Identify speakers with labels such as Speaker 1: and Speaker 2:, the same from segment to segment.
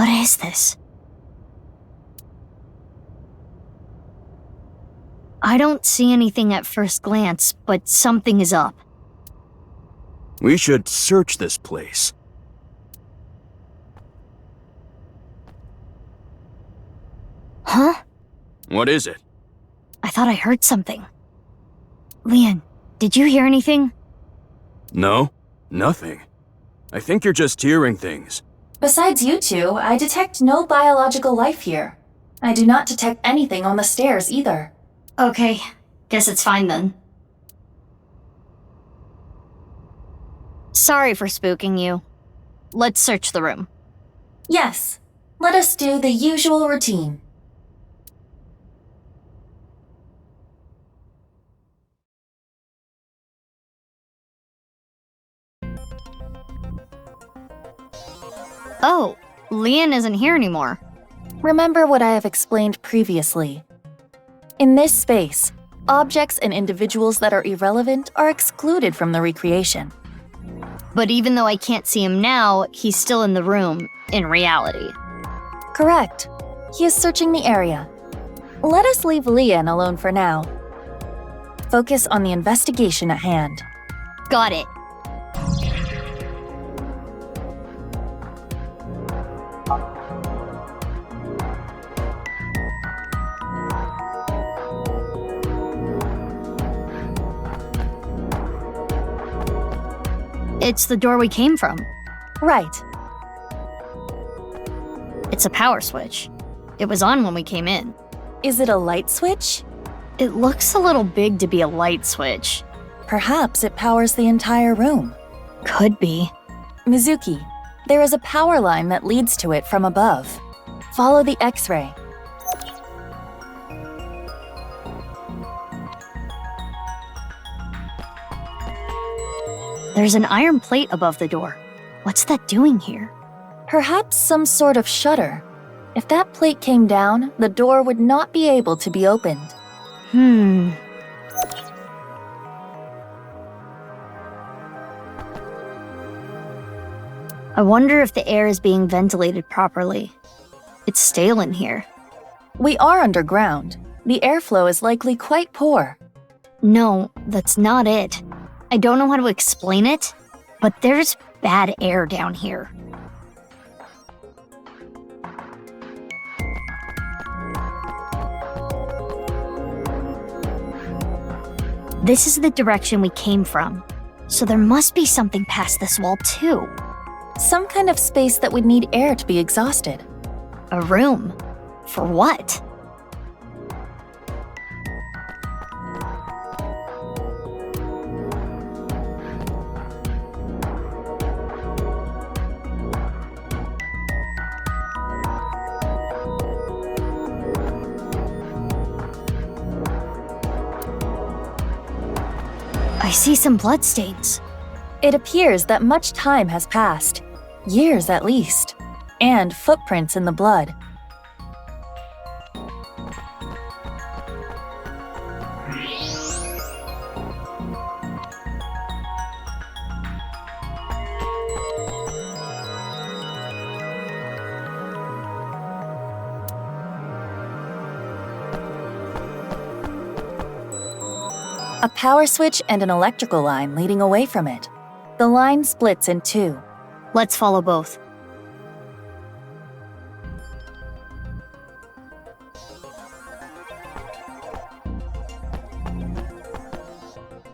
Speaker 1: What is this? I don't see anything at first glance, but something is up.
Speaker 2: We should search this place.
Speaker 1: Huh?
Speaker 2: What is it?
Speaker 1: I thought I heard something. Lien, did you hear anything?
Speaker 2: No, nothing. I think you're just hearing things.
Speaker 3: Besides you two, I detect no biological life here. I do not detect anything on the stairs either.
Speaker 1: Okay, guess it's fine then. Sorry for spooking you. Let's search the room.
Speaker 3: Yes, let us do the usual routine.
Speaker 1: Oh, Lien isn't here anymore.
Speaker 3: Remember what I have explained previously. In this space, objects and individuals that are irrelevant are excluded from the recreation.
Speaker 1: But even though I can't see him now, he's still in the room, in reality.
Speaker 3: Correct. He is searching the area. Let us leave Lien alone for now. Focus on the investigation at hand.
Speaker 1: Got it. It's the door we came from.
Speaker 3: Right.
Speaker 1: It's a power switch. It was on when we came in.
Speaker 3: Is it a light switch?
Speaker 1: It looks a little big to be a light switch.
Speaker 3: Perhaps it powers the entire room.
Speaker 1: Could be.
Speaker 3: Mizuki, there is a power line that leads to it from above. Follow the X-ray.
Speaker 1: There's an iron plate above the door. What's that doing here?
Speaker 3: Perhaps some sort of shutter. If that plate came down, the door would not be able to be opened.
Speaker 1: I wonder if the air is being ventilated properly. It's stale in here.
Speaker 3: We are underground. The airflow is likely quite poor.
Speaker 1: No, that's not it. I don't know how to explain it, but there's bad air down here. This is the direction we came from, so there must be something past this wall too.
Speaker 3: Some kind of space that would need air to be exhausted.
Speaker 1: A room? For what? I see some bloodstains.
Speaker 3: It appears that much time has passed. Years at least. And footprints in the blood. A power switch and an electrical line leading away from it. The line splits in two.
Speaker 1: Let's follow both.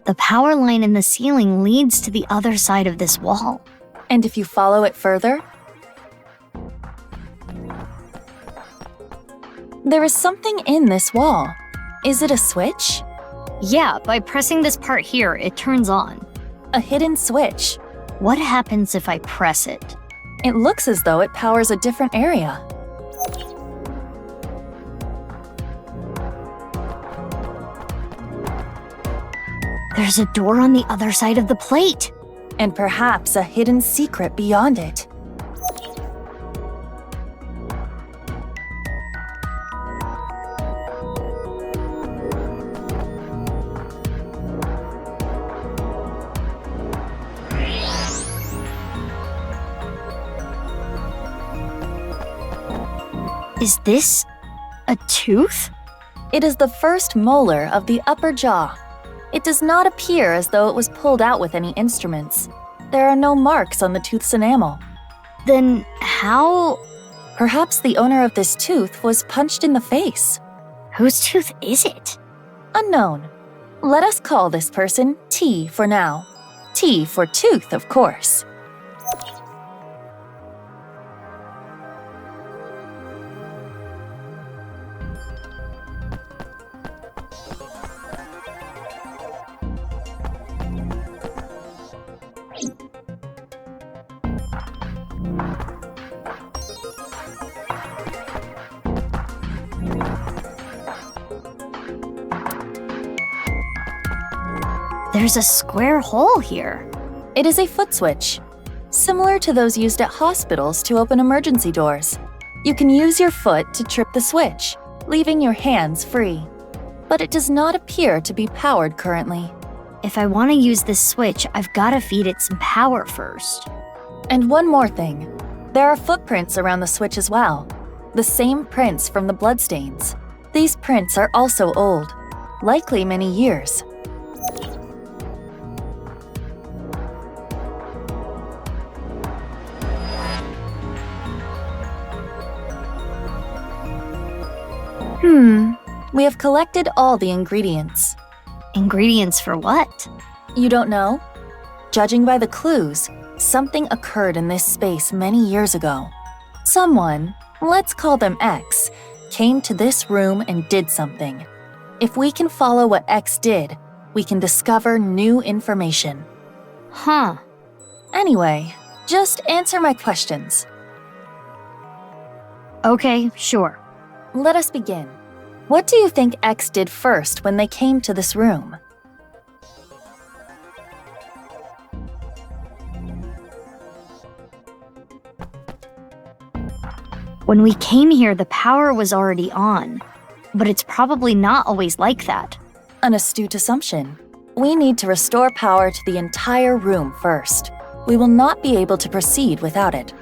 Speaker 1: The power line in the ceiling leads to the other side of this wall.
Speaker 3: And if you follow it further, there is something in this wall. Is it a switch?
Speaker 1: Yeah, by pressing this part here, it turns on.
Speaker 3: A hidden switch.
Speaker 1: What happens if I press it?
Speaker 3: It looks as though it powers a different area.
Speaker 1: There's a door on the other side of the plate.
Speaker 3: And perhaps a hidden secret beyond it.
Speaker 1: Is this a tooth?
Speaker 3: It is the first molar of the upper jaw. It does not appear as though it was pulled out with any instruments. There are no marks on the tooth's enamel.
Speaker 1: Then how...
Speaker 3: Perhaps the owner of this tooth was punched in the face.
Speaker 1: Whose tooth is it?
Speaker 3: Unknown. Let us call this person T for now. T for tooth, of course.
Speaker 1: There's a square hole here.
Speaker 3: It is a foot switch, similar to those used at hospitals to open emergency doors. You can use your foot to trip the switch, leaving your hands free. But it does not appear to be powered currently.
Speaker 1: If I want to use this switch, I've got to feed it some power first.
Speaker 3: And one more thing. There are footprints around the switch as well. The same prints from the bloodstains. These prints are also old, likely many years. We have collected all the ingredients.
Speaker 1: Ingredients for what?
Speaker 3: You don't know? Judging by the clues, something occurred in this space many years ago. Someone, let's call them X, came to this room and did something. If we can follow what X did, we can discover new information.
Speaker 1: Huh.
Speaker 3: Anyway, just answer my questions.
Speaker 1: Okay, sure.
Speaker 3: Let us begin. What do you think X did first when they came to this room?
Speaker 1: When we came here, the power was already on. But it's probably not always like that.
Speaker 3: An astute assumption. We need to restore power to the entire room first. We will not be able to proceed without it.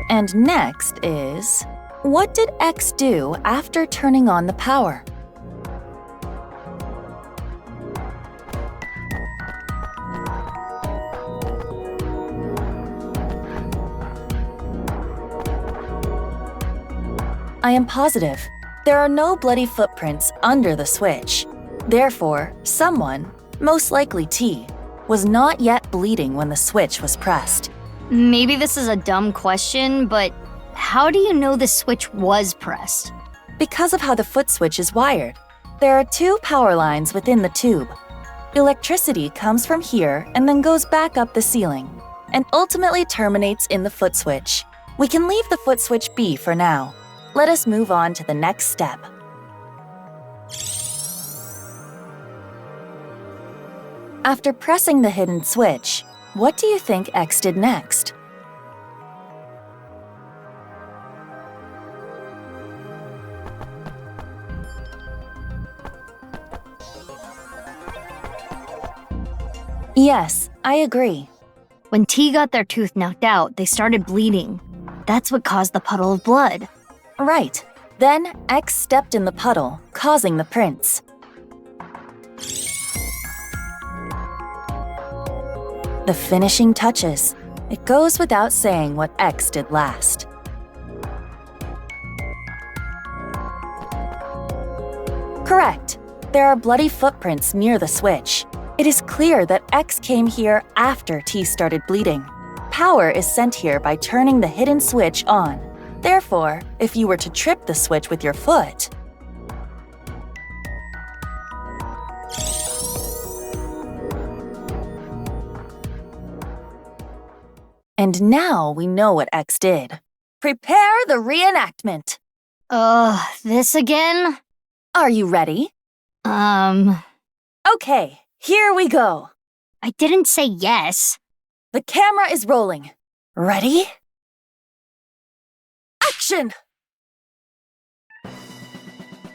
Speaker 3: And next is, what did X do after turning on the power? I am positive. There are no bloody footprints under the switch. Therefore, someone, most likely T, was not yet bleeding when the switch was pressed.
Speaker 1: Maybe this is a dumb question, but how do you know the switch was pressed?
Speaker 3: Because of how the foot switch is wired. There are two power lines within the tube. Electricity comes from here and then goes back up the ceiling, and ultimately terminates in the foot switch. We can leave the foot switch be for now. Let us move on to the next step. After pressing the hidden switch, what do you think X did next? Yes, I agree.
Speaker 1: When T got their tooth knocked out, they started bleeding. That's what caused the puddle of blood.
Speaker 3: Right. Then X stepped in the puddle, causing the prints. The finishing touches. It goes without saying what X did last. Correct. There are bloody footprints near the switch. It is clear that X came here after T started bleeding. Power is sent here by turning the hidden switch on. Therefore, if you were to trip the switch with your foot, and now we know what X did. Prepare the reenactment.
Speaker 1: This again?
Speaker 3: Are you ready? Okay, here we go.
Speaker 1: I didn't say yes.
Speaker 3: The camera is rolling. Ready? Action!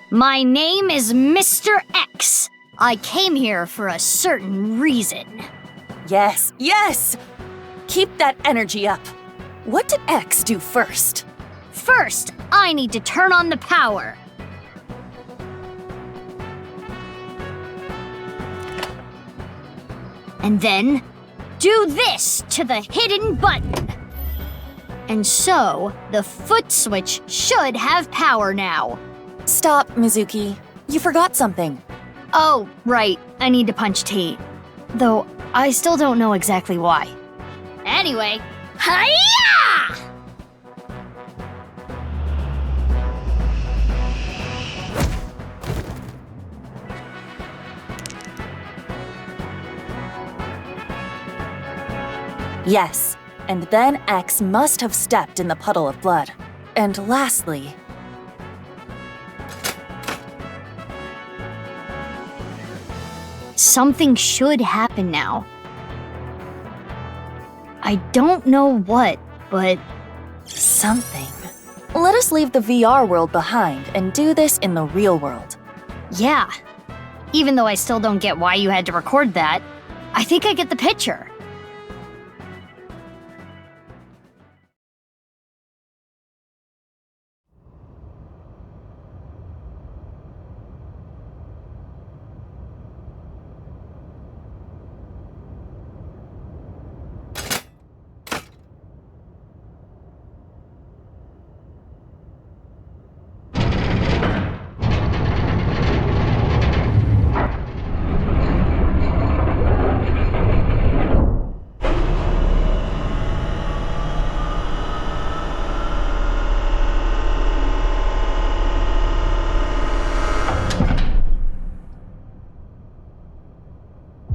Speaker 1: My name is Mr. X. I came here for a certain reason.
Speaker 3: Yes, yes! Keep that energy up. What did X do first?
Speaker 1: First, I need to turn on the power. And then, do this to the hidden button. And so, the foot switch should have power now.
Speaker 3: Stop, Mizuki. You forgot something.
Speaker 1: Oh, right, I need to punch T. Though, I still don't know exactly why. Anyway, hiya!
Speaker 3: Yes, and then X must have stepped in the puddle of blood. And lastly...
Speaker 1: Something should happen now. I don't know what, but...
Speaker 3: something. Let us leave the VR world behind and do this in the real world.
Speaker 1: Yeah. Even though I still don't get why you had to record that, I think I get the picture.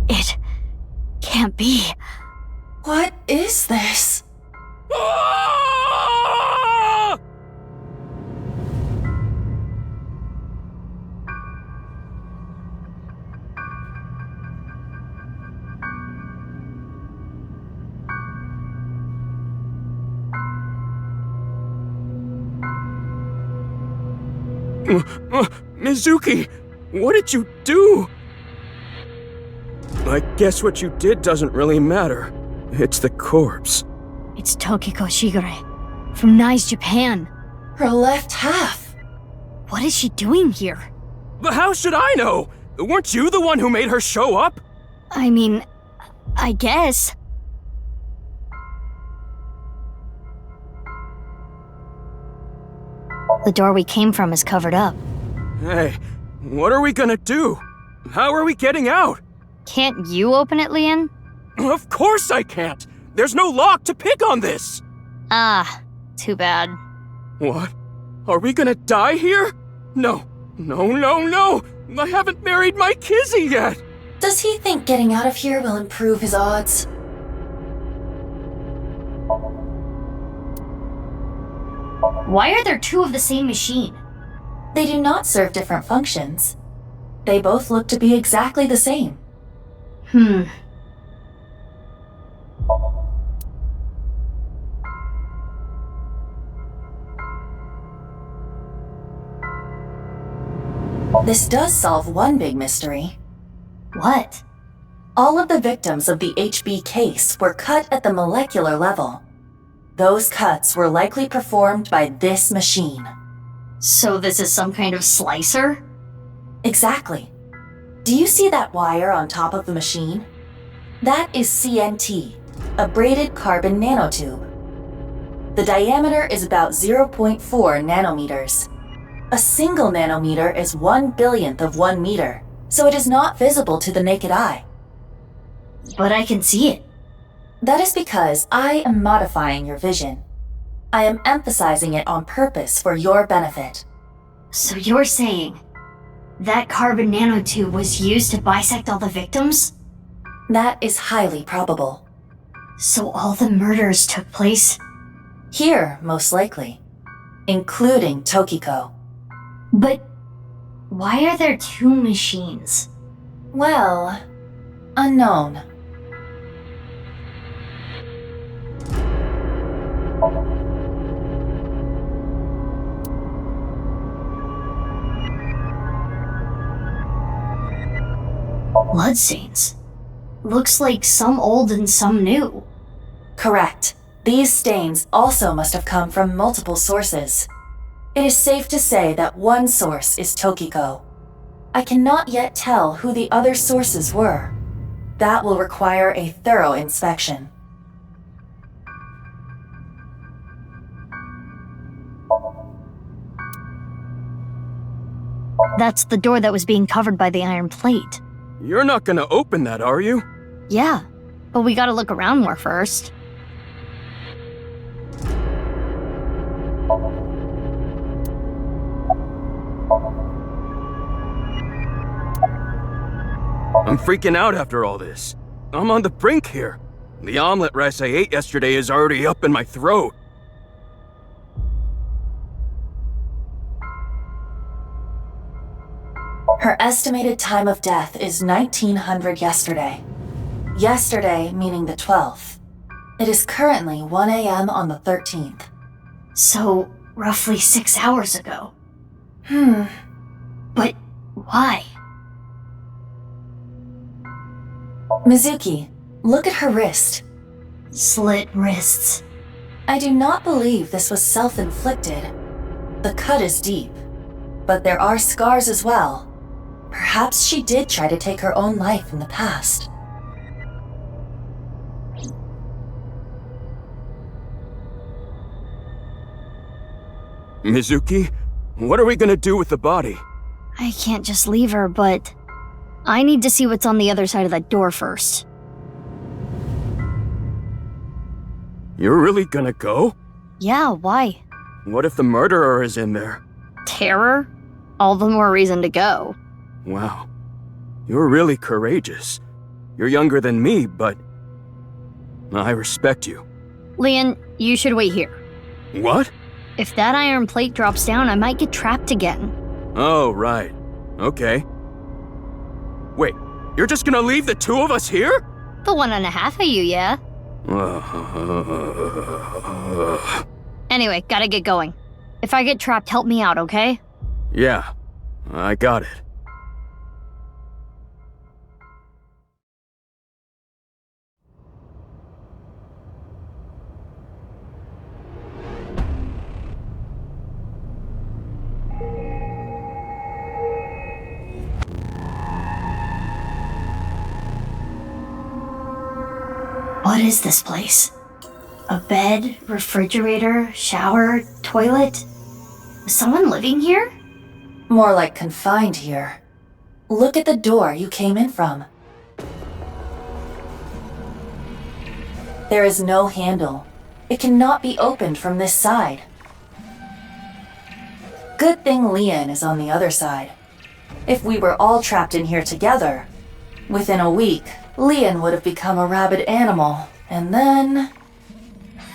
Speaker 1: It can't be.
Speaker 3: What is this?
Speaker 2: Ah! Mizuki, what did you do? I guess what you did doesn't really matter. It's the corpse.
Speaker 1: It's Tokiko Shigure from Nice, Japan.
Speaker 3: Her left half.
Speaker 1: What is she doing here?
Speaker 2: But how should I know? Weren't you the one who made her show up?
Speaker 1: I mean, I guess. The door we came from is covered up.
Speaker 2: Hey, what are we gonna do? How are we getting out?
Speaker 1: Can't you open it, Lien?
Speaker 2: Of course I can't! There's no lock to pick on this!
Speaker 1: Ah, too bad.
Speaker 2: What? Are we gonna die here? No. No! I haven't married my Kizzy yet!
Speaker 3: Does he think getting out of here will improve his odds?
Speaker 1: Why are there two of the same machine?
Speaker 3: They do not serve different functions. They both look to be exactly the same. This does solve one big mystery.
Speaker 1: What?
Speaker 3: All of the victims of the HB case were cut at the molecular level. Those cuts were likely performed by this machine.
Speaker 1: So this is some kind of slicer?
Speaker 3: Exactly. Do you see that wire on top of the machine? That is CNT, a braided carbon nanotube. The diameter is about 0.4 nanometers. A single nanometer is 1/1000th of 1 meter, so it is not visible to the naked eye.
Speaker 1: But I can see it.
Speaker 3: That is because I am modifying your vision. I am emphasizing it on purpose for your benefit.
Speaker 1: So you're saying that carbon nanotube was used to bisect all the victims?
Speaker 3: That is highly probable.
Speaker 1: So all the murders took place?
Speaker 3: Here, most likely. Including Tokiko.
Speaker 1: But why are there two machines?
Speaker 3: Well, unknown.
Speaker 1: Bloodstains. Looks like some old and some new.
Speaker 3: Correct. These stains also must have come from multiple sources. It is safe to say that one source is Tokiko. I cannot yet tell who the other sources were. That will require a thorough inspection.
Speaker 1: That's the door that was being covered by the iron plate.
Speaker 2: You're not gonna open that, are you?
Speaker 1: Yeah, but we gotta look around more first.
Speaker 2: I'm freaking out after all this. I'm on the brink here. The omelet rice I ate yesterday is already up in my throat.
Speaker 3: Her estimated time of death is 1900 yesterday. Yesterday meaning the 12th. It is currently 1 a.m. on the 13th.
Speaker 1: So, roughly 6 hours ago. But why?
Speaker 3: Mizuki, look at her wrist.
Speaker 1: Slit wrists.
Speaker 3: I do not believe this was self-inflicted. The cut is deep, but there are scars as well. Perhaps she did try to take her own life in the past.
Speaker 2: Mizuki, what are we gonna do with the body?
Speaker 1: I can't just leave her, but I need to see what's on the other side of that door first.
Speaker 2: You're really gonna go?
Speaker 1: Yeah, why?
Speaker 2: What if the murderer is in there?
Speaker 1: Terror? All the more reason to go.
Speaker 2: Wow. You're really courageous. You're younger than me, but I respect you.
Speaker 1: Lien, you should wait here.
Speaker 2: What?
Speaker 1: If that iron plate drops down, I might get trapped again.
Speaker 2: Oh, right. Okay. Wait, you're just gonna leave the two of us here?
Speaker 1: The 1.5 of you, yeah? Anyway, gotta get going. If I get trapped, help me out, okay?
Speaker 2: Yeah, I got it.
Speaker 1: What is this place? A bed, refrigerator, shower, toilet? Is someone living here?
Speaker 3: More like confined here. Look at the door you came in from. There is no handle. It cannot be opened from this side. Good thing Lien is on the other side. If we were all trapped in here together, within a week, Lien would have become a rabid animal, and then...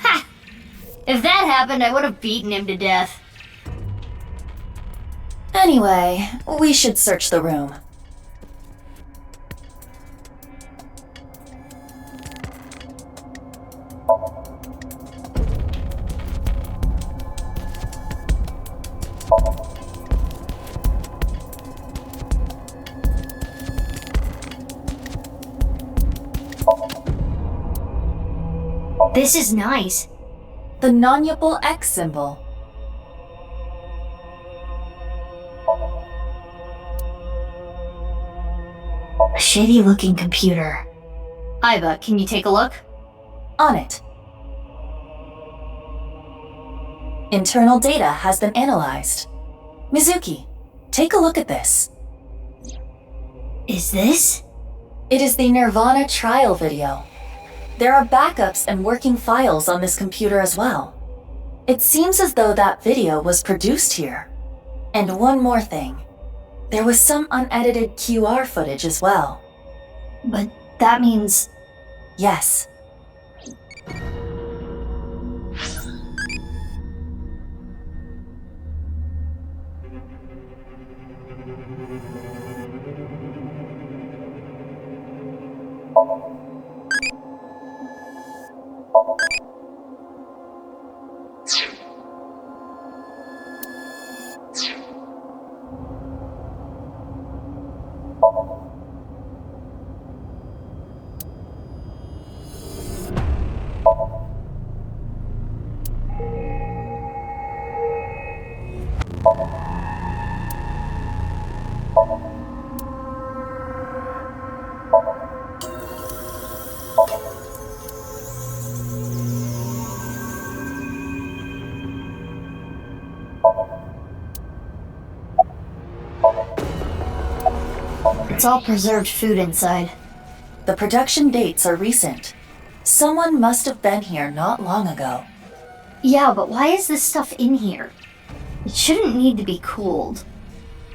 Speaker 1: Ha! If that happened, I would have beaten him to death.
Speaker 3: Anyway, we should search the room.
Speaker 1: This is nice.
Speaker 3: The non-upable X symbol.
Speaker 1: A shitty-looking computer. Iba, can you take a look?
Speaker 3: On it. Internal data has been analyzed. Mizuki, take a look at this.
Speaker 1: Is this?
Speaker 3: It is the nirvanA trial video. There are backups and working files on this computer as well. It seems as though that video was produced here. And one more thing. There was some unedited QR footage as well.
Speaker 1: But that means...
Speaker 3: Yes.
Speaker 1: It's all preserved food inside.
Speaker 3: The production dates are recent. Someone must have been here not long ago.
Speaker 1: Yeah, but why is this stuff in here? It shouldn't need to be cooled.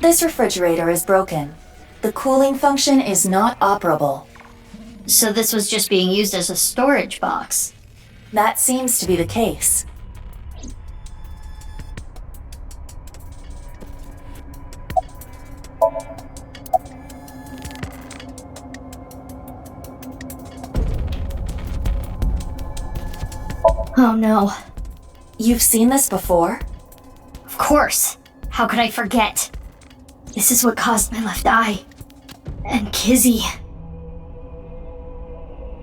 Speaker 3: This refrigerator is broken. The cooling function is not operable.
Speaker 1: So this was just being used as a storage box.
Speaker 3: That seems to be the case.
Speaker 1: Oh no.
Speaker 3: You've seen this before?
Speaker 1: Of course. How could I forget? This is what caused my left eye. And Kizzy.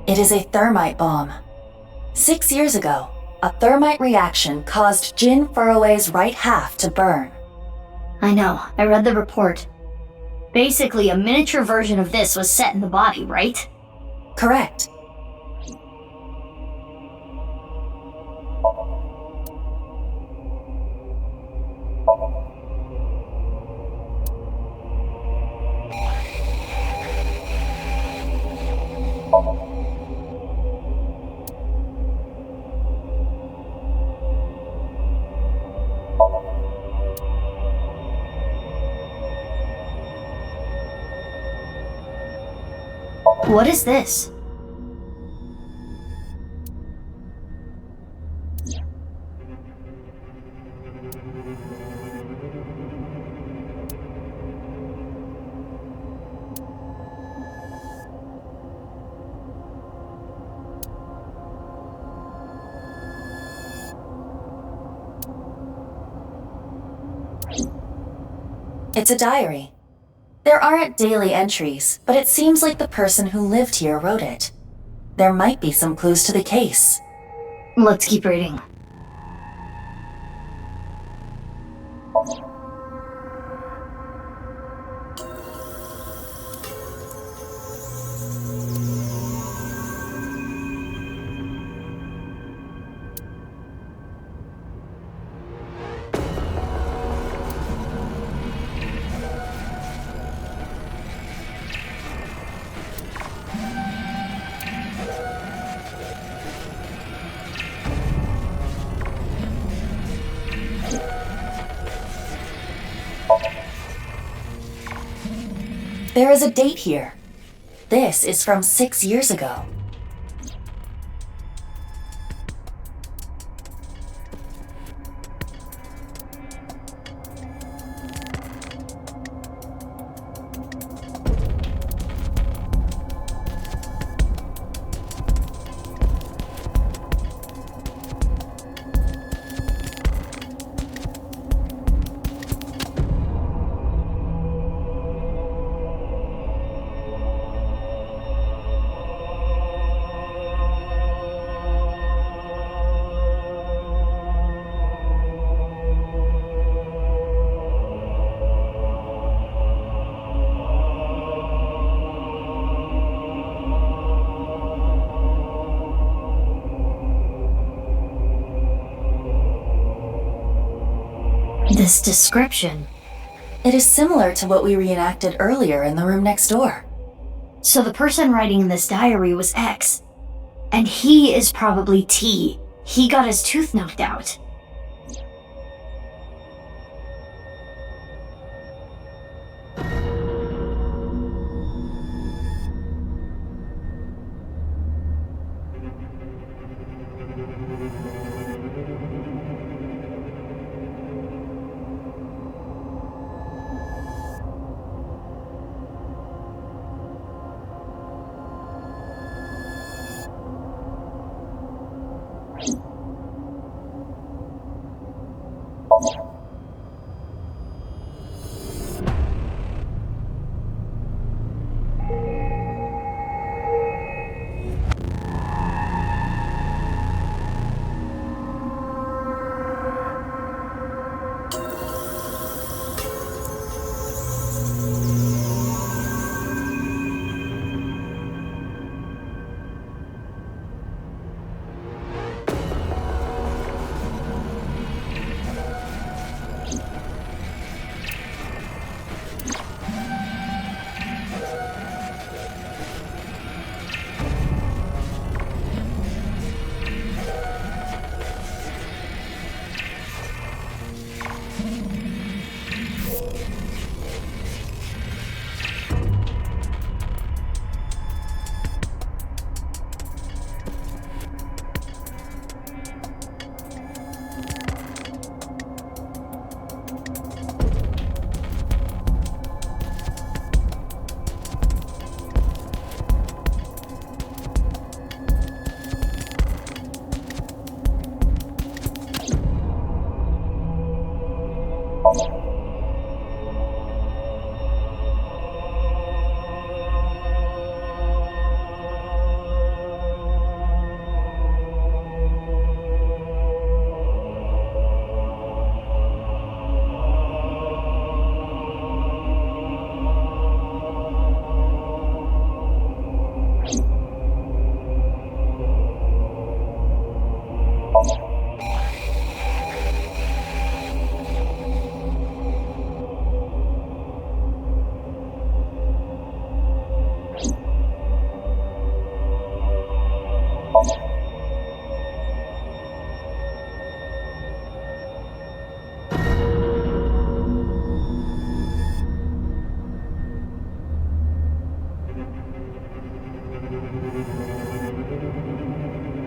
Speaker 3: It is a thermite bomb. 6 years ago, a thermite reaction caused Jin Furroway's right half to burn.
Speaker 1: I know, I read the report. Basically, a miniature version of this was set in the body, right?
Speaker 3: Correct.
Speaker 1: What is this?
Speaker 3: It's a diary. There aren't daily entries, but it seems like the person who lived here wrote it. There might be some clues to the case.
Speaker 1: Let's keep reading.
Speaker 3: There is a date here. This is from 6 years ago.
Speaker 1: This description.
Speaker 3: It is similar to what we reenacted earlier in the room next door.
Speaker 1: So the person writing in this diary was X. And he is probably T. He got his tooth knocked out.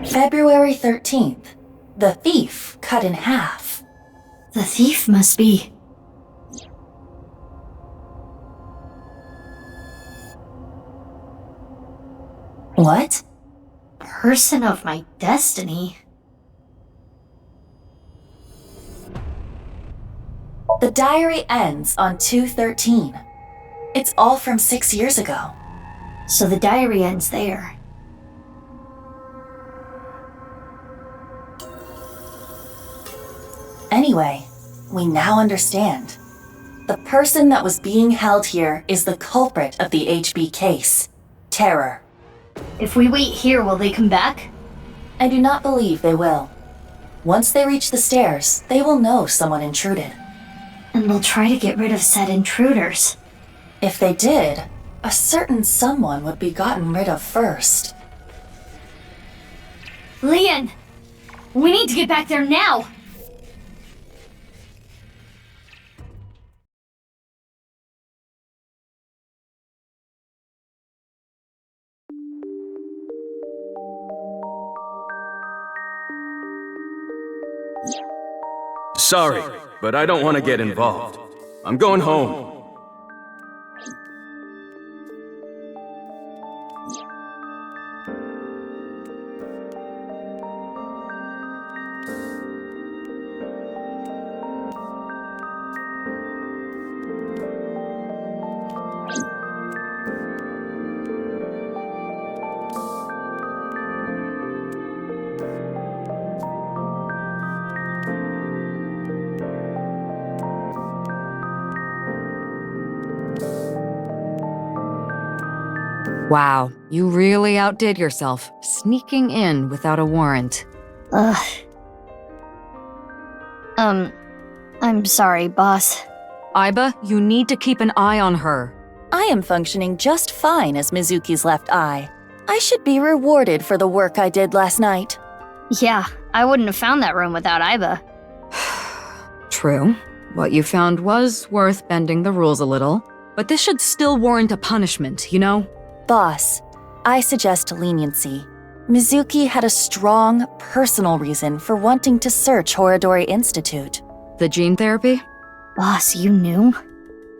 Speaker 3: February 13th. The thief cut in half.
Speaker 1: The thief must be...
Speaker 3: What?
Speaker 1: person of my destiny.
Speaker 3: The diary ends on 2/13. It's all from 6 years ago.
Speaker 1: So the diary ends there.
Speaker 3: Anyway, we now understand. The person that was being held here is the culprit of the HB case, Terror.
Speaker 1: If we wait here, will they come back?
Speaker 3: I do not believe they will. Once they reach the stairs, they will know someone intruded.
Speaker 1: And they'll try to get rid of said intruders.
Speaker 3: If they did, a certain someone would be gotten rid of first.
Speaker 1: Lien! We need to get back there now!
Speaker 2: Sorry, but I don't want to get involved. I'm going home.
Speaker 4: Wow, you really outdid yourself, sneaking in without a warrant.
Speaker 1: I'm sorry, boss.
Speaker 4: Aiba, you need to keep an eye on her.
Speaker 3: I am functioning just fine as Mizuki's left eye. I should be rewarded for the work I did last night.
Speaker 1: Yeah, I wouldn't have found that room without Aiba.
Speaker 4: True. What you found was worth bending the rules a little, but this should still warrant a punishment, you know?
Speaker 3: Boss, I suggest leniency. Mizuki had a strong, personal reason for wanting to search Horodori Institute.
Speaker 4: The gene therapy?
Speaker 1: Boss, you knew?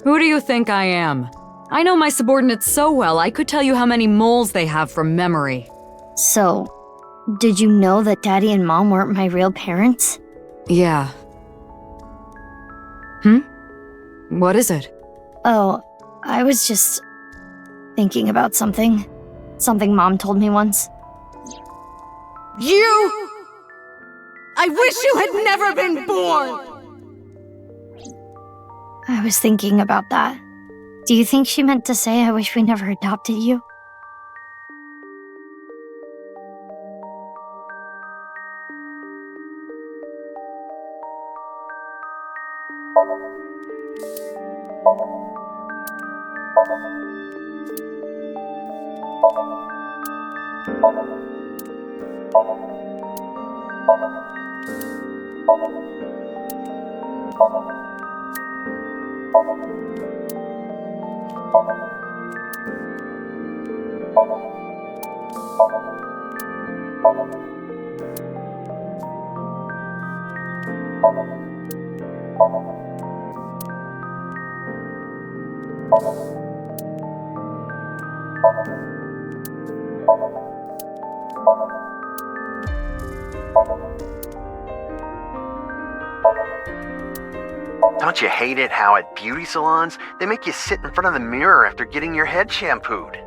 Speaker 4: Who do you think I am? I know my subordinates so well, I could tell you how many moles they have from memory.
Speaker 1: So, did you know that Daddy and Mom weren't my real parents?
Speaker 4: Yeah. What is it?
Speaker 1: Oh, I was just thinking about something. Something Mom told me once.
Speaker 5: You! I wish you had never been born!
Speaker 1: I was thinking about that. Do you think she meant to say I wish we never adopted you?
Speaker 6: Don't you hate it how at beauty salons, they make you sit in front of the mirror after getting your head shampooed?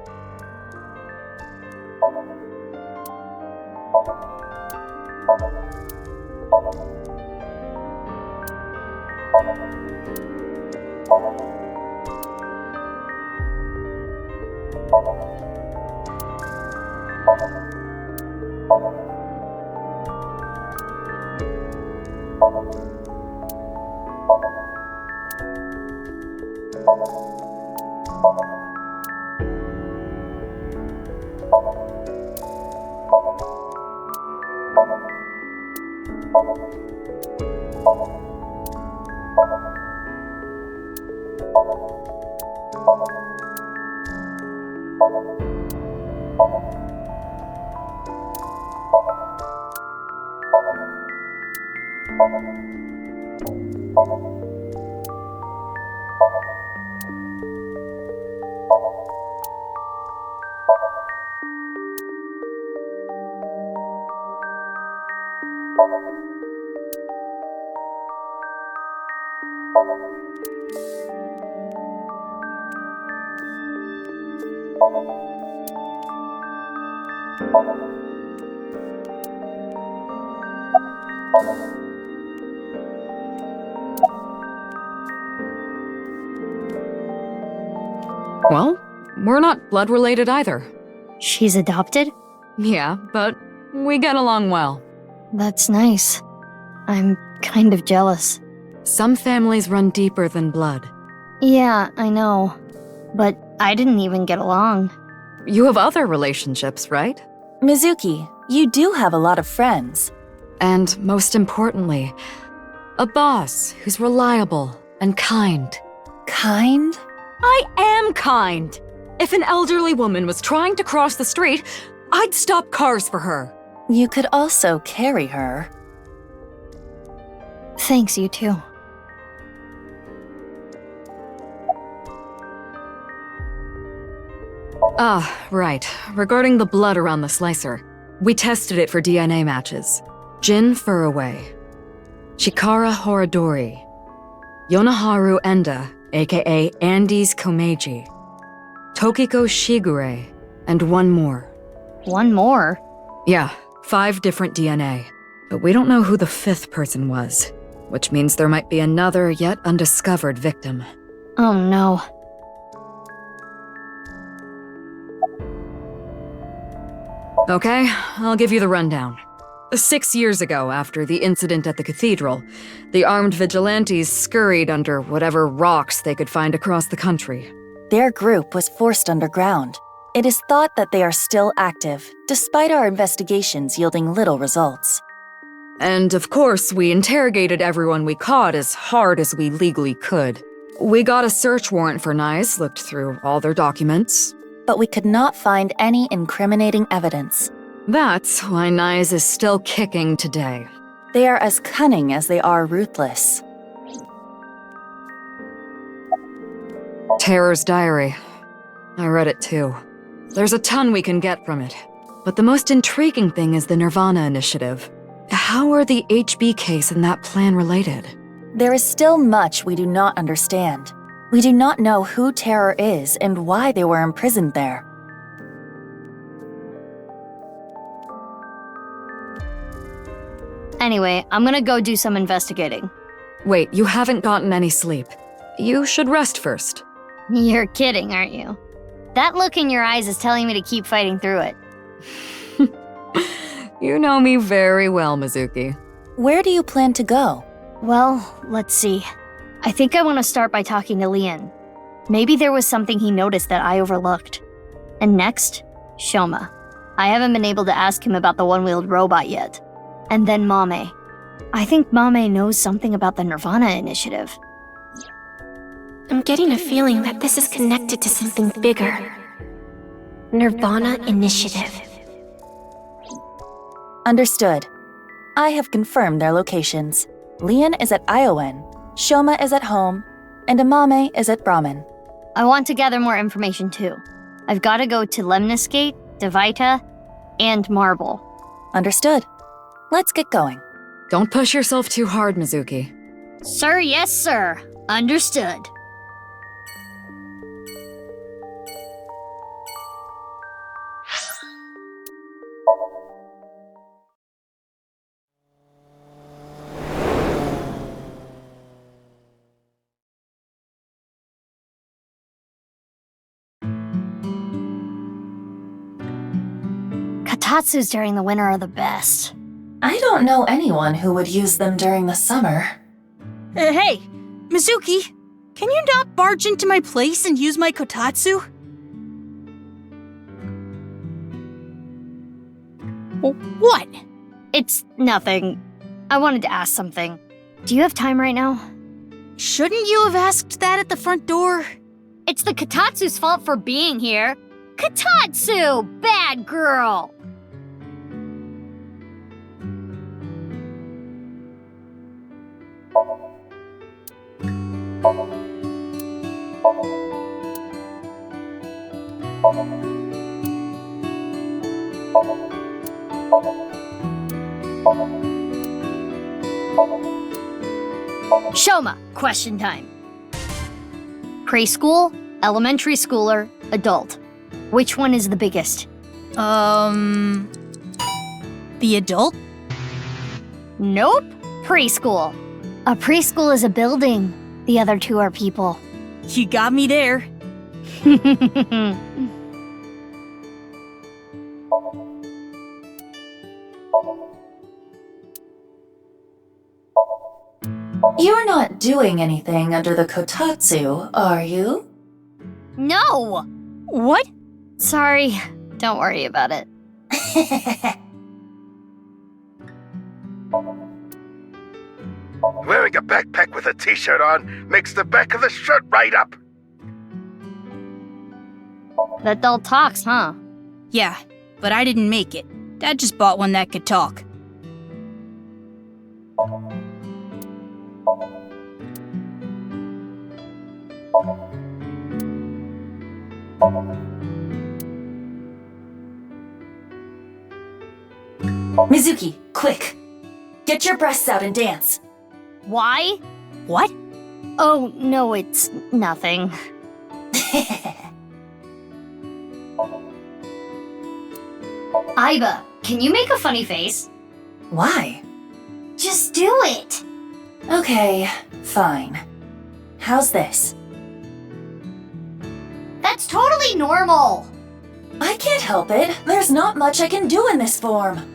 Speaker 4: Well, we're not blood related either.
Speaker 1: She's adopted?
Speaker 4: Yeah, but we get along well.
Speaker 1: That's nice. I'm kind of jealous.
Speaker 4: Some families run deeper than blood.
Speaker 1: Yeah, I know. But I didn't even get along.
Speaker 4: You have other relationships, right?
Speaker 3: Mizuki, you do have a lot of friends.
Speaker 4: And most importantly, a boss who's reliable and kind.
Speaker 3: Kind?
Speaker 4: I am kind! If an elderly woman was trying to cross the street, I'd stop cars for her.
Speaker 3: You could also carry her.
Speaker 1: Thanks, you too.
Speaker 4: Ah, right. Regarding the blood around the slicer. We tested it for DNA matches. Jin Furuway, Chikara Horadori, Yonaharu Enda, aka Andes Komeiji, Tokiko Shigure, and one more.
Speaker 1: One more?
Speaker 4: Yeah, 5 different DNA. But we don't know who the 5th person was, which means there might be another yet undiscovered victim.
Speaker 1: Oh no.
Speaker 4: Okay, I'll give you the rundown. 6 years ago, after the incident at the cathedral, the armed vigilantes scurried under whatever rocks they could find across the country.
Speaker 3: Their group was forced underground. It is thought that they are still active, despite our investigations yielding little results.
Speaker 4: And of course, we interrogated everyone we caught as hard as we legally could. We got a search warrant for Nyes, looked through all their documents.
Speaker 3: But we could not find any incriminating evidence.
Speaker 4: That's why Nyes is still kicking today.
Speaker 3: They are as cunning as they are ruthless.
Speaker 4: Terror's Diary. I read it too. There's a ton we can get from it. But the most intriguing thing is the nirvanA initiative. How are the HB case and that plan related?
Speaker 3: There is still much we do not understand. We do not know who Terror is and why they were imprisoned there.
Speaker 1: Anyway, I'm gonna go do some investigating.
Speaker 4: Wait, you haven't gotten any sleep. You should rest first.
Speaker 1: You're kidding, aren't you? That look in your eyes is telling me to keep fighting through it.
Speaker 4: You know me very well, Mizuki.
Speaker 3: Where do you plan to go?
Speaker 1: Well, let's see. I think I want to start by talking to Lien. Maybe there was something he noticed that I overlooked. And next, Shoma. I haven't been able to ask him about the one-wheeled robot yet. And then Mame. I think Mame knows something about the nirvanA initiative.
Speaker 7: I'm getting a feeling that this is connected to something bigger. nirvanA initiative.
Speaker 3: Understood. I have confirmed their locations. Lien is at Iowen, Shoma is at home, and Amame is at Brahmin.
Speaker 1: I want to gather more information too. I've got to go to Lemniscate, Devita, and Marble.
Speaker 3: Understood. Let's get going.
Speaker 4: Don't push yourself too hard, Mizuki.
Speaker 1: Sir, yes, sir. Understood. Katatsus during the winter are the best.
Speaker 3: I don't know anyone who would use them during the summer.
Speaker 5: Hey, Mizuki, can you not barge into my place and use my kotatsu? What?
Speaker 1: It's nothing. I wanted to ask something. Do you have time right now?
Speaker 5: Shouldn't you have asked that at the front door?
Speaker 1: It's the Kotatsu's fault for being here. Kotatsu! Bad girl! Shoma, question time. Preschool, elementary schooler, adult. Which one is the biggest?
Speaker 5: The adult?
Speaker 1: Nope. Preschool. A preschool is a building. The other two are people.
Speaker 5: You got me there.
Speaker 3: You're not doing anything under the Kotatsu, are you?
Speaker 1: No!
Speaker 5: What?
Speaker 1: Sorry. Don't worry about it.
Speaker 8: Wearing a backpack with a t-shirt on makes the back of the shirt right up.
Speaker 1: That doll talks, huh?
Speaker 5: Yeah, but I didn't make it. Dad just bought one that could talk.
Speaker 3: Mizuki, quick! Get your breasts out and dance.
Speaker 1: Why?
Speaker 5: What?
Speaker 1: Oh, no, it's nothing. Aiba, can you make a funny face?
Speaker 3: Why?
Speaker 1: Just do it!
Speaker 3: Okay, fine. How's this?
Speaker 1: That's totally normal!
Speaker 3: I can't help it. There's not much I can do in this form.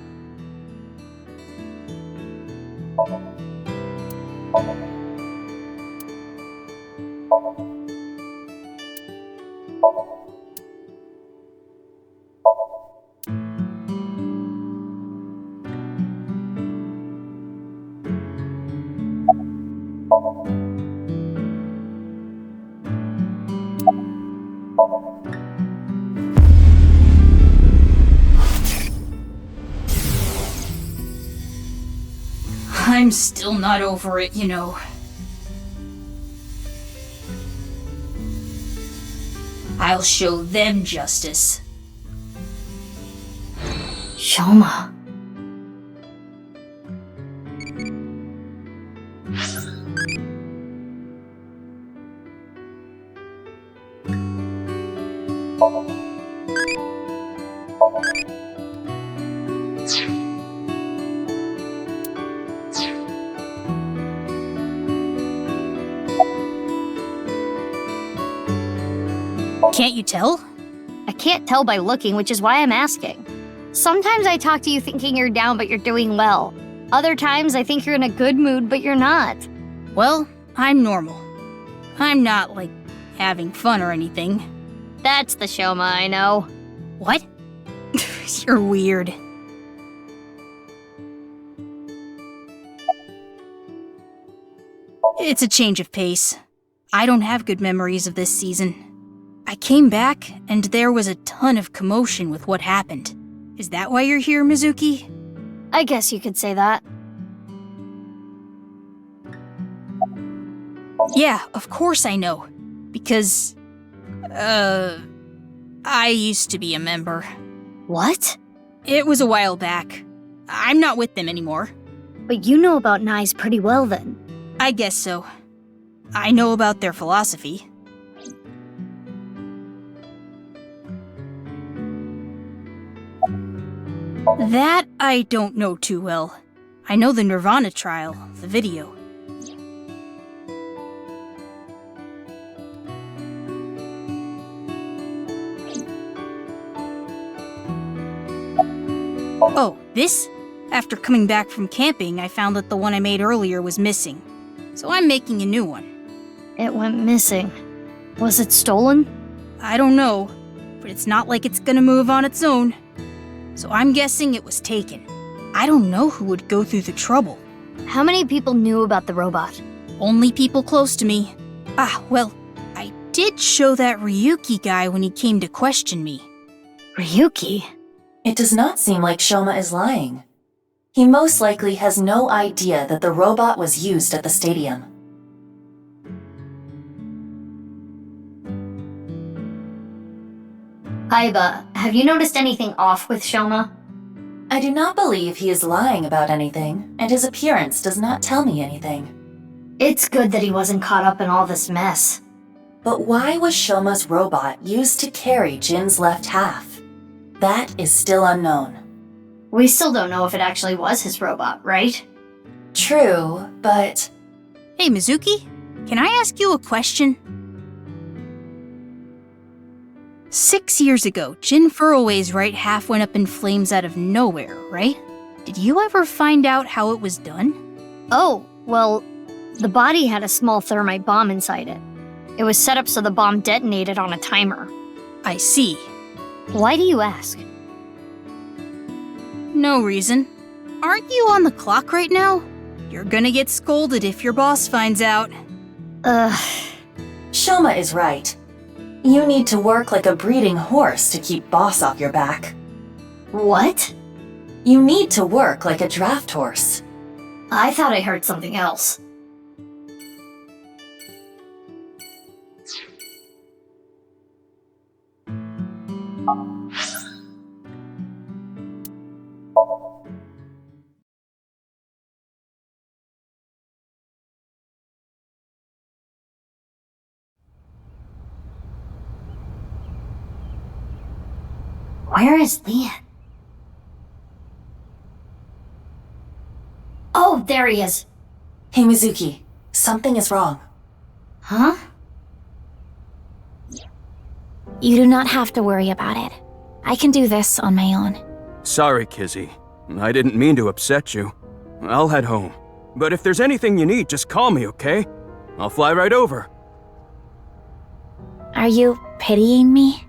Speaker 5: I'm still not over it, you know. I'll show them justice.
Speaker 1: Shoma.
Speaker 5: Can't you tell?
Speaker 1: I can't tell by looking, which is why I'm asking. Sometimes I talk to you thinking you're down, but you're doing well. Other times I think you're in a good mood, but you're not.
Speaker 5: Well, I'm normal. I'm not, like, having fun or anything.
Speaker 1: That's the Shoma I know.
Speaker 5: What? You're weird. It's a change of pace. I don't have good memories of this season. I came back, and there was a ton of commotion with what happened. Is that why you're here, Mizuki?
Speaker 1: I guess you could say that.
Speaker 5: Yeah, of course I know. Because, I used to be a member.
Speaker 1: What?
Speaker 5: It was a while back. I'm not with them anymore.
Speaker 1: But you know about Nais pretty well then.
Speaker 5: I guess so. I know about their philosophy. That I don't know too well. I know the nirvanA trial, the video. Oh, this? After coming back from camping, I found that the one I made earlier was missing. So I'm making a new one.
Speaker 1: It went missing. Was it stolen?
Speaker 5: I don't know, but it's not like it's gonna move on its own. So I'm guessing it was taken. I don't know who would go through the trouble.
Speaker 1: How many people knew about the robot?
Speaker 5: Only people close to me. Well, I did show that Ryuki guy when he came to question me.
Speaker 1: Ryuki?
Speaker 3: It does not seem like Shoma is lying. He most likely has no idea that the robot was used at the stadium.
Speaker 1: Aiba, have you noticed anything off with Shoma?
Speaker 3: I do not believe he is lying about anything, and his appearance does not tell me anything.
Speaker 1: It's good that he wasn't caught up in all this mess.
Speaker 3: But why was Shoma's robot used to carry Jin's left half? That is still unknown.
Speaker 1: We still don't know if it actually was his robot, right?
Speaker 3: True, but...
Speaker 5: Hey, Mizuki, can I ask you a question? 6 years ago, Jin Furroway's right half went up in flames out of nowhere, right? Did you ever find out how it was done?
Speaker 1: Oh, well, the body had a small thermite bomb inside it. It was set up so the bomb detonated on a timer.
Speaker 5: I see.
Speaker 1: Why do you ask?
Speaker 5: No reason. Aren't you on the clock right now? You're gonna get scolded if your boss finds out.
Speaker 3: Shoma is right. You need to work like a breeding horse to keep boss off your back.
Speaker 1: What?
Speaker 3: You need to work like a draft horse.
Speaker 1: I thought I heard something else. Where is Lien? Oh, there he is.
Speaker 3: Hey Mizuki, something is wrong.
Speaker 1: Huh?
Speaker 7: You do not have to worry about it. I can do this on my own.
Speaker 2: Sorry, Kizzy. I didn't mean to upset you. I'll head home. But if there's anything you need, just call me, okay? I'll fly right over.
Speaker 7: Are you pitying me?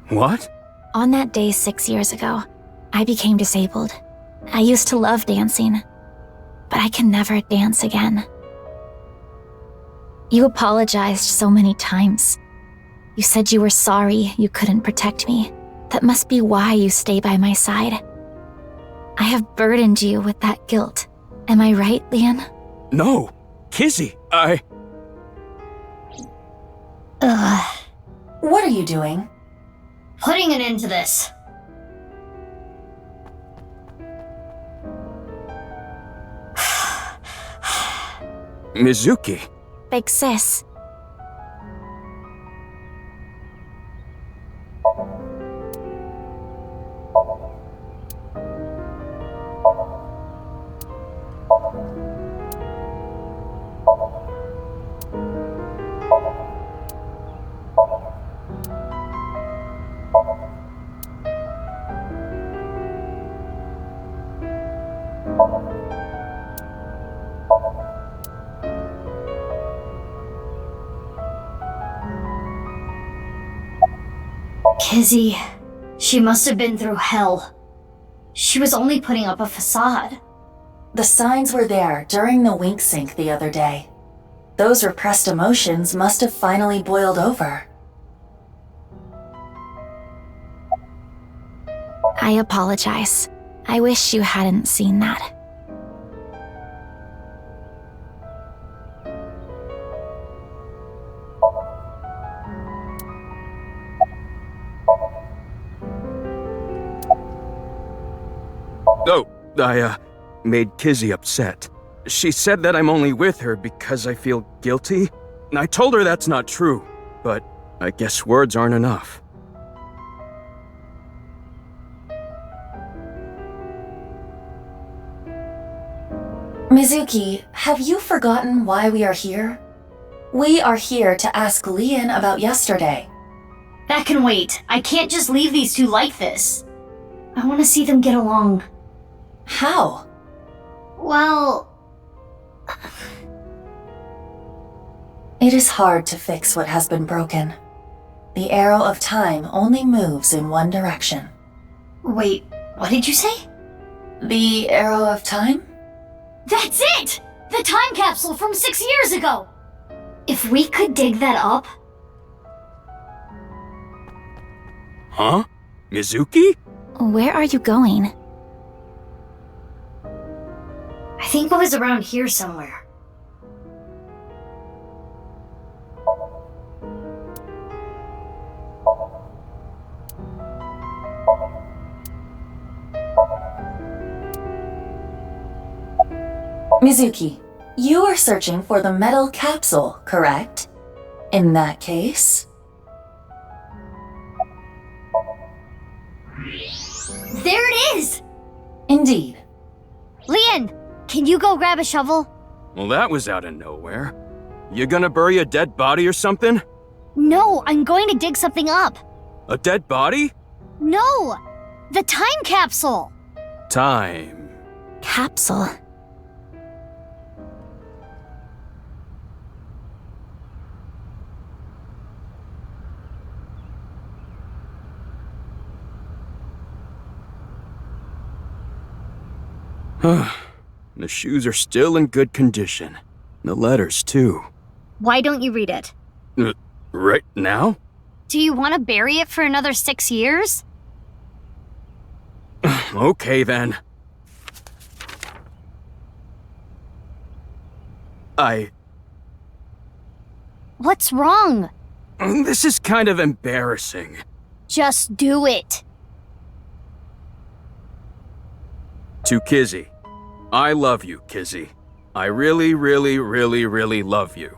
Speaker 2: What?
Speaker 7: On that day 6 years ago, I became disabled. I used to love dancing, but I can never dance again. You apologized so many times. You said you were sorry you couldn't protect me. That must be why you stay by my side. I have burdened you with that guilt. Am I right, Lien?
Speaker 2: No. Kizzy,
Speaker 3: What are you doing?
Speaker 1: Putting an end to this.
Speaker 2: Mizuki.
Speaker 7: Big sis.
Speaker 1: Kizzy, she must have been through hell. She was only putting up a facade.
Speaker 3: The signs were there during the wink sync the other day. Those repressed emotions must have finally boiled over.
Speaker 7: I apologize. I wish you hadn't seen that.
Speaker 2: Oh, I made Kizzy upset. She said that I'm only with her because I feel guilty. I told her that's not true, but I guess words aren't enough.
Speaker 3: Mizuki, have you forgotten why we are here? We are here to ask Lien about yesterday.
Speaker 1: That can wait. I can't just leave these two like this. I want to see them get along.
Speaker 3: How?
Speaker 1: Well...
Speaker 3: It is hard to fix what has been broken. The arrow of time only moves in one direction.
Speaker 1: Wait, what did you say?
Speaker 3: The arrow of time?
Speaker 1: That's it! The time capsule from 6 years ago! If we could dig that up...
Speaker 2: Huh? Mizuki?
Speaker 7: Where are you going?
Speaker 1: I think it was around here somewhere.
Speaker 3: Mizuki, you are searching for the metal capsule, correct? In that case...
Speaker 1: There it is!
Speaker 3: Indeed.
Speaker 1: Lien, can you go grab a shovel?
Speaker 2: Well, that was out of nowhere. You gonna bury a dead body or something?
Speaker 1: No, I'm going to dig something up.
Speaker 2: A dead body?
Speaker 1: No! The time capsule!
Speaker 2: Time.
Speaker 7: Capsule.
Speaker 2: The shoes are still in good condition. The letters, too.
Speaker 1: Why don't you read it?
Speaker 2: Right now?
Speaker 1: Do you want to bury it for another 6 years?
Speaker 2: Okay, then.
Speaker 1: What's wrong?
Speaker 2: This is kind of embarrassing.
Speaker 1: Just do it.
Speaker 2: To Kizzy. I love you, Kizzy. I really, really, really, really love you.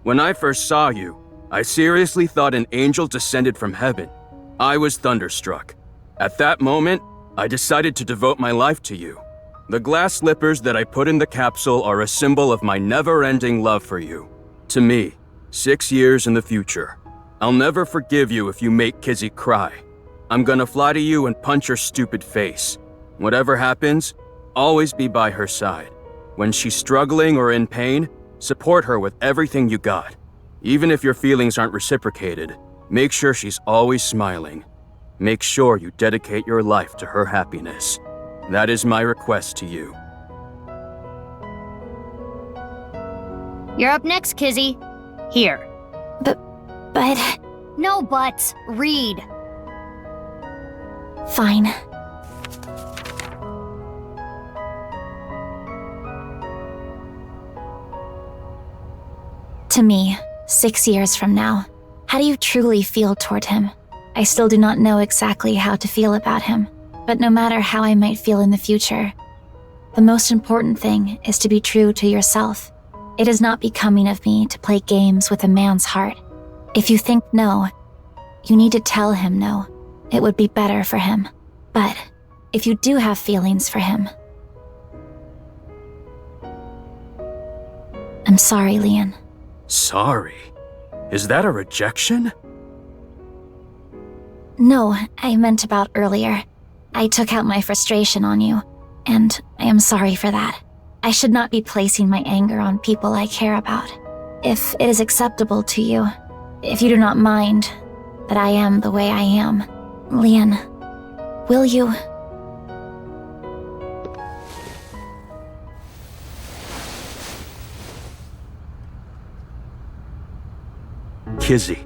Speaker 2: When I first saw you, I seriously thought an angel descended from heaven. I was thunderstruck. At that moment, I decided to devote my life to you. The glass slippers that I put in the capsule are a symbol of my never-ending love for you. To me, 6 years in the future. I'll never forgive you if you make Kizzy cry. I'm gonna fly to you and punch your stupid face. Whatever happens, always be by her side. When she's struggling or in pain, support her with everything you got. Even if your feelings aren't reciprocated, make sure she's always smiling. Make sure you dedicate your life to her happiness. That is my request to you.
Speaker 1: You're up next, Kizzy. Here.
Speaker 7: But...
Speaker 1: No buts. Read.
Speaker 7: Fine. To me, 6 years from now, how do you truly feel toward him? I still do not know exactly how to feel about him, but no matter how I might feel in the future, the most important thing is to be true to yourself. It is not becoming of me to play games with a man's heart. If you think no, you need to tell him no. It would be better for him. But if you do have feelings for him, I'm sorry, Lien.
Speaker 2: Sorry? Is that a rejection?
Speaker 7: No, I meant about earlier. I took out my frustration on you, and I am sorry for that. I should not be placing my anger on people I care about. If it is acceptable to you, if you do not mind that I am the way I am, Lien, will you...
Speaker 2: Kizzy,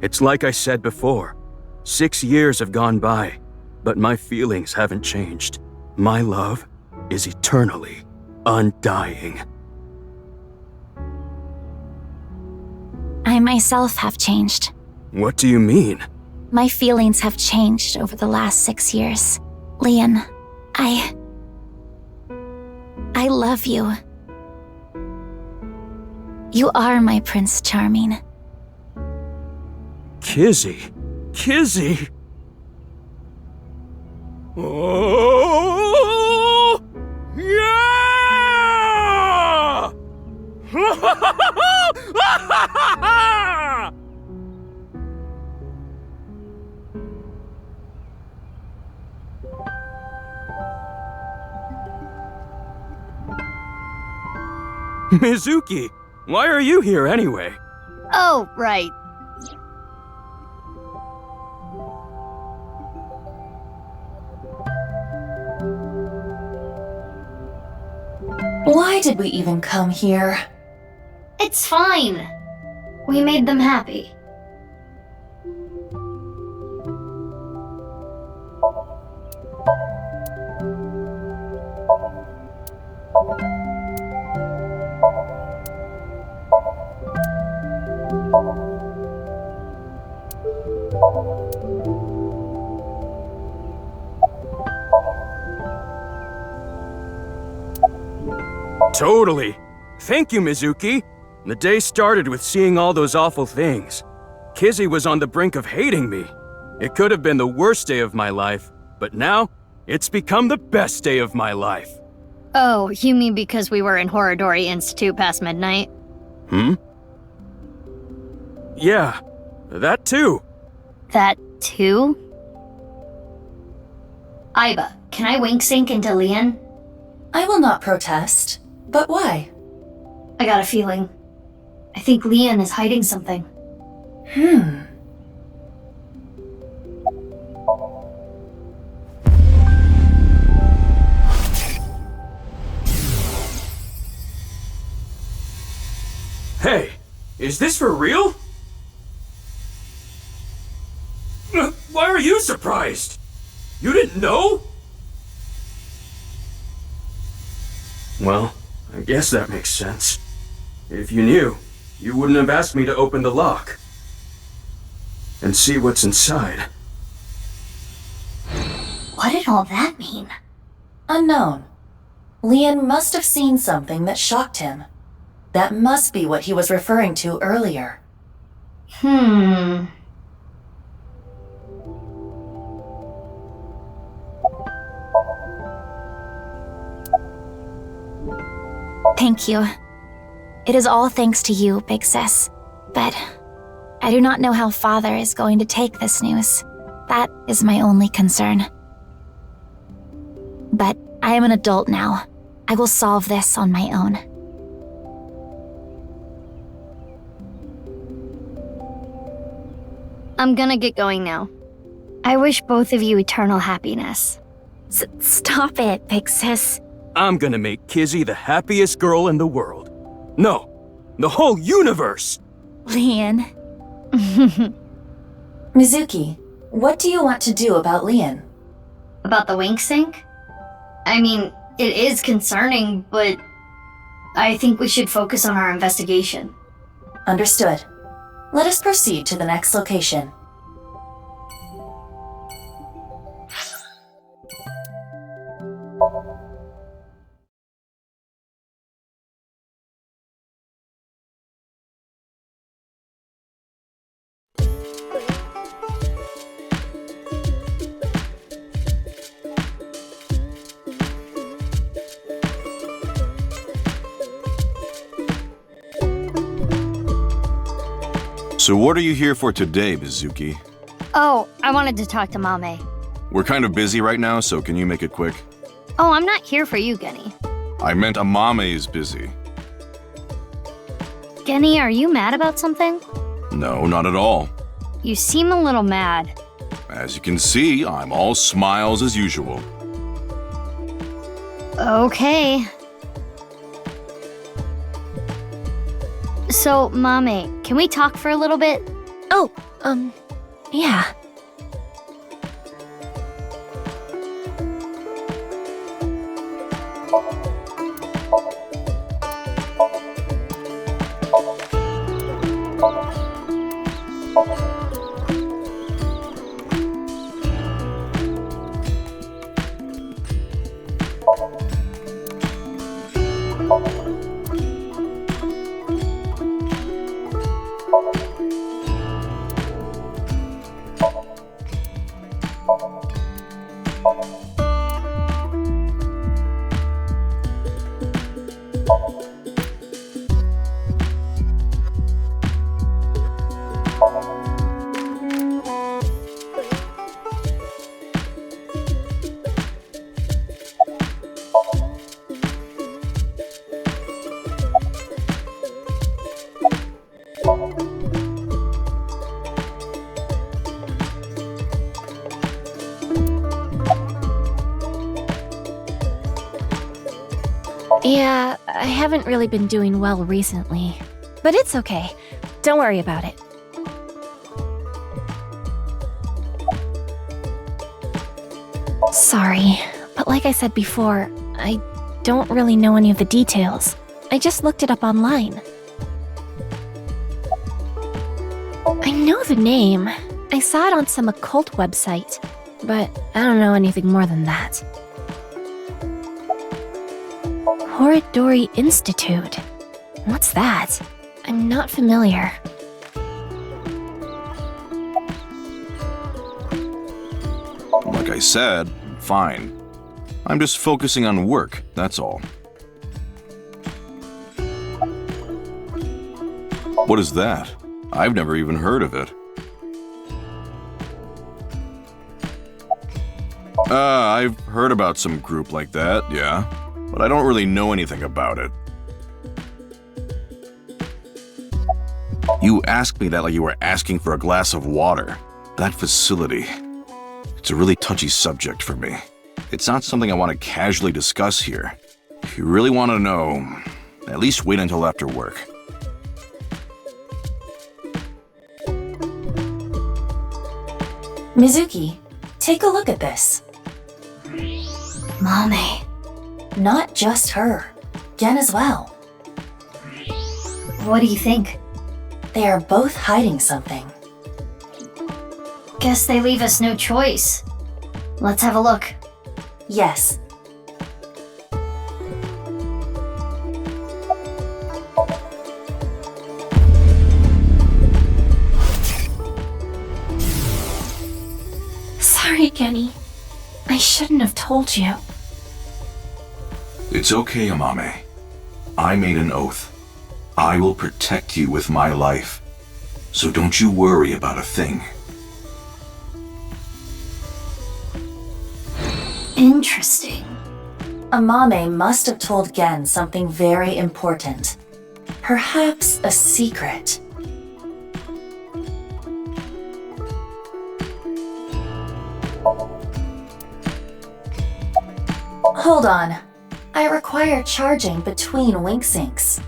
Speaker 2: it's like I said before. 6 years have gone by, but my feelings haven't changed. My love is eternally undying.
Speaker 7: I myself have changed.
Speaker 2: What do you mean?
Speaker 7: My feelings have changed over the last 6 years. Lien, I love you. You are my Prince Charming.
Speaker 2: Kizzy. Kizzy! Oh! Yeah! Mizuki, why are you here anyway?
Speaker 1: Oh, right.
Speaker 3: Why did we even come here?
Speaker 1: It's fine. We made them happy.
Speaker 2: Totally. Thank you, Mizuki. The day started with seeing all those awful things. Kizzy was on the brink of hating me. It could have been the worst day of my life, but now, it's become the best day of my life.
Speaker 1: Oh, you mean because we were in Horodori Institute past midnight?
Speaker 2: Yeah, that too.
Speaker 1: That too? Aiba, can I wink sync into Lien?
Speaker 3: I will not protest. But why?
Speaker 1: I got a feeling. I think Lien is hiding something.
Speaker 2: Hey, is this for real? Why are you surprised? You didn't know? Well, I guess that makes sense. If you knew, you wouldn't have asked me to open the lock and see what's inside.
Speaker 1: What did all that mean?
Speaker 3: Unknown. Lien must have seen something that shocked him. That must be what he was referring to earlier.
Speaker 7: Thank you. It is all thanks to you, Big Sis. But I do not know how Father is going to take this news. That is my only concern. But I am an adult now. I will solve this on my own.
Speaker 1: I'm gonna get going now. I wish both of you eternal happiness.
Speaker 7: Stop it, Big Sis.
Speaker 2: I'm gonna make Kizzy the happiest girl in the world. No, the whole universe!
Speaker 7: Lien.
Speaker 3: Mizuki, what do you want to do about Lien?
Speaker 1: About the wink sync? I mean, it is concerning, but I think we should focus on our investigation.
Speaker 3: Understood. Let us proceed to the next location.
Speaker 9: So what are you here for today, Mizuki?
Speaker 1: Oh, I wanted to talk to Amame.
Speaker 9: We're kind of busy right now, so can you make it quick?
Speaker 1: Oh, I'm not here for you, Genny.
Speaker 9: I meant Amame is busy.
Speaker 1: Genny, are you mad about something?
Speaker 9: No, not at all.
Speaker 1: You seem a little mad.
Speaker 9: As you can see, I'm all smiles as usual.
Speaker 1: Okay. So, Mame, can we talk for a little bit?
Speaker 7: Oh, yeah. Yeah, I haven't really been doing well recently. But it's okay. Don't worry about it. Sorry, but like I said before, I don't really know any of the details. I just looked it up online. I know the name. I saw it on some occult website, but I don't know anything more than that. Horidori Institute. What's that? I'm not familiar.
Speaker 9: Like I said, fine. I'm just focusing on work, that's all. What is that? I've never even heard of it. I've heard about some group like that, yeah. But I don't really know anything about it. You asked me that like you were asking for a glass of water. That facility. It's a really touchy subject for me. It's not something I want to casually discuss here. If you really want to know, at least wait until after work.
Speaker 3: Mizuki, take a look at this.
Speaker 1: Amame.
Speaker 3: Not just her. Gen as well.
Speaker 1: What do you think?
Speaker 3: They are both hiding something.
Speaker 1: Guess they leave us no choice. Let's have a look.
Speaker 3: Yes.
Speaker 7: Sorry, Kenny. I shouldn't have told you.
Speaker 9: It's okay, Amame. I made an oath. I will protect you with my life. So don't you worry about a thing.
Speaker 1: Interesting.
Speaker 3: Amame must have told Gen something very important. Perhaps a secret. Hold on. I require charging between wink syncs.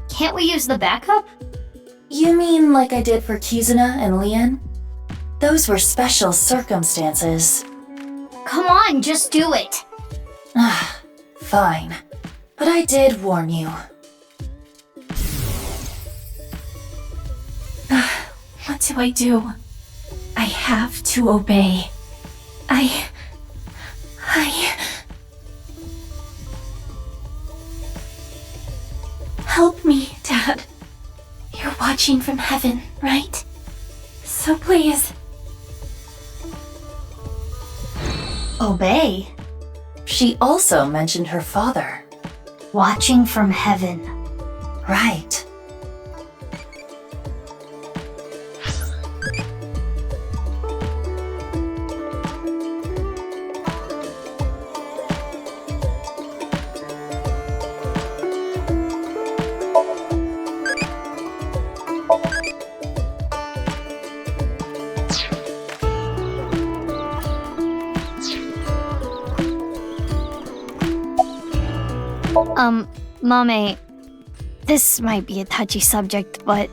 Speaker 1: Can't we use the backup?
Speaker 3: You mean like I did for Kizuna and Lien? Those were special circumstances.
Speaker 1: Come on, just do it.
Speaker 3: Fine. But I did warn you.
Speaker 7: What do I do? I have to obey. I... Help me, Dad. You're watching from heaven, right? So please.
Speaker 1: Obey?
Speaker 3: She also mentioned her father.
Speaker 1: Watching from heaven.
Speaker 3: Right.
Speaker 1: Mame, this might be a touchy subject, but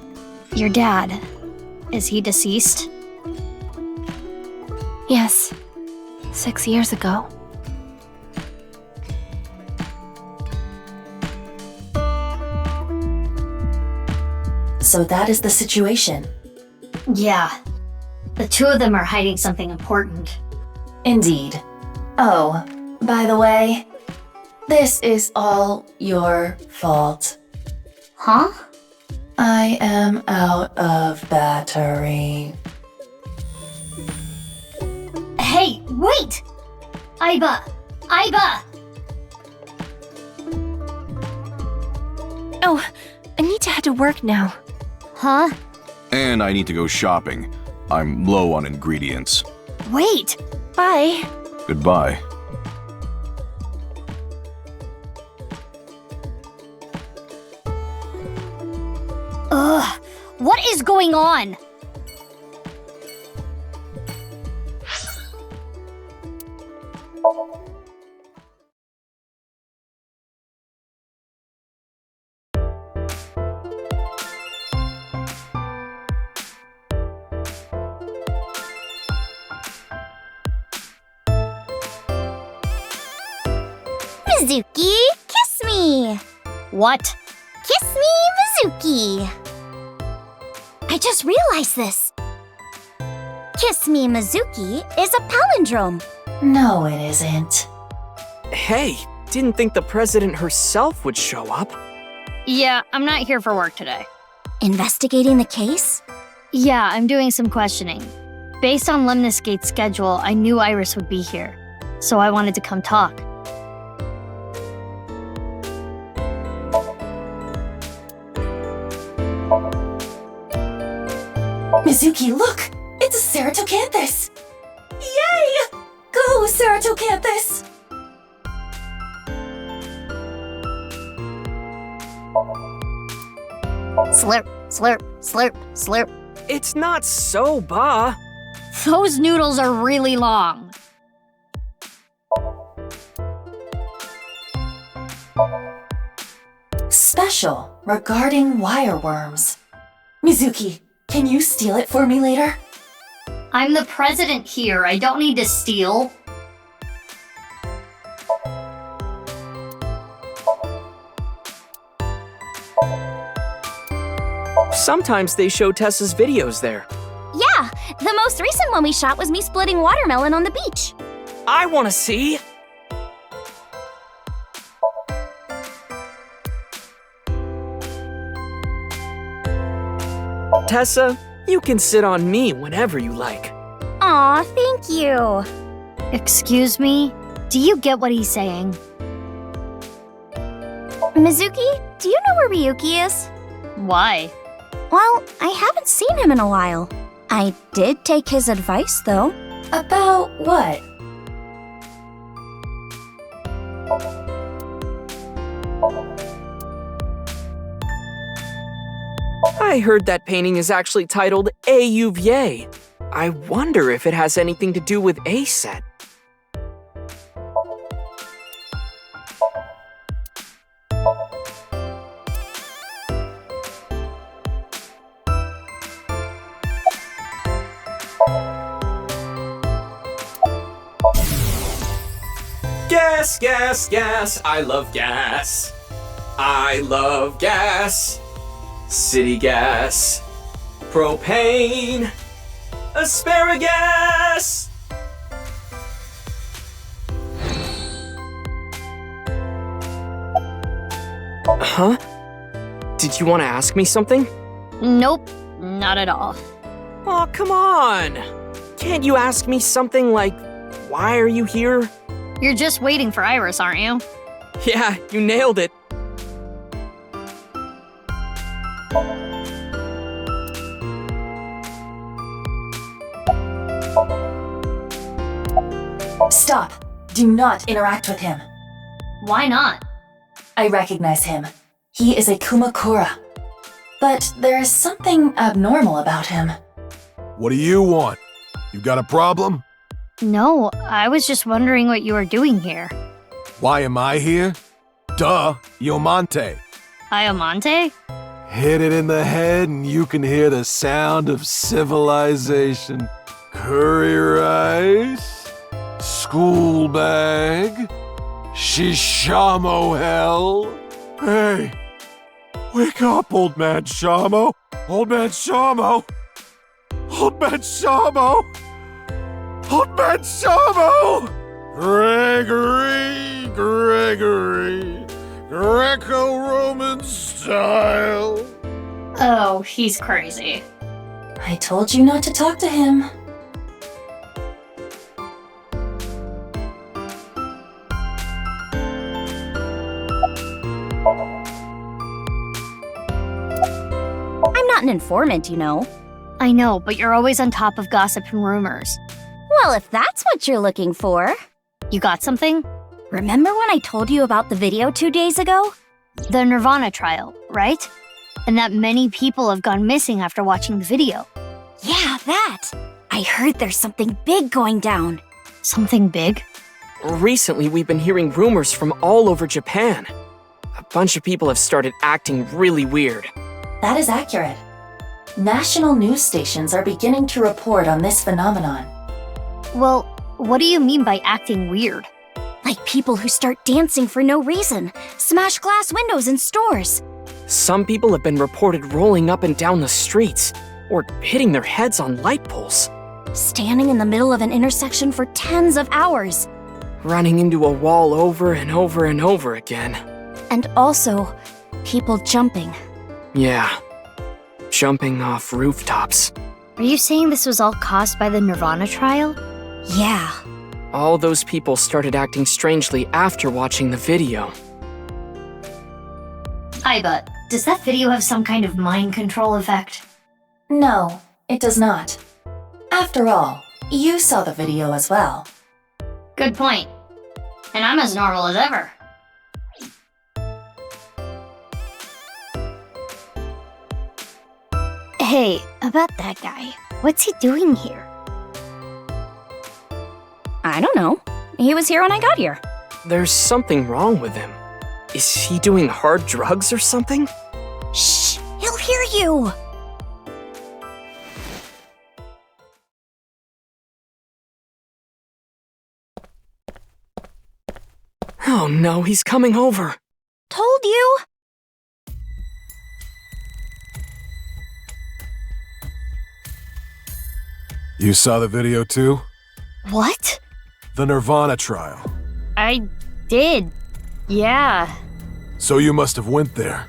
Speaker 1: your dad, is he deceased?
Speaker 7: Yes. 6 years ago.
Speaker 3: So that is the situation.
Speaker 1: Yeah. The two of them are hiding something important.
Speaker 3: Indeed. Oh, by the way, this is all your fault.
Speaker 1: Huh?
Speaker 3: I am out of battery.
Speaker 1: Hey, wait! Aiba!
Speaker 7: Oh, I need to head to work now.
Speaker 1: Huh?
Speaker 9: And I need to go shopping. I'm low on ingredients.
Speaker 1: Wait!
Speaker 7: Bye.
Speaker 9: Goodbye.
Speaker 1: Ugh, what is going on?
Speaker 10: Mizuki, kiss me!
Speaker 1: What?
Speaker 10: Kiss me, Mizuki! I just realized this. Kiss me, Mizuki is a palindrome.
Speaker 3: No, it isn't.
Speaker 11: Hey, didn't think the president herself would show up.
Speaker 1: Yeah, I'm not here for work today.
Speaker 10: Investigating the case?
Speaker 1: Yeah, I'm doing some questioning. Based on Lemnis Gate's schedule, I knew Iris would be here, so I wanted to come talk.
Speaker 3: Mizuki, look! It's a Ceratocanthus! Yay! Go, Ceratocanthus!
Speaker 1: Slurp, slurp, slurp, slurp.
Speaker 11: It's not so, Ba.
Speaker 1: Those noodles are really long.
Speaker 3: Special regarding wireworms. Mizuki, can you steal it for me later?
Speaker 1: I'm the president here. I don't need to steal.
Speaker 11: Sometimes they show Tessa's videos there.
Speaker 10: Yeah, the most recent one we shot was me splitting watermelon on the beach.
Speaker 11: I want to see. Tessa, you can sit on me whenever you like.
Speaker 10: Aw, thank you.
Speaker 1: Excuse me? Do you get what he's saying?
Speaker 10: Mizuki, do you know where Ryuki is?
Speaker 1: Why?
Speaker 10: Well, I haven't seen him in a while. I did take his advice, though.
Speaker 3: About what?
Speaker 11: I heard that painting is actually titled A UVA. I wonder if it has anything to do with A set. Gas, gas, gas, I love gas. I love gas. City gas. Propane. Asparagus. Huh? Did you want to ask me something?
Speaker 1: Nope, not at all.
Speaker 11: Oh, come on. Can't you ask me something like, why are you here?
Speaker 1: You're just waiting for Iris, aren't you?
Speaker 11: Yeah, you nailed it.
Speaker 3: Stop! Do not interact with him.
Speaker 1: Why not?
Speaker 3: I recognize him. He is a Kumakura. But there is something abnormal about him.
Speaker 8: What do you want? You got a problem?
Speaker 1: No, I was just wondering what you were doing here.
Speaker 8: Why am I here? Duh, Iomante.
Speaker 1: Iomante?
Speaker 8: Hit it in the head and you can hear the sound of civilization. Curry rice, school bag, shishamo hell. Hey, wake up, old man Shamo. Old man Shamo. Old man Shamo. Old man Shamo. Gregory. Greco-Roman style.
Speaker 1: Oh, he's crazy.
Speaker 3: I told you not to talk to him.
Speaker 10: I'm not an informant, you know.
Speaker 1: I know, but you're always on top of gossip and rumors.
Speaker 10: Well, if that's what you're looking for.
Speaker 1: You got something?
Speaker 10: Remember when I told you about the video 2 days ago?
Speaker 1: The nirvanA trial, right? And that many people have gone missing after watching the video.
Speaker 10: Yeah, that. I heard there's something big going down.
Speaker 1: Something big?
Speaker 11: Recently, we've been hearing rumors from all over Japan. A bunch of people have started acting really weird.
Speaker 3: That is accurate. National news stations are beginning to report on this phenomenon.
Speaker 1: Well, what do you mean by acting weird?
Speaker 10: Like people who start dancing for no reason, smash glass windows in stores.
Speaker 11: Some people have been reported rolling up and down the streets, or hitting their heads on light poles,
Speaker 10: Standing in the middle of an intersection for tens of hours.
Speaker 11: running into a wall over and over and over again.
Speaker 10: And also, people jumping.
Speaker 11: Yeah, jumping off rooftops.
Speaker 1: Are you saying this was all caused by the nirvanA trial?
Speaker 10: Yeah.
Speaker 11: All those people started acting strangely after watching the video.
Speaker 1: But does that video have some kind of mind control effect?
Speaker 3: No, it does not. After all, you saw the video as well.
Speaker 1: Good point. And I'm as normal as ever. Hey, about that guy. What's he doing here?
Speaker 10: I don't know. He was here when I got here.
Speaker 11: There's something wrong with him. Is he doing hard drugs or something?
Speaker 10: Shh! He'll hear you!
Speaker 11: Oh no, he's coming over.
Speaker 10: Told you!
Speaker 8: You saw the video too?
Speaker 1: What?
Speaker 8: The nirvanA trial.
Speaker 1: I did. Yeah.
Speaker 8: So you must have went there.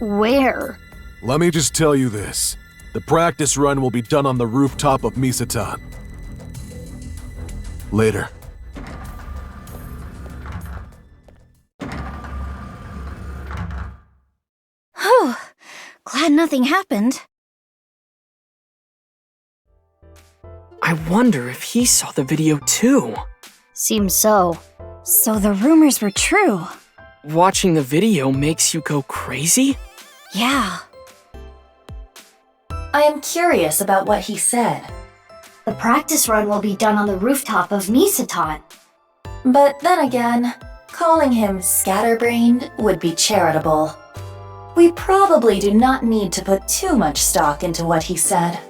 Speaker 1: Where?
Speaker 8: Let me just tell you this. The practice run will be done on the rooftop of Misatan. Later.
Speaker 10: Whew. Glad nothing happened.
Speaker 11: I wonder if he saw the video too.
Speaker 1: Seems so.
Speaker 10: So the rumors were true.
Speaker 11: Watching the video makes you go crazy?
Speaker 10: Yeah.
Speaker 3: I am curious about what he said.
Speaker 1: The practice run will be done on the rooftop of Misatan.
Speaker 3: But then again, calling him scatterbrained would be charitable. We probably do not need to put too much stock into what he said.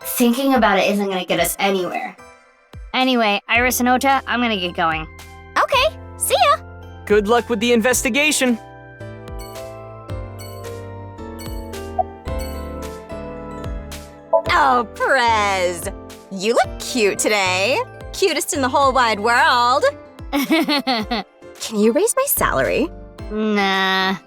Speaker 1: Thinking about it isn't gonna get us anywhere. Anyway, Iris and Ota, I'm gonna get going.
Speaker 10: Okay, see ya!
Speaker 11: Good luck with the investigation.
Speaker 12: Oh, Perez! You look cute today. Cutest in the whole wide world. Can you raise my salary?
Speaker 1: Nah.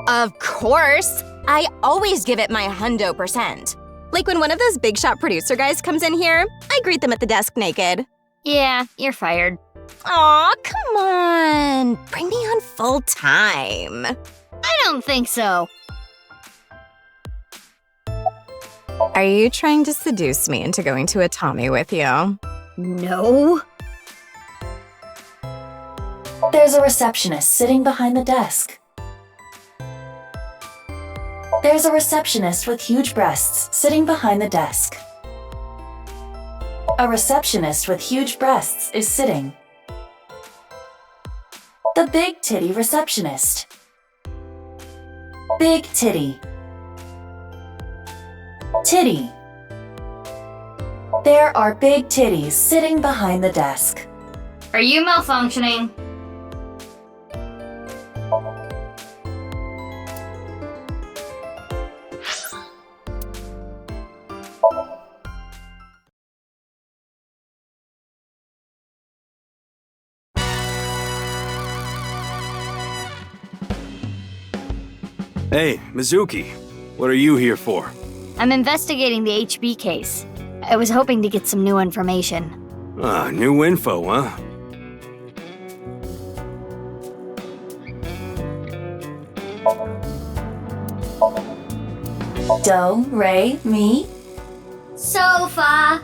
Speaker 12: Of course! I always give it my hundo%. Like when one of those big shot producer guys comes in here, I greet them at the desk naked.
Speaker 1: Yeah, you're fired.
Speaker 12: Aw, come on! Bring me on full time.
Speaker 1: I don't think so.
Speaker 12: Are you trying to seduce me into going to a Tommy with you?
Speaker 1: No.
Speaker 3: There's a receptionist sitting behind the desk. There's a receptionist with huge breasts sitting behind the desk. A receptionist with huge breasts is sitting. The big titty receptionist. Big titty. Titty. There are big titties sitting behind the desk.
Speaker 1: Are you malfunctioning?
Speaker 2: Hey, Mizuki. What are you here for?
Speaker 1: I'm investigating the HB case. I was hoping to get some new information.
Speaker 2: New info, huh?
Speaker 3: Do, re, mi.
Speaker 1: Sofa!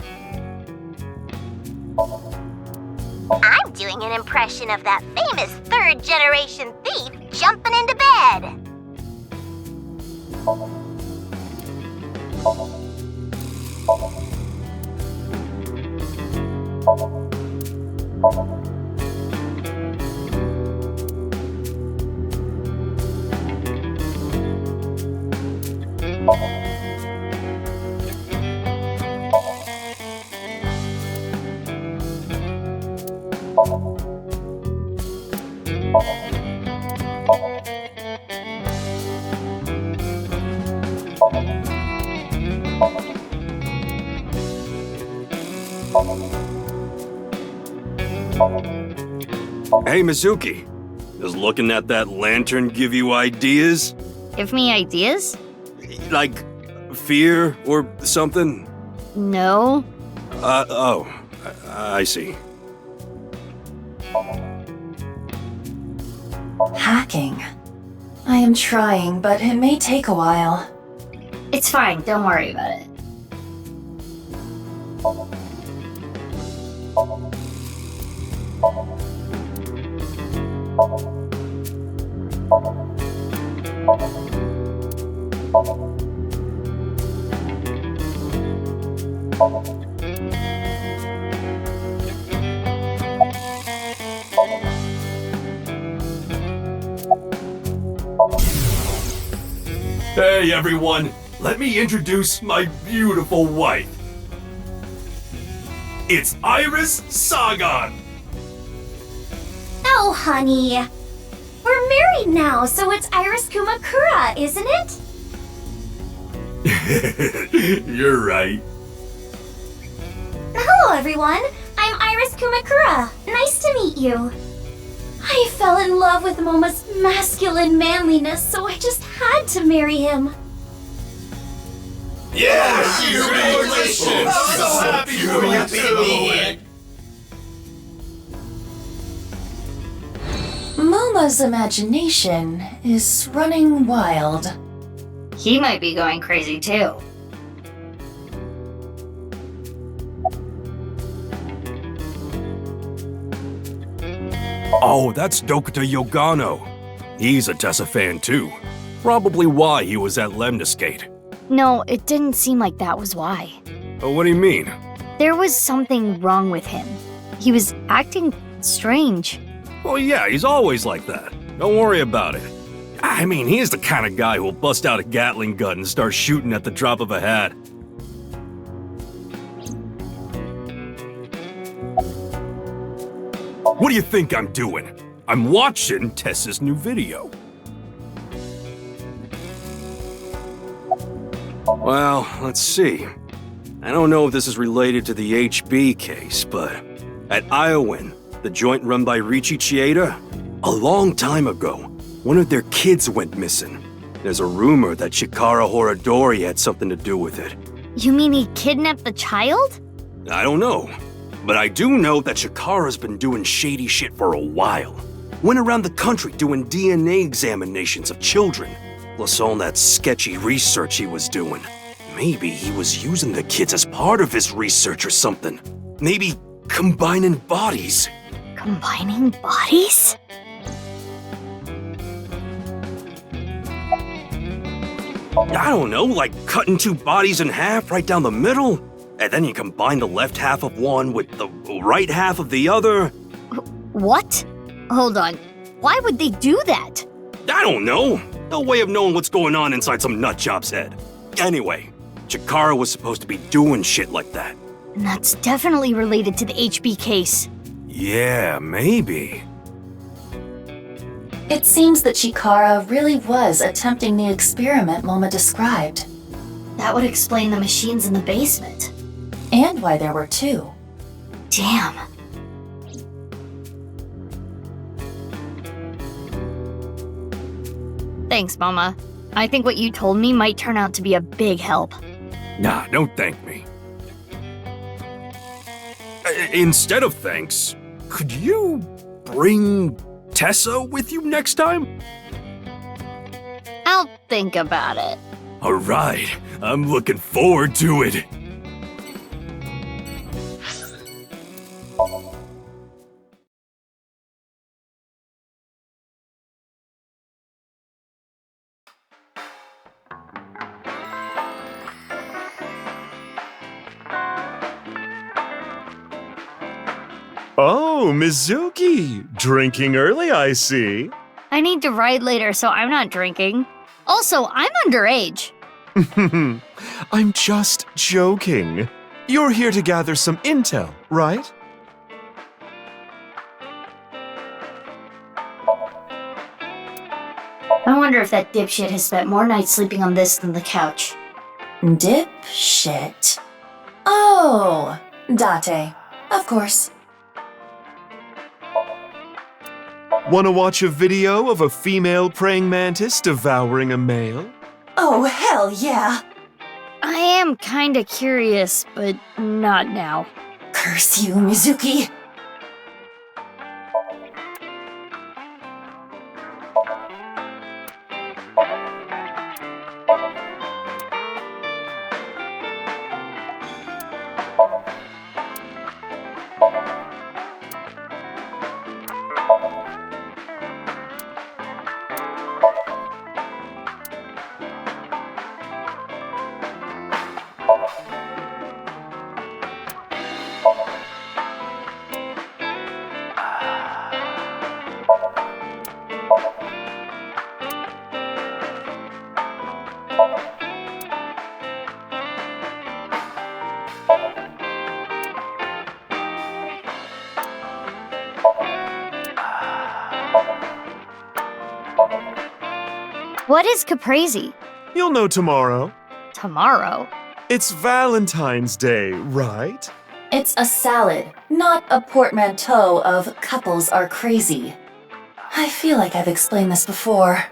Speaker 13: I'm doing an impression of that famous third-generation thief jumping into bed.
Speaker 14: Hey, Mizuki. Does looking at that lantern give you ideas?
Speaker 1: Give me ideas?
Speaker 14: Like fear or something?
Speaker 1: No.
Speaker 14: I see.
Speaker 3: Hacking. I am trying, but it may take a while.
Speaker 1: It's fine, don't worry about it.
Speaker 15: Hey everyone, let me introduce my beautiful wife. It's Iris Sagan.
Speaker 13: Oh, honey. We're married now, so it's Iris Kumakura, isn't it?
Speaker 15: You're right.
Speaker 13: Hello, everyone. I'm Iris Kumakura. Nice to meet you. I fell in love with Momo's masculine manliness, so I just had to marry him.
Speaker 15: Yes, congratulations! So happy for you too!
Speaker 3: Momo's imagination is running wild.
Speaker 1: He might be going crazy too.
Speaker 15: Oh, that's Dokita Yogano. He's a Tessa fan too. Probably why he was at Lemniscate.
Speaker 1: No, it didn't seem like that was why.
Speaker 15: Oh, what do you mean?
Speaker 1: There was something wrong with him. He was acting strange.
Speaker 15: Well, yeah, he's always like that. Don't worry about it. I mean, he's the kind of guy who'll bust out a Gatling gun and start shooting at the drop of a hat. What do you think I'm doing? I'm watching Tessa's new video.
Speaker 14: Well, let's see. I don't know if this is related to the HB case, but at Iowan, the joint run by Richie Chieda, a long time ago, one of their kids went missing. There's a rumor that Chikara Horadori had something to do with it.
Speaker 1: You mean he kidnapped the child?
Speaker 14: I don't know, but I do know that Chikara's been doing shady shit for a while. Went around the country doing DNA examinations of children, plus all that sketchy research he was doing. Maybe he was using the kids as part of his research or something. Maybe combining bodies.
Speaker 1: Combining bodies?
Speaker 14: I don't know, like cutting two bodies in half right down the middle, and then you combine the left half of one with the right half of the other.
Speaker 1: What? Hold on. Why would they do that?
Speaker 14: I don't know. No way of knowing what's going on inside some nutjob's head. Anyway, Chikara was supposed to be doing shit like that.
Speaker 1: And that's definitely related to the HB case.
Speaker 15: Yeah, maybe.
Speaker 3: It seems that Chikara really was attempting the experiment Momo described.
Speaker 1: That would explain the machines in the basement.
Speaker 3: And why there were two.
Speaker 1: Damn. Thanks, Mama. I think what you told me might turn out to be a big help.
Speaker 15: Nah, don't thank me. Instead of thanks, could you bring Tessa with you next time?
Speaker 1: I'll think about it.
Speaker 15: All right, I'm looking forward to it.
Speaker 16: Oh, Mizuki! Drinking early, I see.
Speaker 1: I need to ride later, so I'm not drinking. Also, I'm underage.
Speaker 16: I'm just joking. You're here to gather some intel, right?
Speaker 1: wonder if that dipshit has spent more nights sleeping on this than the couch.
Speaker 3: Dipshit. Oh, Date. Of course.
Speaker 16: Wanna watch a video of a female praying mantis devouring a male?
Speaker 3: Oh, hell yeah.
Speaker 1: I am kinda curious, but not now.
Speaker 3: Curse you, Mizuki.
Speaker 1: What is caprese?
Speaker 16: You'll know tomorrow.
Speaker 1: Tomorrow?
Speaker 16: It's Valentine's Day, right?
Speaker 3: It's a salad, not a portmanteau of couples are crazy. I feel like I've explained this before.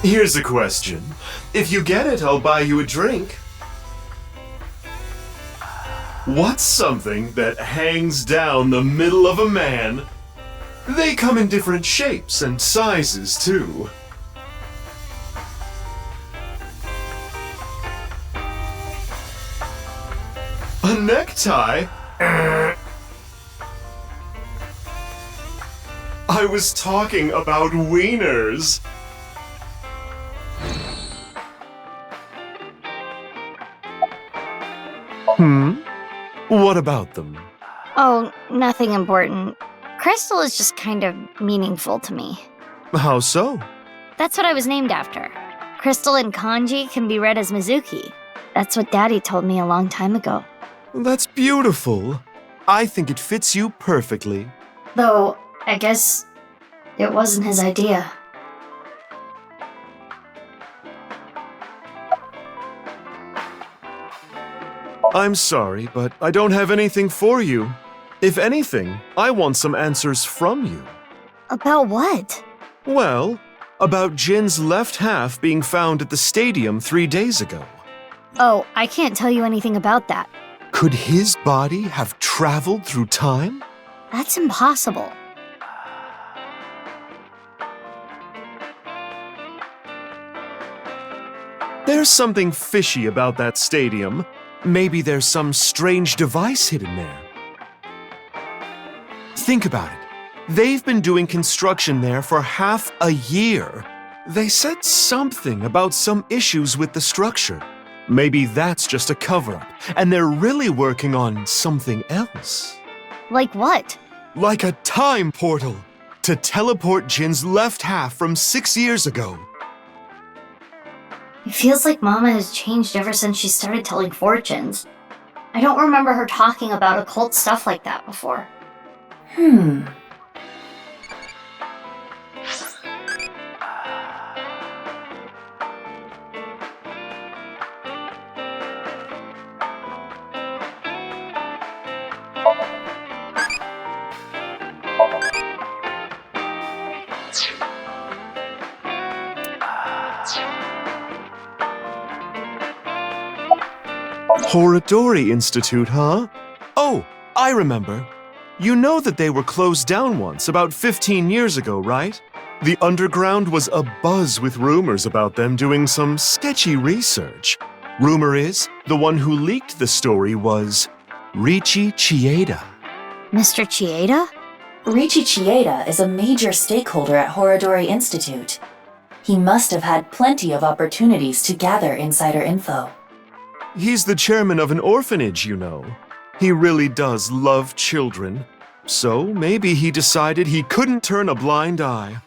Speaker 16: Here's a question. If you get it, I'll buy you a drink. What's something that hangs down the middle of a man? They come in different shapes and sizes, too. A necktie? I was talking about wieners. What about them?
Speaker 1: Oh, nothing important. Crystal is just kind of meaningful to me.
Speaker 16: How so?
Speaker 1: That's what I was named after. Crystal in kanji can be read as Mizuki. That's what Daddy told me a long time ago.
Speaker 16: That's beautiful. I think it fits you perfectly.
Speaker 1: Though, I guess it wasn't his idea.
Speaker 16: I'm sorry, but I don't have anything for you. If anything, I want some answers from you.
Speaker 1: About what?
Speaker 16: Well, about Jin's left half being found at the stadium 3 days ago.
Speaker 1: Oh, I can't tell you anything about that.
Speaker 16: Could his body have traveled through time?
Speaker 1: That's impossible.
Speaker 16: There's something fishy about that stadium. Maybe there's some strange device hidden there. Think about it. They've been doing construction there for half a year. They said something about some issues with the structure. Maybe that's just a cover-up, and they're really working on something else.
Speaker 1: Like what?
Speaker 16: Like a time portal to teleport Jin's left half from 6 years ago.
Speaker 1: It feels like Mama has changed ever since she started telling fortunes. I don't remember her talking about occult stuff like that before.
Speaker 16: Horodori Institute, huh? Oh, I remember. You know that they were closed down once, about 15 years ago, right? The underground was abuzz with rumors about them doing some sketchy research. Rumor is, the one who leaked the story was Riichi Chieda.
Speaker 1: Mr. Chieda?
Speaker 3: Riichi Chieda is a major stakeholder at Horodori Institute. He must have had plenty of opportunities to gather insider info.
Speaker 16: He's the chairman of an orphanage, you know. He really does love children. So maybe he decided he couldn't turn a blind eye.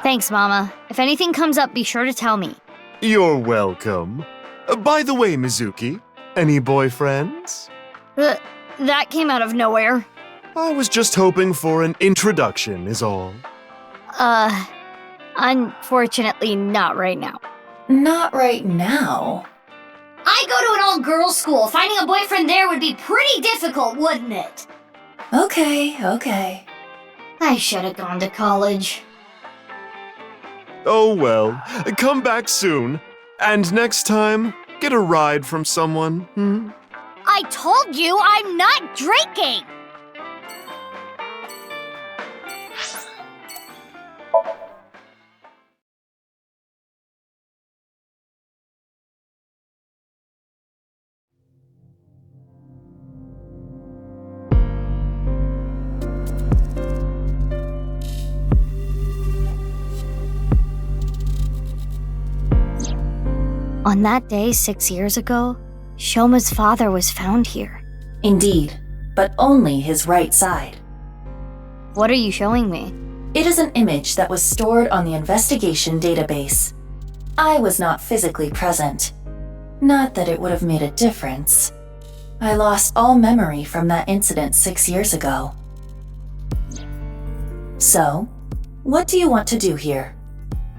Speaker 1: Thanks, Mama. If anything comes up, be sure to tell me.
Speaker 16: You're welcome. By the way, Mizuki, any boyfriends?
Speaker 1: That came out of nowhere.
Speaker 16: I was just hoping for an introduction, is all.
Speaker 1: Unfortunately, not right now.
Speaker 3: Not right now.
Speaker 13: I go to an all-girls school. Finding a boyfriend there would be pretty difficult, wouldn't it?
Speaker 3: Okay.
Speaker 13: I should have gone to college.
Speaker 16: Oh well, come back soon. And next time, get a ride from someone,
Speaker 1: I told you I'm not drinking! On that day 6 years ago, Shoma's father was found here.
Speaker 3: Indeed, but only his right side.
Speaker 1: What are you showing me?
Speaker 3: It is an image that was stored on the investigation database. I was not physically present. Not that it would have made a difference. I lost all memory from that incident 6 years ago. So, what do you want to do here?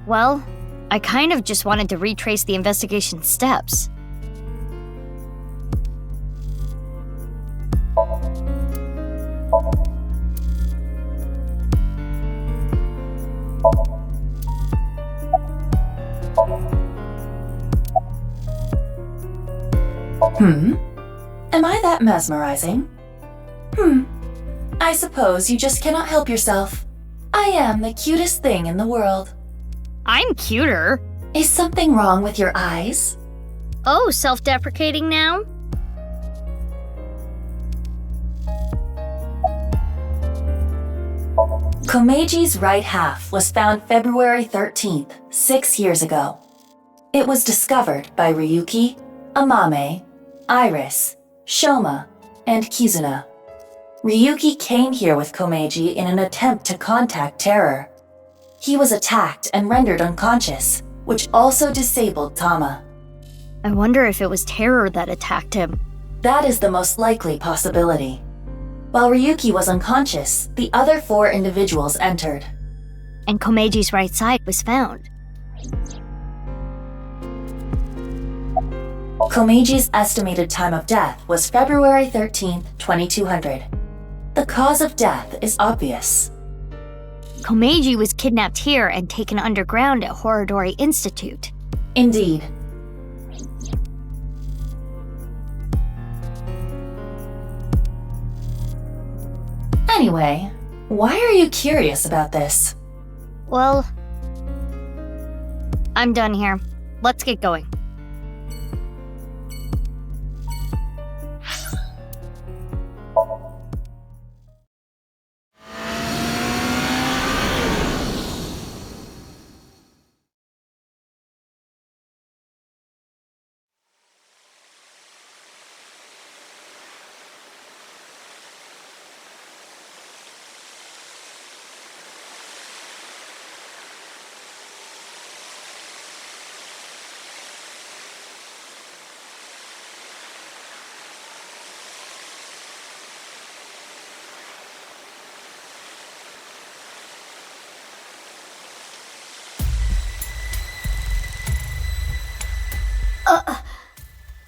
Speaker 1: Well, I kind of just wanted to retrace the investigation steps.
Speaker 3: Am I that mesmerizing? I suppose you just cannot help yourself. I am the cutest thing in the world.
Speaker 1: I'm cuter.
Speaker 3: Is something wrong with your eyes?
Speaker 1: Oh, self-deprecating now?
Speaker 3: Komeji's right half was found February 13th, 6 years ago. It was discovered by Ryuki, Amame, Iris, Shoma, and Kizuna. Ryuki came here with Komeji in an attempt to contact Terror. He was attacked and rendered unconscious, which also disabled Tama.
Speaker 1: I wonder if it was Terror that attacked him.
Speaker 3: That is the most likely possibility. While Ryuki was unconscious, the other 4 individuals entered.
Speaker 1: And Komeji's right side was found.
Speaker 3: Komeji's estimated time of death was February 13th, 2200. The cause of death is obvious.
Speaker 1: Komeji was kidnapped here and taken underground at Horodori Institute.
Speaker 3: Indeed. Anyway, why are you curious about this?
Speaker 1: Well, I'm done here. Let's get going.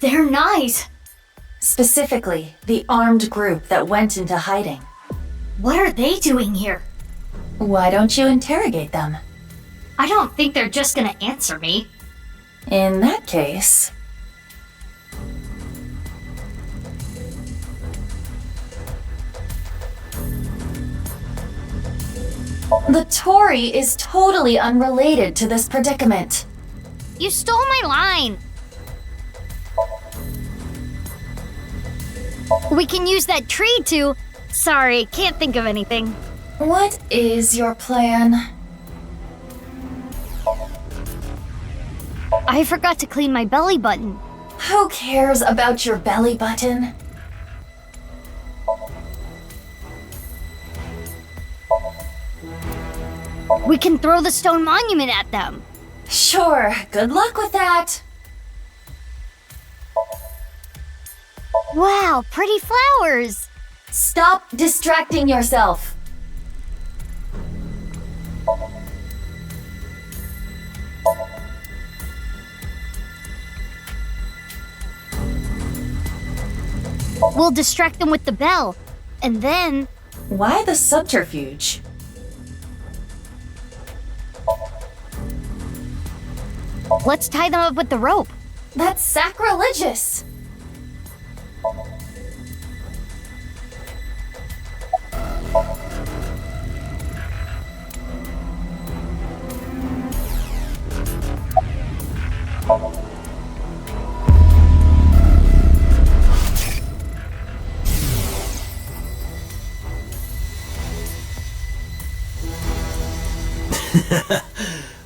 Speaker 1: They're nice.
Speaker 3: Specifically, the armed group that went into hiding.
Speaker 13: What are they doing here?
Speaker 3: Why don't you interrogate them?
Speaker 13: I don't think they're just gonna answer me.
Speaker 3: In that case... The Tory is totally unrelated to this predicament.
Speaker 1: You stole my line. We can use that tree to... Sorry, can't think of anything.
Speaker 3: What is your plan?
Speaker 1: I forgot to clean my belly button.
Speaker 3: Who cares about your belly button?
Speaker 1: We can throw the stone monument at them.
Speaker 3: Sure, good luck with that.
Speaker 1: Wow, pretty flowers.
Speaker 3: Stop distracting yourself.
Speaker 1: We'll distract them with the bell, and then...
Speaker 3: Why the subterfuge?
Speaker 1: Let's tie them up with the rope.
Speaker 3: That's sacrilegious.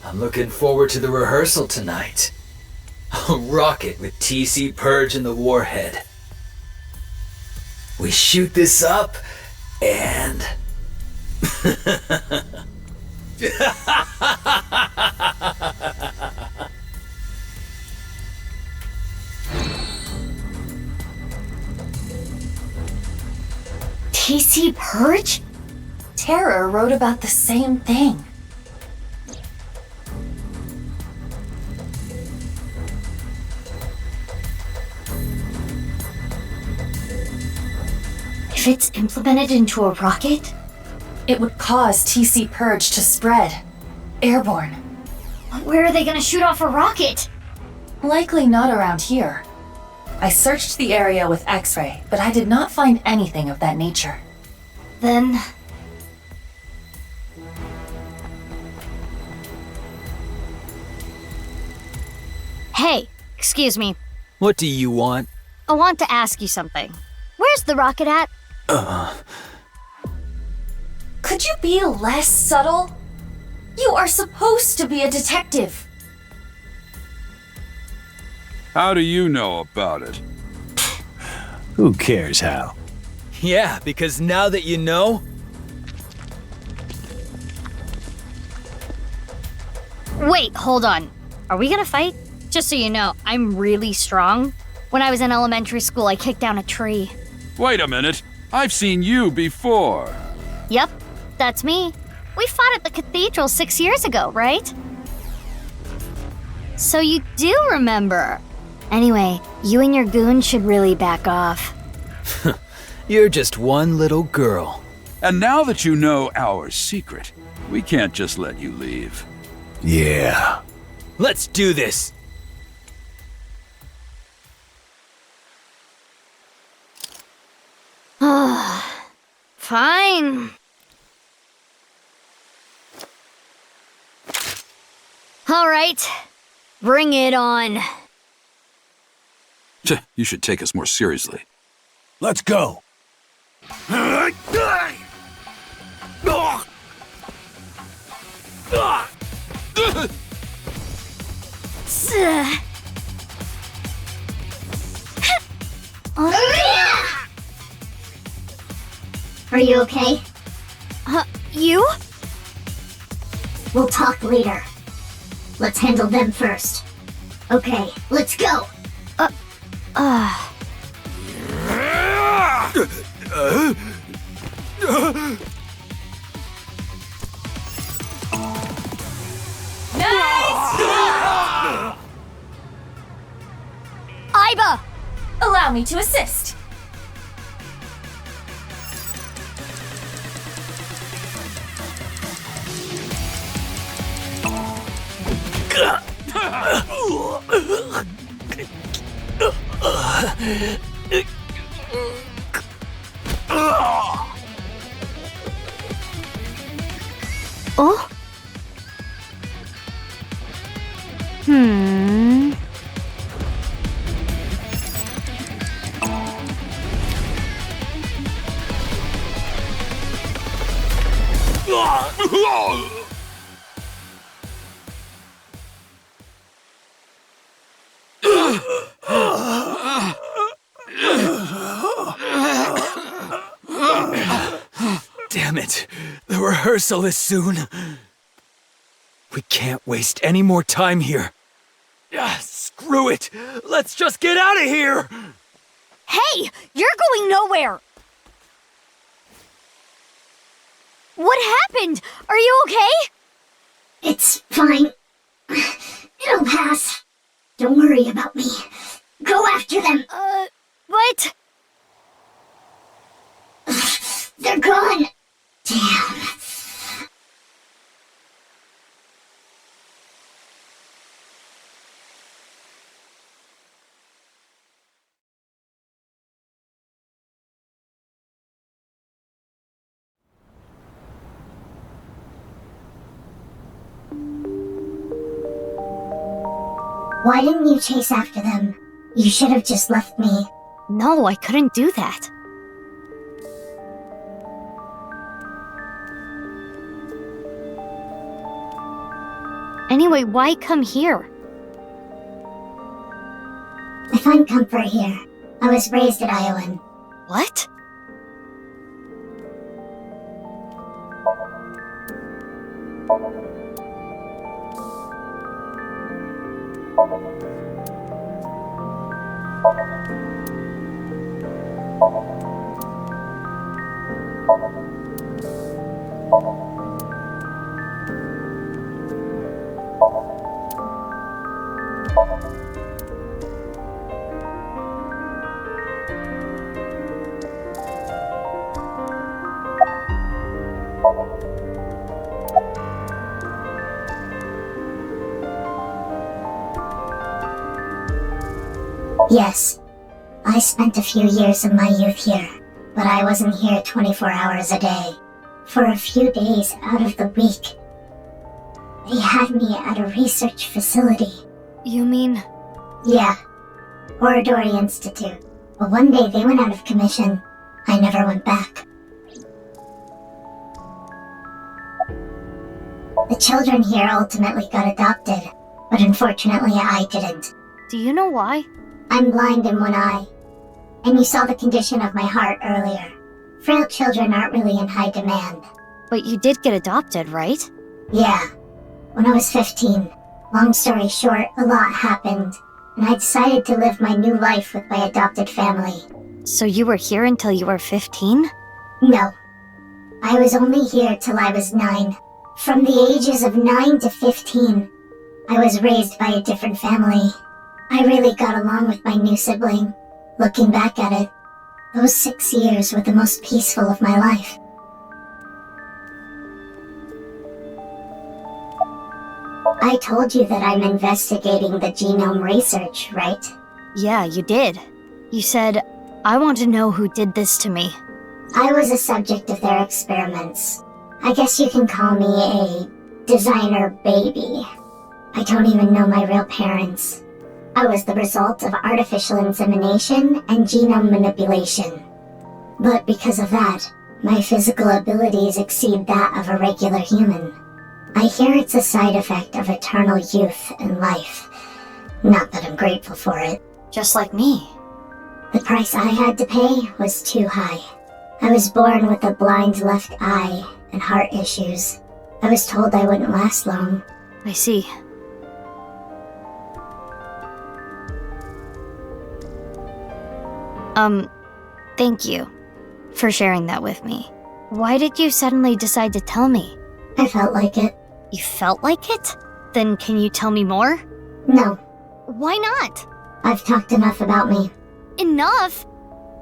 Speaker 17: I'm looking forward to the rehearsal tonight. I'll rock it with TC Purge and the Warhead. We shoot this up, and...
Speaker 3: TC Purge? Terror wrote about the same thing.
Speaker 13: If it's implemented into a rocket,
Speaker 3: it would cause TC Purge to spread. Airborne.
Speaker 13: Where are they gonna shoot off a rocket?
Speaker 3: Likely not around here. I searched the area with X-ray, but I did not find anything of that nature.
Speaker 13: Then...
Speaker 1: Hey, excuse me.
Speaker 17: What do you want?
Speaker 1: I want to ask you something. Where's the rocket at?
Speaker 3: Could you be less subtle? You are supposed to be a detective.
Speaker 18: How do you know about it?
Speaker 17: Who cares how? Yeah, because now that you know...
Speaker 1: Wait, hold on. Are we gonna fight? Just so you know, I'm really strong. When I was in elementary school, I kicked down a tree.
Speaker 18: Wait a minute. I've seen you before.
Speaker 1: Yep, that's me. We fought at the cathedral 6 years ago, right? So you do remember. Anyway, you and your goon should really back off.
Speaker 17: You're just one little girl.
Speaker 18: And now that you know our secret, we can't just let you leave.
Speaker 17: Yeah. Let's do this.
Speaker 1: Fine. All right, bring it on.
Speaker 18: You should take us more seriously.
Speaker 15: Let's go.
Speaker 13: Are you okay?
Speaker 1: You?
Speaker 13: We'll talk later. Let's handle them first. Okay, let's go.
Speaker 1: Aiba!
Speaker 3: Allow me to assist.
Speaker 1: Oh?
Speaker 17: Rehearsal is soon. We can't waste any more time here. Screw it! Let's just get out of here!
Speaker 1: Hey! You're going nowhere! What happened? Are you okay?
Speaker 13: It's fine. It'll pass. Don't worry about me. Go after them.
Speaker 1: What?
Speaker 13: They're gone. Damn. Why didn't you chase after them? You should have just left me.
Speaker 1: No, I couldn't do that. Anyway, why come here?
Speaker 13: I find comfort here. I was raised at Iowan.
Speaker 1: What?
Speaker 13: Yes. I spent a few years of my youth here, but I wasn't here 24 hours a day. For a few days out of the week, they had me at a research facility.
Speaker 1: You mean?
Speaker 13: Yeah. Oradori Institute. But one day they went out of commission. I never went back. The children here ultimately got adopted, but unfortunately I didn't.
Speaker 1: Do you know why?
Speaker 13: I'm blind in one eye. And you saw the condition of my heart earlier. Frail children aren't really in high demand.
Speaker 1: But you did get adopted, right?
Speaker 13: Yeah. When I was 15. Long story short, a lot happened, and I decided to live my new life with my adopted family.
Speaker 1: So you were here until you were 15?
Speaker 13: No. I was only here till I was 9. From the ages of 9 to 15, I was raised by a different family. I really got along with my new sibling. Looking back at it, those 6 years were the most peaceful of my life. I told you that I'm investigating the genome research, right?
Speaker 1: Yeah, you did. You said, I want to know who did this to me.
Speaker 13: I was a subject of their experiments. I guess you can call me a designer baby. I don't even know my real parents. I was the result of artificial insemination and genome manipulation. But because of that, my physical abilities exceed that of a regular human. I hear it's a side effect of eternal youth and life. Not that I'm grateful for it.
Speaker 1: Just like me.
Speaker 13: The price I had to pay was too high. I was born with a blind left eye and heart issues. I was told I wouldn't last long.
Speaker 1: I see. Thank you for sharing that with me. Why did you suddenly decide to tell me?
Speaker 13: I felt like it.
Speaker 1: You felt like it? Then can you tell me more?
Speaker 13: No.
Speaker 1: Why not?
Speaker 13: I've talked enough about me.
Speaker 1: Enough?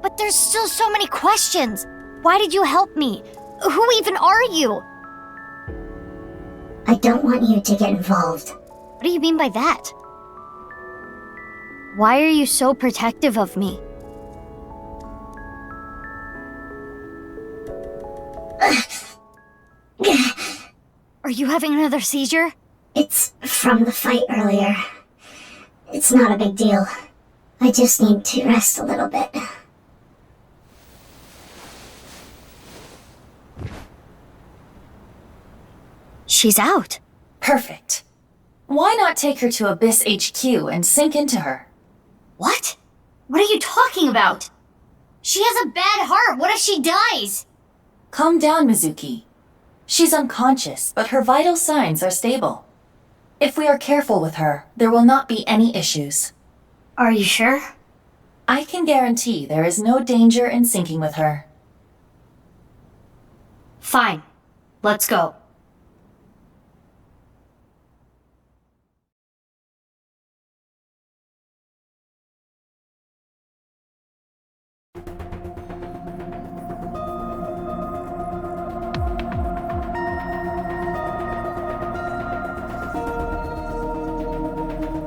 Speaker 1: But there's still so many questions. Why did you help me? Who even are you?
Speaker 13: I don't want you to get involved.
Speaker 1: What do you mean by that? Why are you so protective of me? Are you having another seizure?
Speaker 13: It's from the fight earlier. It's not a big deal. I just need to rest a little bit.
Speaker 1: She's out.
Speaker 3: Perfect. Why not take her to Abyss HQ and sink into her?
Speaker 1: What? What are you talking about? She has a bad heart. What if she dies?
Speaker 3: Calm down, Mizuki. She's unconscious, but her vital signs are stable. If we are careful with her, there will not be any issues.
Speaker 1: Are you sure?
Speaker 3: I can guarantee there is no danger in syncing with her.
Speaker 1: Fine. Let's go.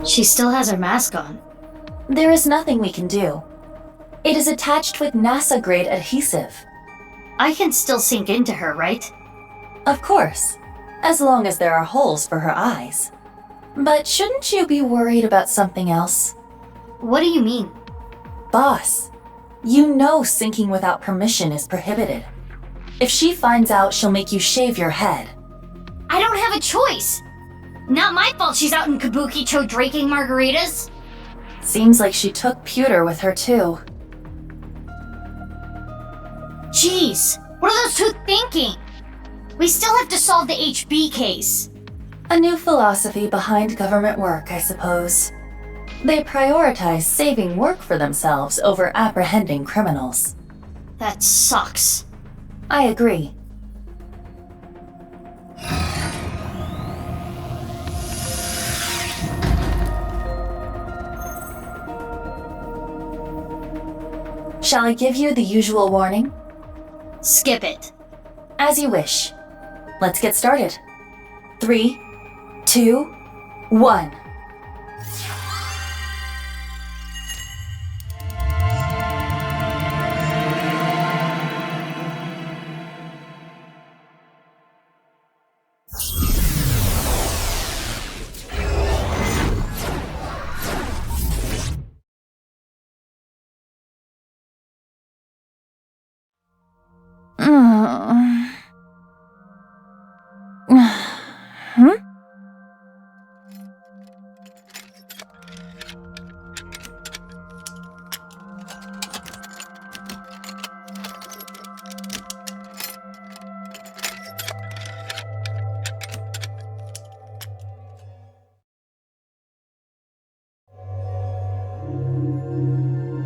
Speaker 1: She still has her mask on.
Speaker 3: There is nothing we can do. It is attached with NASA-grade adhesive.
Speaker 1: I can still sink into her, right?
Speaker 3: Of course, as long as there are holes for her eyes. But shouldn't you be worried about something else?
Speaker 1: What do you mean?
Speaker 3: Boss, you know syncing without permission is prohibited. If she finds out, she'll make you shave your head.
Speaker 1: I don't have a choice! Not my fault she's out in Kabukicho drinking margaritas!
Speaker 3: Seems like she took pewter with her too.
Speaker 1: Jeez, what are those two thinking? We still have to solve the HB case.
Speaker 3: A new philosophy behind government work, I suppose. They prioritize saving work for themselves over apprehending criminals.
Speaker 1: That sucks.
Speaker 3: I agree. Shall I give you the usual warning?
Speaker 1: Skip it.
Speaker 3: As you wish. Let's get started. 3, 2, 1.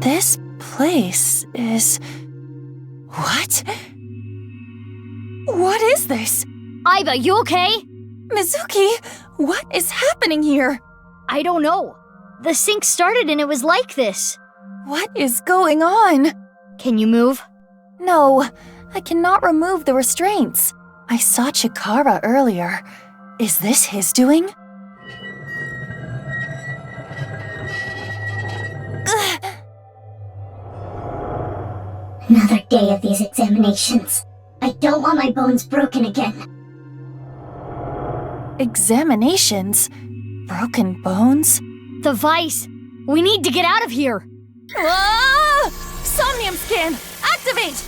Speaker 3: This place is... What? What is this?
Speaker 1: Aiba, you okay?
Speaker 3: Mizuki, what is happening here?
Speaker 1: I don't know. The sync started and it was like this.
Speaker 3: What is going on?
Speaker 1: Can you move?
Speaker 3: No, I cannot remove the restraints. I saw Chikara earlier. Is this his doing?
Speaker 13: Another day of these examinations. I don't want my bones broken again.
Speaker 3: Examinations? Broken bones?
Speaker 1: The vice! We need to get out of here!
Speaker 3: Ah! Somnium scan! Activate!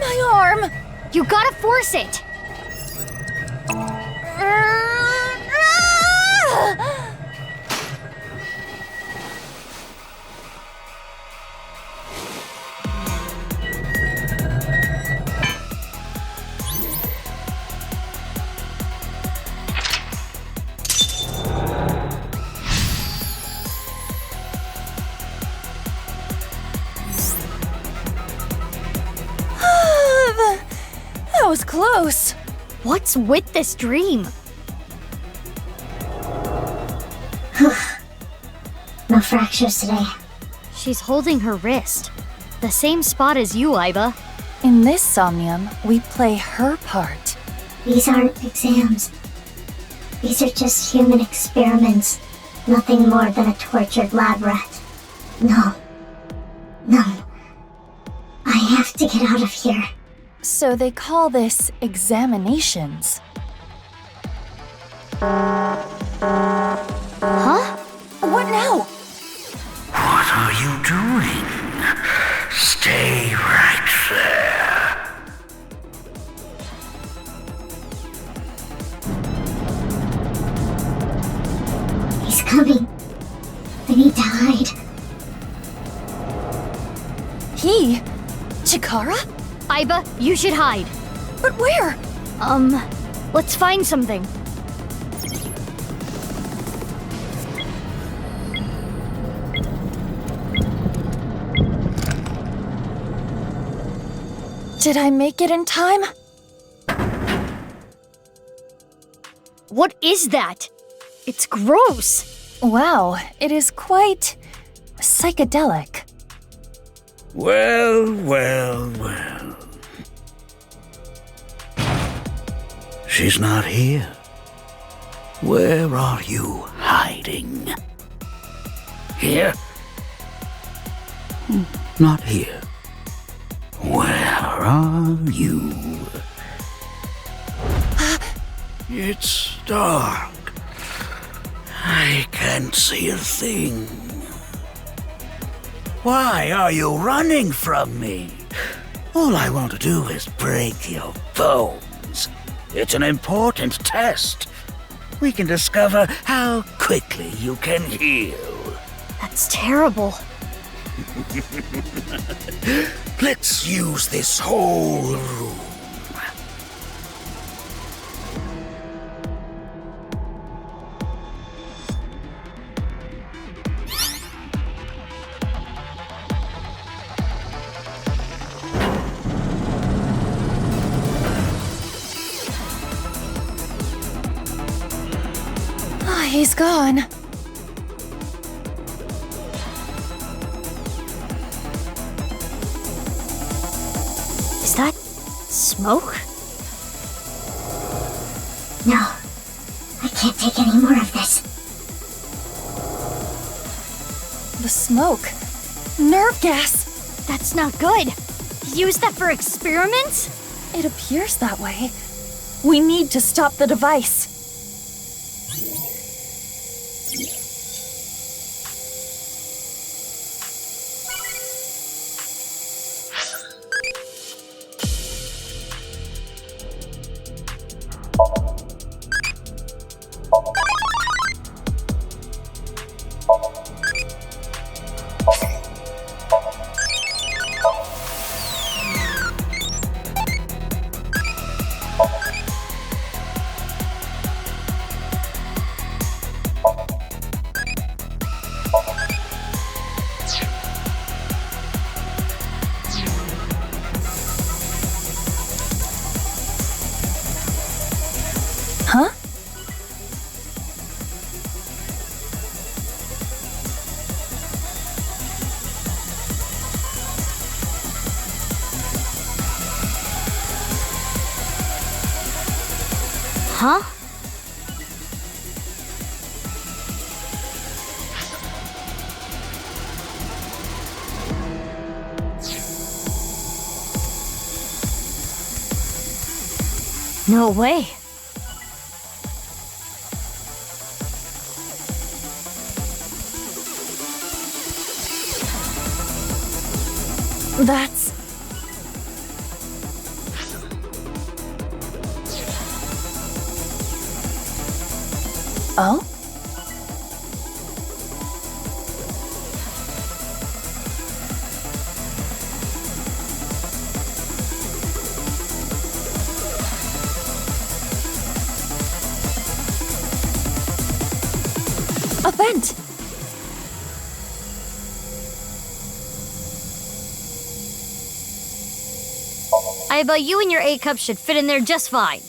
Speaker 3: My arm!
Speaker 1: You gotta force it!
Speaker 3: That was close.
Speaker 1: What's with this dream?
Speaker 13: No fractures today.
Speaker 1: She's holding her wrist. The same spot as you, Aiba.
Speaker 3: In this Somnium, we play her part.
Speaker 13: These aren't exams. These are just human experiments. Nothing more than a tortured lab rat. No. No. I have to get out of here.
Speaker 3: So they call this examinations.
Speaker 1: Huh?
Speaker 3: What now?
Speaker 19: What are you doing? Stay right there.
Speaker 13: He's coming. I need to hide.
Speaker 3: He? Chikara?
Speaker 1: Aiba, you should hide.
Speaker 3: But where?
Speaker 1: Let's find something.
Speaker 3: Did I make it in time?
Speaker 1: What is that? It's gross.
Speaker 3: Wow, it is quite psychedelic.
Speaker 19: Well, well, well. She's not here. Where are you hiding? Here? Not here. Where are you? It's dark. I can't see a thing. Why are you running from me? All I want to do is break your bones. It's an important test. We can discover how quickly you can heal.
Speaker 1: That's terrible.
Speaker 19: Let's use this whole room.
Speaker 3: He's gone.
Speaker 1: Is that smoke?
Speaker 13: No. I can't take any more of this.
Speaker 3: The smoke. Nerve gas.
Speaker 1: That's not good. He used that for experiments?
Speaker 3: It appears that way. We need to stop the device. Huh?
Speaker 1: Huh? No way.
Speaker 3: That's... Oh? A vent!
Speaker 1: Aiba, you and your A-cup should fit in there just fine.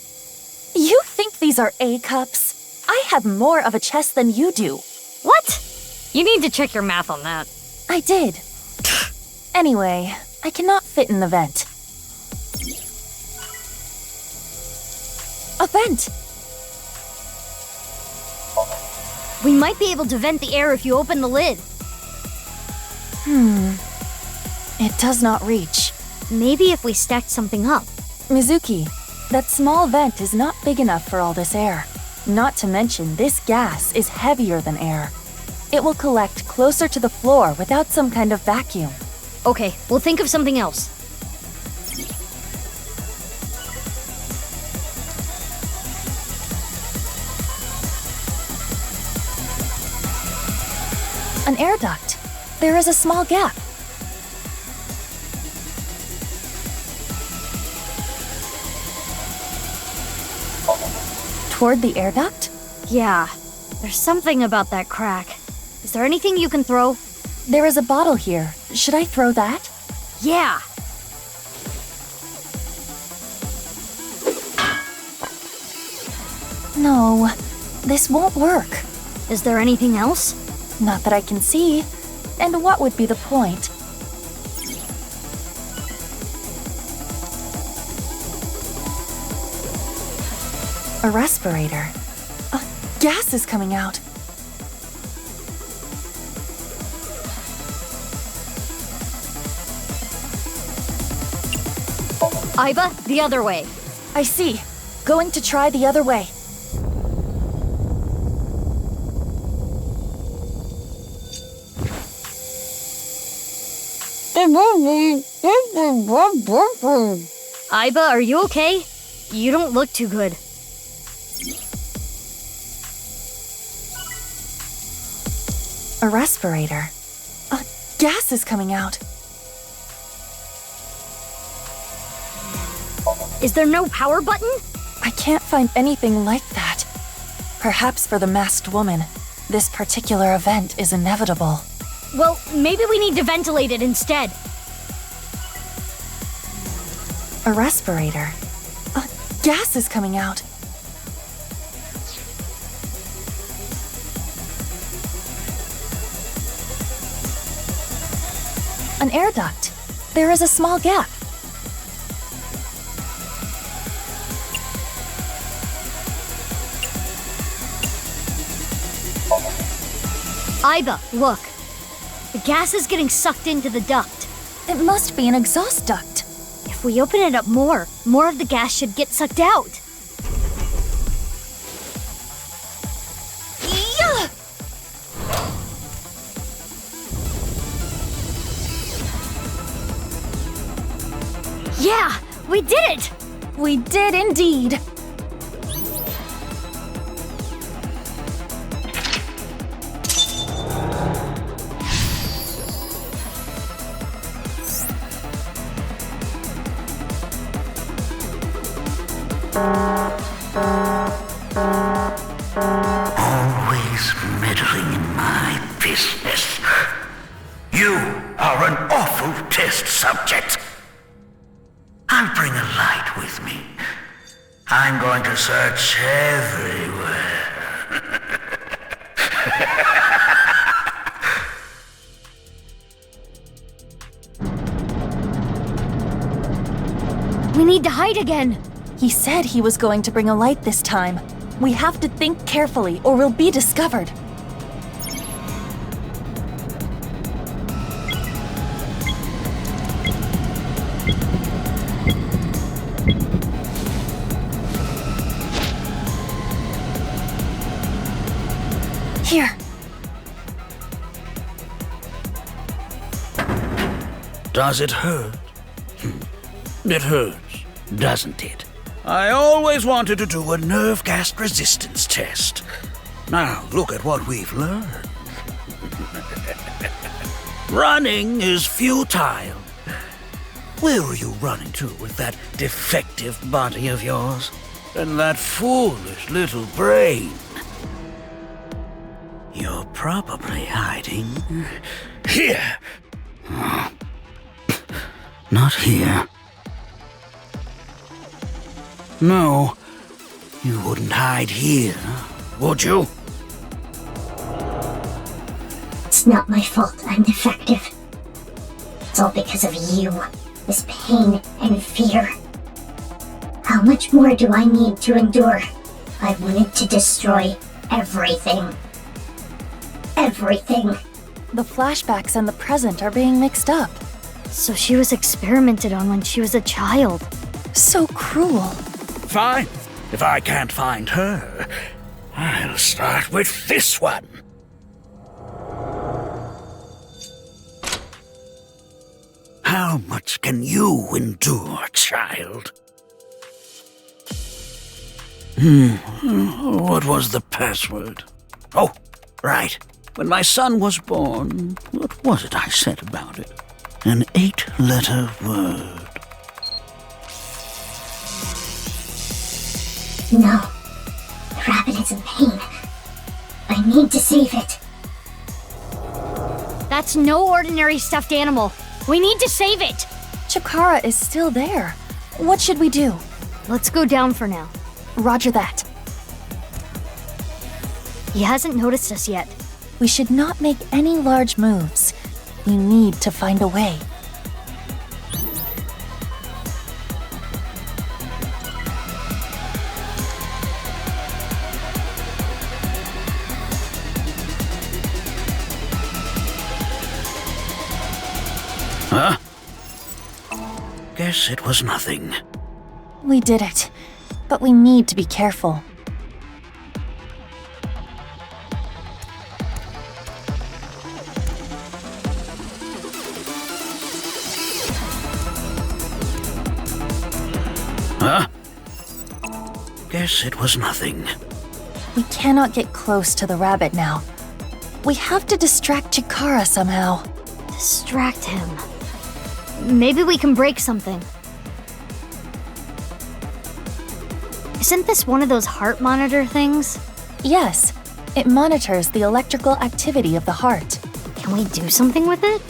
Speaker 3: You think these are A-cups? I have more of a chest than you do.
Speaker 1: What? You need to check your math on that.
Speaker 3: I did. Anyway, I cannot fit in the vent. A vent!
Speaker 1: We might be able to vent the air if you open the lid.
Speaker 3: It does not reach.
Speaker 1: Maybe if we stacked something up.
Speaker 3: Mizuki, that small vent is not big enough for all this air. Not to mention, this gas is heavier than air. It will collect closer to the floor without some kind of vacuum.
Speaker 1: Okay, we'll think of something else.
Speaker 3: An air duct. There is a small gap. Toward the air duct?
Speaker 1: Yeah, there's something about that crack. Is there anything you can throw?
Speaker 3: There is a bottle here. Should I throw that?
Speaker 1: Yeah!
Speaker 3: No, this won't work.
Speaker 1: Is there anything else?
Speaker 3: Not that I can see. And what would be the point? A respirator. Gas is coming out.
Speaker 1: Aiba, the other way.
Speaker 3: I see. Going to try the other way.
Speaker 1: Aiba, are you okay? You don't look too good.
Speaker 3: A respirator. Gas is coming out.
Speaker 1: Is there no power button?
Speaker 3: I can't find anything like that. Perhaps for the masked woman, this particular event is inevitable.
Speaker 1: Well, maybe we need to ventilate it instead.
Speaker 3: A respirator. Gas is coming out. An air duct. There is a small gap.
Speaker 1: Aiba, look. The gas is getting sucked into the duct.
Speaker 3: It must be an exhaust duct.
Speaker 1: If we open it up more of the gas should get sucked out. Yeah, we did it!
Speaker 3: We did indeed.
Speaker 19: Always meddling in my business. You are an awful test subject. I'll bring a light with me. I'm going to search everywhere.
Speaker 1: We need to hide again.
Speaker 3: He said he was going to bring a light this time. We have to think carefully or we'll be discovered. Here.
Speaker 19: Does it hurt? It hurts, doesn't it? I always wanted to do a nerve gas resistance test. Now, look at what we've learned. Running is futile. Where are you running to with that defective body of yours? And that foolish little brain? You're probably hiding here. Not here. No, you wouldn't hide here, would you?
Speaker 13: It's not my fault I'm defective. It's all because of you. This pain and fear. How much more do I need to endure? I wanted to destroy everything. everything.
Speaker 3: The flashbacks and the present are being mixed up.
Speaker 1: So she was experimented on when she was a child.
Speaker 3: So cruel.
Speaker 19: Fine. If I can't find her, I'll start with this one. How much can you endure, child? What was the password? Oh, right. When my son was born, what was it I said about it? An 8-letter word.
Speaker 13: No. The rabbit is in pain. I need to save it.
Speaker 1: That's no ordinary stuffed animal. We need to save it.
Speaker 3: Chikara is still there. What should we do?
Speaker 1: Let's go down for now.
Speaker 3: Roger that.
Speaker 1: He hasn't noticed us yet.
Speaker 3: We should not make any large moves. We need to find a way.
Speaker 19: Huh? Guess it was nothing.
Speaker 3: We did it, but we need to be careful.
Speaker 19: Huh? Guess it was nothing.
Speaker 3: We cannot get close to the rabbit now. We have to distract Chikara somehow.
Speaker 1: Distract him. Maybe we can break something. Isn't this one of those heart monitor things?
Speaker 3: Yes. It monitors the electrical activity of the heart.
Speaker 1: Can we do something with it?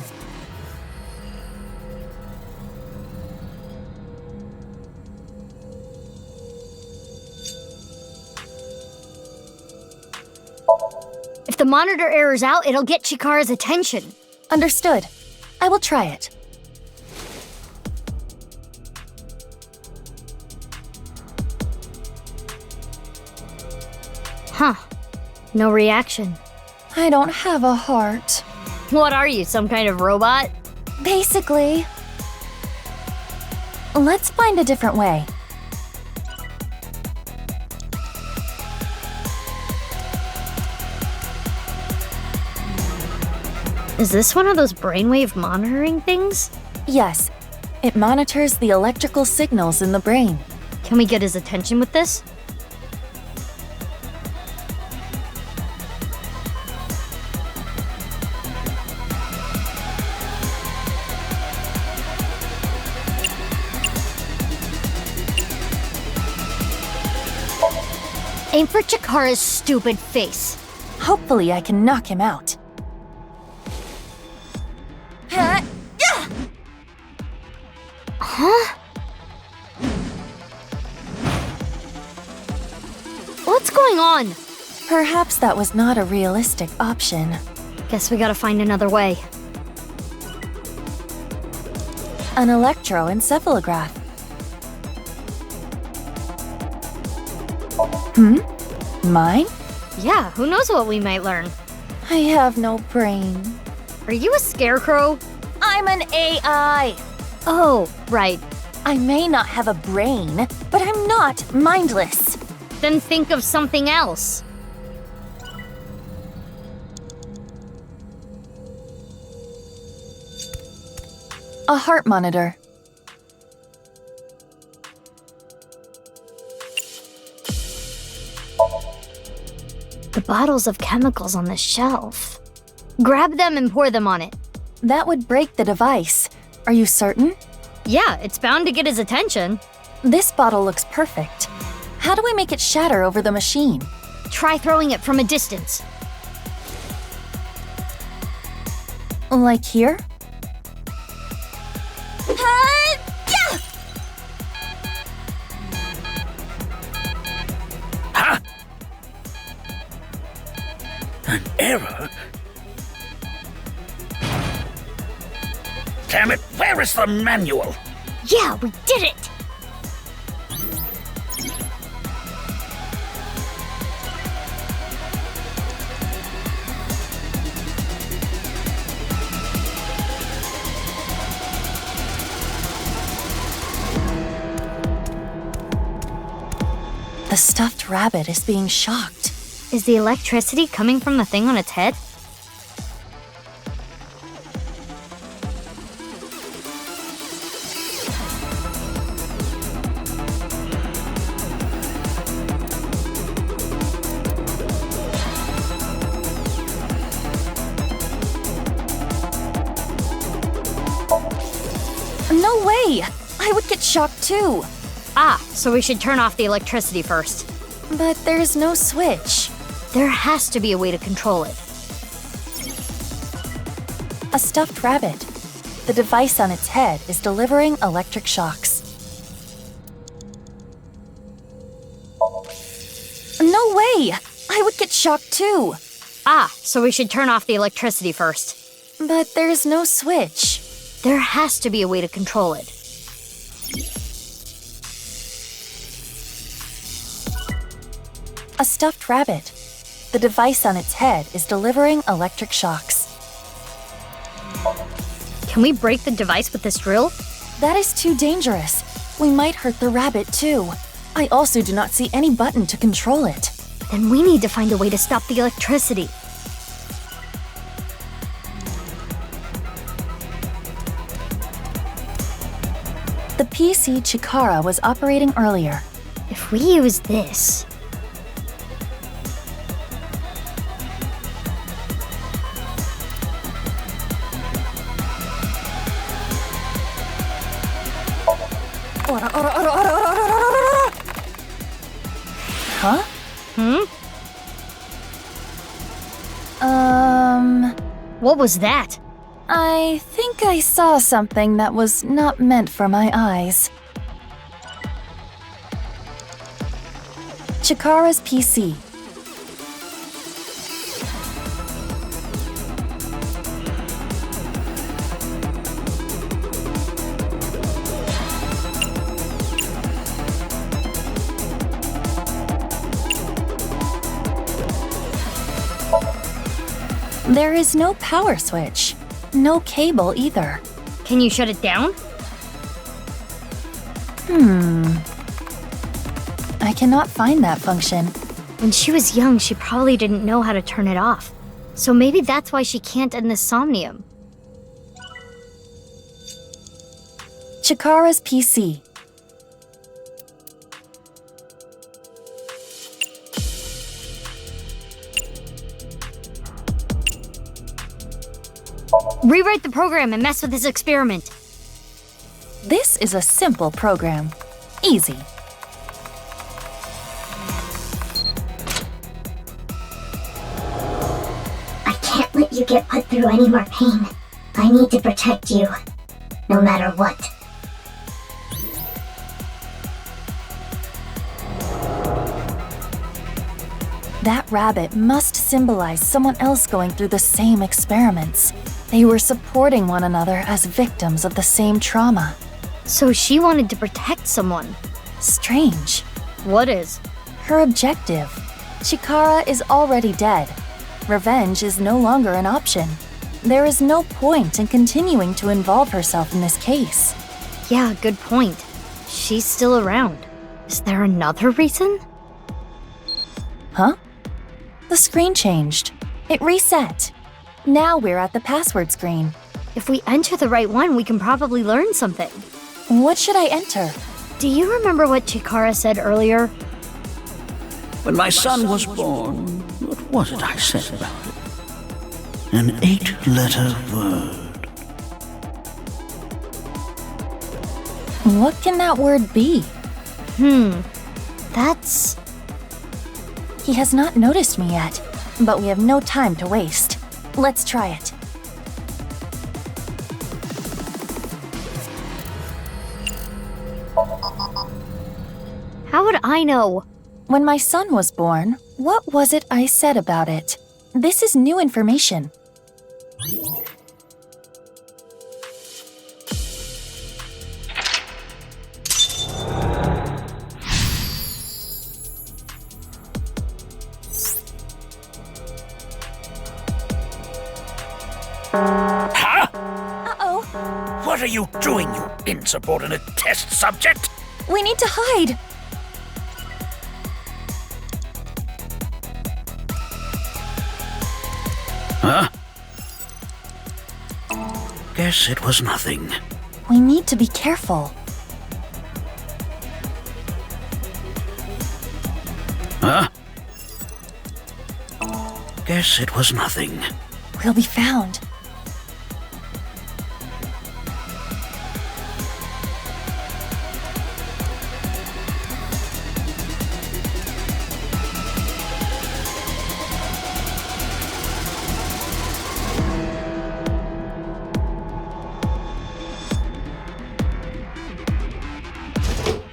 Speaker 1: If the monitor errors out, it'll get Chikara's attention.
Speaker 3: Understood. I will try it.
Speaker 1: Huh. No reaction.
Speaker 3: I don't have a heart.
Speaker 1: What are you, some kind of robot?
Speaker 3: Basically. Let's find a different way.
Speaker 1: Is this one of those brainwave monitoring things?
Speaker 3: Yes. It monitors the electrical signals in the brain.
Speaker 1: Can we get his attention with this? Aim for Chikara's stupid face.
Speaker 3: Hopefully I can knock him out.
Speaker 1: Huh? What's going on?
Speaker 3: Perhaps that was not a realistic option.
Speaker 1: Guess we gotta find another way.
Speaker 3: An electroencephalograph. Mine?
Speaker 1: Yeah, who knows what we might learn.
Speaker 3: I have no brain.
Speaker 1: Are you a scarecrow?
Speaker 3: I'm an AI.
Speaker 1: Oh, right.
Speaker 3: I may not have a brain, but I'm not mindless.
Speaker 1: Then think of something else.
Speaker 3: A heart monitor.
Speaker 1: The bottles of chemicals on the shelf. Grab them and pour them on it.
Speaker 3: That would break the device. Are you certain?
Speaker 1: Yeah, it's bound to get his attention.
Speaker 3: This bottle looks perfect. How do we make it shatter over the machine?
Speaker 1: Try throwing it from a distance.
Speaker 3: Like here?
Speaker 19: Huh? An error? Damn it, where is the manual?
Speaker 1: Yeah, we did it!
Speaker 3: The stuffed rabbit is being shocked.
Speaker 1: Is the electricity coming from the thing on its head?
Speaker 3: No way! I would get shocked too.
Speaker 1: Ah, so we should turn off the electricity first.
Speaker 3: But there's no switch.
Speaker 1: There has to be a way to control it.
Speaker 3: A stuffed rabbit. The device on its head is delivering electric shocks. No way! I would get shocked too.
Speaker 1: Ah, so we should turn off the electricity first.
Speaker 3: But there's no switch.
Speaker 1: There has to be a way to control it.
Speaker 3: A stuffed rabbit. The device on its head is delivering electric shocks.
Speaker 1: Can we break the device with this drill?
Speaker 3: That is too dangerous. We might hurt the rabbit too. I also do not see any button to control it.
Speaker 1: Then we need to find a way to stop the electricity.
Speaker 3: The PC Chikara was operating earlier.
Speaker 1: If we use this...
Speaker 3: Huh?
Speaker 1: What was that?
Speaker 3: I think I saw something that was not meant for my eyes. Chikara's PC. There is no power switch. No cable either.
Speaker 1: Can you shut it down?
Speaker 3: I cannot find that function.
Speaker 1: When she was young, she probably didn't know how to turn it off. So maybe that's why she can't end the Somnium.
Speaker 3: Chikara's PC.
Speaker 1: Rewrite the program and mess with this experiment.
Speaker 3: This is a simple program. Easy.
Speaker 13: I can't let you get put through any more pain. I need to protect you, no matter what.
Speaker 3: That rabbit must symbolize someone else going through the same experiments. They were supporting one another as victims of the same trauma.
Speaker 1: So she wanted to protect someone.
Speaker 3: Strange.
Speaker 1: What is?
Speaker 3: Her objective. Chikara is already dead. Revenge is no longer an option. There is no point in continuing to involve herself in this case.
Speaker 1: Yeah, good point. She's still around. Is there another reason?
Speaker 3: Huh? The screen changed. It reset. Now we're at the password screen.
Speaker 1: If we enter the right one, we can probably learn something.
Speaker 3: What should I enter?
Speaker 1: Do you remember what Chikara said earlier?
Speaker 19: When my son was born, what did I say about it? An 8-letter word.
Speaker 3: What can that word be?
Speaker 1: That's...
Speaker 3: He has not noticed me yet, but we have no time to waste. Let's try it.
Speaker 1: How would I know?
Speaker 3: When my son was born, what was it I said about it? This is new information.
Speaker 19: Huh?
Speaker 3: Uh-oh.
Speaker 19: What are you doing, you insubordinate test subject?
Speaker 3: We need to hide.
Speaker 19: Huh? Guess it was nothing.
Speaker 3: We need to be careful.
Speaker 19: Huh? Guess it was nothing.
Speaker 3: We'll be found.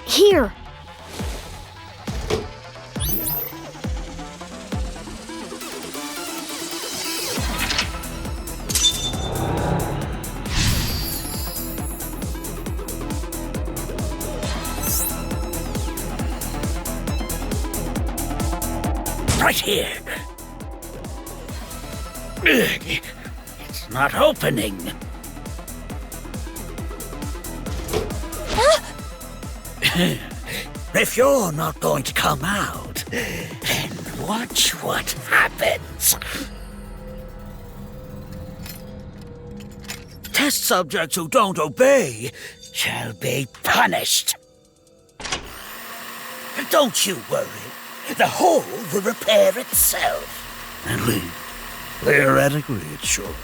Speaker 1: Here!
Speaker 19: Right here. Ugh, it's not opening. If you're not going to come out, then watch what happens. Test subjects who don't obey shall be punished. Don't you worry. The hole will repair itself. At least, theoretically, it should.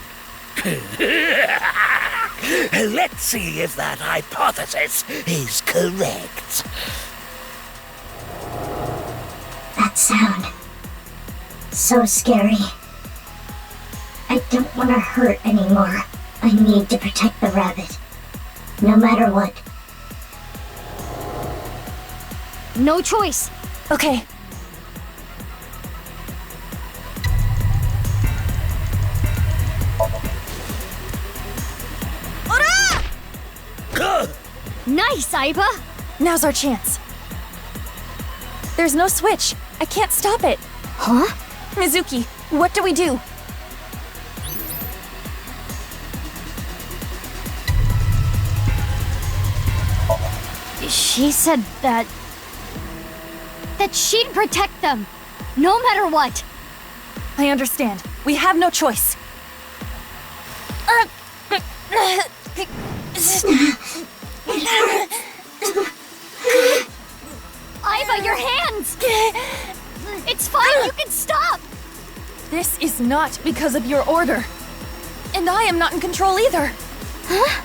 Speaker 19: Let's see if that hypothesis is correct.
Speaker 13: That sound. So scary. I don't want to hurt anymore. I need to protect the rabbit. No matter what.
Speaker 1: No choice.
Speaker 3: Okay.
Speaker 1: Nice, Aiba!
Speaker 3: Now's our chance. There's no switch. I can't stop it.
Speaker 1: Huh?
Speaker 3: Mizuki, what do we do?
Speaker 1: She said that she'd protect them, no matter what.
Speaker 3: I understand. We have no choice.
Speaker 1: Aiba, your hands! It's fine, you can stop!
Speaker 3: This is not because of your order. And I am not in control either.
Speaker 1: Huh?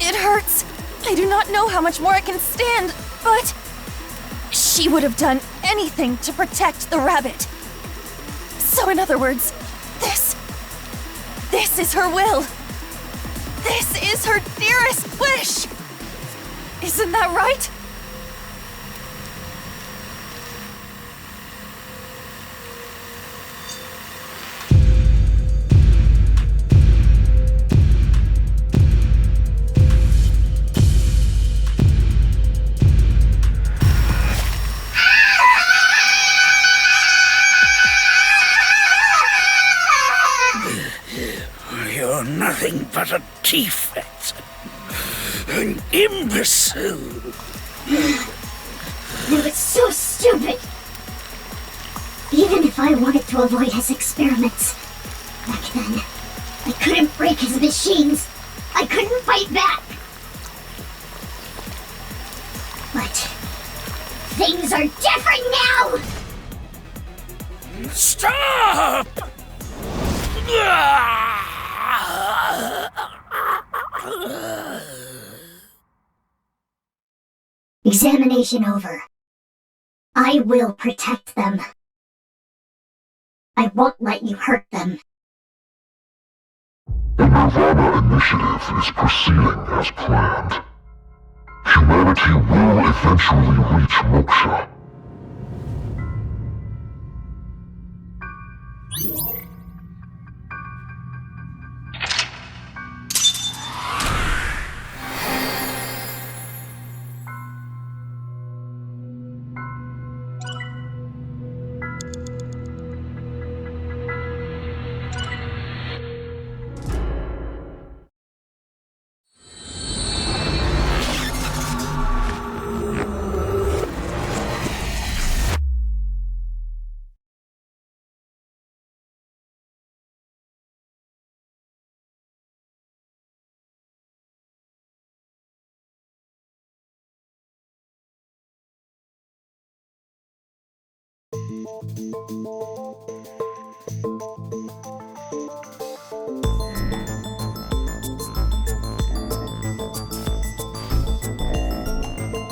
Speaker 3: It hurts. I do not know how much more I can stand, but... She would have done anything to protect the rabbit. So in other words, this is her will. This is her dearest wish. Isn't that right?
Speaker 19: You're nothing but a defect. An imbecile.
Speaker 13: It was so stupid. Even if I wanted to avoid his experiments, back then, I couldn't break his machines. I couldn't fight back. But things are different now!
Speaker 19: Stop!
Speaker 13: Examination over. I will protect them. I won't let you hurt them.
Speaker 20: The nirvanA initiative is proceeding as planned. Humanity will eventually reach moksha.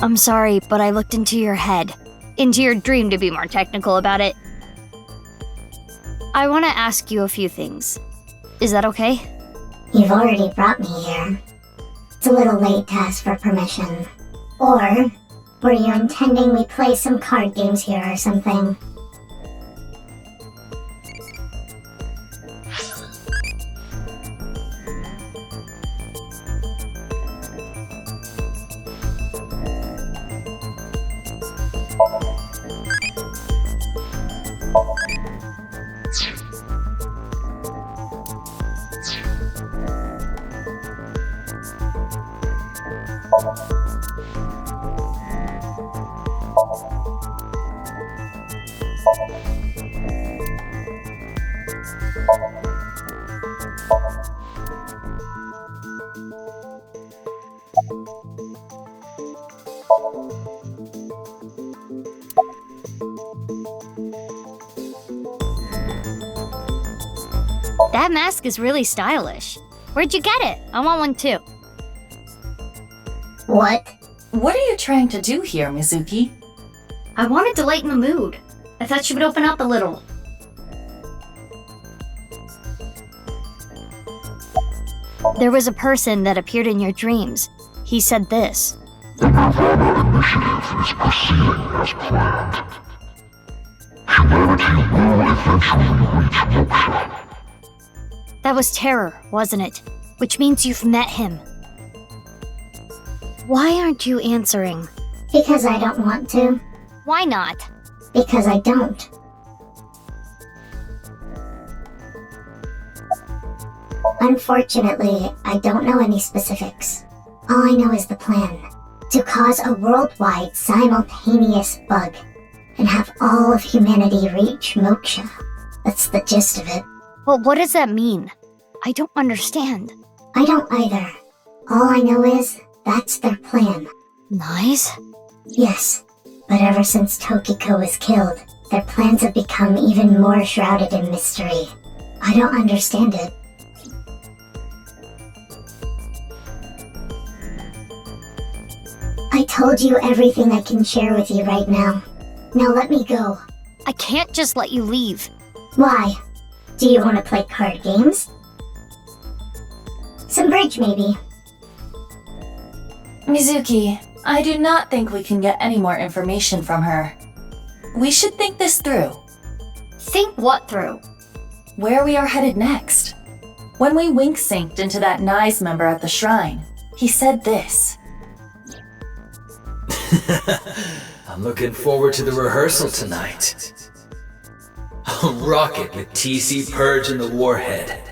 Speaker 1: I'm sorry, but I looked into your head. Into your dream, to be more technical about it. I want to ask you a few things. Is that okay?
Speaker 13: You've already brought me here. It's a little late to ask for permission. Or were you intending we play some card games here or something?
Speaker 1: That mask is really stylish. Where'd you get it? I want one too.
Speaker 13: What?
Speaker 3: What are you trying to do here, Mizuki?
Speaker 1: I wanted to lighten the mood. I thought she would open up a little. There was a person that appeared in your dreams. He said this.
Speaker 20: The nirvanA initiative is proceeding as planned. Humanity will eventually reach moksha.
Speaker 1: That was Terror, wasn't it? Which means you've met him. Why aren't you answering?
Speaker 13: Because I don't want to.
Speaker 1: Why not?
Speaker 13: Because I don't. Unfortunately, I don't know any specifics. All I know is the plan. To cause a worldwide simultaneous bug and have all of humanity reach moksha. That's the gist of it.
Speaker 1: Well, what does that mean? I don't understand.
Speaker 13: I don't either. All I know is that's their plan.
Speaker 1: Nice?
Speaker 13: Yes, but ever since Tokiko was killed, their plans have become even more shrouded in mystery. I don't understand it. I told you everything I can share with you right now. Now let me go.
Speaker 1: I can't just let you leave.
Speaker 13: Why? Do you want to play card games? Some bridge, maybe.
Speaker 3: Mizuki, I do not think we can get any more information from her. We should think this through.
Speaker 1: Think what through?
Speaker 3: Where we are headed next. When we wink-synced into that NICE member at the shrine, he said this.
Speaker 17: I'm looking forward to the rehearsal tonight. A rocket with TC Purge and the warhead.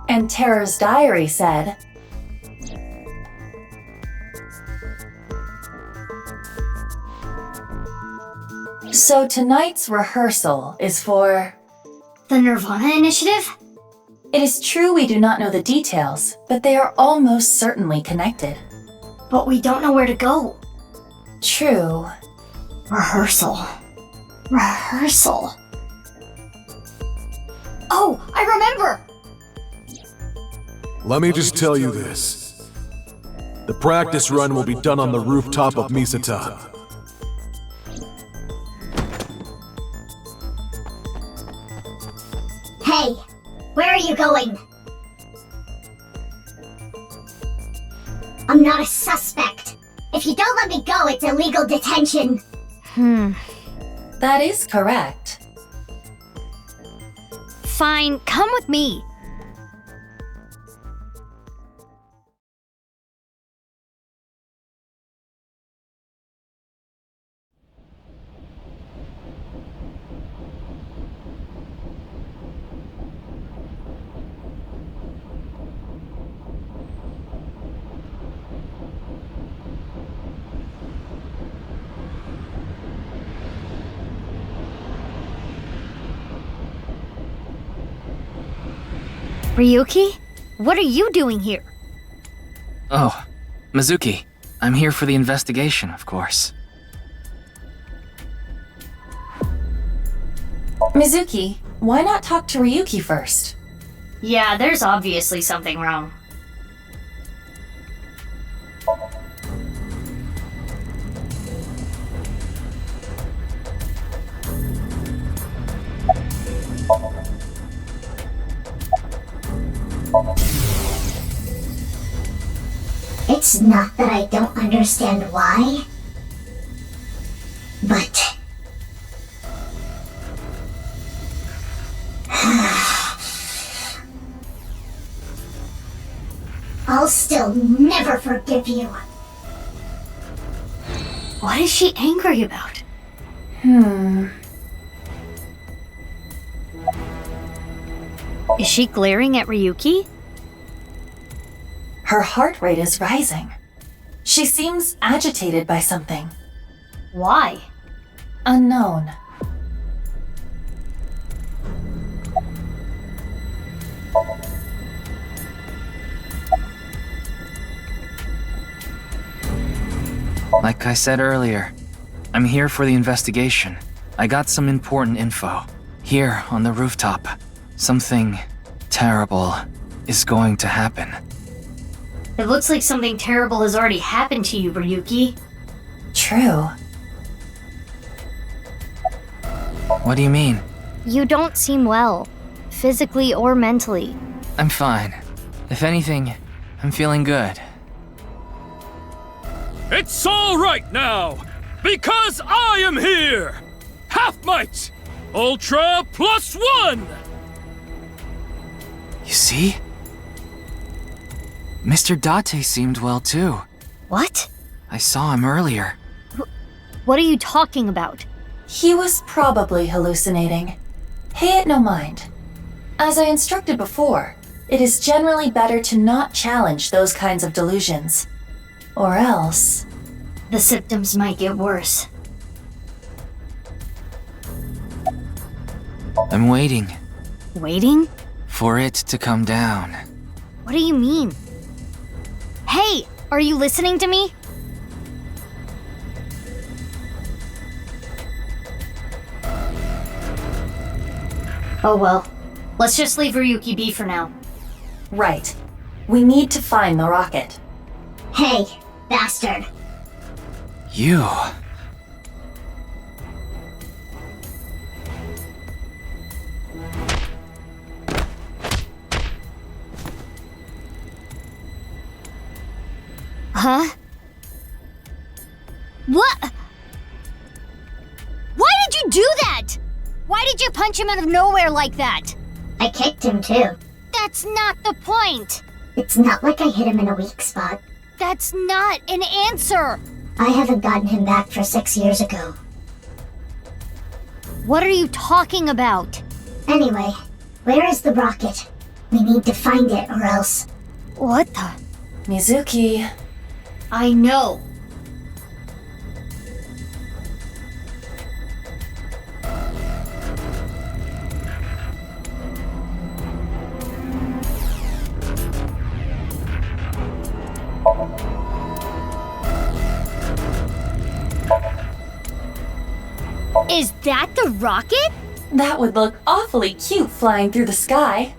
Speaker 3: And Terror's diary said, so tonight's rehearsal is for...
Speaker 1: The nirvanA initiative?
Speaker 3: It is true we do not know the details, but they are almost certainly connected.
Speaker 1: But we don't know where to go.
Speaker 3: True.
Speaker 1: Rehearsal. Rehearsal. Oh, I remember!
Speaker 8: Let me just tell you this. The practice run will be done on the rooftop of Misata.
Speaker 13: Hey, where are you going? I'm not a suspect. If you don't let me go, it's illegal detention.
Speaker 3: That is correct.
Speaker 1: Fine, come with me. Ryuki? What are you doing here?
Speaker 21: Oh, Mizuki. I'm here for the investigation, of course.
Speaker 3: Mizuki, why not talk to Ryuki first?
Speaker 1: Yeah, there's obviously something wrong.
Speaker 13: It's not that I don't understand why, but... I'll still never forgive you.
Speaker 1: What is she angry about? Is she glaring at Ryuki?
Speaker 3: Her heart rate is rising. She seems agitated by something.
Speaker 1: Why?
Speaker 3: Unknown.
Speaker 21: Like I said earlier, I'm here for the investigation. I got some important info. Here on the rooftop, something terrible is going to happen.
Speaker 1: It looks like something terrible has already happened to you, Ryuki.
Speaker 3: True.
Speaker 21: What do you mean?
Speaker 1: You don't seem well, physically or mentally.
Speaker 21: I'm fine. If anything, I'm feeling good.
Speaker 15: It's all right now, because I am here! Half might! Ultra +1!
Speaker 21: You see? Mr. Date seemed well too.
Speaker 1: What?
Speaker 21: I saw him earlier.
Speaker 1: What are you talking about?
Speaker 3: He was probably hallucinating. Pay it no mind. As I instructed before, it is generally better to not challenge those kinds of delusions. Or else...
Speaker 1: The symptoms might get worse.
Speaker 21: I'm waiting.
Speaker 1: Waiting?
Speaker 21: For it to come down.
Speaker 1: What do you mean? Hey, are you listening to me? Oh well. Let's just leave Ryuki be for now.
Speaker 3: Right. We need to find the rocket.
Speaker 13: Hey, bastard.
Speaker 21: You...
Speaker 1: Huh? What? Why did you do that? Why did you punch him out of nowhere like that?
Speaker 13: I kicked him too.
Speaker 1: That's not the point.
Speaker 13: It's not like I hit him in a weak spot.
Speaker 1: That's not an answer.
Speaker 13: I haven't gotten him back for 6 years ago.
Speaker 1: What are you talking about?
Speaker 13: Anyway, where is the rocket? We need to find it or else...
Speaker 1: What the?
Speaker 3: Mizuki...
Speaker 1: I know. Is that the rocket?
Speaker 3: That would look awfully cute flying through the sky.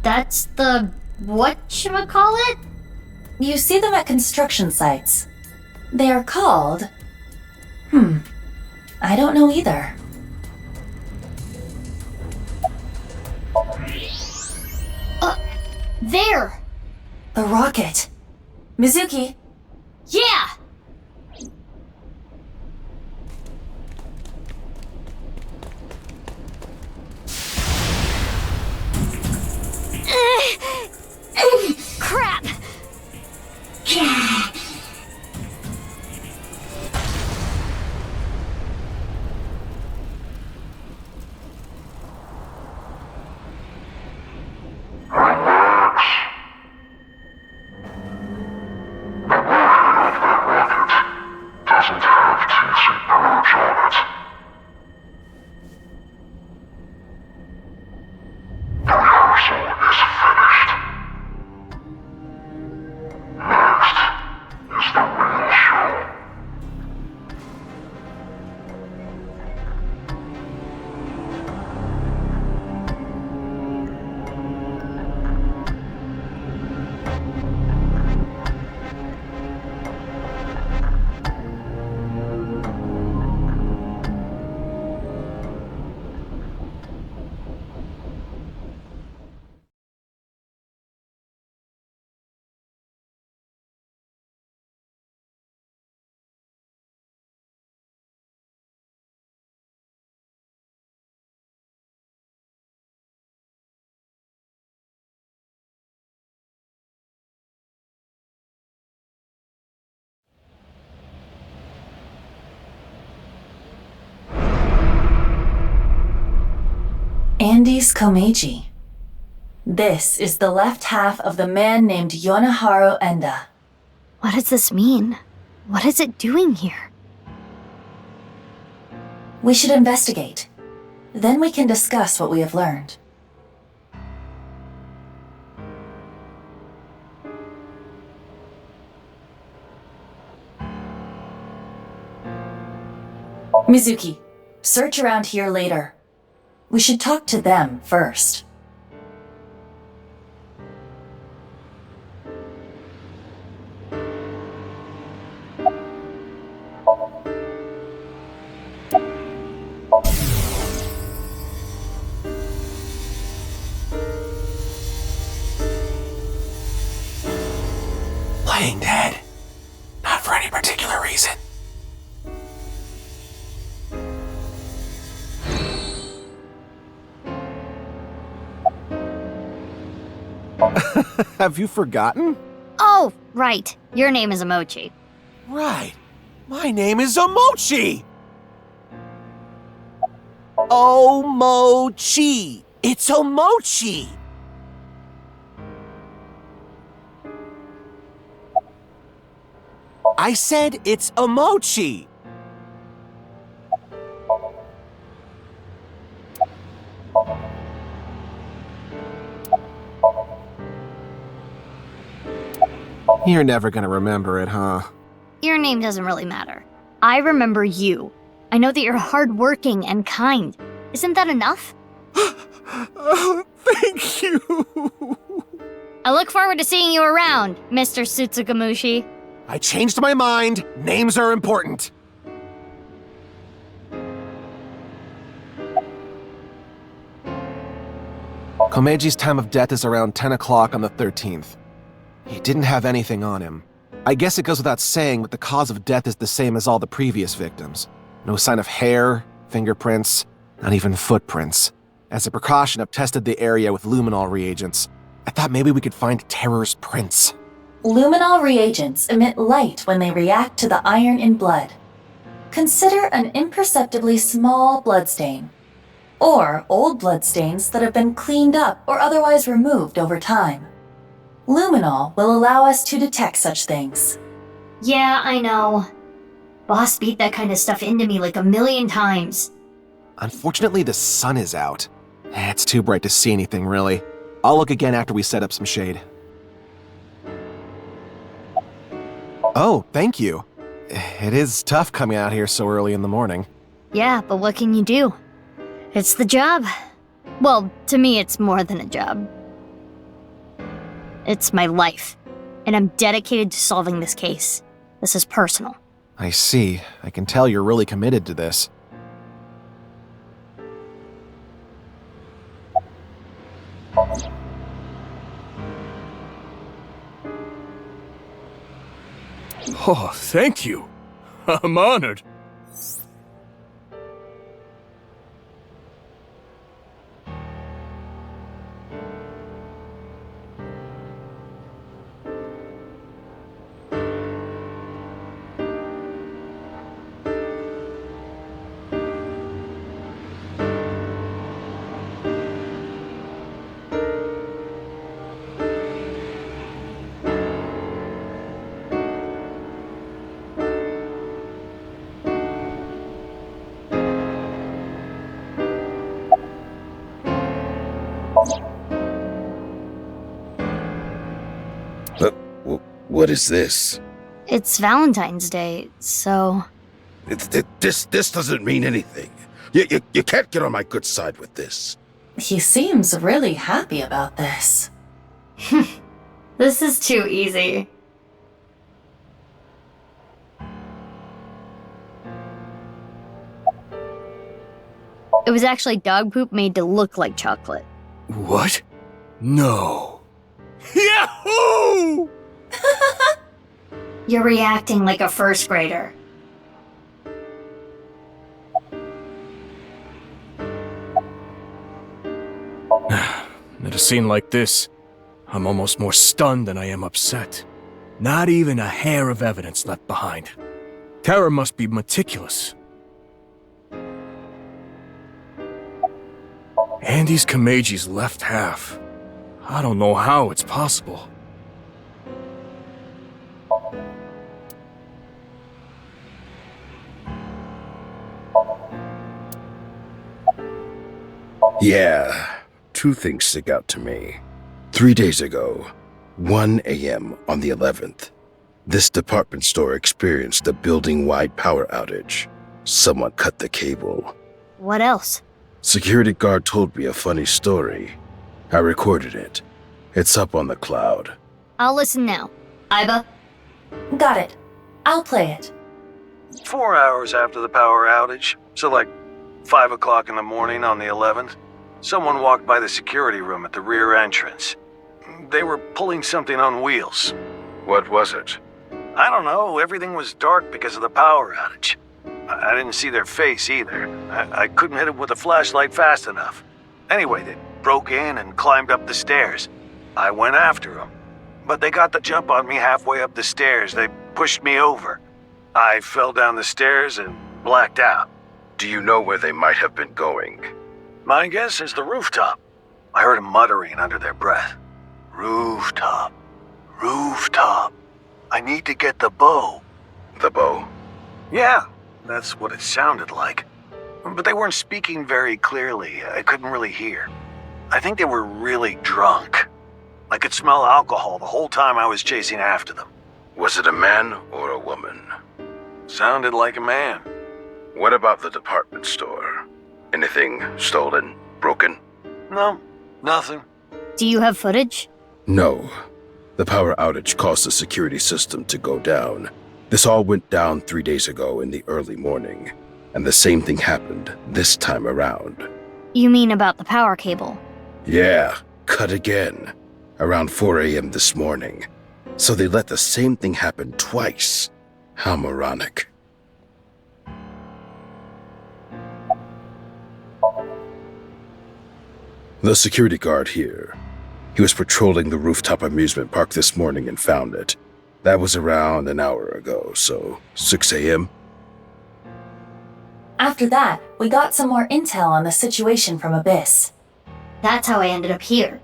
Speaker 1: That's the... whatchamacallit?
Speaker 3: You see them at construction sites. They are called... I don't know either.
Speaker 1: There!
Speaker 3: The rocket. Mizuki.
Speaker 1: Yeah! Crap!
Speaker 3: Andy's Komeiji. This is the left half of the man named Yonaharu Enda.
Speaker 1: What does this mean? What is it doing here?
Speaker 3: We should investigate. Then we can discuss what we have learned. Mizuki, search around here later. We should talk to them first.
Speaker 6: Playing dead. Not for any particular reason.
Speaker 22: Have you forgotten?
Speaker 1: Oh, right. Your name is Omochi.
Speaker 6: Right. My name is Omochi! Omochi! It's Omochi! I said it's Omochi!
Speaker 22: You're never gonna remember it, huh?
Speaker 1: Your name doesn't really matter. I remember you. I know that you're hardworking and kind. Isn't that enough?
Speaker 6: Oh, thank you!
Speaker 1: I look forward to seeing you around, Mr. Sutsugamushi.
Speaker 6: I changed my mind. Names are important.
Speaker 22: Komeiji's time of death is around 10 o'clock on the 13th. He didn't have anything on him. I guess it goes without saying that the cause of death is the same as all the previous victims. No sign of hair, fingerprints, not even footprints. As a precaution, I've tested the area with luminol reagents. I thought maybe we could find Terror's prints.
Speaker 3: Luminol reagents emit light when they react to the iron in blood. Consider an imperceptibly small bloodstain, or old bloodstains that have been cleaned up or otherwise removed over time. Luminol will allow us to detect such things.
Speaker 1: Yeah, I know. Boss beat that kind of stuff into me like 1,000,000 times.
Speaker 22: Unfortunately, the sun is out. It's too bright to see anything, really. I'll look again after we set up some shade. Oh, thank you. It is tough coming out here so early in the morning.
Speaker 1: Yeah, but what can you do? It's the job. Well, to me, it's more than a job. It's my life, and I'm dedicated to solving this case. This is personal.
Speaker 22: I see. I can tell you're really committed to this.
Speaker 15: Oh, thank you. I'm honored.
Speaker 23: What is this?
Speaker 1: It's Valentine's Day, so...
Speaker 23: This doesn't mean anything. You can't get on my good side with this.
Speaker 3: He seems really happy about this.
Speaker 1: This is too easy. It was actually dog poop made to look like chocolate.
Speaker 15: What? No. Yahoo!
Speaker 1: You're reacting like a first grader.
Speaker 15: At a scene like this, I'm almost more stunned than I am upset. Not even a hair of evidence left behind. Terra must be meticulous. Andy's Kameji's left half. I don't know how it's possible.
Speaker 23: Yeah, two things stick out to me. 3 days ago, 1 a.m. on the 11th, this department store experienced a building-wide power outage. Someone cut the cable.
Speaker 1: What else?
Speaker 23: Security guard told me a funny story. I recorded it. It's up on the cloud.
Speaker 1: I'll listen now. Iba?
Speaker 3: Got it. I'll play it.
Speaker 4: 4 hours after the power outage, so like 5 o'clock in the morning on the 11th, someone walked by the security room at the rear entrance. They were pulling something on wheels.
Speaker 23: What was it?
Speaker 4: I don't know, everything was dark because of the power outage. I didn't see their face either. I couldn't hit it with a flashlight fast enough. Anyway, they broke in and climbed up the stairs. I went after them, but they got the jump on me halfway up the stairs. They pushed me over. I fell down the stairs and blacked out.
Speaker 23: Do you know where they might have been going?
Speaker 4: My guess is the rooftop. I heard them muttering under their breath. Rooftop. Rooftop. I need to get the bow.
Speaker 23: The bow?
Speaker 4: Yeah, that's what it sounded like. But they weren't speaking very clearly. I couldn't really hear. I think they were really drunk. I could smell alcohol the whole time I was chasing after them.
Speaker 23: Was it a man or a woman?
Speaker 4: Sounded like a man.
Speaker 23: What about the department store? Anything stolen? Broken?
Speaker 4: No, nothing.
Speaker 1: Do you have footage?
Speaker 23: No. The power outage caused the security system to go down. This all went down 3 days ago in the early morning, and the same thing happened this time around.
Speaker 1: You mean about the power cable?
Speaker 23: Yeah, cut again. Around 4 a.m. this morning. So they let the same thing happen twice. How moronic. The security guard here. He was patrolling the rooftop amusement park this morning and found it. That was around an hour ago, so 6 a.m.?
Speaker 3: After that, we got some more intel on the situation from Abyss.
Speaker 1: That's how I ended up here.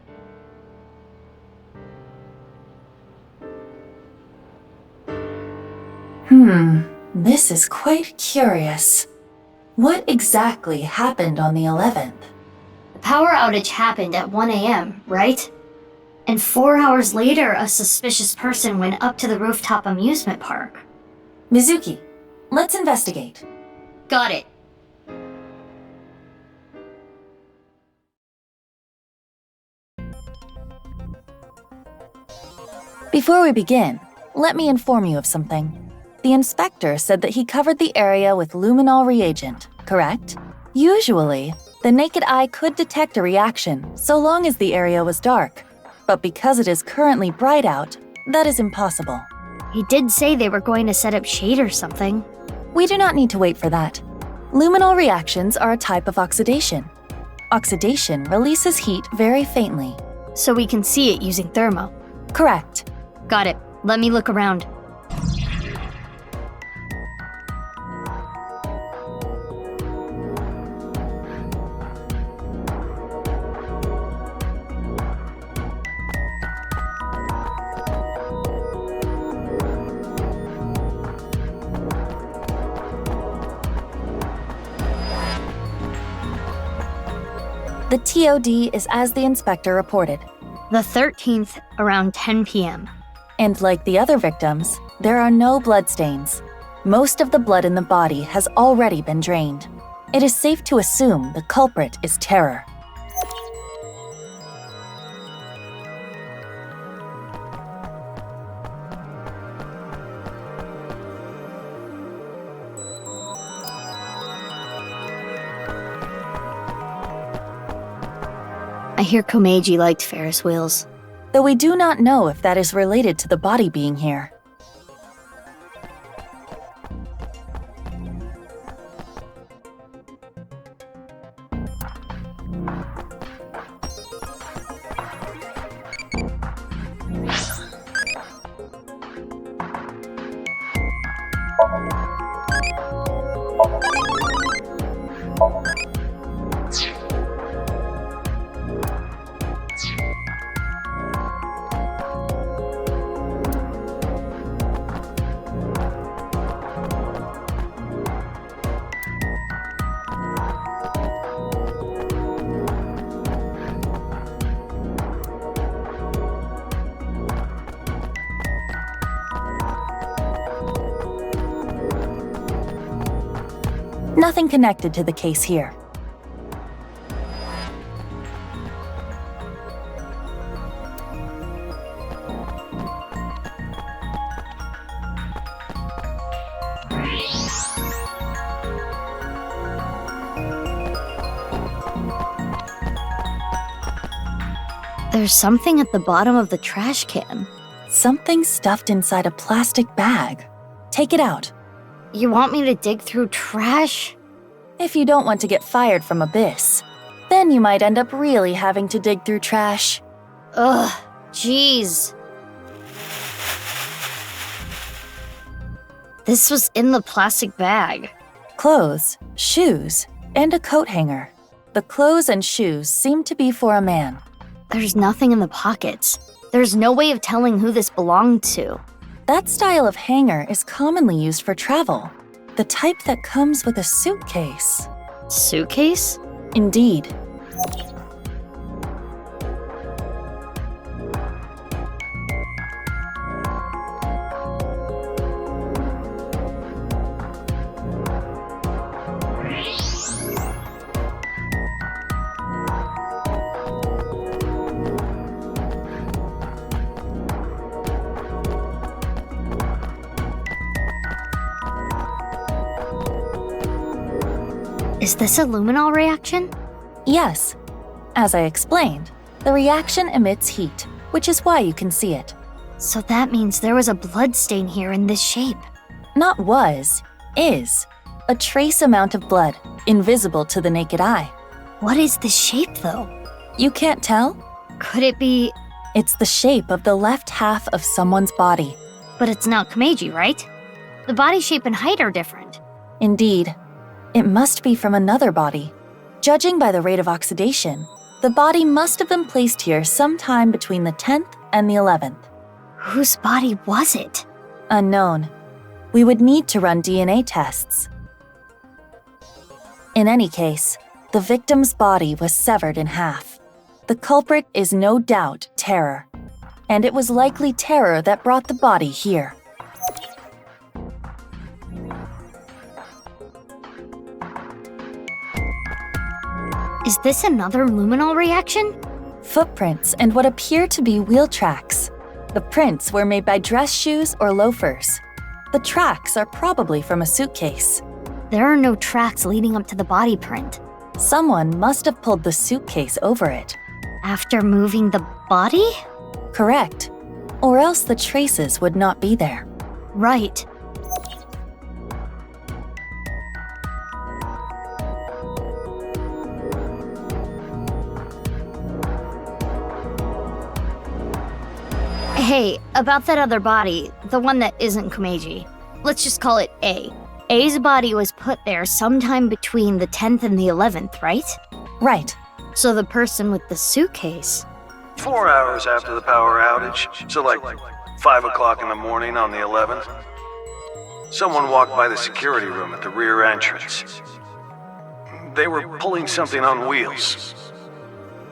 Speaker 3: This is quite curious. What exactly happened on the 11th?
Speaker 1: The power outage happened at 1 a.m., right? And 4 hours later, a suspicious person went up to the rooftop amusement park.
Speaker 3: Mizuki, let's investigate.
Speaker 1: Got it.
Speaker 3: Before we begin, let me inform you of something. The inspector said that he covered the area with luminol reagent, correct? Usually, the naked eye could detect a reaction so long as the area was dark. But because it is currently bright out, that is impossible.
Speaker 1: He did say they were going to set up shade or something.
Speaker 3: We do not need to wait for that. Luminol reactions are a type of oxidation. Oxidation releases heat very faintly.
Speaker 1: So we can see it using thermo.
Speaker 3: Correct.
Speaker 1: Got it. Let me look around.
Speaker 3: The TOD is as the inspector reported.
Speaker 1: The 13th, around 10 p.m.
Speaker 3: And like the other victims, there are no bloodstains. Most of the blood in the body has already been drained. It is safe to assume the culprit is Terror.
Speaker 1: I hear Komeiji liked Ferris wheels.
Speaker 3: Though we do not know if that is related to the body being here. Nothing connected to the case here.
Speaker 1: There's something at the bottom of the trash can.
Speaker 3: Something stuffed inside a plastic bag. Take it out.
Speaker 1: You want me to dig through trash?
Speaker 3: If you don't want to get fired from Abyss, then you might end up really having to dig through trash.
Speaker 1: Ugh, jeez. This was in the plastic bag.
Speaker 3: Clothes, shoes, and a coat hanger. The clothes and shoes seem to be for a man.
Speaker 1: There's nothing in the pockets. There's no way of telling who this belonged to.
Speaker 3: That style of hanger is commonly used for travel. The type that comes with a suitcase.
Speaker 1: Suitcase?
Speaker 3: Indeed.
Speaker 1: Is this a luminol reaction?
Speaker 3: Yes. As I explained, the reaction emits heat, which is why you can see it.
Speaker 1: So that means there was a blood stain here in this shape.
Speaker 3: Not was, is. A trace amount of blood, invisible to the naked eye.
Speaker 1: What is this shape, though?
Speaker 3: You can't tell?
Speaker 1: Could it be...
Speaker 3: It's the shape of the left half of someone's body.
Speaker 1: But it's not Komeiji, right? The body shape and height are different.
Speaker 3: Indeed. It must be from another body. Judging by the rate of oxidation, the body must have been placed here sometime between the 10th and the 11th.
Speaker 1: Whose body was it?
Speaker 3: Unknown. We would need to run DNA tests. In any case, the victim's body was severed in half. The culprit is no doubt Terror. And it was likely Terror that brought the body here.
Speaker 1: Is this another luminol reaction?
Speaker 3: Footprints and what appear to be wheel tracks. The prints were made by dress shoes or loafers. The tracks are probably from a suitcase.
Speaker 1: There are no tracks leading up to the body print.
Speaker 3: Someone must have pulled the suitcase over it.
Speaker 1: After moving the body?
Speaker 3: Correct. Or else the traces would not be there.
Speaker 1: Right. Hey, about that other body, the one that isn't Komeiji. Let's just call it A. A's body was put there sometime between the 10th and the 11th, right?
Speaker 3: Right.
Speaker 1: So the person with the suitcase...
Speaker 4: 4 hours after the power outage, so like 5 o'clock in the morning on the 11th. Someone walked by the security room at the rear entrance. They were pulling something on wheels.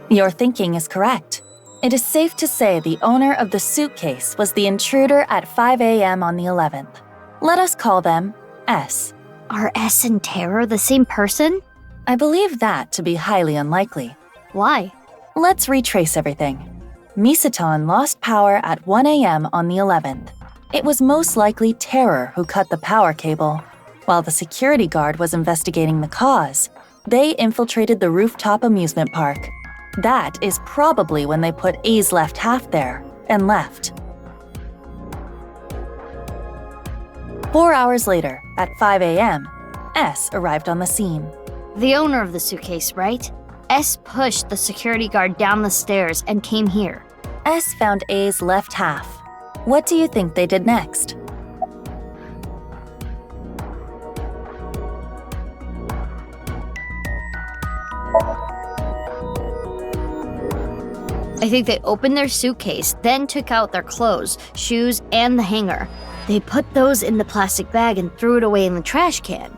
Speaker 3: Your thinking is correct. It is safe to say the owner of the suitcase was the intruder at 5 a.m. on the 11th. Let us call them S.
Speaker 1: Are S and Terror the same person?
Speaker 3: I believe that to be highly unlikely.
Speaker 1: Why?
Speaker 3: Let's retrace everything. Misaton lost power at 1 a.m. on the 11th. It was most likely Terror who cut the power cable. While the security guard was investigating the cause, they infiltrated the rooftop amusement park. That is probably when they put A's left half there and left. 4 hours later, at 5 a.m., S arrived on the scene.
Speaker 1: The owner of the suitcase, right? S pushed the security guard down the stairs and came here.
Speaker 3: S found A's left half. What do you think they did next?
Speaker 1: I think they opened their suitcase, then took out their clothes, shoes, and the hanger. They put those in the plastic bag and threw it away in the trash can.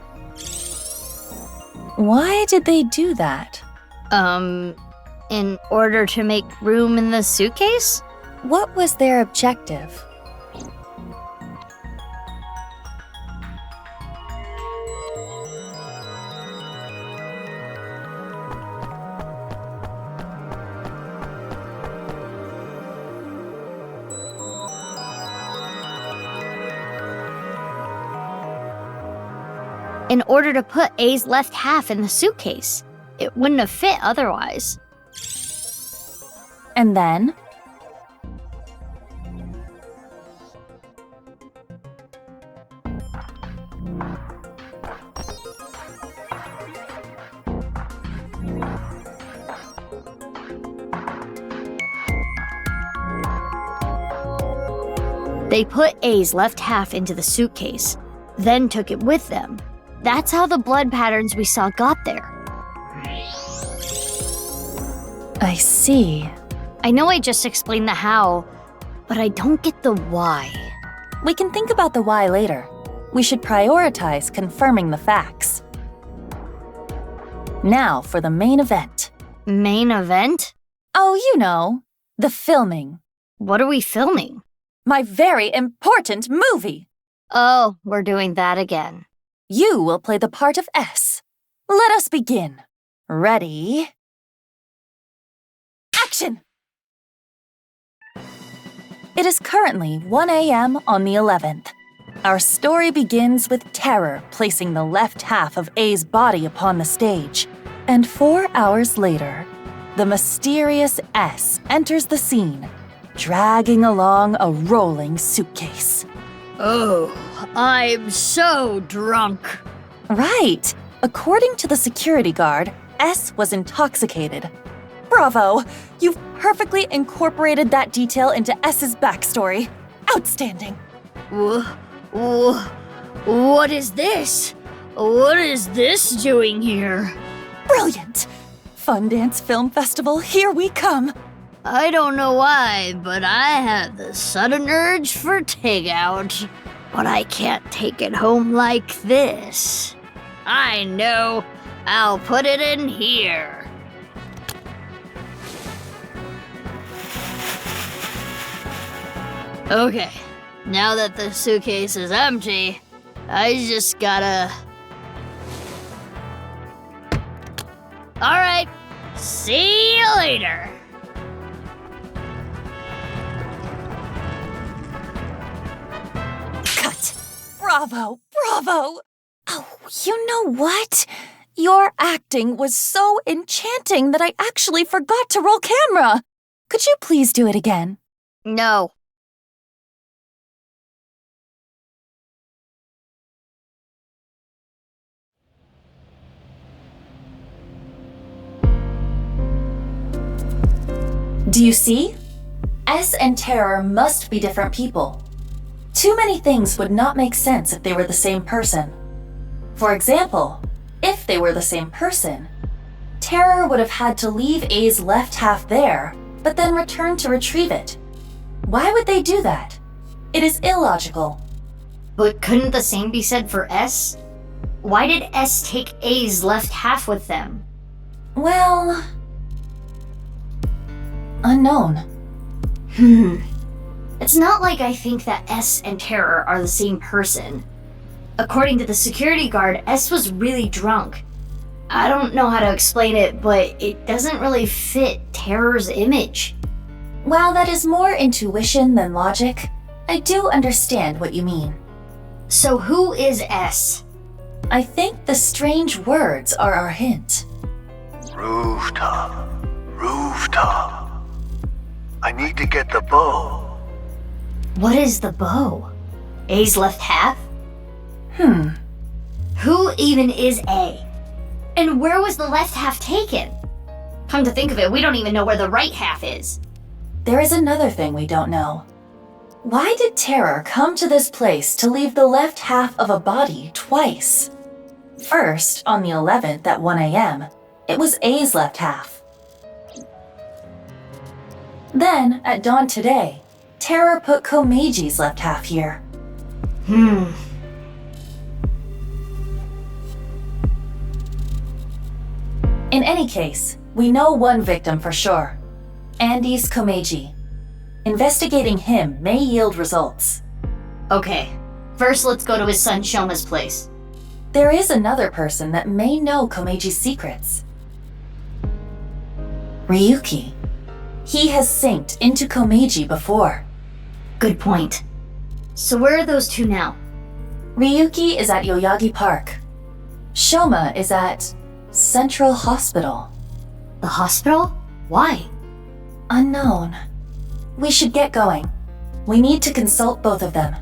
Speaker 3: Why did they do that?
Speaker 1: In order to make room in the suitcase?
Speaker 3: What was their objective?
Speaker 1: in order to put A's left half in the suitcase. It wouldn't have fit otherwise.
Speaker 3: And then?
Speaker 1: They put A's left half into the suitcase, then took it with them. That's how the blood patterns we saw got there.
Speaker 3: I see.
Speaker 1: I know I just explained the how, but I don't get the why.
Speaker 3: We can think about the why later. We should prioritize confirming the facts. Now for the main event.
Speaker 1: Main event?
Speaker 3: Oh, you know, the filming.
Speaker 1: What are we filming?
Speaker 3: My very important movie!
Speaker 1: Oh, we're doing that again.
Speaker 3: You will play the part of S. Let us begin. Ready? Action! It is currently 1 a.m. on the 11th. Our story begins with Terror placing the left half of A's body upon the stage. And 4 hours later, the mysterious S enters the scene, dragging along a rolling suitcase.
Speaker 1: Oh, I'm so drunk.
Speaker 3: Right. According to the security guard, S was intoxicated. Bravo! You've perfectly incorporated that detail into S's backstory. Outstanding.
Speaker 1: What is this? What is this doing here?
Speaker 3: Brilliant! Fundance Film Festival, here we come.
Speaker 1: I don't know why, but I have the sudden urge for takeout. But I can't take it home like this. I know. I'll put it in here. Okay, now that the suitcase is empty, I just gotta... Alright, see you later.
Speaker 3: Cut! Bravo! Bravo! Oh, you know what? Your acting was so enchanting that I actually forgot to roll camera. Could you please do it again?
Speaker 1: No.
Speaker 3: Do you see? S and Terror must be different people. Too many things would not make sense if they were the same person. For example, if they were the same person, Terror would have had to leave A's left half there, but then return to retrieve it. Why would they do that? It is illogical.
Speaker 1: But couldn't the same be said for S? Why did S take A's left half with them?
Speaker 3: Well... unknown.
Speaker 1: It's not like I think that S and Terror are the same person. According to the security guard, S was really drunk. I don't know how to explain it, but it doesn't really fit Terror's image.
Speaker 3: While that is more intuition than logic, I do understand what you mean.
Speaker 1: So who is S?
Speaker 3: I think the strange words are our hint.
Speaker 4: Rooftop. I need to get the bow.
Speaker 1: What is the bow? A's left half? Who even is A? And where was the left half taken? Come to think of it, we don't even know where the right half is.
Speaker 3: There is another thing we don't know. Why did Terror come to this place to leave the left half of a body twice? First, on the 11th at 1 a.m., it was A's left half. Then, at dawn today, Terror put Komeji's left half here.
Speaker 1: In
Speaker 3: any case, we know one victim for sure. Andy's Komeji. Investigating him may yield results.
Speaker 1: Okay, first let's go to his son Shoma's place.
Speaker 3: There is another person that may know Komeji's secrets. Ryuki. He has synced into Komeji before.
Speaker 1: Good point. So where are those two now?
Speaker 3: Ryuki is at Yoyagi Park. Shoma is at Central Hospital.
Speaker 1: The hospital? Why?
Speaker 3: Unknown. We should get going. We need to consult both of them.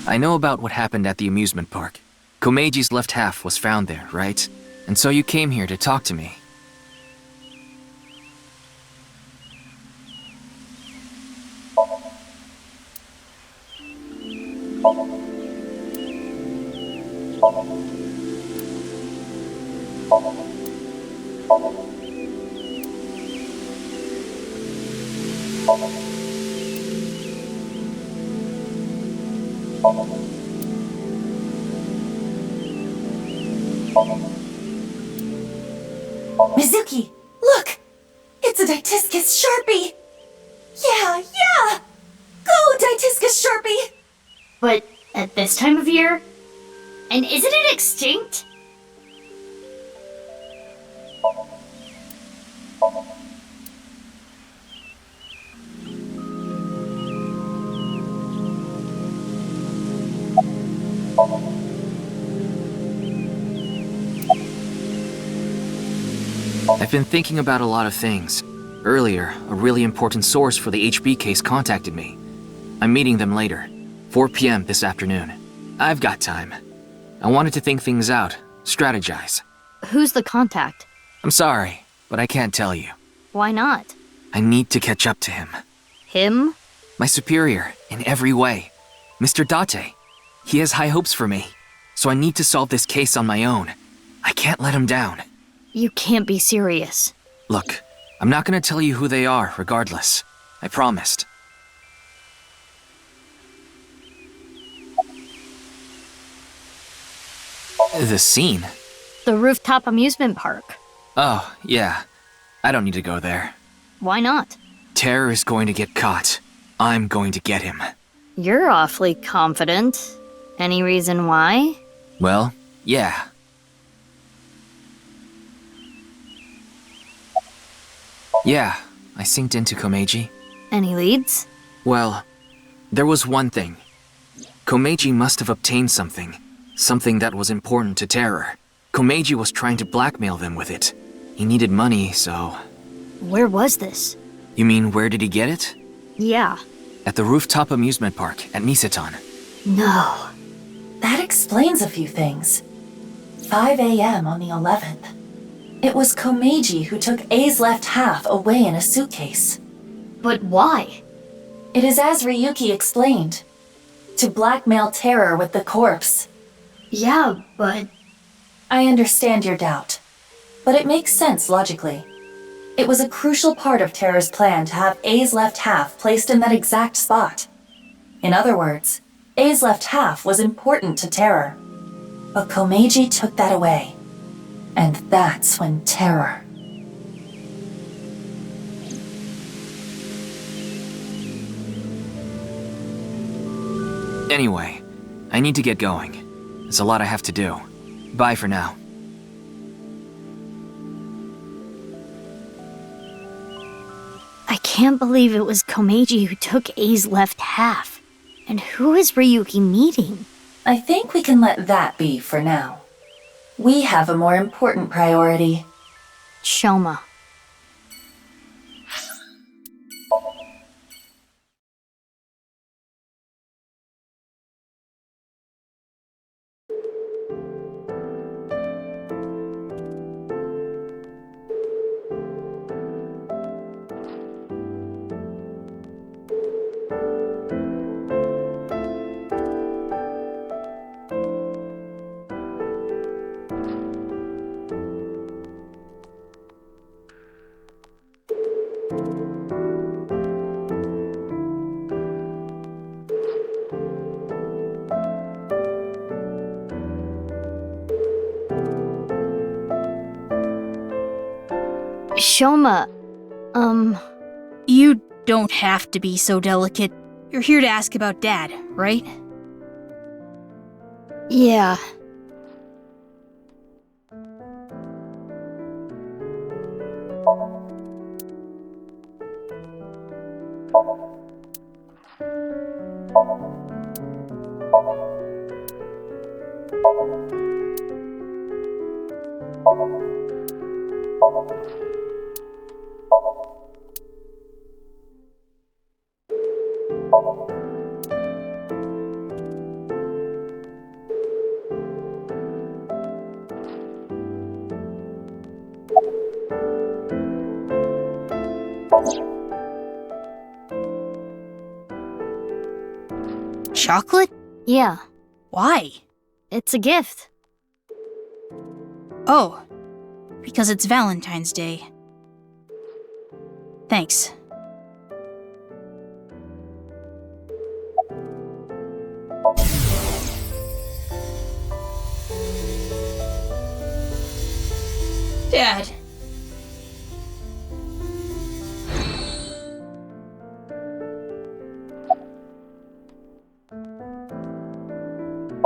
Speaker 21: I know about what happened at the amusement park. Komeji's left half was found there, right? And so you came here to talk to me.
Speaker 3: Mizuki, look! It's a Ditiscus Sharpie! Yeah! Go, Ditiscus Sharpie!
Speaker 1: But at this time of year? And isn't it extinct?
Speaker 21: I've been thinking about a lot of things. Earlier, a really important source for the HB case contacted me. I'm meeting them later, 4 p.m. this afternoon. I've got time. I wanted to think things out, strategize.
Speaker 1: Who's the contact?
Speaker 21: I'm sorry, but I can't tell you.
Speaker 1: Why not?
Speaker 21: I need to catch up to him.
Speaker 1: Him?
Speaker 21: My superior, in every way. Mr. Date. He has high hopes for me, so I need to solve this case on my own. I can't let him down.
Speaker 1: You can't be serious.
Speaker 21: Look, I'm not gonna tell you who they are, regardless. I promised. The scene?
Speaker 1: The rooftop amusement park.
Speaker 21: Oh, yeah. I don't need to go there.
Speaker 1: Why not?
Speaker 21: Terror is going to get caught. I'm going to get him.
Speaker 1: You're awfully confident. Any reason why?
Speaker 21: Well, yeah. Yeah, I synced into Komeiji.
Speaker 1: Any leads?
Speaker 21: Well, there was one thing. Komeiji must have obtained something. Something that was important to Terror. Komeiji was trying to blackmail them with it. He needed money, so...
Speaker 1: Where was this?
Speaker 21: You mean, where did he get it?
Speaker 1: Yeah.
Speaker 21: At the rooftop amusement park at Nisetan.
Speaker 3: No. That explains a few things. 5 a.m. on the 11th. It was Komeiji who took A's left half away in a suitcase.
Speaker 1: But why?
Speaker 3: It is as Ryuki explained. To blackmail Terror with the corpse.
Speaker 1: Yeah, but...
Speaker 3: I understand your doubt. But it makes sense logically. It was a crucial part of Terror's plan to have A's left half placed in that exact spot. In other words, A's left half was important to Terror. But Komeiji took that away. And that's when Terror...
Speaker 21: Anyway, I need to get going. There's a lot I have to do. Bye for now.
Speaker 1: I can't believe it was Komeiji who took A's left half. And who is Ryuki meeting?
Speaker 3: I think we can let that be for now. We have a more important priority.
Speaker 1: Shoma. Shoma,
Speaker 5: You don't have to be so delicate. You're here to ask about Dad, right?
Speaker 1: Yeah.
Speaker 5: Chocolate?
Speaker 1: Yeah.
Speaker 5: Why?
Speaker 1: It's a gift.
Speaker 5: Oh, because it's Valentine's Day. Thanks. Dad.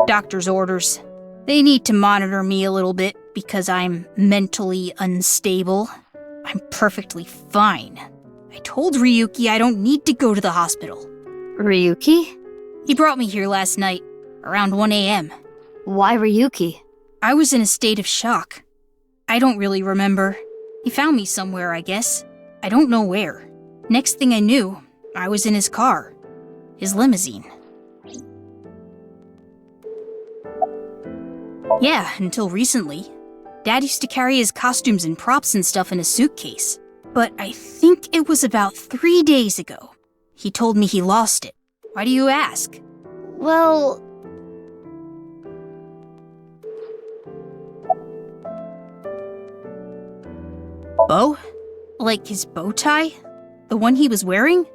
Speaker 5: Doctor's orders. They need to monitor me a little bit because I'm mentally unstable. I'm perfectly fine. I told Ryuki I don't need to go to the hospital.
Speaker 1: Ryuki?
Speaker 5: He brought me here last night, around 1 a.m.
Speaker 1: Why Ryuki?
Speaker 5: I was in a state of shock. I don't really remember. He found me somewhere, I guess. I don't know where. Next thing I knew, I was in his car. His limousine. Yeah, until recently. Dad used to carry his costumes and props and stuff in a suitcase. But I think it was about 3 days ago. He told me he lost it. Why do you ask?
Speaker 1: Well...
Speaker 5: Bow? Like his bow tie? The one he was wearing?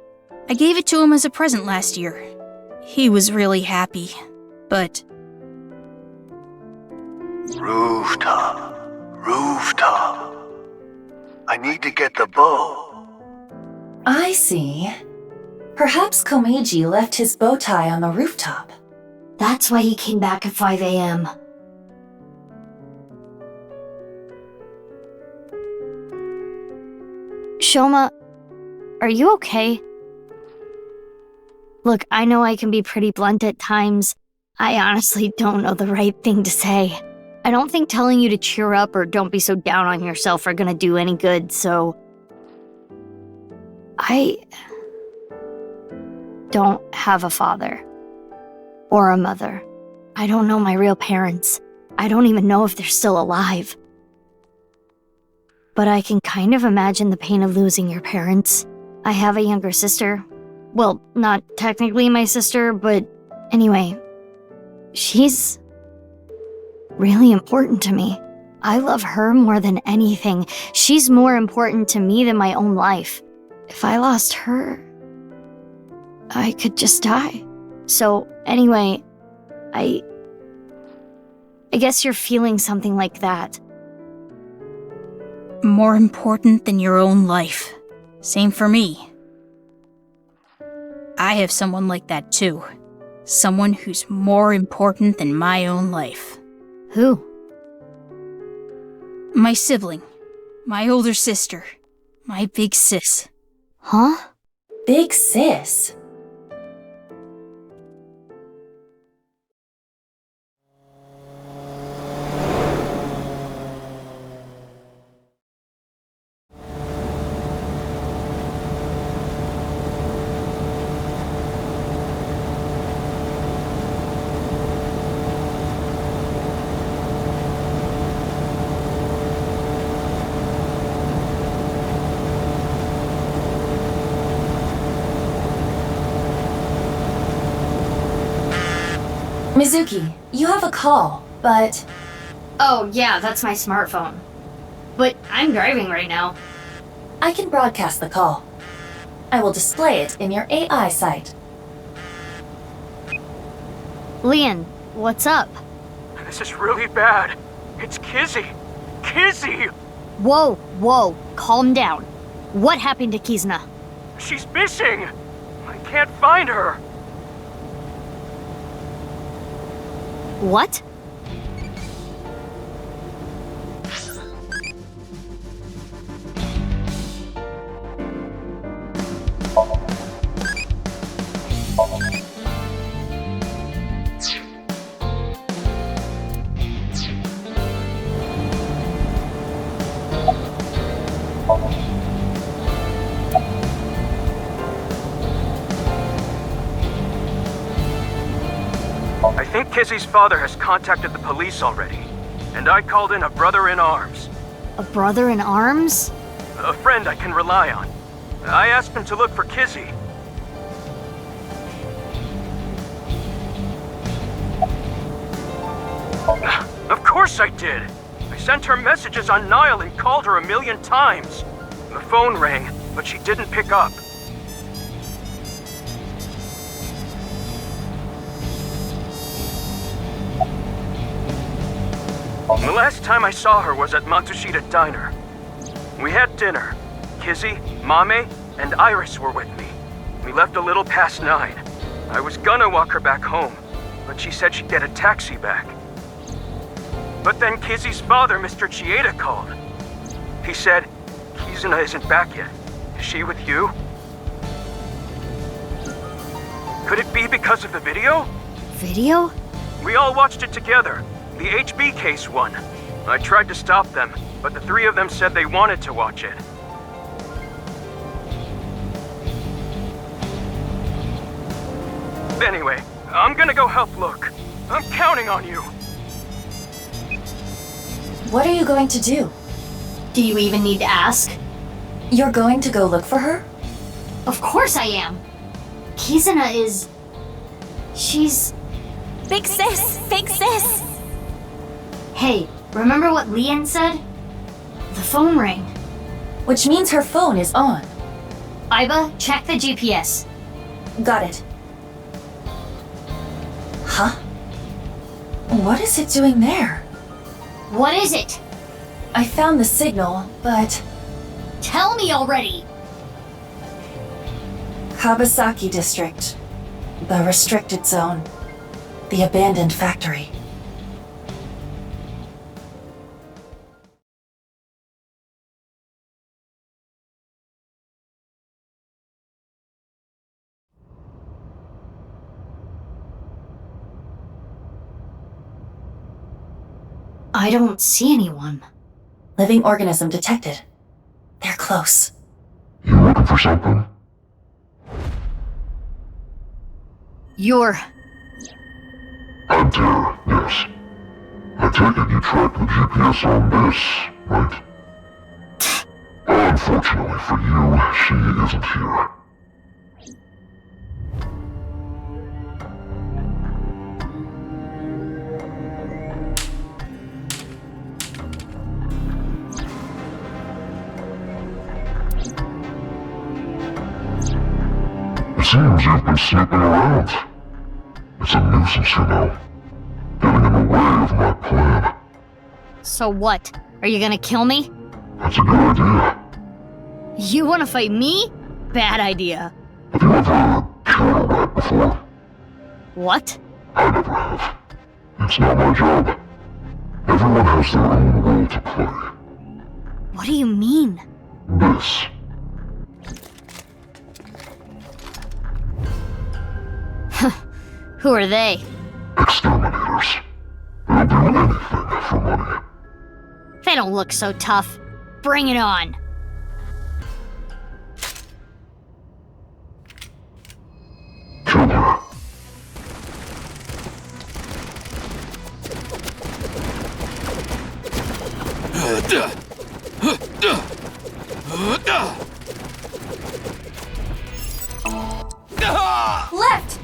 Speaker 5: I gave it to him as a present last year. He was really happy. But...
Speaker 4: Rooftop. I need to get the bow.
Speaker 3: I see. Perhaps Komeiji left his bow tie on the rooftop.
Speaker 1: That's why he came back at 5 a.m. Shoma, are you okay? Look, I know I can be pretty blunt at times. I honestly don't know the right thing to say. I don't think telling you to cheer up or don't be so down on yourself are gonna do any good, so... I don't have a father. Or a mother. I don't know my real parents. I don't even know if they're still alive. But I can kind of imagine the pain of losing your parents. I have a younger sister. Well, not technically my sister, but anyway, she's really important to me. I love her more than anything. She's more important to me than my own life. If I lost her, I could just die. So anyway, I guess you're feeling something like that.
Speaker 5: more important than your own life. Same for me. I have someone like that too. Someone who's more important than my own life.
Speaker 1: Who?
Speaker 5: My sibling. My older sister. My big sis.
Speaker 1: Huh?
Speaker 3: Big sis? Mizuki, you have a call, but...
Speaker 1: Oh, yeah, that's my smartphone. But I'm driving right now.
Speaker 3: I can broadcast the call. I will display it in your AI site.
Speaker 1: Lien, what's up?
Speaker 2: This is really bad. It's Kizzy. Kizzy!
Speaker 1: Whoa, calm down. What happened to Kizuna?
Speaker 2: She's missing! I can't find her.
Speaker 1: What?
Speaker 2: I think Kizzy's father has contacted the police already, and I called in a brother-in-arms.
Speaker 1: A brother-in-arms?
Speaker 2: A friend I can rely on. I asked him to look for Kizzy. Of course I did! I sent her messages on Nile and called her 1,000,000 times. The phone rang, but she didn't pick up. The last time I saw her was at Matsushita Diner. We had dinner. Kizzy, Amame, and Iris were with me. We left a little past 9. I was gonna walk her back home, but she said she'd get a taxi back. But then Kizzy's father, Mr. Chieda, called. He said, Kizuna isn't back yet. Is she with you? Could it be because of the video?
Speaker 1: Video?
Speaker 2: We all watched it together. The HB case one. I tried to stop them, but the 3 of them said they wanted to watch it. Anyway, I'm gonna go help look. I'm counting on you.
Speaker 3: What are you going to do?
Speaker 1: Do you even need to ask?
Speaker 3: You're going to go look for her?
Speaker 1: Of course I am. Kizuna is... She's...
Speaker 12: Big sis! Big sis!
Speaker 1: Hey, remember what Lien said? The phone rang.
Speaker 3: Which means her phone is on.
Speaker 1: Iba, check the GPS.
Speaker 3: Got it. Huh? What is it doing there?
Speaker 1: What is it?
Speaker 3: I found the signal, but...
Speaker 1: Tell me already!
Speaker 3: Kabasaki District. The restricted zone. The abandoned factory.
Speaker 1: I don't see anyone.
Speaker 3: Living organism detected. They're close.
Speaker 20: You looking for something?
Speaker 1: You're...
Speaker 20: I'm Tara, yes. I take it you tracked the GPS on this, right? Unfortunately for you, she isn't here. It seems you've been snooping around. It's a nuisance, you know. Getting in the way of my plan.
Speaker 1: So what? Are you gonna kill me?
Speaker 20: That's a good idea.
Speaker 1: You wanna fight me? Bad idea.
Speaker 20: Have you ever killed a rat before?
Speaker 1: What?
Speaker 20: I never have. It's not my job. Everyone has their own role to play.
Speaker 1: What do you mean?
Speaker 20: This.
Speaker 1: Who are they?
Speaker 20: Exterminators. They'll do anything for money.
Speaker 1: They don't look so tough. Bring it on.
Speaker 20: Kill her.
Speaker 3: Left!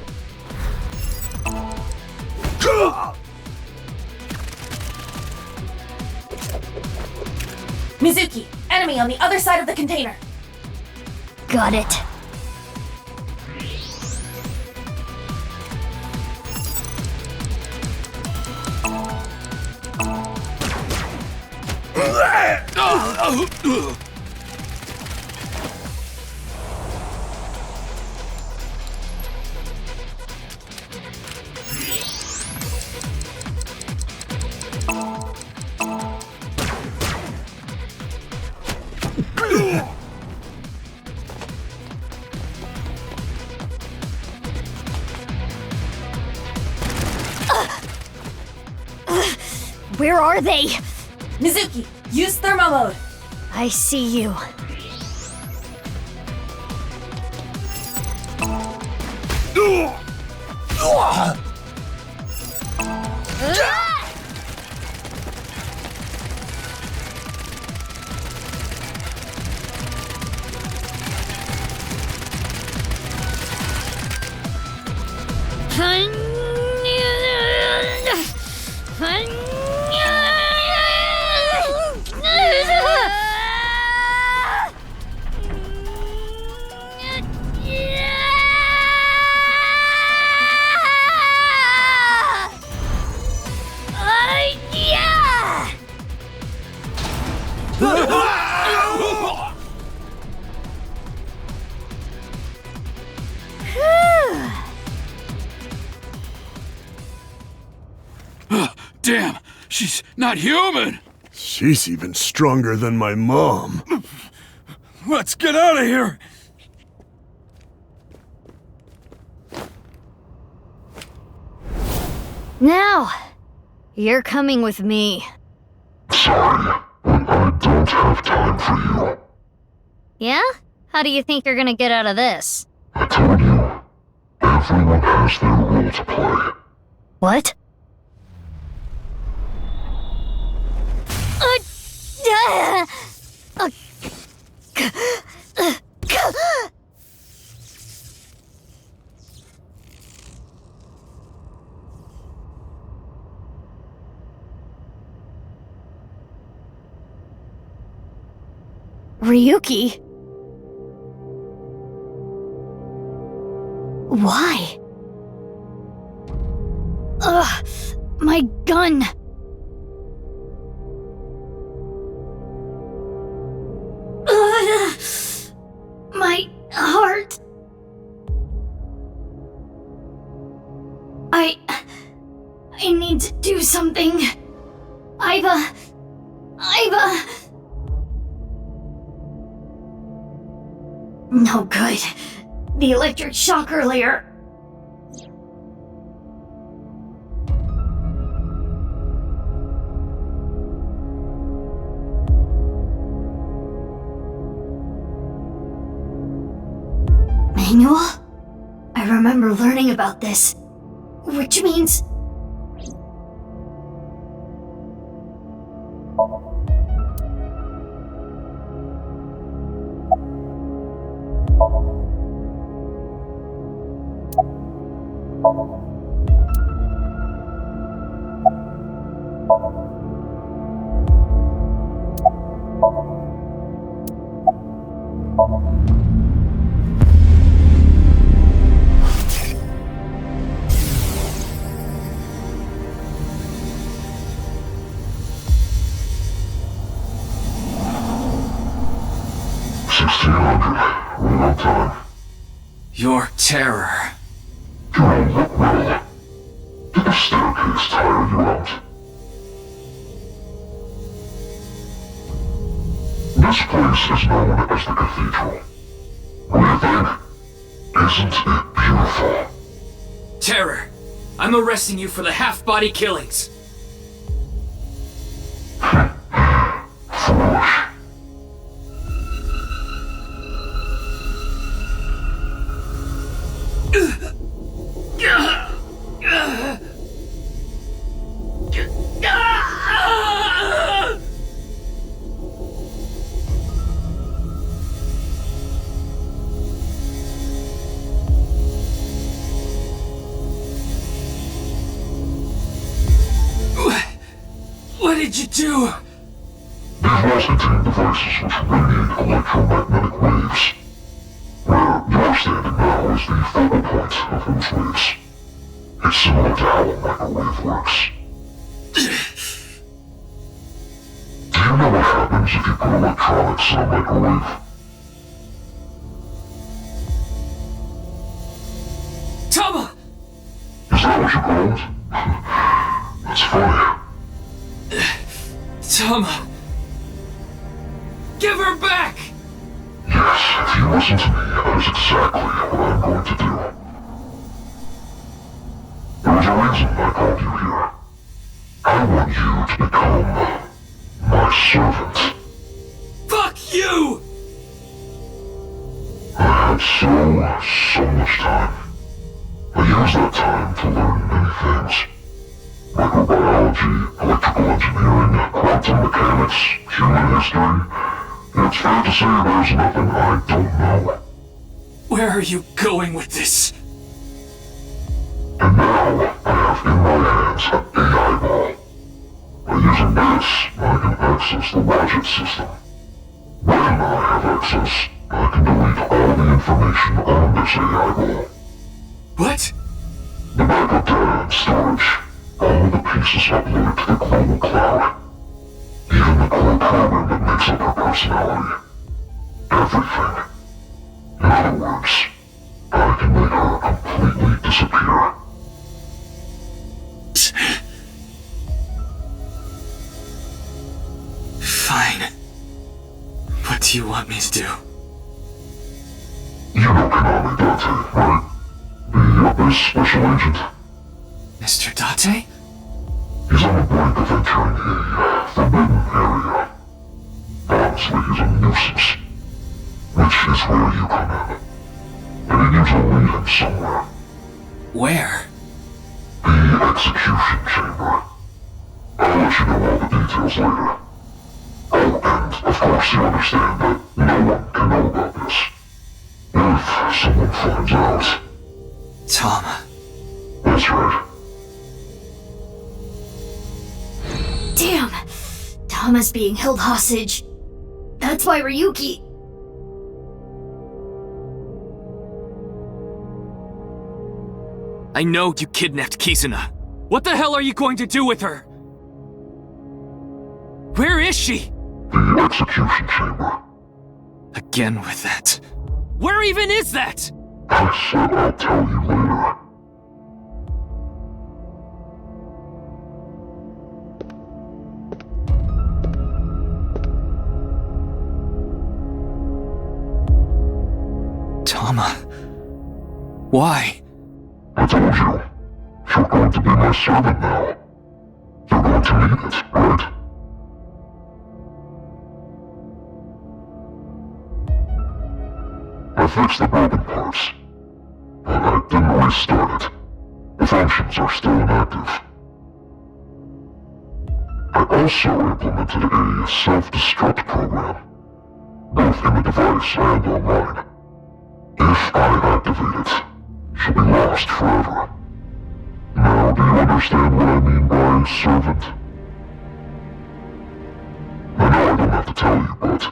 Speaker 3: Mizuki, enemy on the other side of the container.
Speaker 1: Got it. Where are they?
Speaker 3: Mizuki, use thermo mode.
Speaker 1: I see you.
Speaker 18: Damn, she's not human!
Speaker 8: She's even stronger than my mom.
Speaker 18: Let's get out of here!
Speaker 1: Now, you're coming with me.
Speaker 20: Sorry, I don't have time for you.
Speaker 1: Yeah? How do you think you're gonna get out of this?
Speaker 20: I told you, everyone has their role to play.
Speaker 1: What? Ryuki? Why? Ugh, my gun! My heart. I need to do something. Iva. No good. The electric shock earlier. Manual? I remember learning about this. Which means...
Speaker 21: Your terror.
Speaker 20: Doing what will? Did the staircase tire you out? This place is known as the Cathedral. What do you think? Isn't it beautiful?
Speaker 21: Terror! I'm arresting you for the half-body killings.
Speaker 20: Foolish.
Speaker 15: did you do?
Speaker 20: These walls contain devices which radiate electromagnetic waves. Where you're standing now is the focal point of those waves. It's similar to how a microwave works. Do you know what happens if you put electronics in a microwave?
Speaker 15: Tama!
Speaker 20: Is that what you call it? That's funny.
Speaker 15: Tama! Give her back!
Speaker 20: Yes, if you listen to me, that is exactly what I'm going to do. There was a reason I called you here. I want you to become my servant.
Speaker 15: Fuck you!
Speaker 20: I had so much time. I used that time to learn many things. Microbiology, electrical engineering, quantum mechanics, human history. It's fair to say there's nothing I don't know.
Speaker 15: Where are you going with this?
Speaker 20: And now, I have in my hands an AI ball. By using this, I can access the logic system. When I have access, I can delete all the information on this AI ball.
Speaker 15: What?
Speaker 20: The backup data and storage. All the pieces uploaded to the global cloud. Even the core program that makes up her personality. Everything. In other words, I can make her completely disappear.
Speaker 15: Fine. What do you want me to do?
Speaker 20: You know Konami Date, right? The Abyss Special Agent.
Speaker 15: Mr. Date?
Speaker 20: He's on the brink of entering a forbidden area. Honestly, he's a nuisance. Which is where you come in. And he needs to lead him somewhere.
Speaker 15: Where?
Speaker 20: The execution chamber. I'll let you know all the details later. Oh, and of course you understand that no one can know about this. If someone finds out.
Speaker 15: Tama.
Speaker 20: That's right.
Speaker 1: Damn! Tama's being held hostage. That's why Ryuki...
Speaker 15: I know you kidnapped Kizuna. What the hell are you going to do with her? Where is she?
Speaker 20: The execution chamber.
Speaker 15: Again with that. Where even is that?
Speaker 20: I said I'll tell you later.
Speaker 15: Tama. Why?
Speaker 20: I told you. You're going to be my servant now. You're going to need it, right? I fixed the broken parts, but I didn't restart it. The functions are still inactive. I also implemented a self-destruct program, both in the device and online. If I activate it, she'll be lost forever. Now, do you understand what I mean by servant? I know I don't have to tell you, but you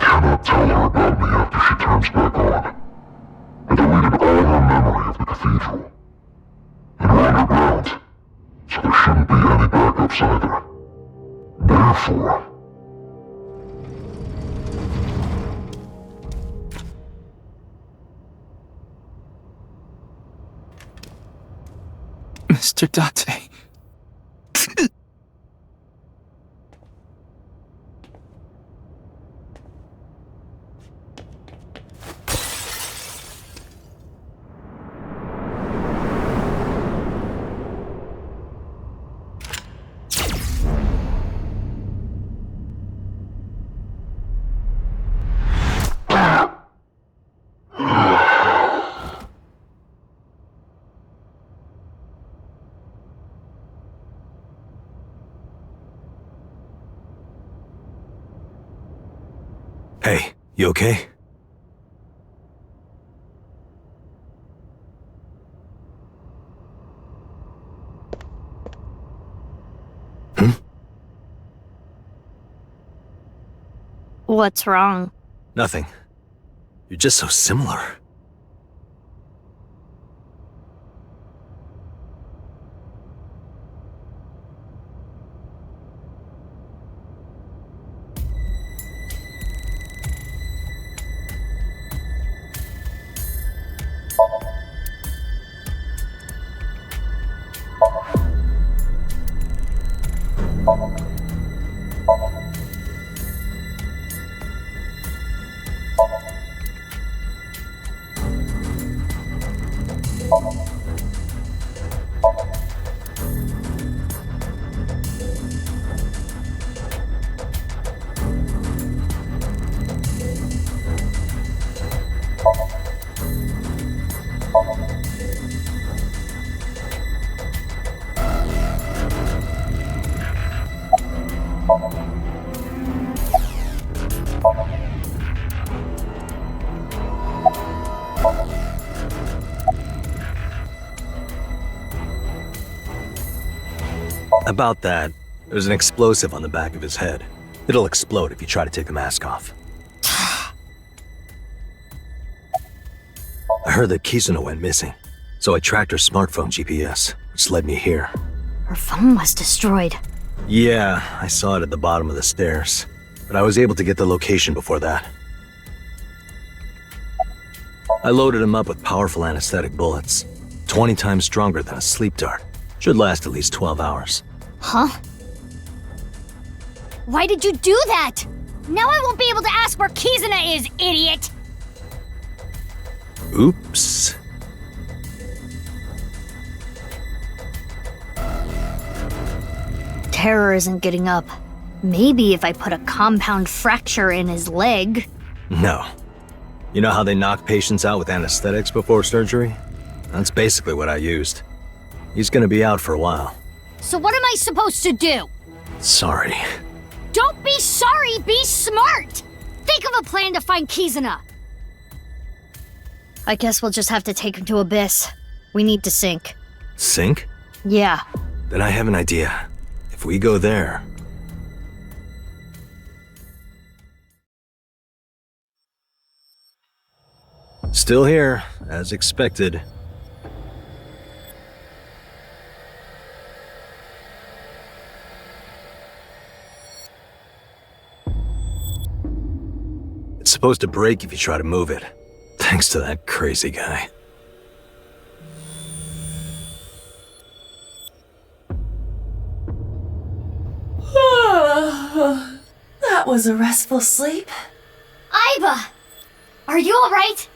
Speaker 20: cannot tell her about me after she turns back on. I deleted all her memory of the cathedral. And we're underground, so there shouldn't be any backups either. Therefore...
Speaker 15: Mr. Date.
Speaker 18: Hey, you okay?
Speaker 1: What's wrong?
Speaker 7: Nothing. You're just so similar. About that, there's an explosive on the back of his head. It'll explode if you try to take the mask off. I heard that Kizuna went missing, so I tracked her smartphone GPS, which led me here.
Speaker 1: Her phone was destroyed.
Speaker 7: Yeah, I saw it at the bottom of the stairs, but I was able to get the location before that. I loaded him up with powerful anesthetic bullets, 20 times stronger than a sleep dart. Should last at least 12 hours.
Speaker 1: Huh? Why did you do that? Now I won't be able to ask where Kizuna is, idiot!
Speaker 7: Oops.
Speaker 1: Terror isn't getting up. Maybe if I put a compound fracture in his leg.
Speaker 7: No. You know how they knock patients out with anesthetics before surgery? That's basically what I used. He's gonna be out for a while.
Speaker 1: So what am I supposed to do?
Speaker 7: Sorry.
Speaker 1: Don't be sorry, be smart! Think of a plan to find Kizuna! I guess we'll just have to take him to Abyss. We need to sink.
Speaker 7: Sink?
Speaker 1: Yeah.
Speaker 7: Then I have an idea. If we go there... Still here, as expected. It's supposed to break if you try to move it. Thanks to that crazy guy.
Speaker 3: That was a restful sleep.
Speaker 1: Aiba! Are you alright?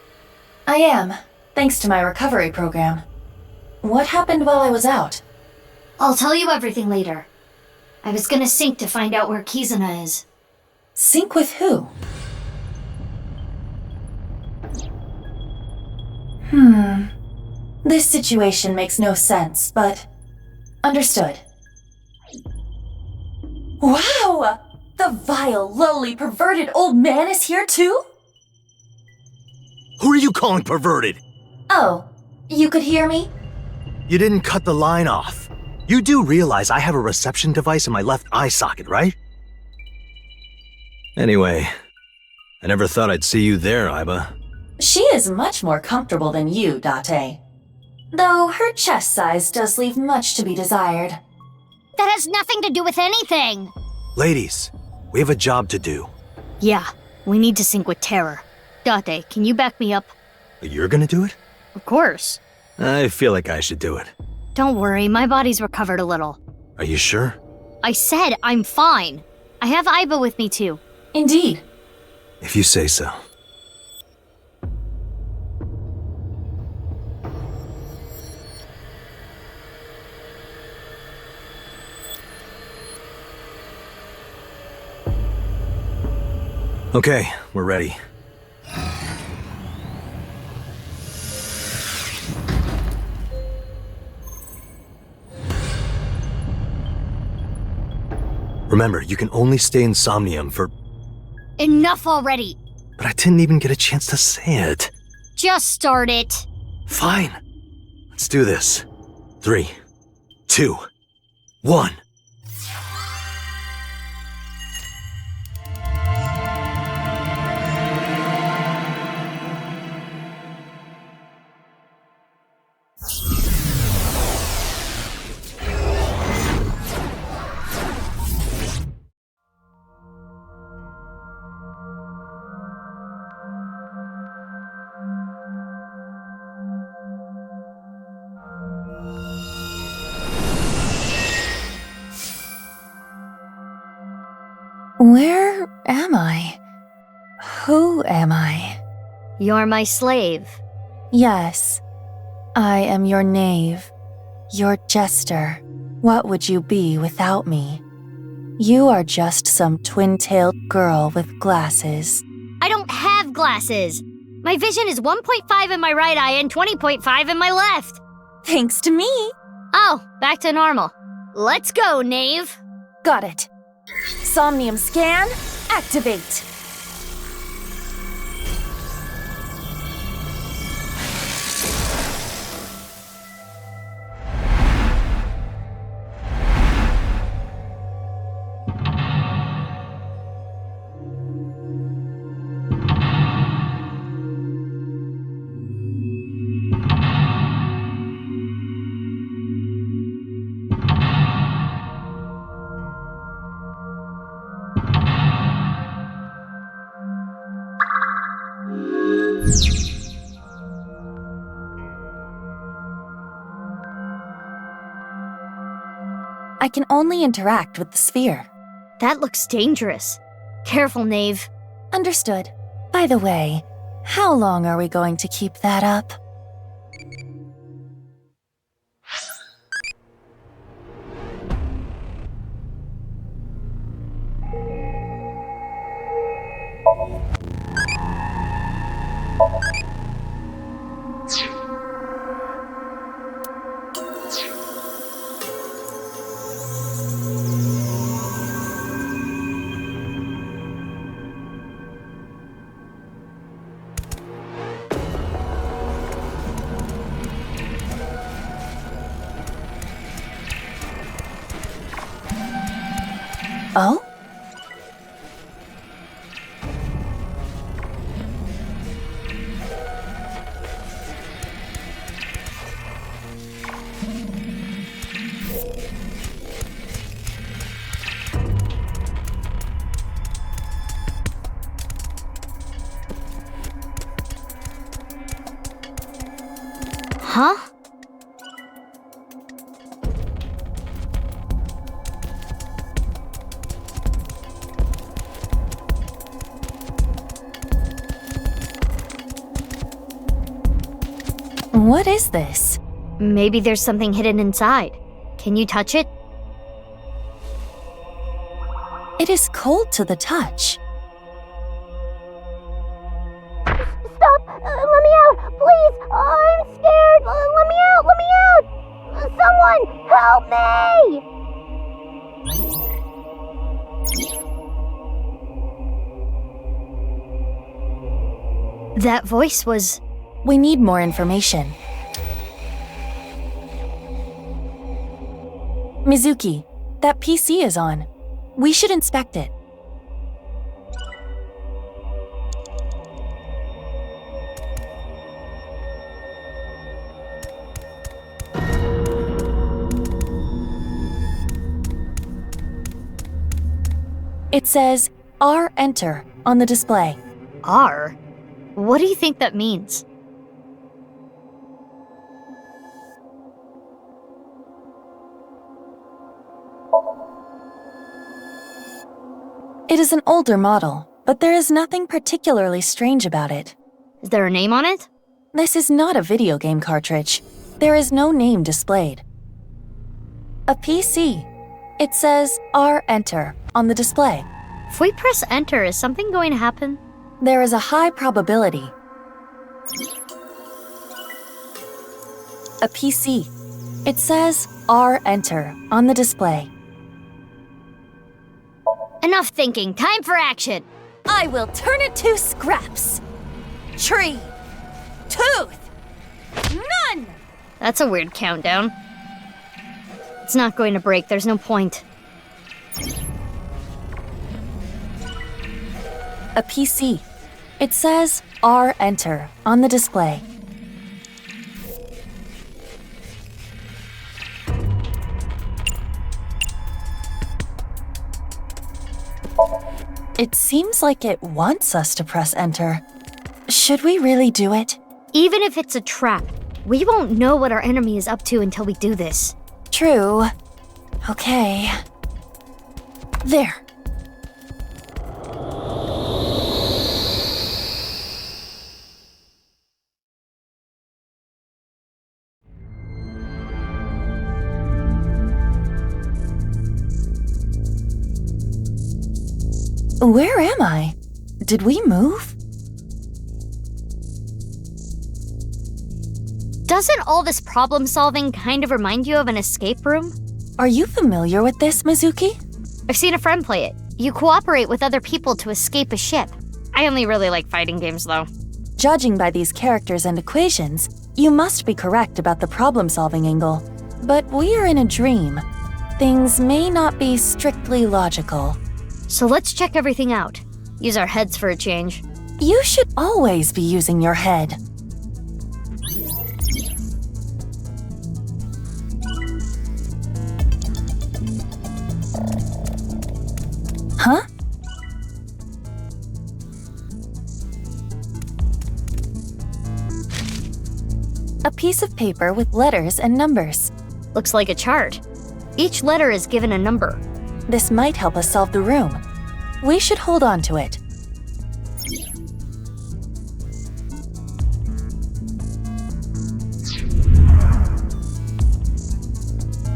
Speaker 3: I am, thanks to my recovery program. What happened while I was out?
Speaker 1: I'll tell you everything later. I was gonna sink to find out where Kizuna is.
Speaker 3: Sink with who? This situation makes no sense, but... understood. Wow! The vile, lowly, perverted old man is here too?
Speaker 7: Who are you calling perverted?
Speaker 3: Oh, you could hear me?
Speaker 7: You didn't cut the line off. You do realize I have a reception device in my left eye socket, right? Anyway, I never thought I'd see you there, Aiba.
Speaker 3: She is much more comfortable than you, Date. Though her chest size does leave much to be desired.
Speaker 1: That has nothing to do with anything!
Speaker 7: Ladies, we have a job to do.
Speaker 1: Yeah, we need to sink with Terror. Date, can you back me up?
Speaker 7: You're gonna do it?
Speaker 1: Of course.
Speaker 7: I feel like I should do it.
Speaker 1: Don't worry, my body's recovered a little.
Speaker 7: Are you sure?
Speaker 1: I said I'm fine. I have Aiba with me too.
Speaker 3: Indeed.
Speaker 7: If you say so. Okay, we're ready. Remember, you can only stay in Somnium for...
Speaker 1: Enough already!
Speaker 7: But I didn't even get a chance to say it.
Speaker 1: Just start it.
Speaker 7: Fine. Let's do this. 3, 2, 1.
Speaker 3: am I? Who am I?
Speaker 1: You're my slave.
Speaker 3: Yes, I am your knave, your jester. What would you be without me? You are just some twin-tailed girl with glasses.
Speaker 1: I don't have glasses. My vision is 1.5 in my right eye and 20.5 in my left.
Speaker 3: Thanks to me.
Speaker 1: Oh, back to normal. Let's go, knave.
Speaker 3: Got it. Somnium scan, activate. I can only interact with the sphere.
Speaker 1: That looks dangerous. Careful, knave.
Speaker 3: Understood. By the way, how long are we going to keep that up? Oh?
Speaker 1: Huh?
Speaker 3: What is this?
Speaker 1: Maybe there's something hidden inside. Can you touch it?
Speaker 3: It is cold to the touch.
Speaker 13: Stop! Let me out! Please! I'm scared! Let me out! Let me out! Someone! Help me!
Speaker 1: That voice was...
Speaker 3: We need more information. Mizuki, that PC is on. We should inspect it. It says R Enter on the display.
Speaker 1: R? What do you think that means?
Speaker 3: It is an older model, but there is nothing particularly strange about it.
Speaker 1: Is there a name on it?
Speaker 3: This is not a video game cartridge. There is no name displayed. A PC. It says R Enter on the display.
Speaker 1: If we press enter, is something going to happen?
Speaker 3: There is a high probability. A PC. It says R Enter on the display.
Speaker 1: Enough thinking, time for action!
Speaker 3: I will turn it to scraps. Tree. Tooth. None!
Speaker 1: That's a weird countdown. It's not going to break, there's no point.
Speaker 3: A PC. It says R Enter on the display. It seems like it wants us to press enter. Should we really do it?
Speaker 1: Even if it's a trap, we won't know what our enemy is up to until we do this.
Speaker 3: True. Okay. There. Where am I? Did we move?
Speaker 1: Doesn't all this problem solving kind of remind you of an escape room?
Speaker 3: Are you familiar with this, Mizuki?
Speaker 1: I've seen a friend play it. You cooperate with other people to escape a ship. I only really like fighting games, though.
Speaker 3: Judging by these characters and equations, you must be correct about the problem-solving angle. But we are in a dream. Things may not be strictly logical.
Speaker 1: So let's check everything out. Use our heads for a change.
Speaker 3: You should always be using your head. Huh? A piece of paper with letters and numbers.
Speaker 1: Looks like a chart. Each letter is given a number.
Speaker 3: This might help us solve the room. We should hold on to it.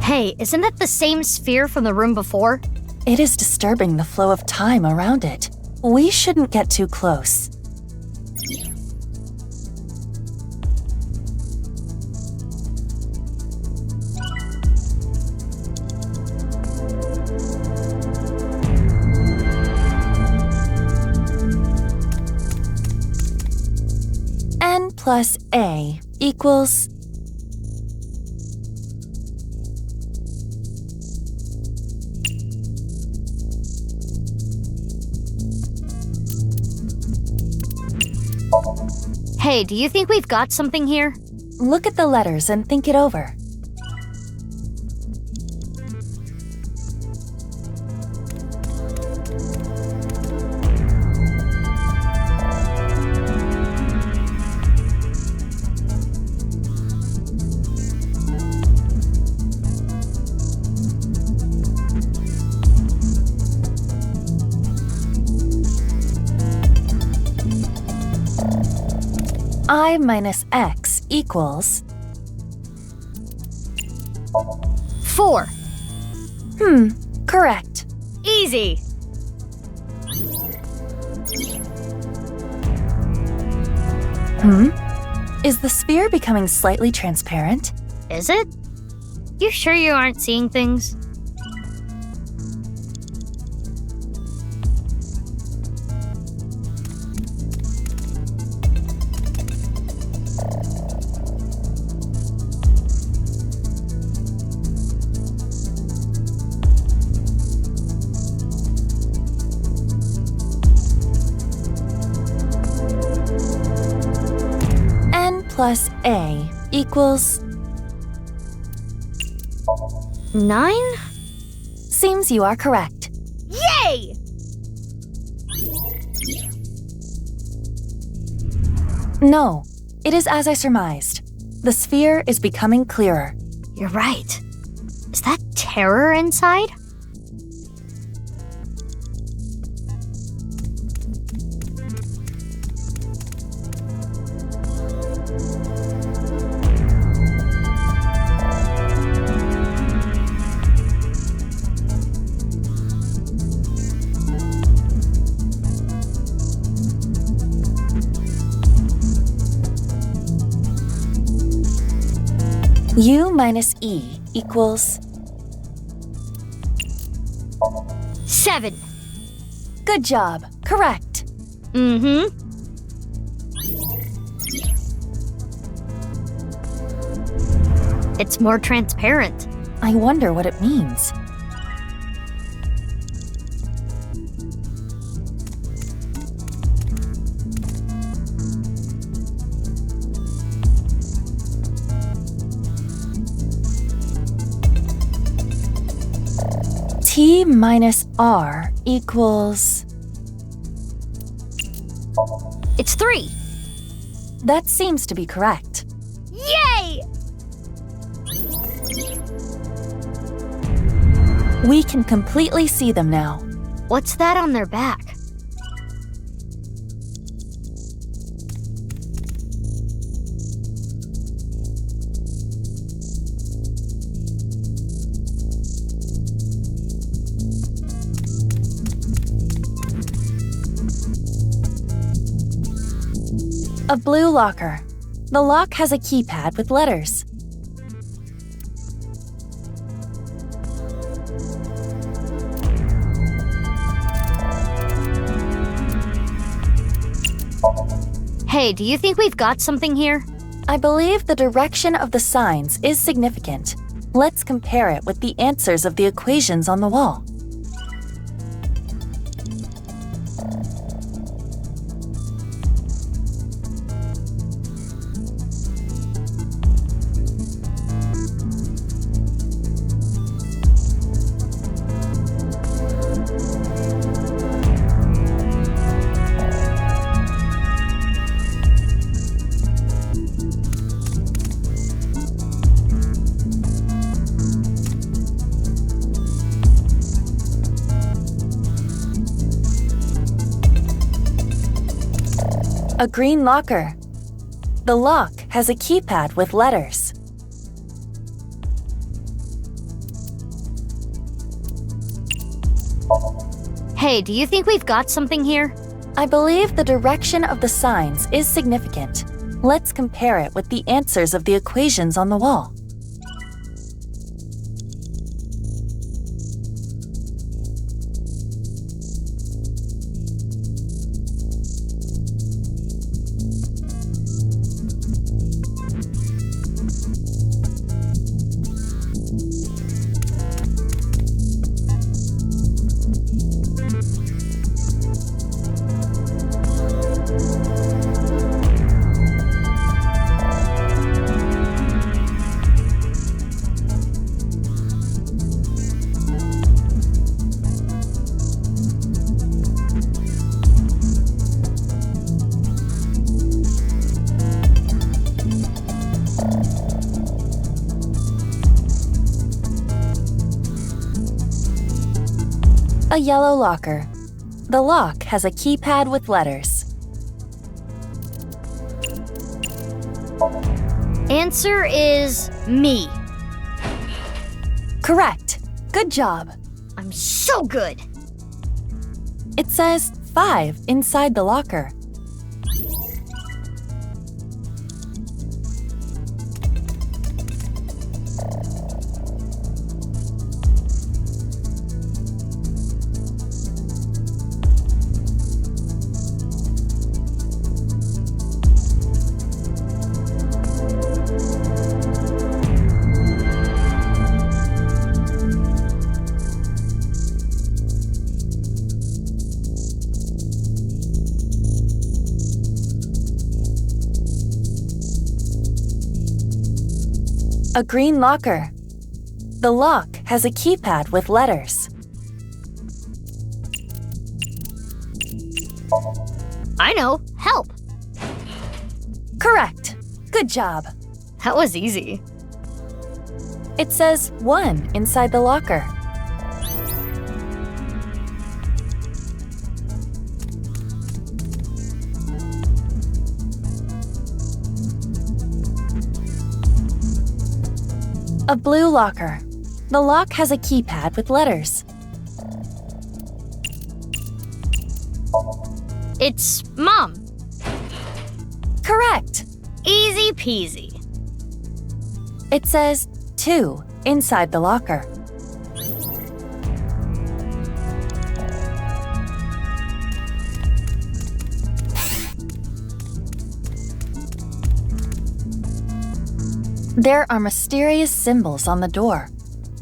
Speaker 1: Hey, isn't that the same sphere from the room before?
Speaker 3: It is disturbing the flow of time around it. We shouldn't get too close. N plus A equals...
Speaker 1: Hey, do you think we've got something here?
Speaker 3: Look at the letters and think it over. I minus X equals...
Speaker 1: 4.
Speaker 3: Correct.
Speaker 1: Easy.
Speaker 3: Is the sphere becoming slightly transparent?
Speaker 1: Is it? You sure you aren't seeing things?
Speaker 3: Plus A equals...
Speaker 1: 9?
Speaker 3: Seems you are correct.
Speaker 1: Yay!
Speaker 3: No, it is as I surmised. The sphere is becoming clearer.
Speaker 1: You're right. Is that terror inside?
Speaker 3: U minus E equals...
Speaker 1: 7.
Speaker 3: Good job. Correct.
Speaker 1: It's more transparent.
Speaker 3: I wonder what it means. T minus R equals...
Speaker 1: It's 3.
Speaker 3: That seems to be correct.
Speaker 1: Yay!
Speaker 3: We can completely see them now.
Speaker 1: What's that on their back?
Speaker 3: A blue locker. The lock has a keypad with letters.
Speaker 1: Hey, do you think we've got something here?
Speaker 3: I believe the direction of the signs is significant. Let's compare it with the answers of the equations on the wall. A green locker. The lock has a keypad with letters.
Speaker 1: Hey, do you think we've got something here?
Speaker 3: I believe the direction of the signs is significant. Let's compare it with the answers of the equations on the wall. A yellow locker. The lock has a keypad with letters.
Speaker 1: Answer is me.
Speaker 3: Correct. Good job.
Speaker 1: I'm so good.
Speaker 3: It says 5 inside the locker. A green locker. The lock has a keypad with letters.
Speaker 1: I know. Help.
Speaker 3: Correct. Good job.
Speaker 1: That was easy.
Speaker 3: It says 1 inside the locker. A blue locker. The lock has a keypad with letters.
Speaker 1: It's Mom.
Speaker 3: Correct.
Speaker 1: Easy peasy.
Speaker 3: It says 2 inside the locker. There are mysterious symbols on the door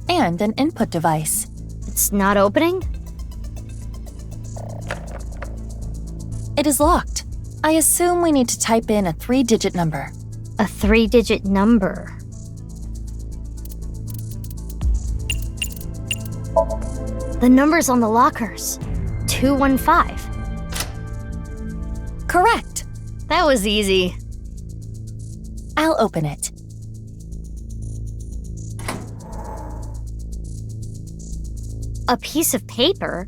Speaker 3: and an input device.
Speaker 1: It's not opening?
Speaker 3: It is locked. I assume we need to type in a 3-digit number.
Speaker 1: A 3-digit number. The numbers on the lockers. 215.
Speaker 3: Correct.
Speaker 1: That was easy.
Speaker 3: I'll open it.
Speaker 1: A piece of paper?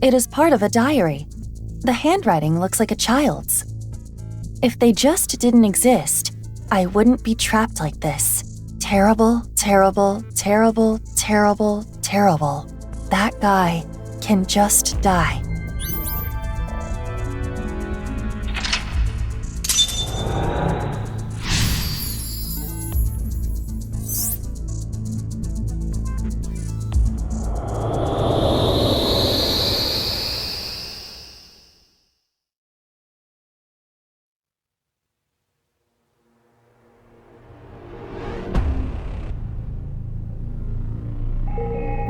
Speaker 3: It is part of a diary. The handwriting looks like a child's. If they just didn't exist, I wouldn't be trapped like this. Terrible, terrible, terrible, terrible, terrible. That guy can just die.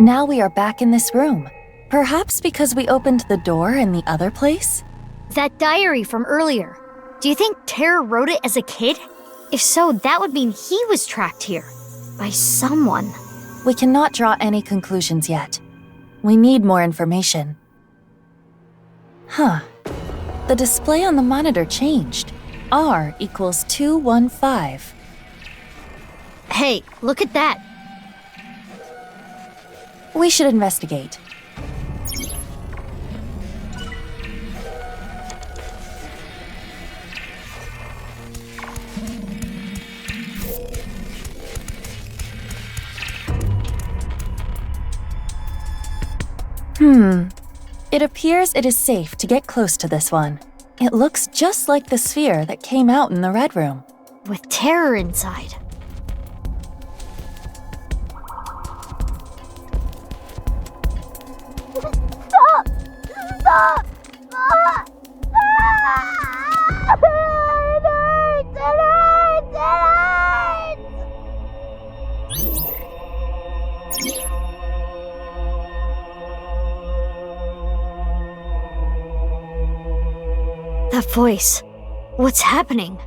Speaker 3: Now we are back in this room. Perhaps because we opened the door in the other place?
Speaker 1: That diary from earlier. Do you think Terror wrote it as a kid? If so, that would mean he was trapped here. By someone.
Speaker 3: We cannot draw any conclusions yet. We need more information. Huh. The display on the monitor changed. R equals 215.
Speaker 1: Hey, look at that.
Speaker 3: We should investigate. It appears it is safe to get close to this one. It looks just like the sphere that came out in the Red Room.
Speaker 1: With Terror inside.
Speaker 9: Stop! Stop! It hurts! It hurts! It hurts!
Speaker 1: That voice. What's happening?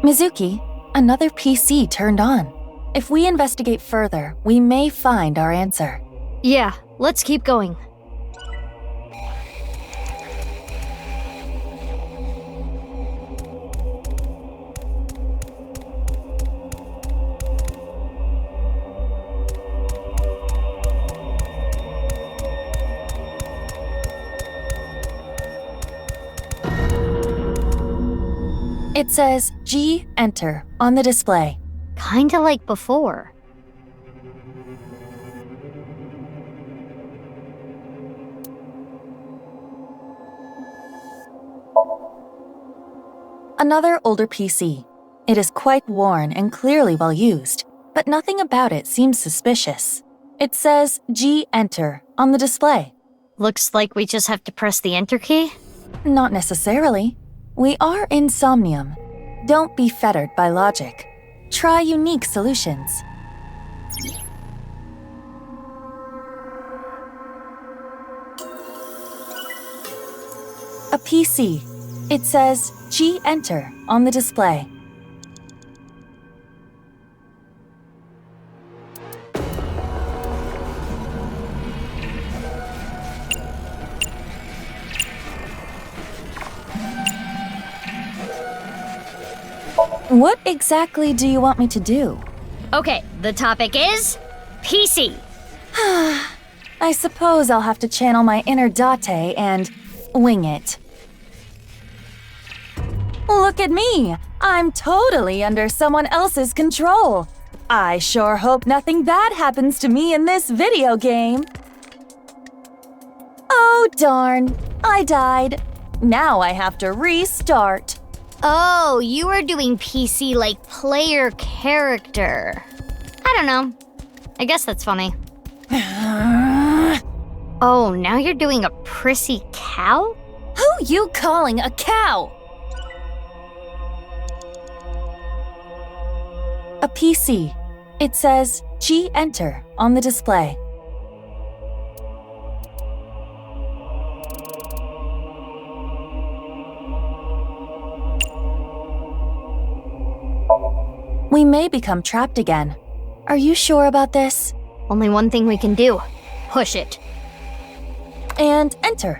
Speaker 3: Mizuki, another PC turned on. If we investigate further, we may find our answer.
Speaker 1: Yeah, let's keep going.
Speaker 3: It says G Enter on the display.
Speaker 1: Kinda like before.
Speaker 3: Another older PC. It is quite worn and clearly well used, but nothing about it seems suspicious. It says G Enter on the display.
Speaker 1: Looks like we just have to press the Enter key?
Speaker 3: Not necessarily. We are in Somnium. Don't be fettered by logic. Try unique solutions. A PC. It says G Enter on the display. What exactly do you want me to do?
Speaker 1: Okay, the topic is PC.
Speaker 3: I suppose I'll have to channel my inner Date and wing it. Look at me! I'm totally under someone else's control. I sure hope nothing bad happens to me in this video game. Oh darn, I died. Now I have to restart.
Speaker 1: Oh, you are doing PC like player character. I don't know. I guess that's funny. Oh, now you're doing a prissy cow?
Speaker 3: Who you calling a cow? A PC. It says G Enter on the display. We may become trapped again. Are you sure about this?
Speaker 1: Only one thing we can do. Push it.
Speaker 3: And enter.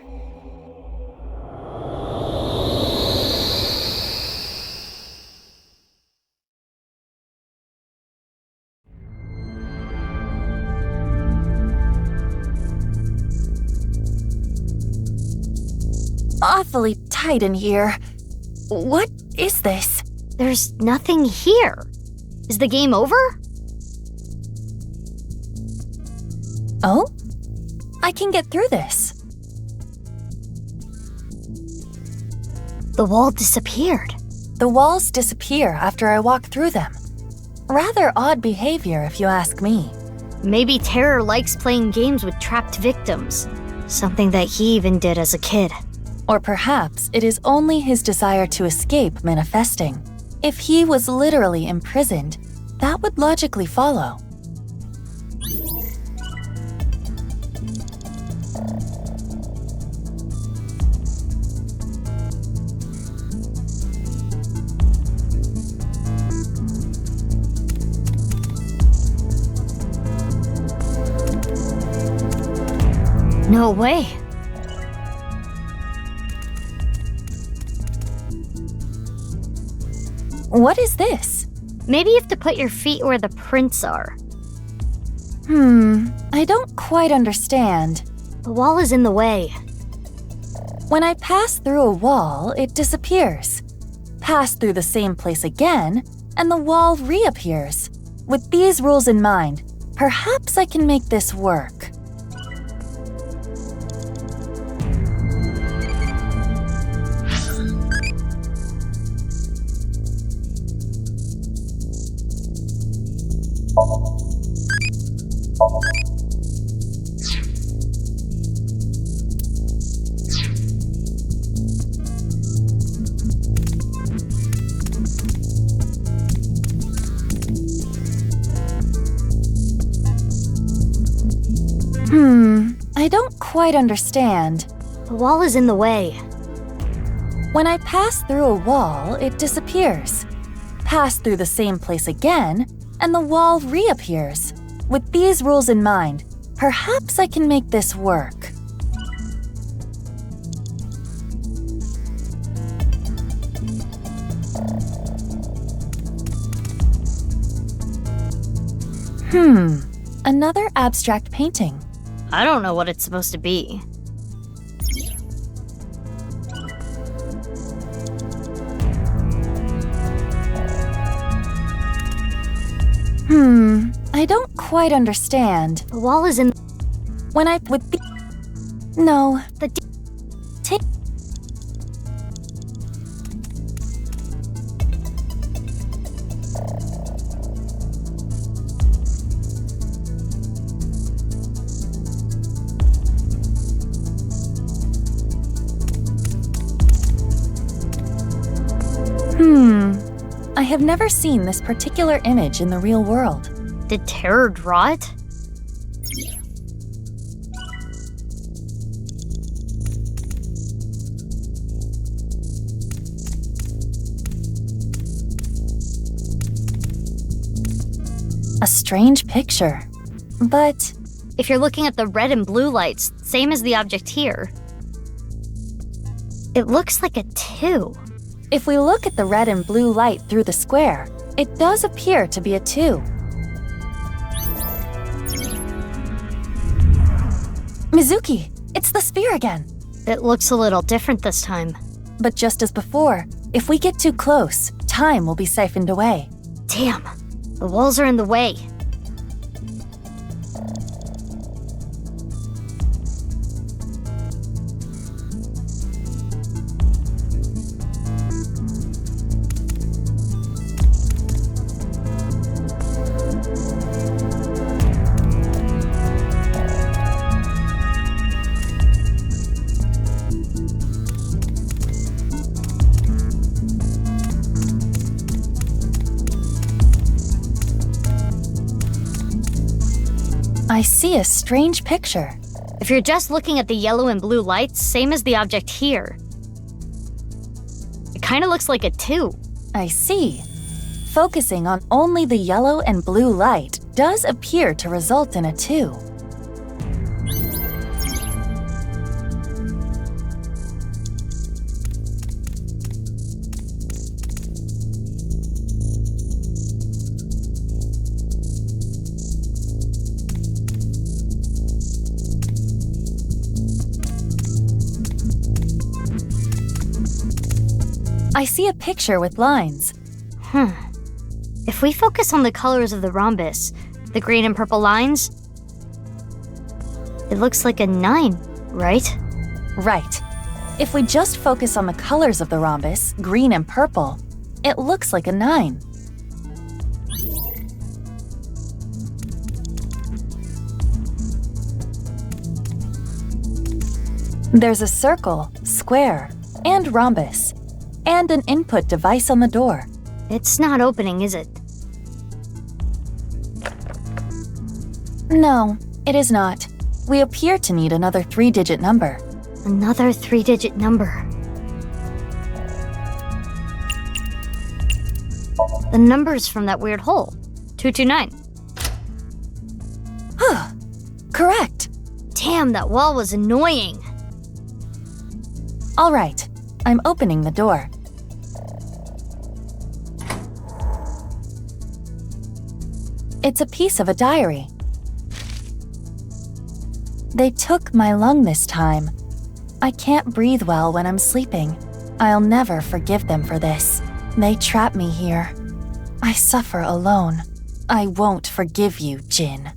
Speaker 3: Awfully tight in here. What is this?
Speaker 1: There's nothing here. Is the game over?
Speaker 3: Oh? I can get through this.
Speaker 1: The wall disappeared.
Speaker 3: The walls disappear after I walk through them. Rather odd behavior, if you ask me.
Speaker 1: Maybe Terror likes playing games with trapped victims. Something that he even did as a kid.
Speaker 3: Or perhaps it is only his desire to escape manifesting. If he was literally imprisoned, That would logically follow.
Speaker 1: No way.
Speaker 3: What is this?
Speaker 1: Maybe you have to put your feet where the prints are.
Speaker 3: I don't quite understand.
Speaker 1: The wall is in the way.
Speaker 3: When I pass through a wall, it disappears. Pass through the same place again, and the wall reappears. With these rules in mind, perhaps I can make this work. I don't quite understand.
Speaker 1: The wall is in the way.
Speaker 3: When I pass through a wall, it disappears. Pass through the same place again, and the wall reappears. With these rules in mind, perhaps I can make this work. Another abstract painting.
Speaker 1: I don't know what it's supposed to be.
Speaker 3: I don't quite understand.
Speaker 1: The wall is in...
Speaker 3: When I... with the... No.
Speaker 1: The...
Speaker 3: Take... I have never seen this particular image in the real world.
Speaker 1: Did terror draw it?
Speaker 3: A strange picture. But...
Speaker 1: If you're looking at the red and blue lights, same as the object here, it looks like a 2.
Speaker 3: If we look at the red and blue light through the square, it does appear to be a 2. Mizuki, it's the sphere again.
Speaker 1: It looks a little different this time.
Speaker 3: But just as before, if we get too close, time will be siphoned away.
Speaker 1: Damn, the walls are in the way.
Speaker 3: I see a strange picture.
Speaker 1: If you're just looking at the yellow and blue lights, same as the object here, it kind of looks like a 2.
Speaker 3: I see. Focusing on only the yellow and blue light does appear to result in a 2. I see a picture with lines.
Speaker 1: If we focus on the colors of the rhombus, the green and purple lines, it looks like a 9, right?
Speaker 3: Right. If we just focus on the colors of the rhombus, green and purple, it looks like a 9. There's a circle, square, and rhombus, and an input device on the door.
Speaker 1: It's not opening, is it?
Speaker 3: No, it is not. We appear to need another 3-digit number.
Speaker 1: Another 3-digit number. The numbers from that weird hole. 229.
Speaker 3: Correct.
Speaker 1: Damn, that wall was annoying.
Speaker 3: All right, I'm opening the door. It's a piece of a diary. They took my lung this time. I can't breathe well when I'm sleeping. I'll never forgive them for this. They trap me here. I suffer alone. I won't forgive you, Jin.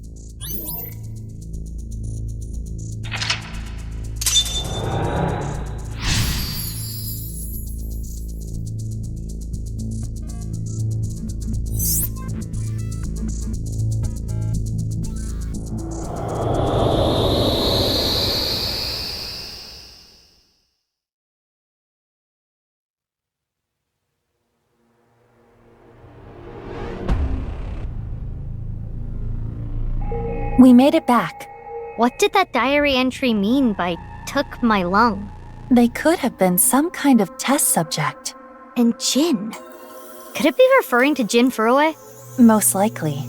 Speaker 3: We made it back.
Speaker 1: What did that diary entry mean by took my lung?
Speaker 3: They could have been some kind of test subject.
Speaker 1: And Jin? Could it be referring to Jin Furue?
Speaker 3: Most likely.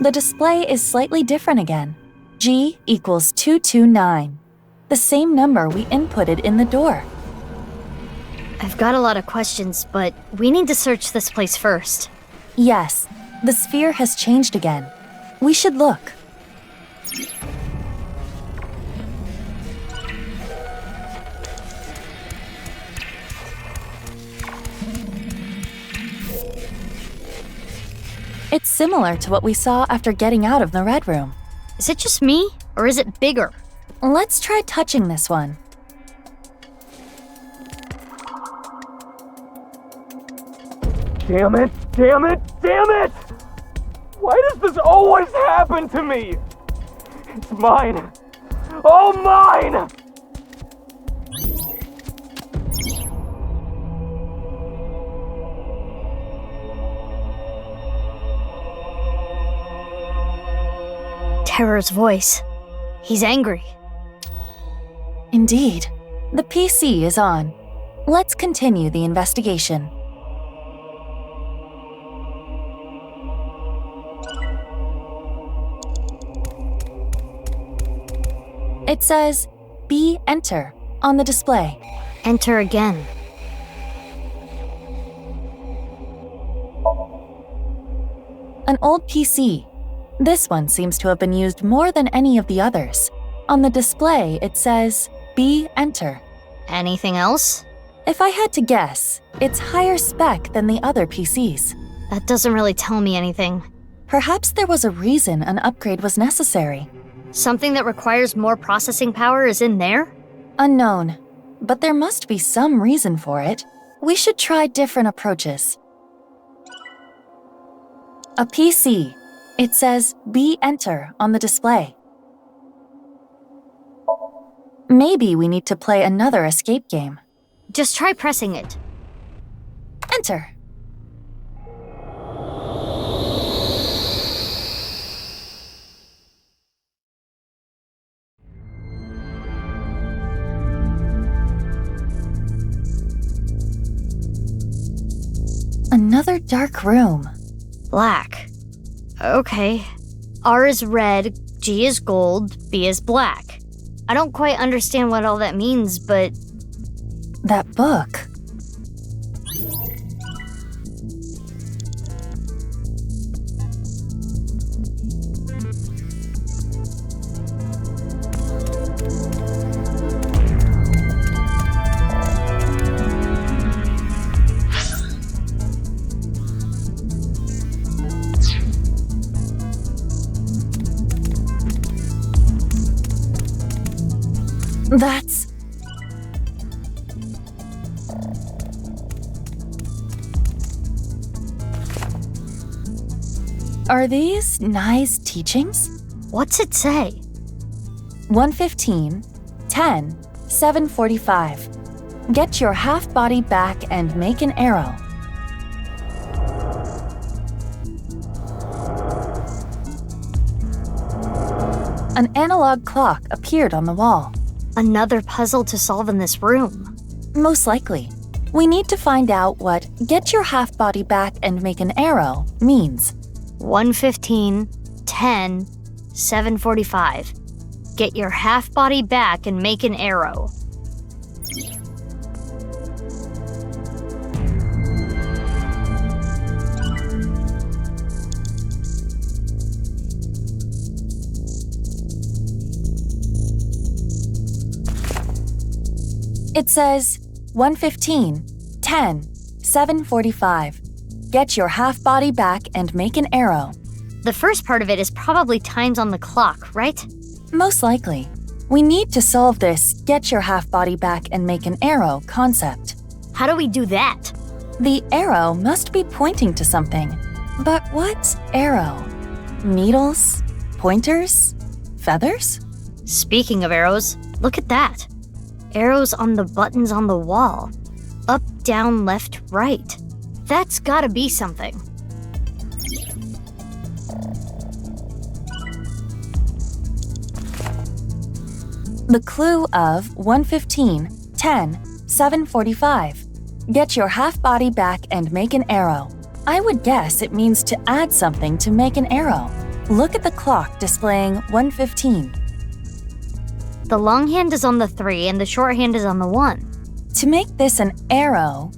Speaker 3: The display is slightly different again. G equals 229. The same number we inputted in the door.
Speaker 1: I've got a lot of questions, but we need to search this place first.
Speaker 3: Yes, the sphere has changed again. We should look. It's similar to what we saw after getting out of the Red Room.
Speaker 1: Is it just me, or is it bigger?
Speaker 3: Let's try touching this one.
Speaker 6: Damn it! Damn it! Damn it! Why does this always happen to me? It's mine! All mine!
Speaker 1: Terror's voice. He's angry.
Speaker 3: Indeed. The PC is on. Let's continue the investigation. It says, B enter on the display.
Speaker 1: Enter again.
Speaker 3: An old PC. This one seems to have been used more than any of the others. On the display, it says, B enter.
Speaker 1: Anything else?
Speaker 3: If I had to guess, it's higher spec than the other PCs.
Speaker 1: That doesn't really tell me anything.
Speaker 3: Perhaps there was a reason an upgrade was necessary.
Speaker 1: Something that requires more processing power is in there?
Speaker 3: Unknown, but there must be some reason for it. We should try different approaches. A PC. It says B enter on the display. Maybe we need to play another escape game.
Speaker 1: Just try pressing it.
Speaker 3: Enter. Another dark room.
Speaker 1: Black. Okay. R is red, G is gold, B is black. I don't quite understand what all that means, but...
Speaker 3: That book. That's... Are these Nai's teachings?
Speaker 1: What's it say?
Speaker 3: 115, 10, 745. Get your half body back and make an arrow. An analog clock appeared on the wall.
Speaker 1: Another puzzle to solve in this room.
Speaker 3: Most likely. We need to find out what "get your half-body back and make an arrow" means.
Speaker 1: 1:15, 10, 7:45. Get your half-body back and make an arrow.
Speaker 3: It says 1:15, 10, 7:45. Get your half-body back and make an arrow.
Speaker 1: The first part of it is probably times on the clock, right?
Speaker 3: Most likely. We need to solve this "get your half-body back and make an arrow" concept.
Speaker 1: How do we do that?
Speaker 3: The arrow must be pointing to something. But what arrow? Needles? Pointers? Feathers?
Speaker 1: Speaking of arrows, look at that. Arrows on the buttons on the wall. Up, down, left, right. That's gotta be something.
Speaker 3: The clue of 1:15, 10, 7:45. Get your half-body back and make an arrow. I would guess it means to add something to make an arrow. Look at the clock displaying 1:15.
Speaker 1: The long hand is on the 3 and the short hand is on the 1.
Speaker 3: To make this an arrow,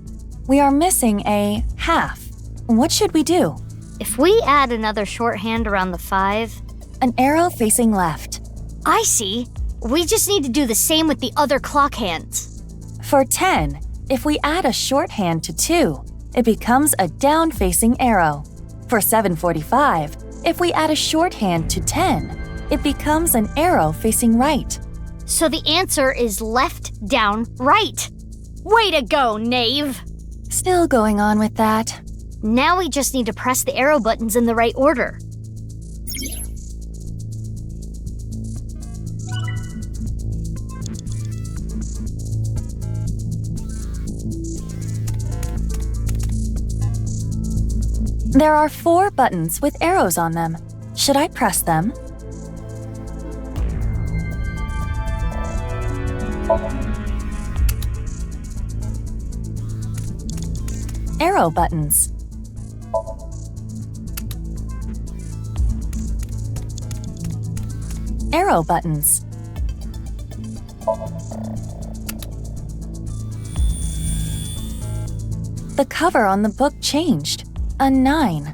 Speaker 3: we are missing a half. What should we do?
Speaker 1: If we add another short hand around the 5...
Speaker 3: An arrow facing left.
Speaker 1: I see. We just need to do the same with the other clock hands.
Speaker 3: For 10, if we add a short hand to 2, it becomes a down-facing arrow. For 7:45, if we add a short hand to 10, it becomes an arrow facing right.
Speaker 1: So the answer is left, down, right. Way to go, knave!
Speaker 3: Still going on with that.
Speaker 1: Now we just need to press the arrow buttons in the right order.
Speaker 3: There are 4 buttons with arrows on them. Should I press them? Arrow buttons. Arrow buttons. The cover on the book changed. A 9.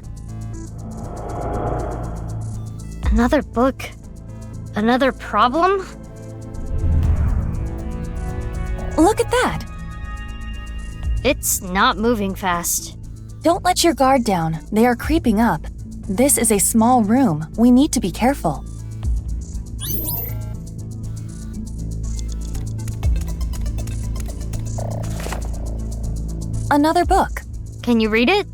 Speaker 1: Another book. Another problem?
Speaker 3: Look at that!
Speaker 1: It's not moving fast.
Speaker 3: Don't let your guard down. They are creeping up. This is a small room. We need to be careful. Another book.
Speaker 1: Can you read it?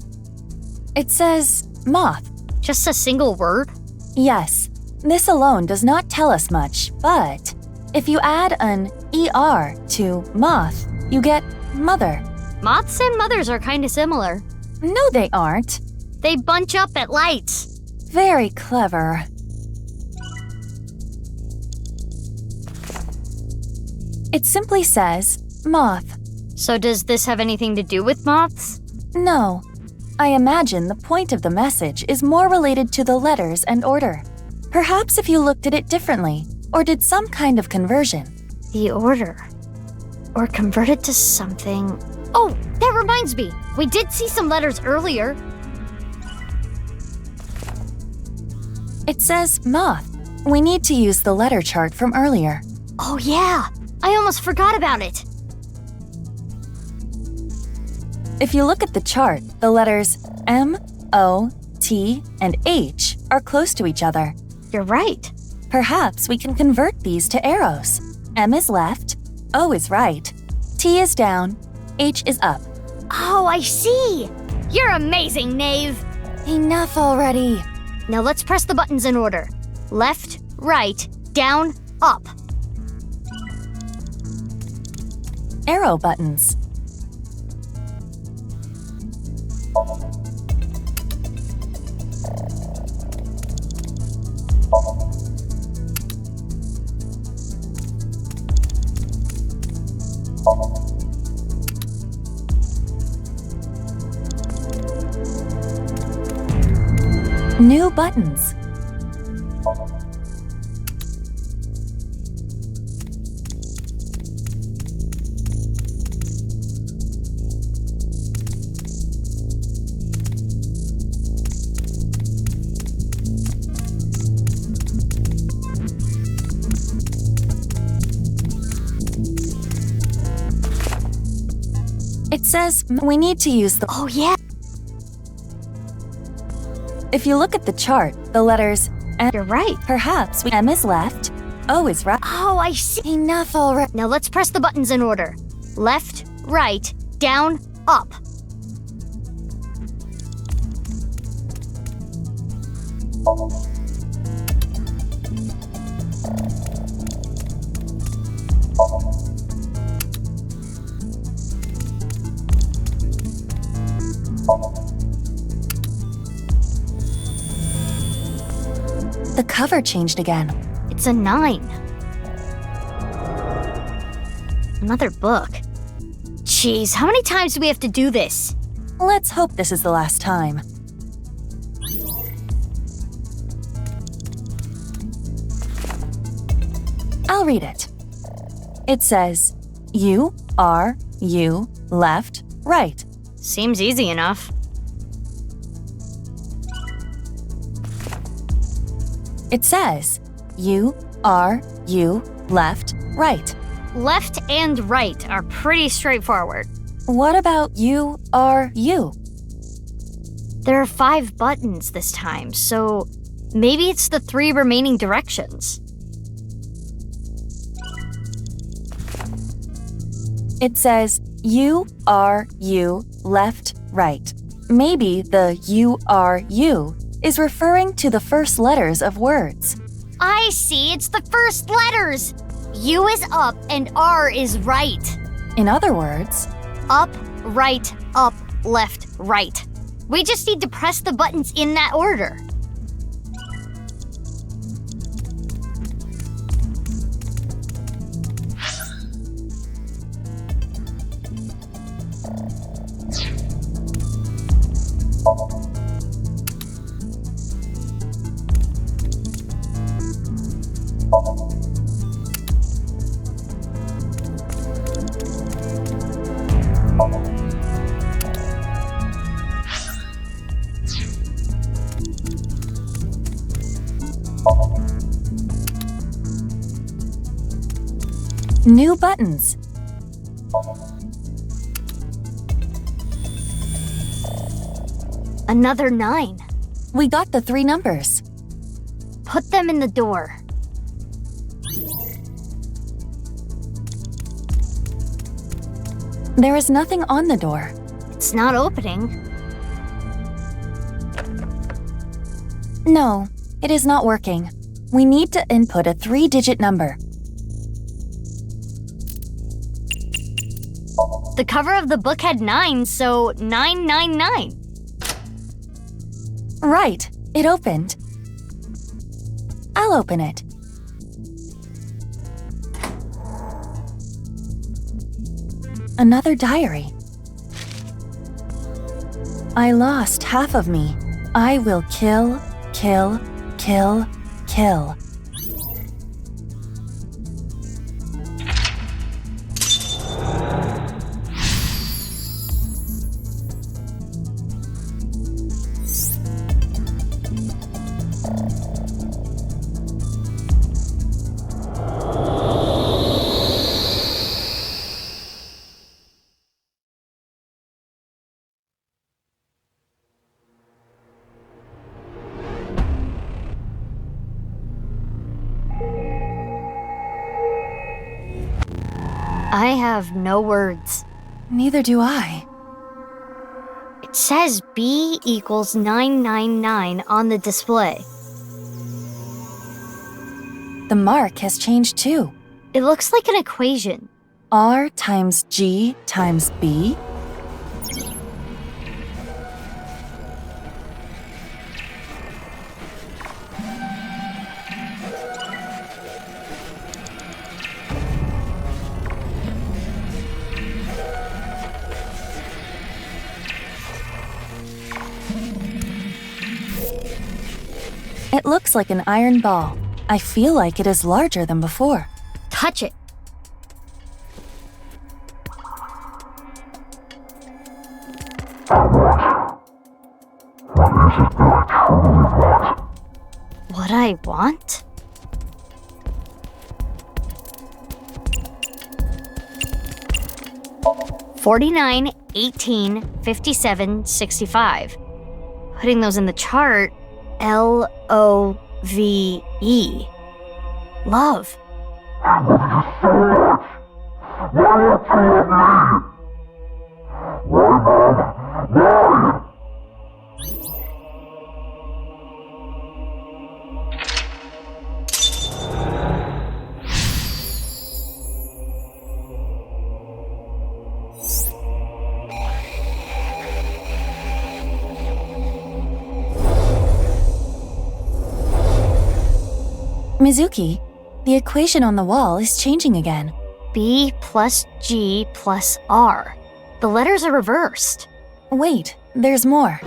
Speaker 3: It says moth.
Speaker 1: Just a single word?
Speaker 3: Yes. This alone does not tell us much, but if you add an ER to moth, you get mother.
Speaker 1: Moths and mothers are kind of similar.
Speaker 3: No, they aren't.
Speaker 1: They bunch up at lights.
Speaker 3: Very clever. It simply says moth.
Speaker 1: So does this have anything to do with moths?
Speaker 3: No. I imagine the point of the message is more related to the letters and order. Perhaps if you looked at it differently, or did some kind of conversion.
Speaker 1: The order. Or convert it to something. Oh, that reminds me. We did see some letters earlier.
Speaker 3: It says moth. We need to use the letter chart from earlier.
Speaker 1: Oh yeah, I almost forgot about it.
Speaker 3: If you look at the chart, the letters M, O, T, and H are close to each other.
Speaker 1: You're right.
Speaker 3: Perhaps we can convert these to arrows. M is left, O is right, T is down, H is up.
Speaker 1: Oh, I see. You're amazing, knave.
Speaker 3: Enough already.
Speaker 1: Now let's press the buttons in order. Left, right, down, up.
Speaker 3: Arrow buttons. New buttons. It says we need to use the—
Speaker 1: Oh, yeah.
Speaker 3: If you look at the chart, the letters M—
Speaker 1: You're right.
Speaker 3: Perhaps M is left, O is right.
Speaker 1: Oh, I see.
Speaker 3: Enough already.
Speaker 1: Now let's press the buttons in order. Left, right, down, up.
Speaker 3: The cover changed again.
Speaker 1: It's a 9. Another book. Jeez, how many times do we have to do this?
Speaker 3: Let's hope this is the last time. I'll read it. It says, U, R, U, left, right.
Speaker 1: Seems easy enough.
Speaker 3: It says, U, R, U, left, right.
Speaker 1: Left and right are pretty straightforward.
Speaker 3: What about U, R, U?
Speaker 1: There are 5 buttons this time, so maybe it's the 3 remaining directions.
Speaker 3: It says, U, R, U, left, right. Maybe the U, R, U is referring to the first letters of words.
Speaker 1: I see, it's the first letters! U is up and R is right.
Speaker 3: In other words,
Speaker 1: up, right, up, left, right. We just need to press the buttons in that order.
Speaker 3: New buttons.
Speaker 1: Another 9.
Speaker 3: We got the 3 numbers.
Speaker 1: Put them in the door.
Speaker 3: There is nothing on the door.
Speaker 1: It's not opening.
Speaker 3: No, it is not working. We need to input a 3-digit number.
Speaker 1: The cover of the book had 9, so 999.
Speaker 3: Right, it opened. I'll open it. Another diary. I lost half of me. I will kill, kill, kill, kill.
Speaker 1: I have no words.
Speaker 3: Neither do I.
Speaker 1: It says B equals 999 on the display.
Speaker 3: The mark has changed too.
Speaker 1: It looks like an equation.
Speaker 3: R times G times B? It looks like an iron ball. I feel like it is larger than before.
Speaker 1: Touch it. What I want? $49, $18, $57, $65. Putting those in the chart, L-O-V-E. Love.
Speaker 3: Mizuki, the equation on the wall is changing again.
Speaker 1: B plus G plus R. The letters are reversed.
Speaker 3: Wait, there's more.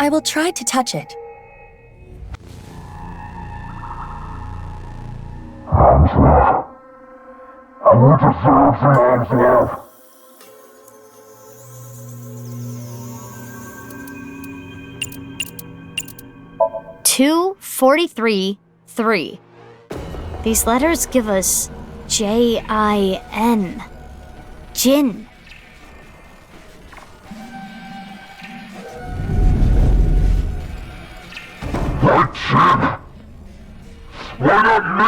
Speaker 3: I will try to touch it.
Speaker 20: I want to serve some arms left.
Speaker 1: $243.3. These letters give us J-I-N. Jin.
Speaker 20: My chin! Why not me?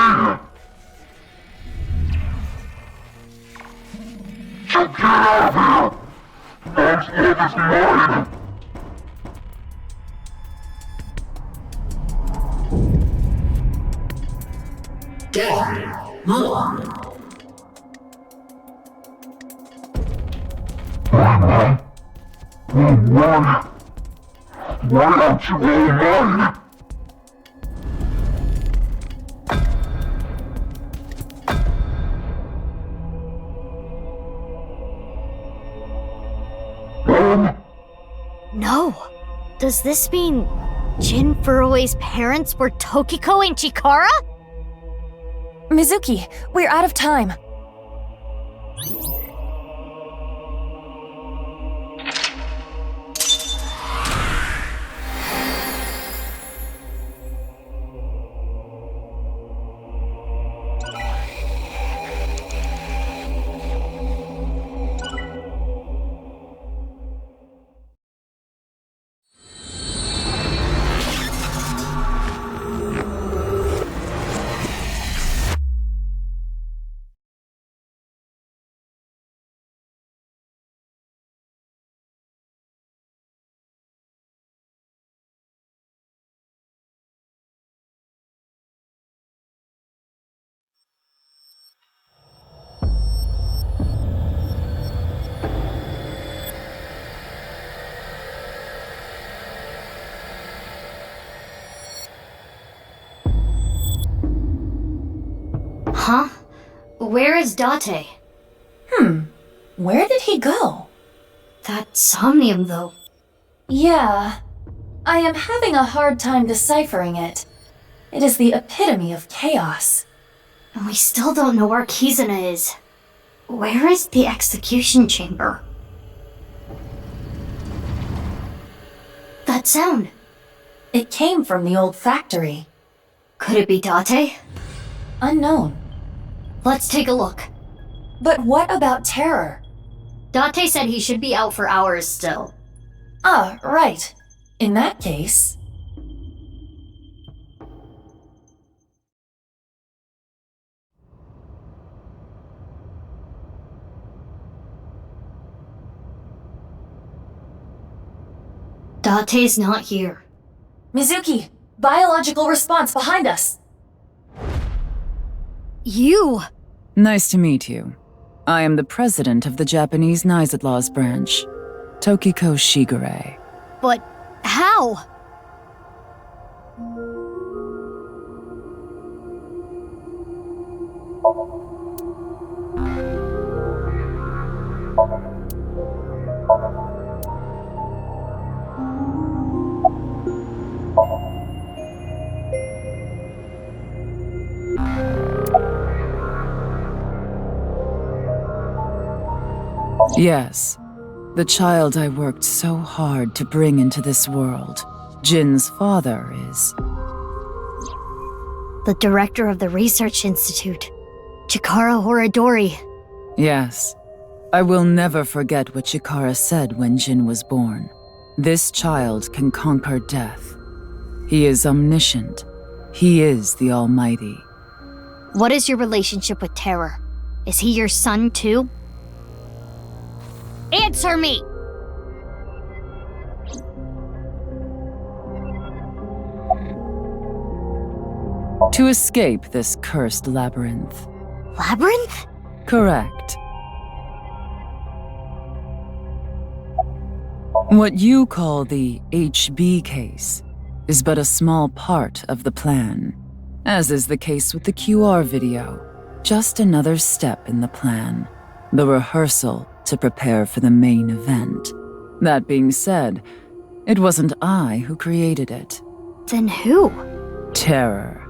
Speaker 20: So get out of here! Mom's love is mine! Why, Mom? Why? Why aren't you all mine?
Speaker 1: No. Does this mean Jin Furue's parents were Tokiko and Chikara?
Speaker 3: Mizuki, we're out of time.
Speaker 1: Huh? Where is Date?
Speaker 3: Where did he go?
Speaker 1: That Somnium, though.
Speaker 3: Yeah, I am having a hard time deciphering it. It is the epitome of chaos.
Speaker 1: And we still don't know where Kizuna is. Where is the execution chamber? That sound.
Speaker 3: It came from the old factory.
Speaker 1: Could it be Date?
Speaker 3: Unknown.
Speaker 1: Let's take a look.
Speaker 3: But what about Terror?
Speaker 1: Date said he should be out for hours still.
Speaker 3: Ah, right. In that case...
Speaker 1: Date's not here.
Speaker 3: Mizuki, biological response behind us.
Speaker 1: You!
Speaker 10: Nice to meet you. I am the president of the Japanese Nizatlaws branch, Tokiko Shigure.
Speaker 1: But how?
Speaker 10: Yes, the child I worked so hard to bring into this world. Jin's father is...
Speaker 1: The director of the Research Institute, Chikara Horadori.
Speaker 10: Yes. I will never forget what Chikara said when Jin was born. This child can conquer death. He is omniscient. He is the Almighty.
Speaker 1: What is your relationship with Terror? Is he your son too? Answer me!
Speaker 10: To escape this cursed labyrinth.
Speaker 1: Labyrinth?
Speaker 10: Correct. What you call the HB case is but a small part of the plan, as is the case with the QR video. Just another step in the plan, the rehearsal to prepare for the main event. That being said, it wasn't I who created it.
Speaker 1: Then who?
Speaker 10: Terror.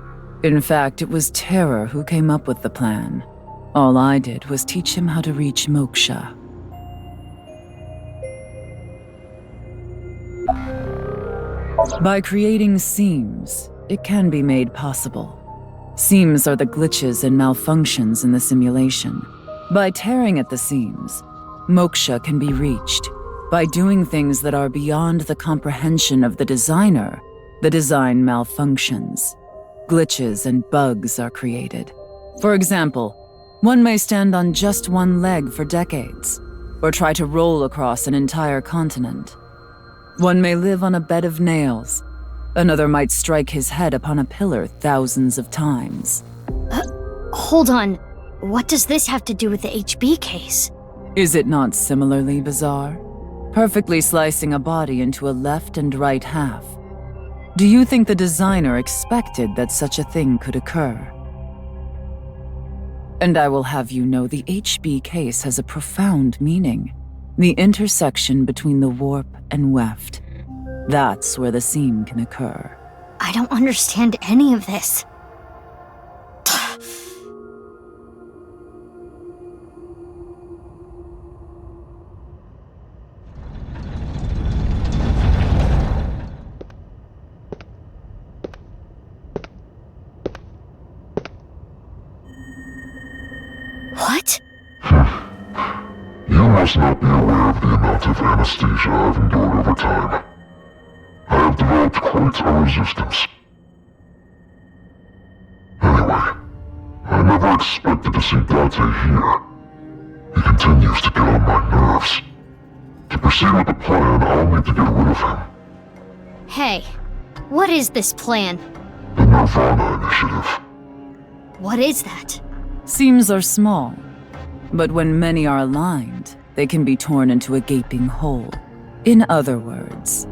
Speaker 10: In fact, it was Terror who came up with the plan. All I did was teach him how to reach moksha. By creating seams, it can be made possible. Seams are the glitches and malfunctions in the simulation. By tearing at the seams, moksha can be reached. By doing things that are beyond the comprehension of the designer, the design malfunctions. Glitches and bugs are created. For example, one may stand on just one leg for decades, or try to roll across an entire continent. One may live on a bed of nails. Another might strike his head upon a pillar thousands of times.
Speaker 1: Hold on. What does this have to do with the HB case?
Speaker 10: Is it not similarly bizarre? Perfectly slicing a body into a left and right half. Do you think the designer expected that such a thing could occur? And I will have you know the HB case has a profound meaning. The intersection between the warp and weft. That's where the seam can occur.
Speaker 1: I don't understand any of this. What?
Speaker 20: You must not be aware of the amount of anesthesia I've endured over time. I have developed quite a resistance. Anyway, I never expected to see Dante here. He continues to get on my nerves. To proceed with the plan, I'll need to get rid of him.
Speaker 1: Hey, what is this plan?
Speaker 20: The nirvanA Initiative.
Speaker 1: What is that?
Speaker 10: Seams are small, but when many are aligned, they can be torn into a gaping hole. In other words,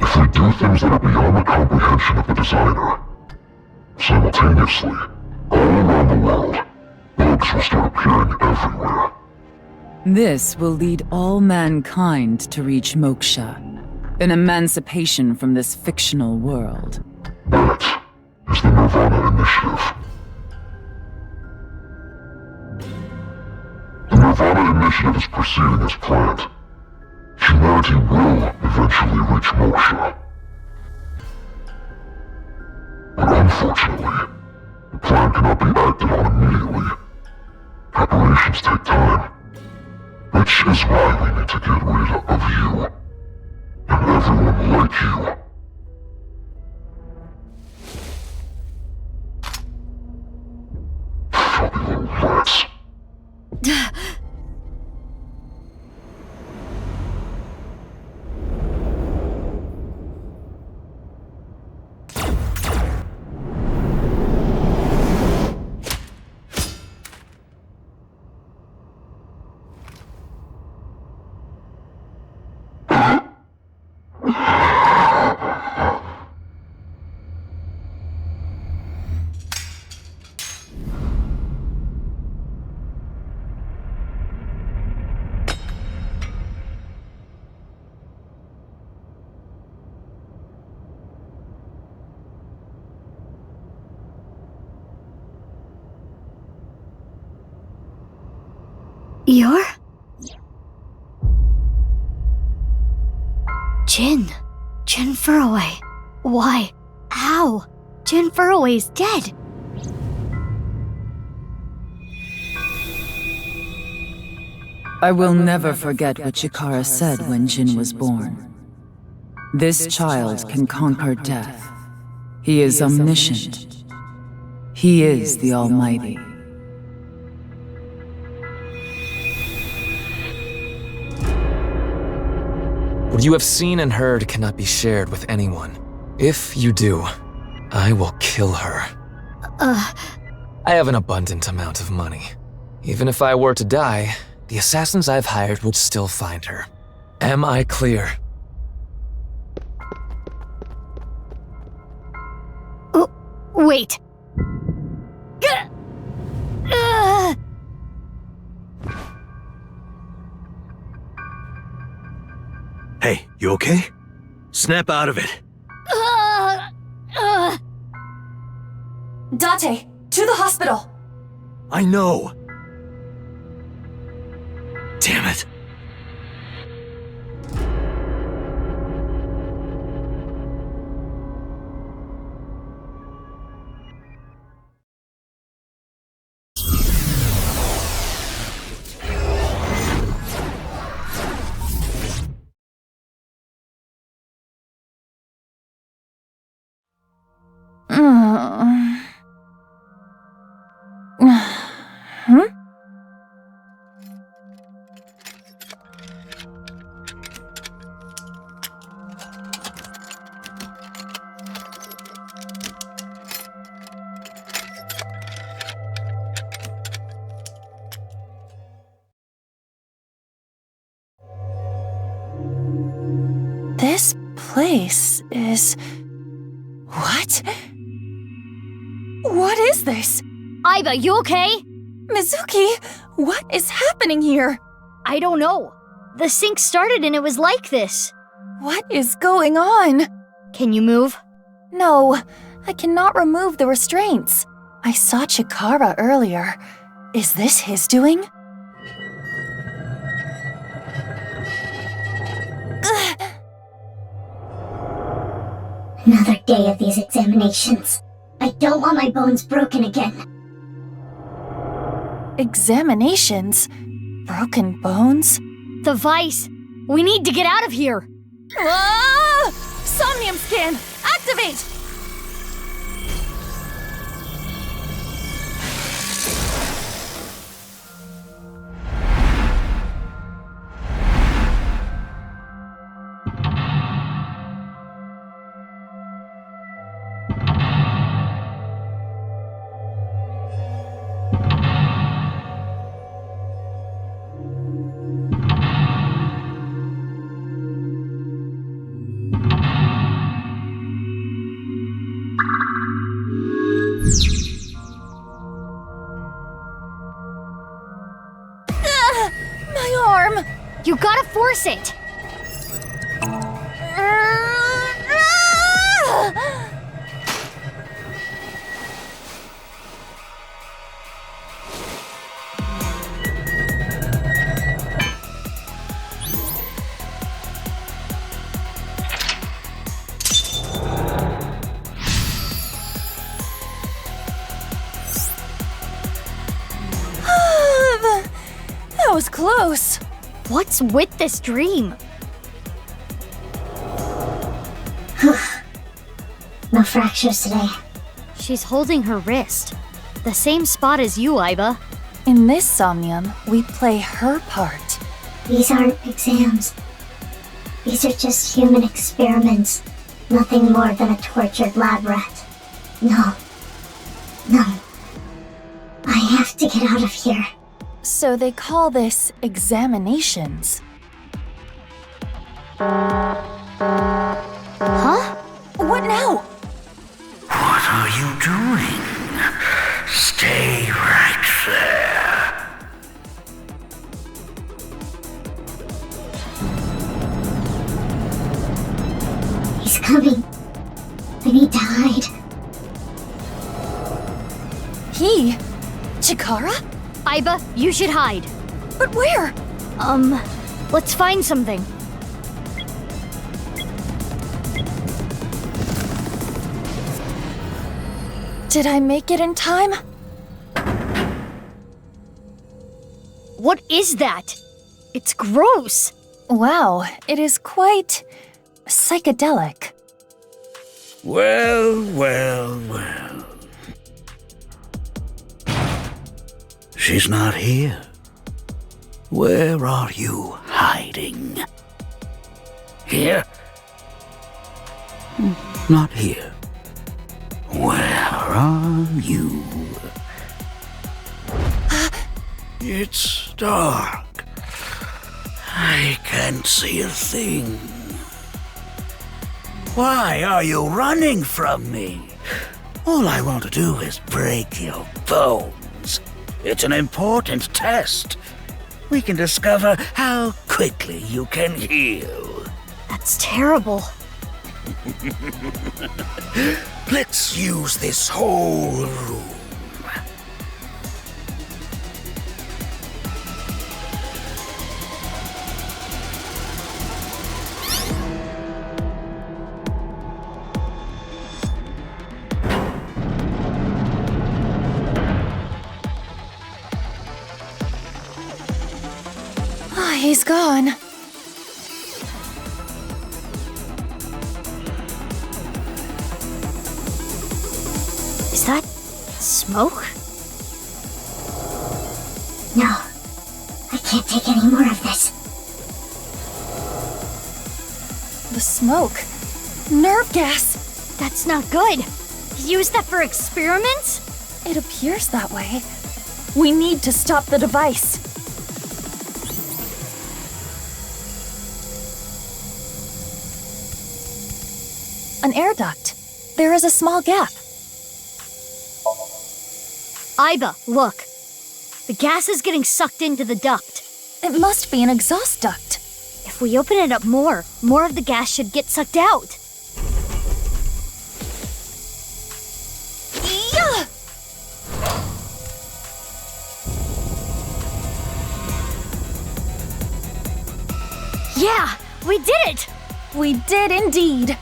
Speaker 20: if we do things that are beyond the comprehension of the designer, simultaneously, all around the world, bugs will start appearing everywhere.
Speaker 10: This will lead all mankind to reach moksha, an emancipation from this fictional world.
Speaker 20: That is the nirvanA Initiative. The nirvanA Initiative is proceeding as planned. Humanity will eventually reach moksha. But unfortunately, the plan cannot be acted on immediately. Preparations take time. Which is why we need to get rid of you. And everyone like you. Filthy little rats.
Speaker 1: You're? Jin Furroway. Why? How? Jin Furroway's dead.
Speaker 10: I will never forget what Chikara said when Jin was born. This child can conquer death. He is omniscient. He is the Almighty.
Speaker 11: What you have seen and heard cannot be shared with anyone. If you do, I will kill her. I have an abundant amount of money. Even if I were to die, the assassins I've hired would still find her. Am I clear?
Speaker 1: Wait.
Speaker 7: Hey, you okay? Snap out of it.
Speaker 3: Date, to the hospital!
Speaker 7: I know. Damn it.
Speaker 3: This place is... What? What is this?
Speaker 1: Aiba, you okay?
Speaker 3: Mizuki, what is happening here?
Speaker 1: I don't know. The sync started and it was like this.
Speaker 3: What is going on?
Speaker 1: Can you move?
Speaker 3: No, I cannot remove the restraints. I saw Chikara earlier. Is this his doing?
Speaker 13: Another day of these examinations. I don't want my bones broken again.
Speaker 3: Examinations? Broken bones?
Speaker 1: The vice! We need to get out of here!
Speaker 3: Ah! Somnium scan! Activate! My arm!
Speaker 1: You gotta force it!
Speaker 3: That was close.
Speaker 1: What's with this dream?
Speaker 13: No fractures today.
Speaker 1: She's holding her wrist. The same spot as you, Aiba.
Speaker 3: In this Somnium, we play her part.
Speaker 13: These aren't exams. These are just human experiments. Nothing more than a tortured lab rat. No. No. I have to get out of here.
Speaker 3: So they call this examinations.
Speaker 13: He's coming. I need to hide.
Speaker 3: He? Chikara?
Speaker 1: Aiba, you should hide.
Speaker 3: But where?
Speaker 1: Let's find something.
Speaker 3: Did I make it in time?
Speaker 1: What is that? It's gross.
Speaker 3: Wow, it is quite psychedelic.
Speaker 14: Well, well, well. She's not here. Where are you hiding? Here? Not here. Where are you? It's dark. I can't see a thing. Why are you running from me? All I want to do is break your bones. It's an important test. We can discover how quickly you can heal.
Speaker 1: That's terrible.
Speaker 14: Let's use this whole room.
Speaker 3: He's gone.
Speaker 1: Is that smoke?
Speaker 13: No. I can't take any more of this.
Speaker 3: The smoke. Nerve gas.
Speaker 1: That's not good. He used that for experiments?
Speaker 3: It appears that way. We need to stop the device. An air duct. There is a small gap.
Speaker 1: Aiba, look. The gas is getting sucked into the duct.
Speaker 3: It must be an exhaust duct.
Speaker 1: If we open it up more of the gas should get sucked out. Yeah, we did it!
Speaker 3: We did indeed.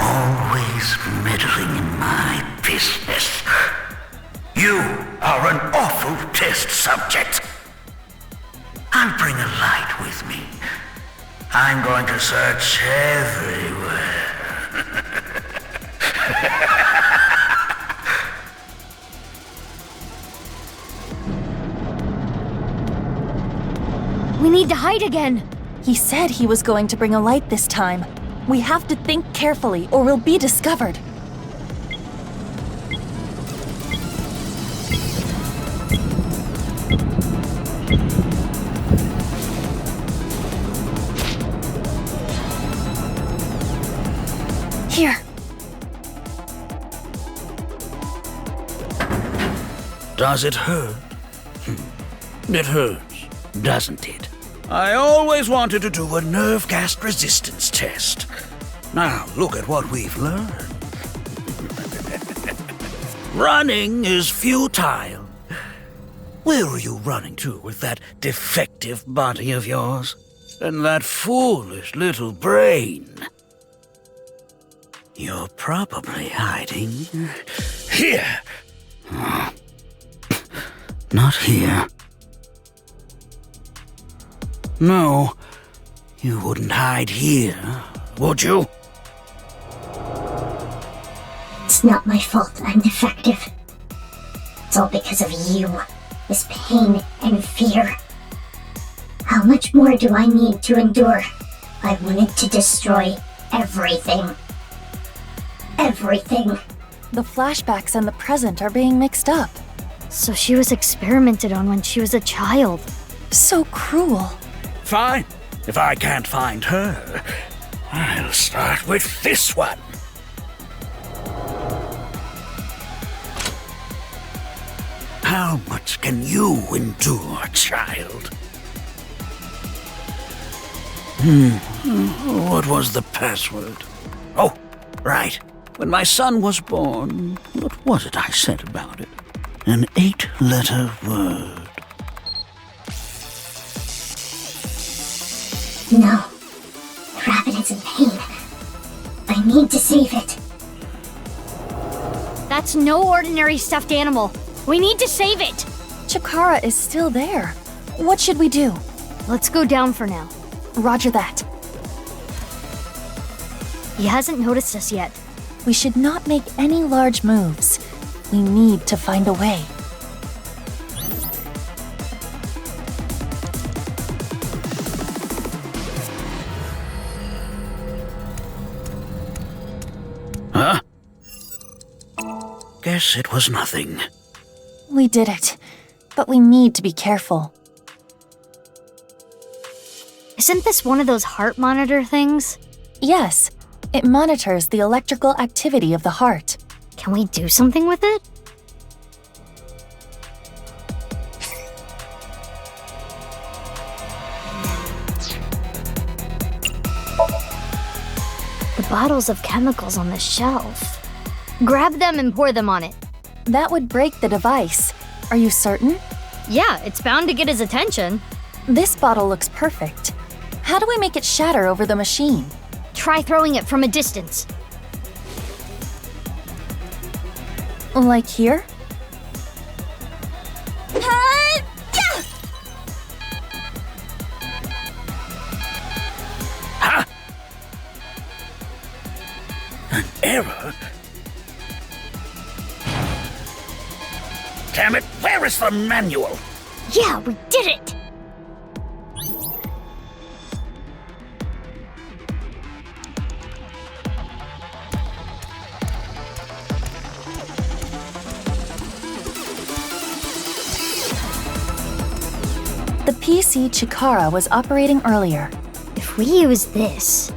Speaker 14: Always meddling in my business. You are an awful test subject. I'll bring a light with me. I'm going to search everywhere.
Speaker 1: We need to hide again.
Speaker 3: He said he was going to bring a light this time. We have to think carefully or we'll be discovered. Here.
Speaker 14: Does it hurt? It hurts, doesn't it? I always wanted to do a nerve gas resistance test. Now, look at what we've learned. Running is futile. Where are you running to with that defective body of yours? And that foolish little brain? You're probably hiding here. Not here. No, you wouldn't hide here, would you?
Speaker 13: It's not my fault I'm defective. It's all because of you. This pain and fear. How much more do I need to endure? I wanted to destroy everything. Everything.
Speaker 3: The flashbacks and the present are being mixed up.
Speaker 1: So she was experimented on when she was a child.
Speaker 3: So cruel.
Speaker 14: Fine. If I can't find her, I'll start with this one. How much can you endure, child? What was the password? Oh, right. When my son was born, what was it I said about it? An 8-letter word.
Speaker 13: No. The rabbit is in pain. I need to save it.
Speaker 1: That's no ordinary stuffed animal. We need to save it!
Speaker 3: Chikara is still there. What should we do?
Speaker 1: Let's go down for now.
Speaker 3: Roger that.
Speaker 1: He hasn't noticed us yet.
Speaker 3: We should not make any large moves. We need to find a way.
Speaker 14: Huh? Guess it was nothing.
Speaker 3: We did it, but we need to be careful.
Speaker 1: Isn't this one of those heart monitor things?
Speaker 3: Yes, it monitors the electrical activity of the heart.
Speaker 1: Can we do something with it? The bottles of chemicals on the shelf. Grab them and pour them on it.
Speaker 3: That would break the device. Are you certain?
Speaker 1: Yeah, it's bound to get his attention.
Speaker 3: This bottle looks perfect. How do we make it shatter over the machine?
Speaker 1: Try throwing it from a distance.
Speaker 3: Like here?
Speaker 14: Huh? An error? Damn it, where is the manual?
Speaker 1: Yeah, we did it!
Speaker 3: The PC Chikara was operating earlier.
Speaker 1: If we use this...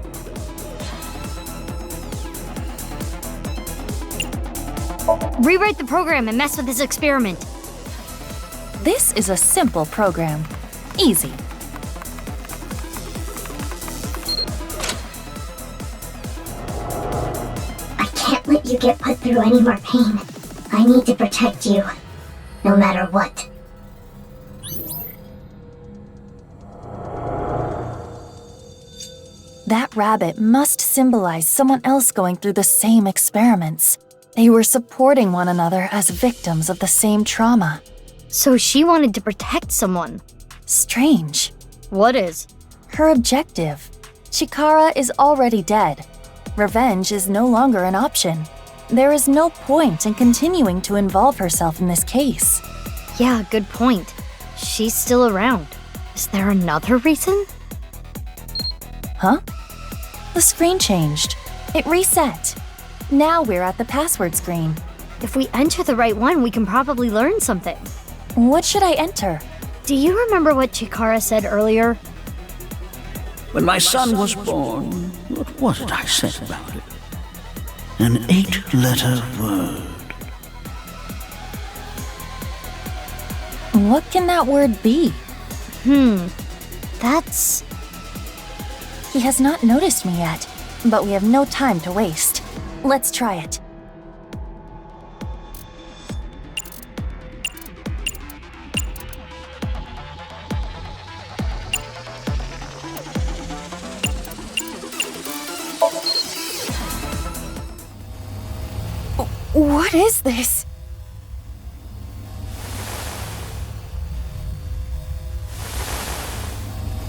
Speaker 1: Rewrite the program and mess with this experiment.
Speaker 3: This is a simple program. Easy.
Speaker 13: I can't let you get put through any more pain. I need to protect you, no matter what.
Speaker 3: That rabbit must symbolize someone else going through the same experiments. They were supporting one another as victims of the same trauma.
Speaker 1: So she wanted to protect someone.
Speaker 3: Strange.
Speaker 1: What is?
Speaker 3: Her objective. Chikara is already dead. Revenge is no longer an option. There is no point in continuing to involve herself in this case.
Speaker 1: Yeah, good point. She's still around. Is there another reason?
Speaker 3: Huh? The screen changed. It reset. Now we're at the password screen.
Speaker 1: If we enter the right one, we can probably learn something.
Speaker 3: What should I enter?
Speaker 1: Do you remember what Chikara said earlier?
Speaker 14: When my son was born, what was it I said about it? An 8-letter word.
Speaker 3: What can that word be?
Speaker 1: That's...
Speaker 3: He has not noticed me yet, but we have no time to waste. Let's try it. What is this?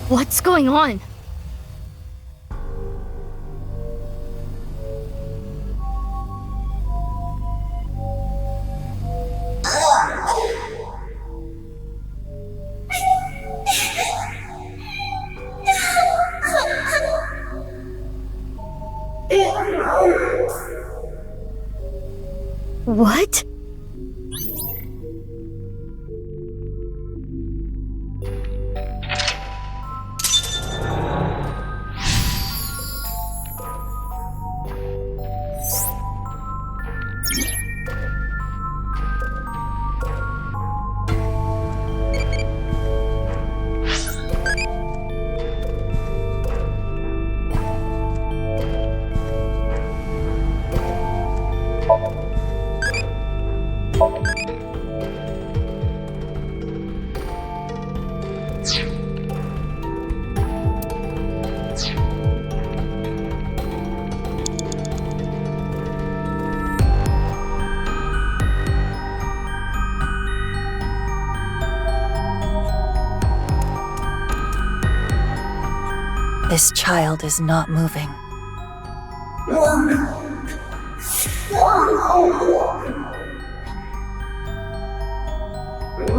Speaker 1: What's going on? What?
Speaker 3: This child is not moving.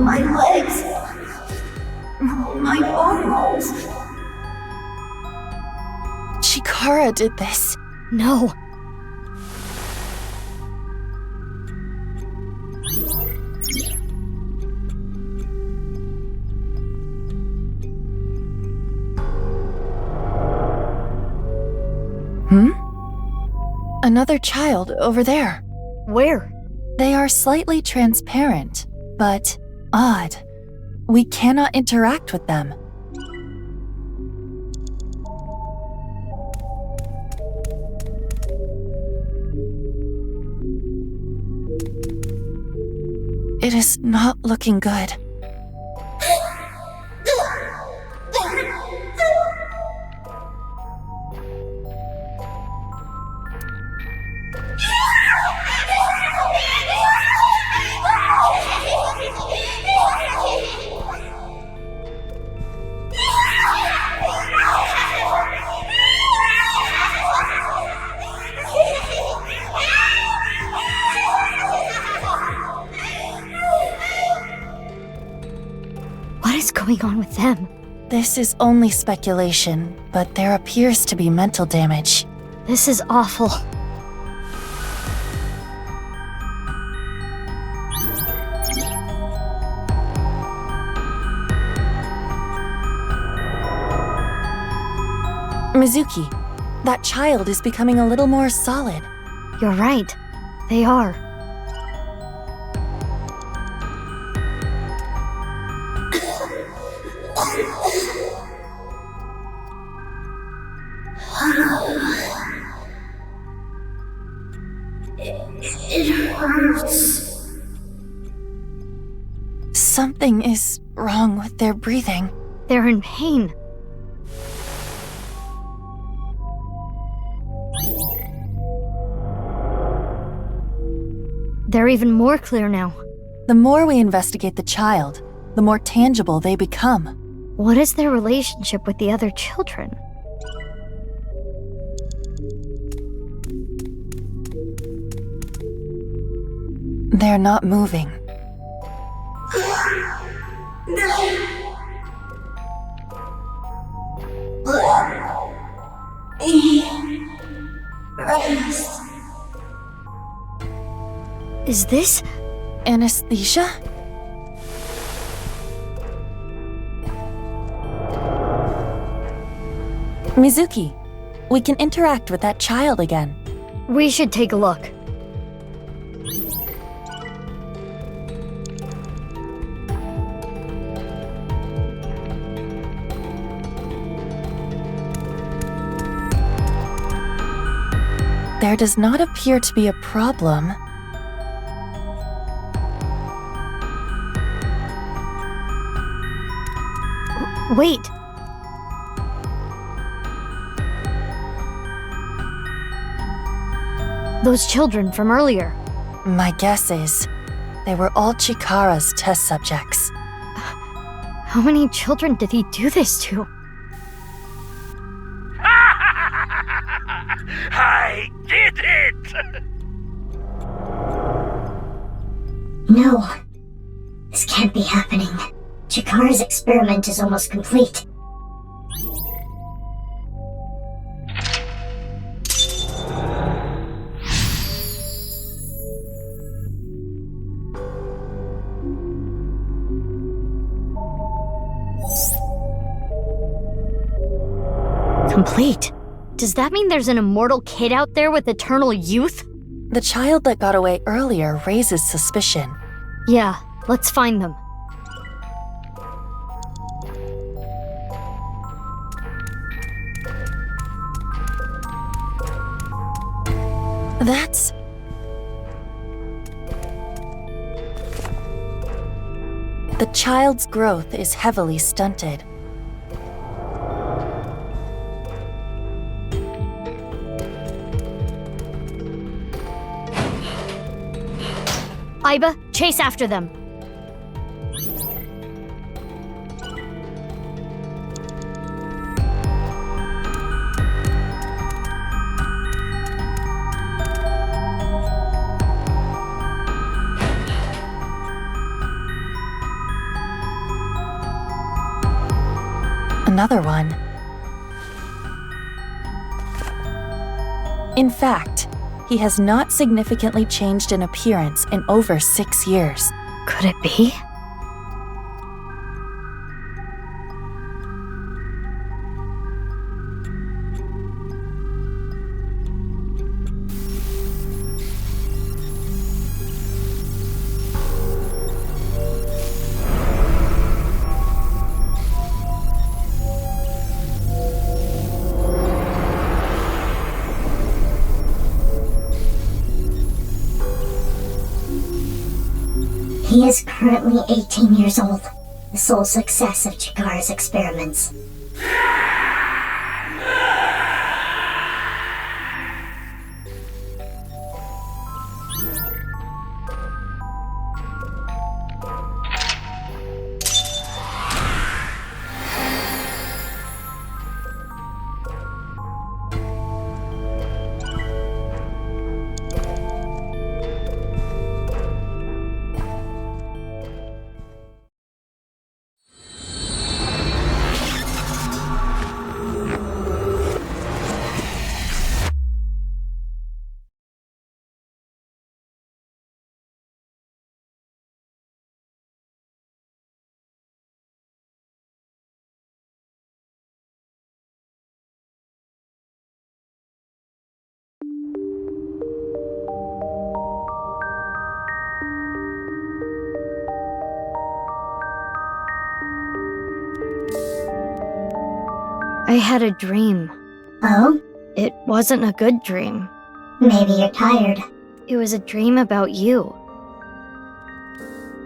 Speaker 9: My legs. My bones.
Speaker 3: Chikara did this.
Speaker 1: No.
Speaker 3: Another child over there.
Speaker 1: Where?
Speaker 3: They are slightly transparent, but odd. We cannot interact with them. It is not looking good.
Speaker 1: What is going on with them?
Speaker 3: This is only speculation, but there appears to be mental damage.
Speaker 1: This is awful.
Speaker 3: Mizuki, that child is becoming a little more solid.
Speaker 1: You're right. They are.
Speaker 9: It hurts.
Speaker 3: Something is wrong with their breathing.
Speaker 1: They're in pain. They're even more clear now.
Speaker 3: The more we investigate the child, the more tangible they become.
Speaker 1: What is their relationship with the other children?
Speaker 3: They're not moving.
Speaker 1: Is this
Speaker 3: anesthesia? Mizuki, we can interact with that child again.
Speaker 1: We should take a look.
Speaker 3: There does not appear to be a problem.
Speaker 1: Wait. Those children from earlier.
Speaker 3: My guess is they were all Chikara's test subjects.
Speaker 1: How many children did he do this to?
Speaker 14: I did it!
Speaker 13: No. This can't be happening. Chikara's experiment is almost complete.
Speaker 1: Complete? Does that mean there's an immortal kid out there with eternal youth?
Speaker 3: The child that got away earlier raises suspicion.
Speaker 1: Yeah, let's find them.
Speaker 3: That's... The child's growth is heavily stunted.
Speaker 1: Aiba, chase after them.
Speaker 3: Another one. In fact, he has not significantly changed in appearance in over 6 years.
Speaker 1: Could it be?
Speaker 13: He is currently 18 years old, the sole success of Chikara's experiments.
Speaker 1: I had a dream.
Speaker 13: Oh?
Speaker 1: It wasn't a good dream.
Speaker 13: Maybe you're tired.
Speaker 1: It was a dream about you.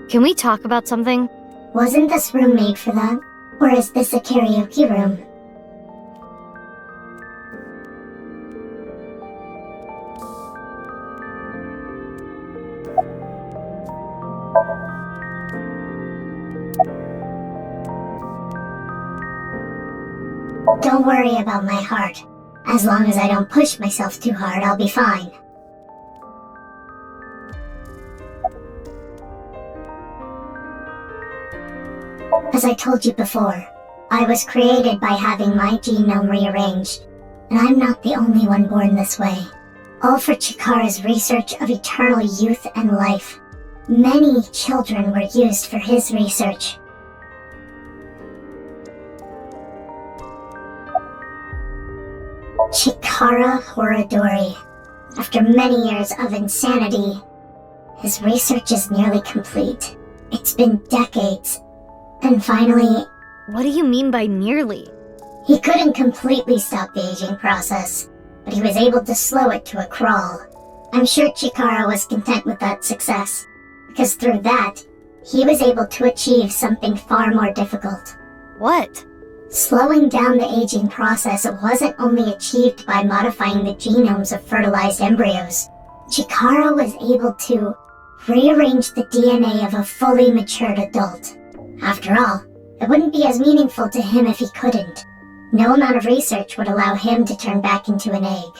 Speaker 1: Can we talk about something?
Speaker 13: Wasn't this room made for that? Or is this a karaoke room? Don't worry about my heart. As long as I don't push myself too hard, I'll be fine. As I told you before, I was created by having my genome rearranged, and I'm not the only one born this way. All for Chikara's research of eternal youth and life. Many children were used for his research. Chikara Horadori. After many years of insanity, his research is nearly complete. It's been decades, and finally...
Speaker 1: What do you mean by nearly?
Speaker 13: He couldn't completely stop the aging process, but he was able to slow it to a crawl. I'm sure Chikara was content with that success, because through that, he was able to achieve something far more difficult.
Speaker 1: What?
Speaker 13: Slowing down the aging process wasn't only achieved by modifying the genomes of fertilized embryos. Chikara was able to rearrange the DNA of a fully matured adult. After all, it wouldn't be as meaningful to him if he couldn't. No amount of research would allow him to turn back into an egg.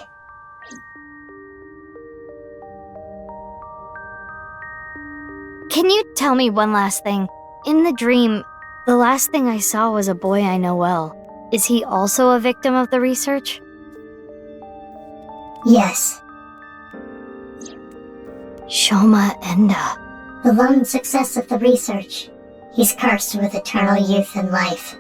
Speaker 1: Can you tell me one last thing? In the dream, the last thing I saw was a boy I know well. Is he also a victim of the research?
Speaker 13: Yes.
Speaker 1: Shoma Enda.
Speaker 13: The lone success of the research. He's cursed with eternal youth and life.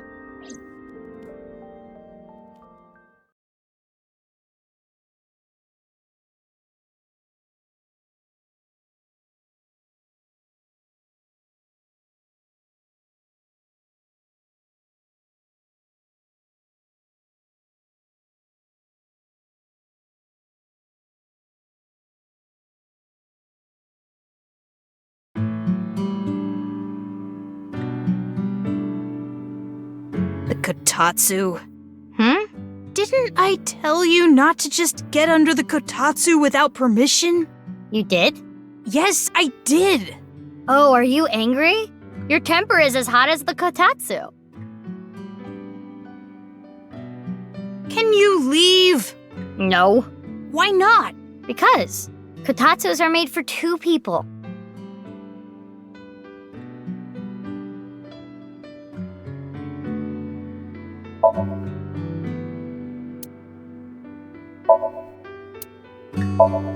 Speaker 5: The kotatsu. Didn't I tell you not to just get under the kotatsu without permission?
Speaker 1: You did?
Speaker 5: Yes, I did!
Speaker 1: Oh, are you angry? Your temper is as hot as the kotatsu.
Speaker 5: Can you leave?
Speaker 1: No.
Speaker 5: Why not?
Speaker 1: Because kotatsus are made for 2 people. Shoma,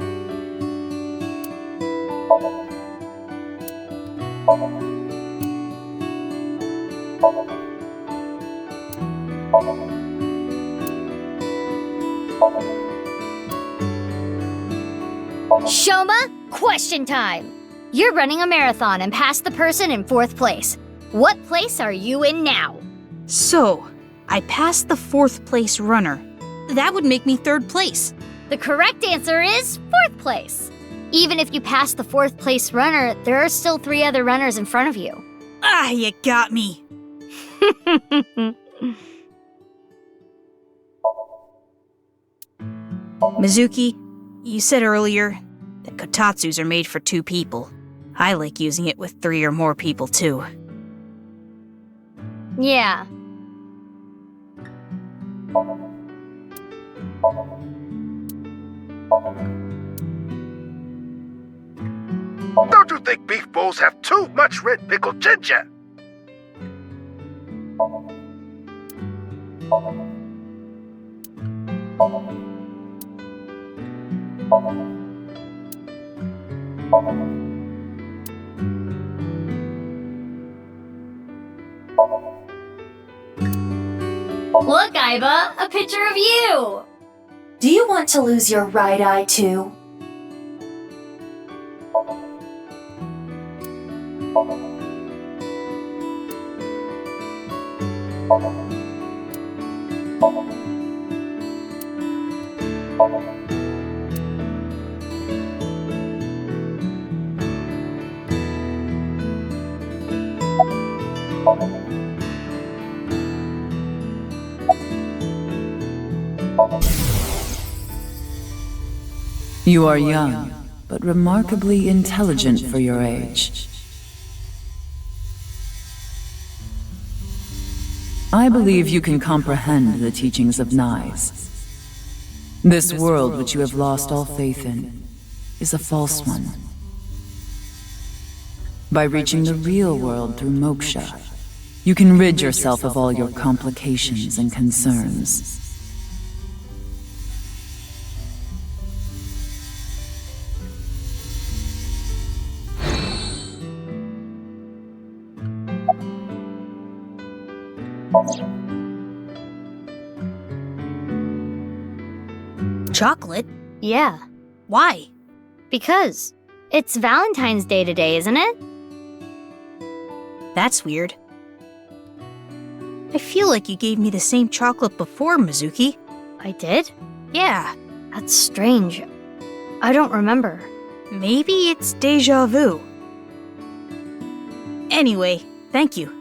Speaker 1: question time. You're running a marathon and passed the person in 4th place. What place are you in now?
Speaker 5: So, I passed the 4th place runner. That would make me 3rd place.
Speaker 1: The correct answer is 4th place. Even if you pass the 4th place runner, there are still 3 other runners in front of you.
Speaker 5: Ah, you got me. Mizuki, you said earlier that kotatsus are made for 2 people. I like using it with 3 or more people, too.
Speaker 1: Yeah.
Speaker 14: Don't you think beef bowls have too much red pickled ginger?
Speaker 1: Look, Iba, a picture of you!
Speaker 3: Do you want to lose your right eye too?
Speaker 10: You are young, but remarkably intelligent for your age. I believe you can comprehend the teachings of Nyes. This world which you have lost all faith in is a false one. By reaching the real world through moksha, you can rid yourself of all your complications and concerns.
Speaker 5: Chocolate?
Speaker 1: Yeah.
Speaker 5: Why?
Speaker 1: Because it's Valentine's Day today, isn't it?
Speaker 5: That's weird. I feel like you gave me the same chocolate before, Mizuki.
Speaker 1: I did?
Speaker 5: Yeah.
Speaker 1: That's strange. I don't remember.
Speaker 5: Maybe it's deja vu. Anyway, thank you.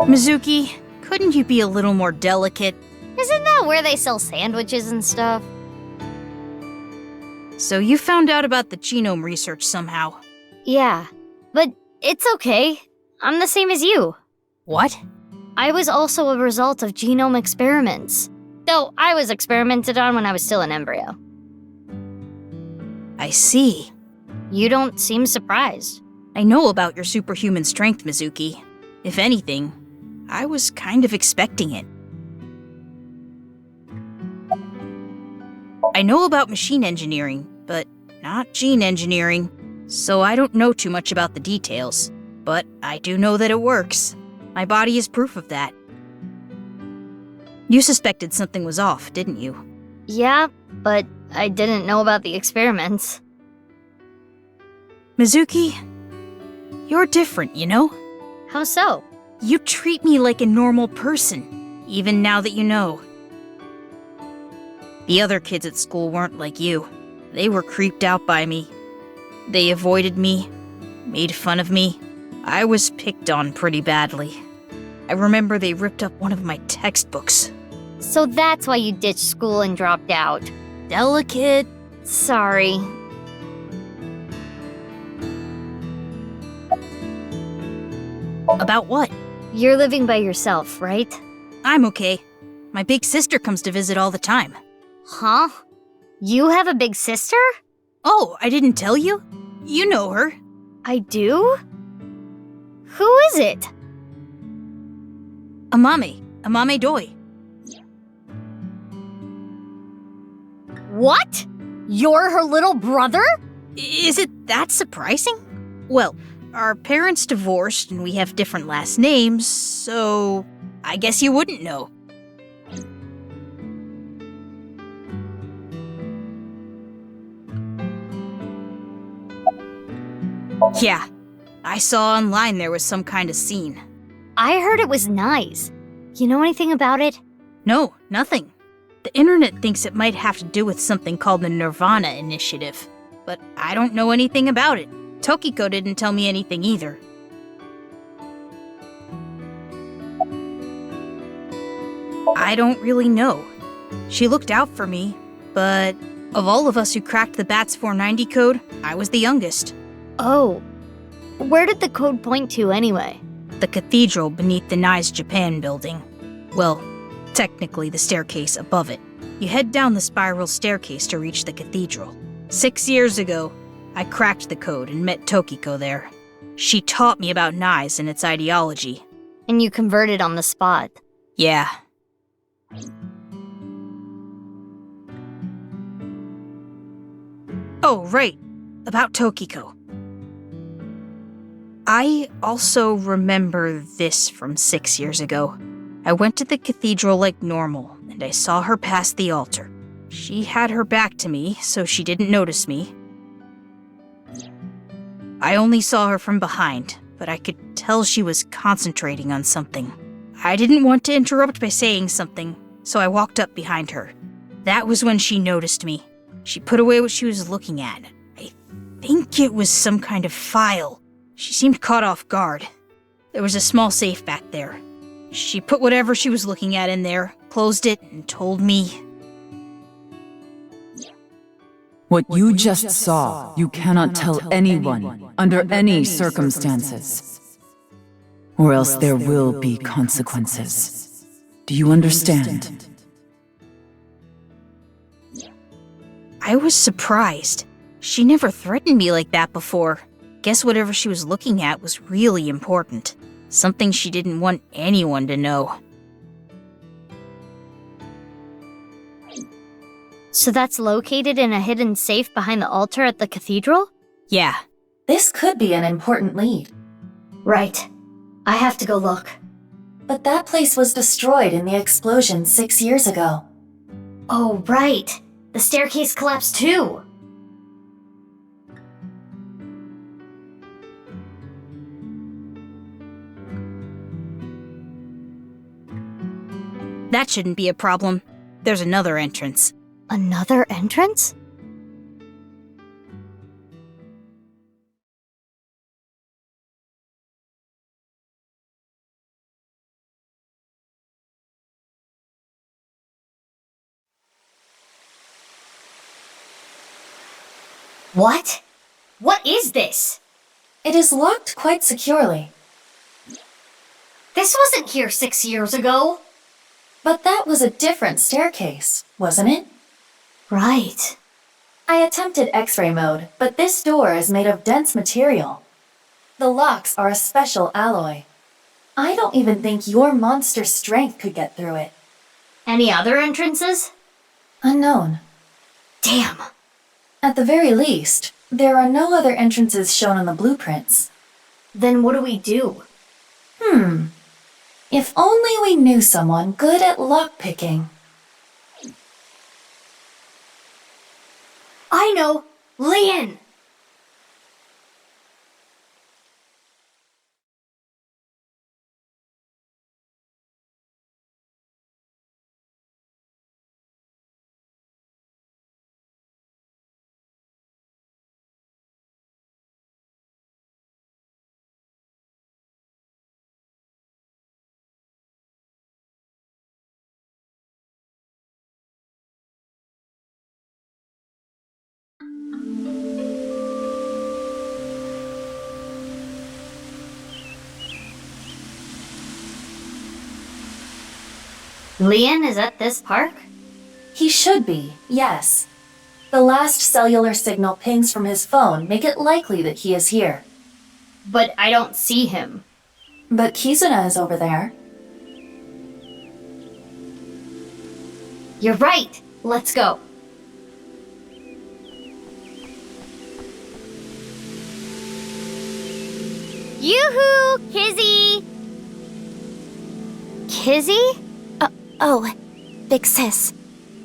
Speaker 5: Mizuki, couldn't you be a little more delicate?
Speaker 1: Isn't that where they sell sandwiches and stuff?
Speaker 5: So you found out about the genome research somehow.
Speaker 1: Yeah, but it's okay. I'm the same as you.
Speaker 5: What?
Speaker 1: I was also a result of genome experiments. Though I was experimented on when I was still an embryo.
Speaker 5: I see.
Speaker 1: You don't seem surprised.
Speaker 5: I know about your superhuman strength, Mizuki. If anything, I was kind of expecting it. I know about machine engineering, but not gene engineering, so I don't know too much about the details. But I do know that it works. My body is proof of that. You suspected something was off, didn't you?
Speaker 1: Yeah, but I didn't know about the experiments.
Speaker 5: Mizuki, you're different, you know?
Speaker 1: How so?
Speaker 5: You treat me like a normal person, even now that you know. The other kids at school weren't like you. They were creeped out by me. They avoided me, made fun of me. I was picked on pretty badly. I remember they ripped up one of my textbooks.
Speaker 1: So that's why you ditched school and dropped out.
Speaker 5: Delicate.
Speaker 1: Sorry.
Speaker 5: About what?
Speaker 1: You're living by yourself, right?
Speaker 5: I'm okay. My big sister comes to visit all the time.
Speaker 1: Huh? You have a big sister?
Speaker 5: Oh, I didn't tell you? You know her.
Speaker 1: I do? Who is it?
Speaker 5: Amame Doi.
Speaker 1: What? You're her little brother?
Speaker 5: Is it that surprising? Well, our parents divorced and we have different last names, so I guess you wouldn't know. Yeah, I saw online there was some kind of scene.
Speaker 1: I heard it was nice. You know anything about it?
Speaker 5: No, nothing. The internet thinks it might have to do with something called the nirvanA initiative, but I don't know anything about it. Tokiko didn't tell me anything either. I don't really know. She looked out for me, but of all of us who cracked the BATS 490 code, I was the youngest.
Speaker 1: Oh. Where did the code point to anyway?
Speaker 5: The cathedral beneath the Nice Japan building. Well, technically the staircase above it. You head down the spiral staircase to reach the cathedral. 6 years ago, I cracked the code and met Tokiko there. She taught me about Nice and its ideology.
Speaker 1: And you converted on the spot.
Speaker 5: Yeah. Oh, right. About Tokiko. I also remember this from 6 years ago. I went to the cathedral like normal, and I saw her past the altar. She had her back to me, so she didn't notice me. I only saw her from behind, but I could tell she was concentrating on something. I didn't want to interrupt by saying something, so I walked up behind her. That was when she noticed me. She put away what she was looking at. I think it was some kind of file. She seemed caught off guard. There was a small safe back there. She put whatever she was looking at in there, closed it, and told me...
Speaker 10: What you just saw, you cannot tell anyone, under any circumstances. Or else there will be consequences. Do you understand?
Speaker 5: I was surprised. She never threatened me like that before. Guess whatever she was looking at was really important. Something she didn't want anyone to know.
Speaker 1: So that's located in a hidden safe behind the altar at the cathedral?
Speaker 5: Yeah.
Speaker 3: This could be an important lead.
Speaker 13: Right. I have to go look.
Speaker 3: But that place was destroyed in the explosion 6 years ago.
Speaker 13: Oh, right. The staircase collapsed too.
Speaker 5: That shouldn't be a problem. There's another entrance.
Speaker 1: Another entrance?
Speaker 13: What? What is this?
Speaker 3: It is locked quite securely.
Speaker 13: This wasn't here 6 years ago.
Speaker 3: But that was a different staircase, wasn't it?
Speaker 13: Right.
Speaker 3: I attempted X-ray mode, but this door is made of dense material. The locks are a special alloy. I don't even think your monster strength could get through it.
Speaker 13: Any other entrances?
Speaker 3: Unknown.
Speaker 13: Damn.
Speaker 3: At the very least, there are no other entrances shown on the blueprints.
Speaker 13: Then what do we do?
Speaker 3: If only we knew someone good at lockpicking.
Speaker 13: I know! Lien! Lien is at this park?
Speaker 3: He should be, yes. The last cellular signal pings from his phone make it likely that he is here.
Speaker 13: But I don't see him.
Speaker 3: But Kizuna is over there.
Speaker 1: You're right. Let's go. Yoo-hoo, Kizzy! Kizzy?
Speaker 16: Oh, big sis.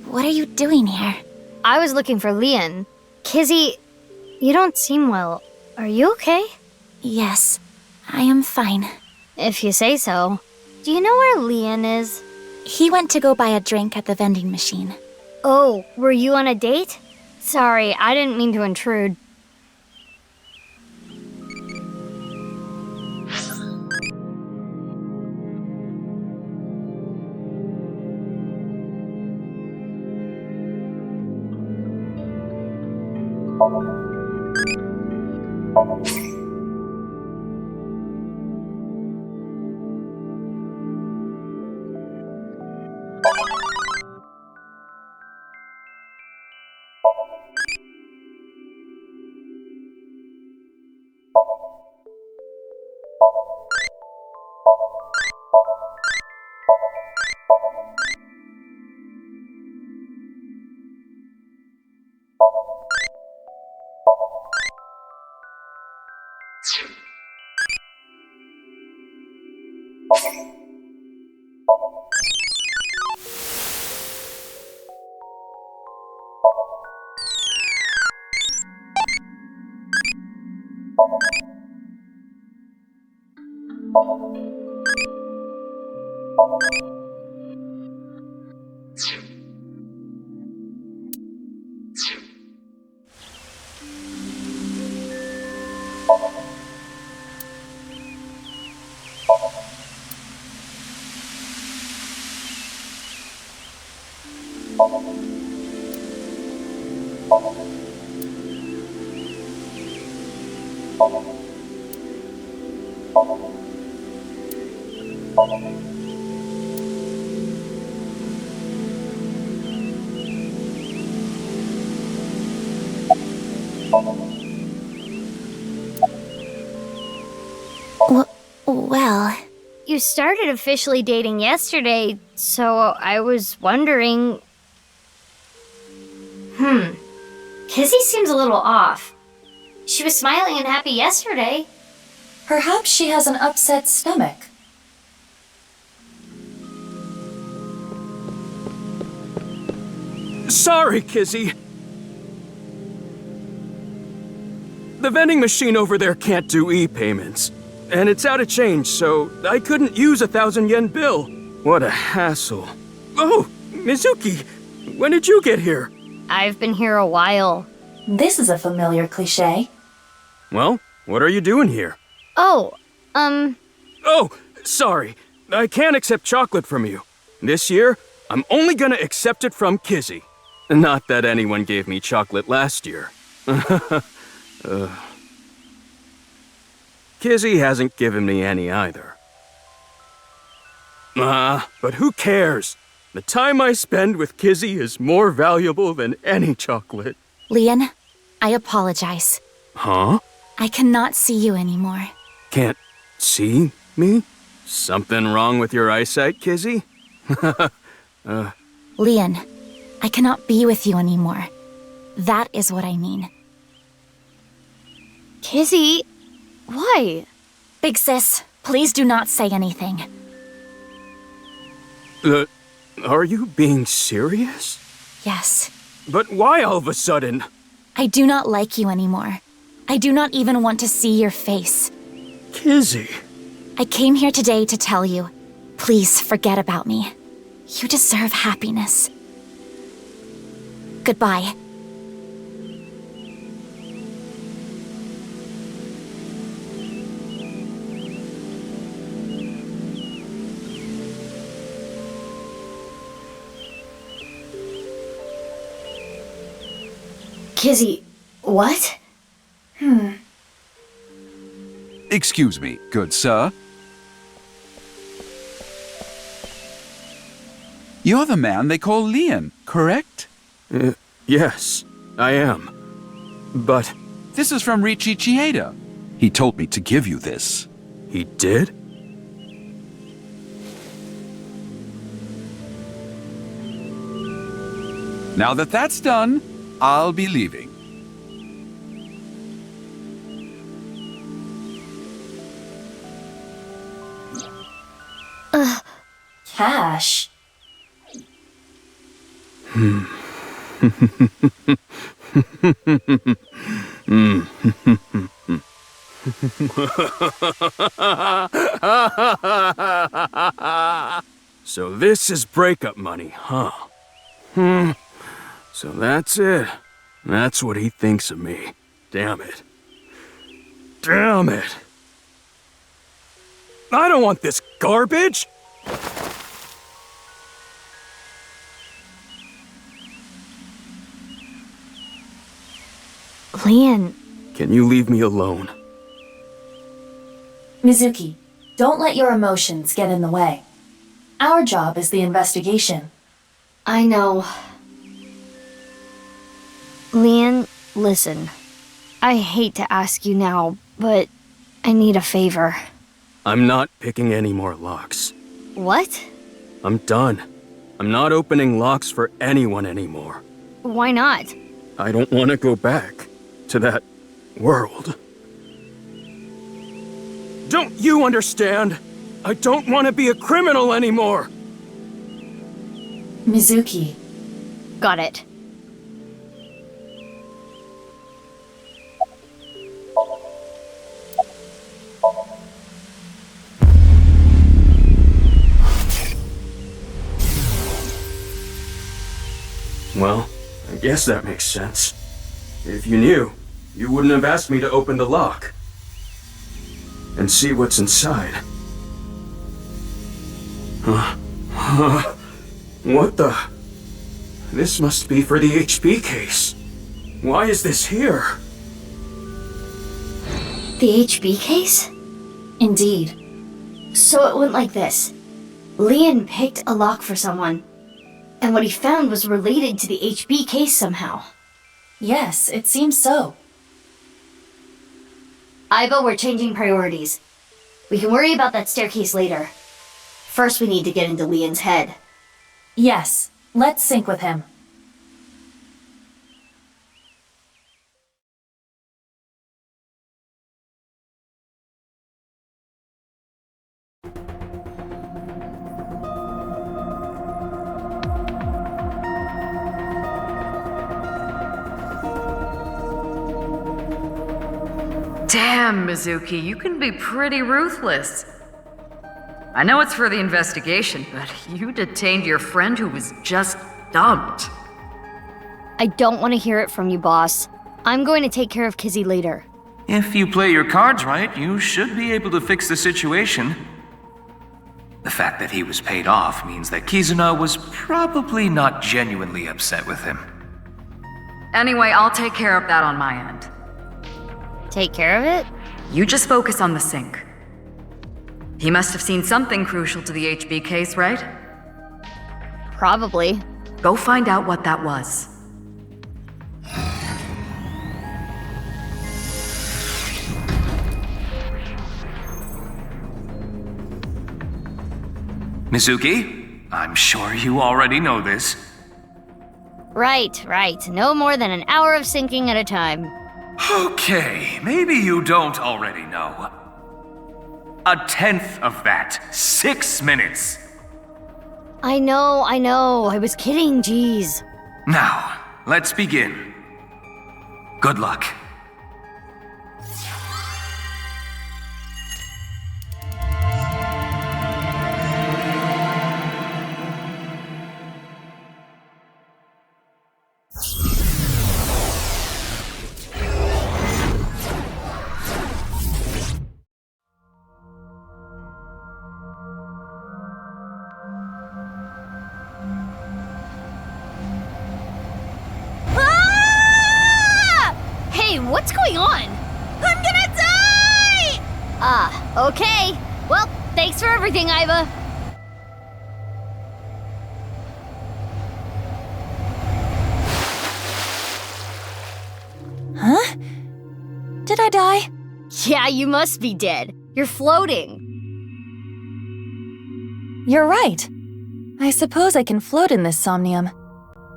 Speaker 16: What are you doing here?
Speaker 1: I was looking for Lien. Kizzy, you don't seem well. Are you okay?
Speaker 16: Yes, I am fine.
Speaker 1: If you say so. Do you know where Lien is?
Speaker 16: He went to go buy a drink at the vending machine.
Speaker 1: Oh, were you on a date? Sorry, I didn't mean to intrude.
Speaker 16: Well...
Speaker 1: You started officially dating yesterday, so I was wondering... Kizzy seems a little off. She was smiling and happy yesterday.
Speaker 3: Perhaps she has an upset stomach.
Speaker 2: Sorry, Kizzy. The vending machine over there can't do e-payments. And it's out of change, so I couldn't use a 1,000 yen bill. What a hassle. Oh, Mizuki, when did you get here?
Speaker 1: I've been here a while.
Speaker 3: This is a familiar cliché.
Speaker 2: Well, what are you doing here?
Speaker 1: Oh,
Speaker 2: Oh, sorry. I can't accept chocolate from you. This year, I'm only gonna accept it from Kizzy. Not that anyone gave me chocolate last year. Kizzy hasn't given me any either. But who cares? The time I spend with Kizzy is more valuable than any chocolate.
Speaker 16: Lien, I apologize.
Speaker 2: Huh?
Speaker 16: I cannot see you anymore.
Speaker 2: Can't see me? Something wrong with your eyesight, Kizzy?
Speaker 16: Lien, I cannot be with you anymore. That is what I mean.
Speaker 1: Kizzy, why?
Speaker 16: Big sis, please do not say anything.
Speaker 2: Are you being serious?
Speaker 16: Yes.
Speaker 2: But why all of a sudden?
Speaker 16: I do not like you anymore. I do not even want to see your face.
Speaker 2: Kizzy.
Speaker 16: I came here today to tell you, please forget about me. You deserve happiness. Goodbye.
Speaker 1: Kizzy, what?
Speaker 18: Excuse me, good sir. You're the man they call Lien, correct?
Speaker 2: Yes, I am. But...
Speaker 18: This is from Riichi Chieda. He told me to give you this.
Speaker 2: He did?
Speaker 18: Now that that's done, I'll be leaving.
Speaker 3: Cash?
Speaker 2: So this is breakup money, huh? So that's it. That's what he thinks of me. Damn it. Damn it. I don't want this garbage!
Speaker 1: Lien.
Speaker 2: Can you leave me alone?
Speaker 3: Mizuki, don't let your emotions get in the way. Our job is the investigation.
Speaker 1: I know. Lien, listen. I hate to ask you now, but I need a favor.
Speaker 2: I'm not picking any more locks.
Speaker 1: What?
Speaker 2: I'm done. I'm not opening locks for anyone anymore.
Speaker 1: Why not?
Speaker 2: I don't want to go back to that world. Don't you understand? I don't want to be a criminal anymore!
Speaker 3: Mizuki.
Speaker 1: Got it.
Speaker 2: Well, I guess that makes sense. If you knew, you wouldn't have asked me to open the lock and see what's inside. What the? This must be for the HP case. Why is this here?
Speaker 1: The HB case?
Speaker 3: Indeed.
Speaker 1: So it went like this. Lien picked a lock for someone, and what he found was related to the HB case somehow.
Speaker 3: Yes, it seems so.
Speaker 1: Iva, we're changing priorities. We can worry about that staircase later. First, we need to get into Lien's head.
Speaker 3: Yes, let's sync with him.
Speaker 17: Damn, Mizuki, you can be pretty ruthless. I know it's for the investigation, but you detained your friend who was just dumped.
Speaker 1: I don't want to hear it from you, boss. I'm going to take care of Kizzy later.
Speaker 19: If you play your cards right, you should be able to fix the situation. The fact that he was paid off means that Kizuna was probably not genuinely upset with him.
Speaker 17: Anyway, I'll take care of that on my end.
Speaker 1: Take care of it?
Speaker 17: You just focus on the sync. He must have seen something crucial to the HB case, right?
Speaker 1: Probably.
Speaker 17: Go find out what that was.
Speaker 19: Mizuki, I'm sure you already know this.
Speaker 1: Right. No more than an hour of syncing at a time.
Speaker 19: Okay, maybe you don't already know. 1/10 of that. 6 minutes.
Speaker 1: I know. I was kidding, jeez.
Speaker 19: Now, let's begin. Good luck.
Speaker 1: What's going on? I'm gonna die! Okay. Well, thanks for everything, Iva.
Speaker 3: Huh? Did I die?
Speaker 1: Yeah, you must be dead. You're floating.
Speaker 3: You're right. I suppose I can float in this Somnium.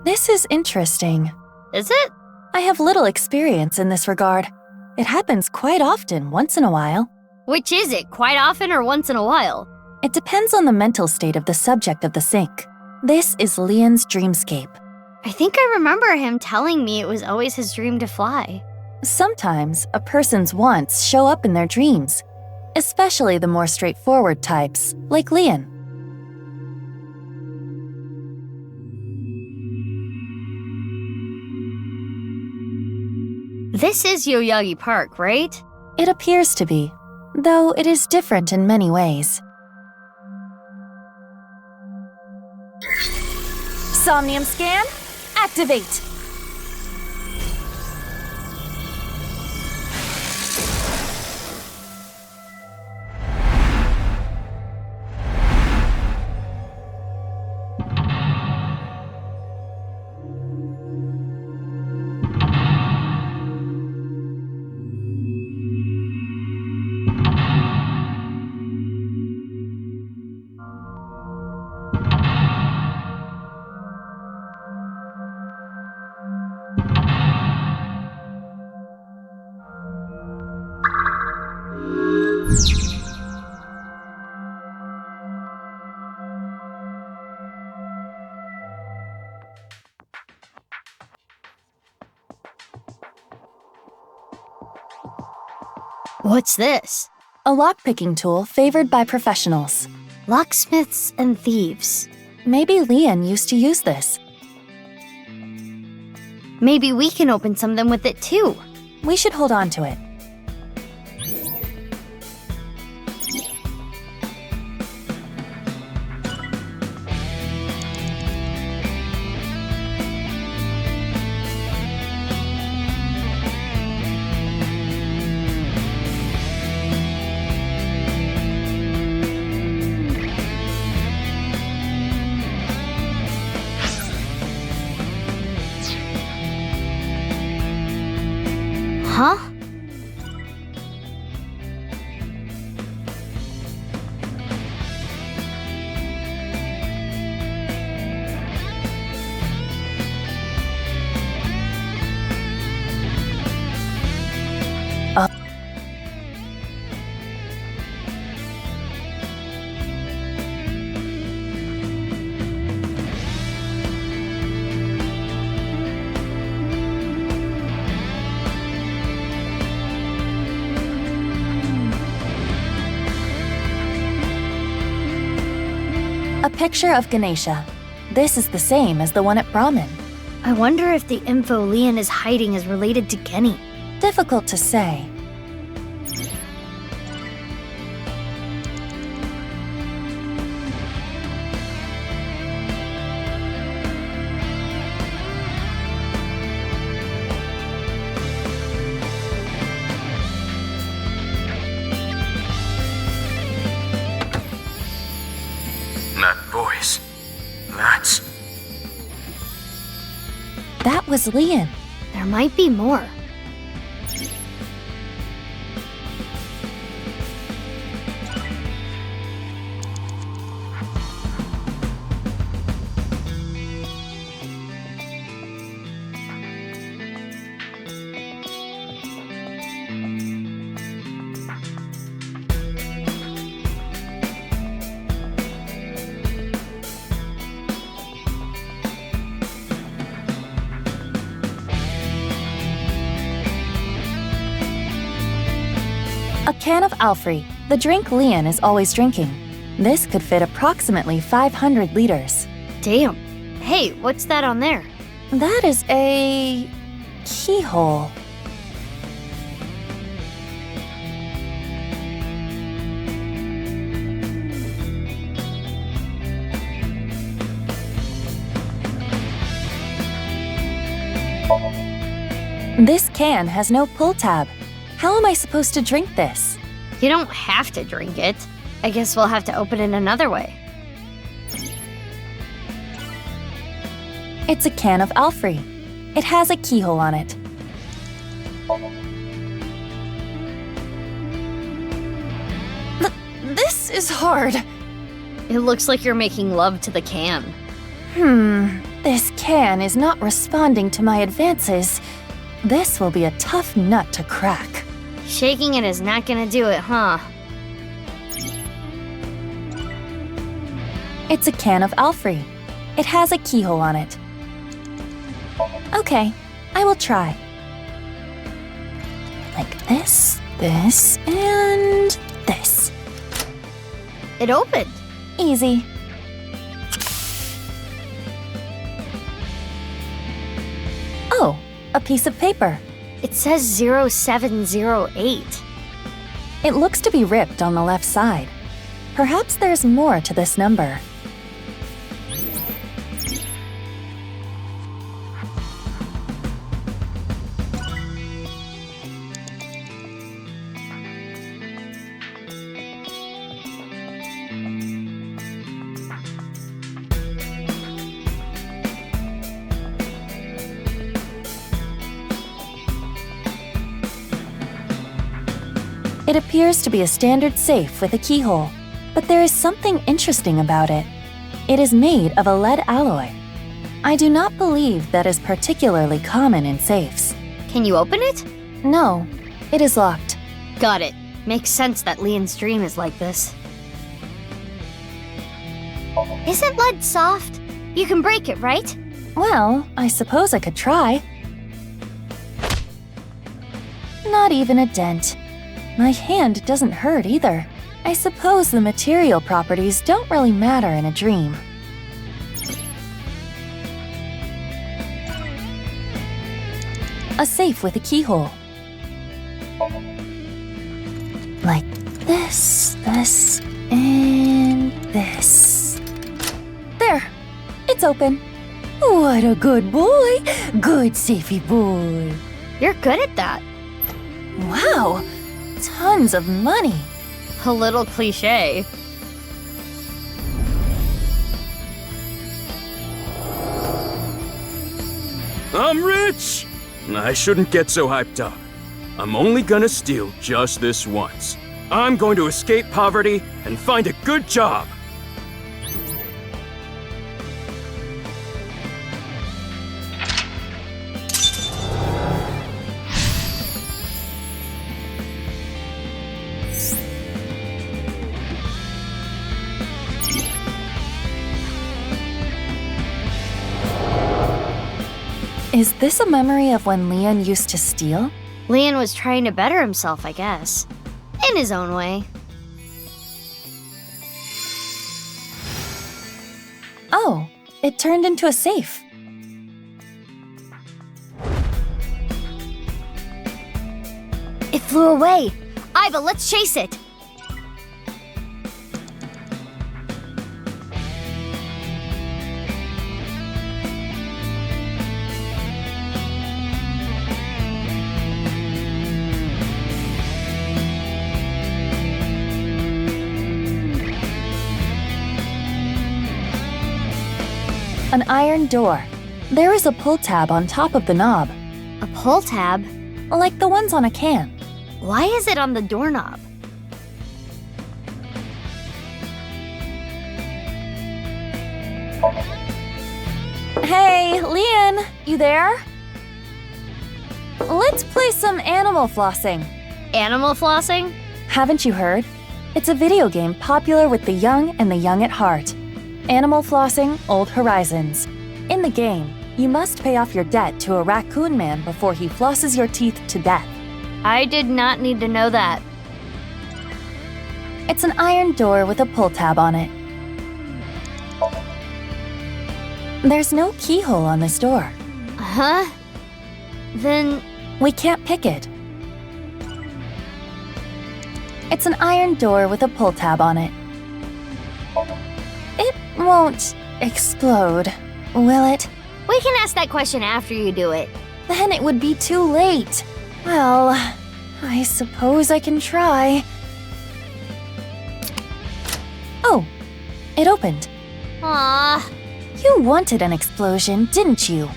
Speaker 3: This is interesting.
Speaker 1: Is it?
Speaker 3: I have little experience in this regard. It happens quite often, once in a while.
Speaker 1: Which is it, quite often or once in a while?
Speaker 3: It depends on the mental state of the subject of the sync. This is Lien's dreamscape.
Speaker 1: I think I remember him telling me it was always his dream to fly.
Speaker 3: Sometimes a person's wants show up in their dreams, especially the more straightforward types, like Lien.
Speaker 1: This is Yoyagi Park, right?
Speaker 3: It appears to be, though it is different in many ways. Somnium scan, activate!
Speaker 1: What's this?
Speaker 3: A lockpicking tool favored by professionals.
Speaker 1: Locksmiths and thieves.
Speaker 3: Maybe Lien used to use this.
Speaker 1: Maybe we can open something with it too.
Speaker 3: We should hold on to it.
Speaker 1: Huh?
Speaker 3: A picture of Ganesha. This is the same as the one at Brahmin.
Speaker 1: I wonder if the info Lien is hiding is related to Genny.
Speaker 3: Difficult to say.
Speaker 2: That voice. That's...
Speaker 3: That was Lien.
Speaker 1: There might be more.
Speaker 3: A can of Alfrey, the drink Lien is always drinking. This could fit approximately 500 liters.
Speaker 1: Damn. Hey, what's that on there?
Speaker 3: That is a... keyhole. This can has no pull tab. How am I supposed to drink this?
Speaker 1: You don't have to drink it. I guess we'll have to open it another way.
Speaker 3: It's a can of Alfrey. It has a keyhole on it. This is hard.
Speaker 1: It looks like you're making love to the can.
Speaker 3: This can is not responding to my advances. This will be a tough nut to crack.
Speaker 1: Shaking it is not gonna do it, huh?
Speaker 3: It's a can of Alfrey. It has a keyhole on it. Okay, I will try. Like this, and this.
Speaker 1: It opened.
Speaker 3: Easy. Oh, a piece of paper.
Speaker 1: It says 0708.
Speaker 3: It looks to be ripped on the left side. Perhaps there's more to this number. It appears to be a standard safe with a keyhole, but there is something interesting about it. It is made of a lead alloy. I do not believe that is particularly common in safes.
Speaker 1: Can you open it?
Speaker 3: No, it is locked.
Speaker 1: Got it. Makes sense that Lien's dream is like this. Isn't lead soft? You can break it, right?
Speaker 3: Well, I suppose I could try. Not even a dent. My hand doesn't hurt either. I suppose the material properties don't really matter in a dream. A safe with a keyhole. Like this, and this. There! It's open. What a good boy! Good safety boy.
Speaker 1: You're good at that.
Speaker 3: Wow! Tons of money.
Speaker 1: A little cliche.
Speaker 2: I'm rich! I shouldn't get so hyped up. I'm only gonna steal just this once. I'm going to escape poverty and find a good job.
Speaker 3: Is this a memory of when Lien used to steal?
Speaker 1: Lien was trying to better himself, I guess. In his own way.
Speaker 3: Oh, it turned into a safe.
Speaker 1: It flew away. Iva, let's chase it.
Speaker 3: An iron door. There is a pull tab on top of the knob.
Speaker 1: A pull tab?
Speaker 3: Like the ones on a can.
Speaker 1: Why is it on the doorknob?
Speaker 3: Hey, Lien, you there? Let's play some animal flossing.
Speaker 1: Animal flossing?
Speaker 3: Haven't you heard? It's a video game popular with the young and the young at heart. Animal Flossing, Old Horizons. In the game, you must pay off your debt to a raccoon man before he flosses your teeth to death.
Speaker 1: I did not need to know that.
Speaker 3: It's an iron door with a pull tab on it. There's no keyhole on this door.
Speaker 1: Huh? Then
Speaker 3: we can't pick it. It's an iron door with a pull tab on it. It won't explode, will it?
Speaker 1: We can ask that question after you do it.
Speaker 3: Then it would be too late. Well, I suppose I can try. Oh, it opened.
Speaker 1: Aww.
Speaker 3: You wanted an explosion, didn't you?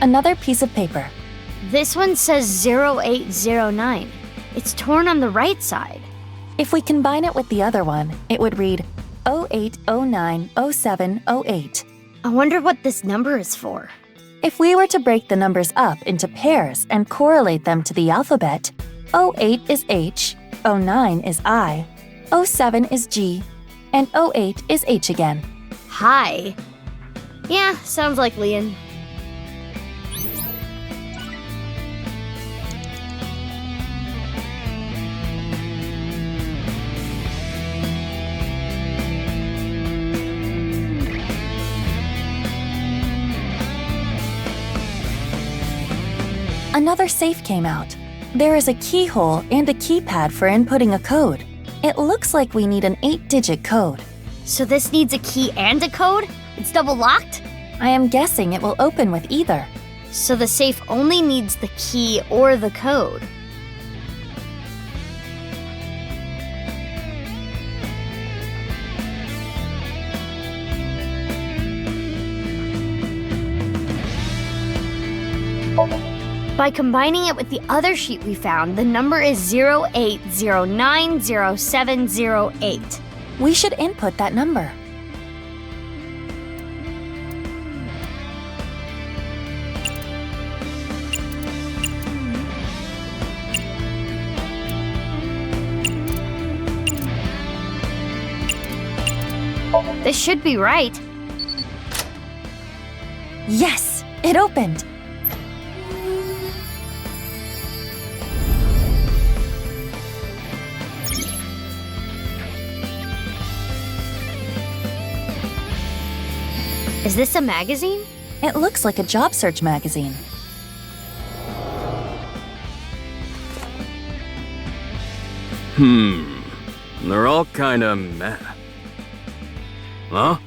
Speaker 3: Another piece of paper.
Speaker 1: This one says 0809. It's torn on the right side.
Speaker 3: If we combine it with the other one, it would read 08090708.
Speaker 1: I wonder what this number is for.
Speaker 3: If we were to break the numbers up into pairs and correlate them to the alphabet, 08 is H, 09 is I, 07 is G, and 08 is H again.
Speaker 1: Hi. Yeah, sounds like Lien.
Speaker 3: Another safe came out. There is a keyhole and a keypad for inputting a code. It looks like we need an 8-digit code.
Speaker 1: So this needs a key and a code? It's double locked?
Speaker 3: I am guessing it will open with either.
Speaker 1: So the safe only needs the key or the code. By combining it with the other sheet we found, the number is 08090708.
Speaker 3: We should input that number.
Speaker 1: This should be right.
Speaker 3: Yes, it opened.
Speaker 1: Is this a magazine?
Speaker 3: It looks like a job search magazine.
Speaker 2: They're all kinda meh. Huh?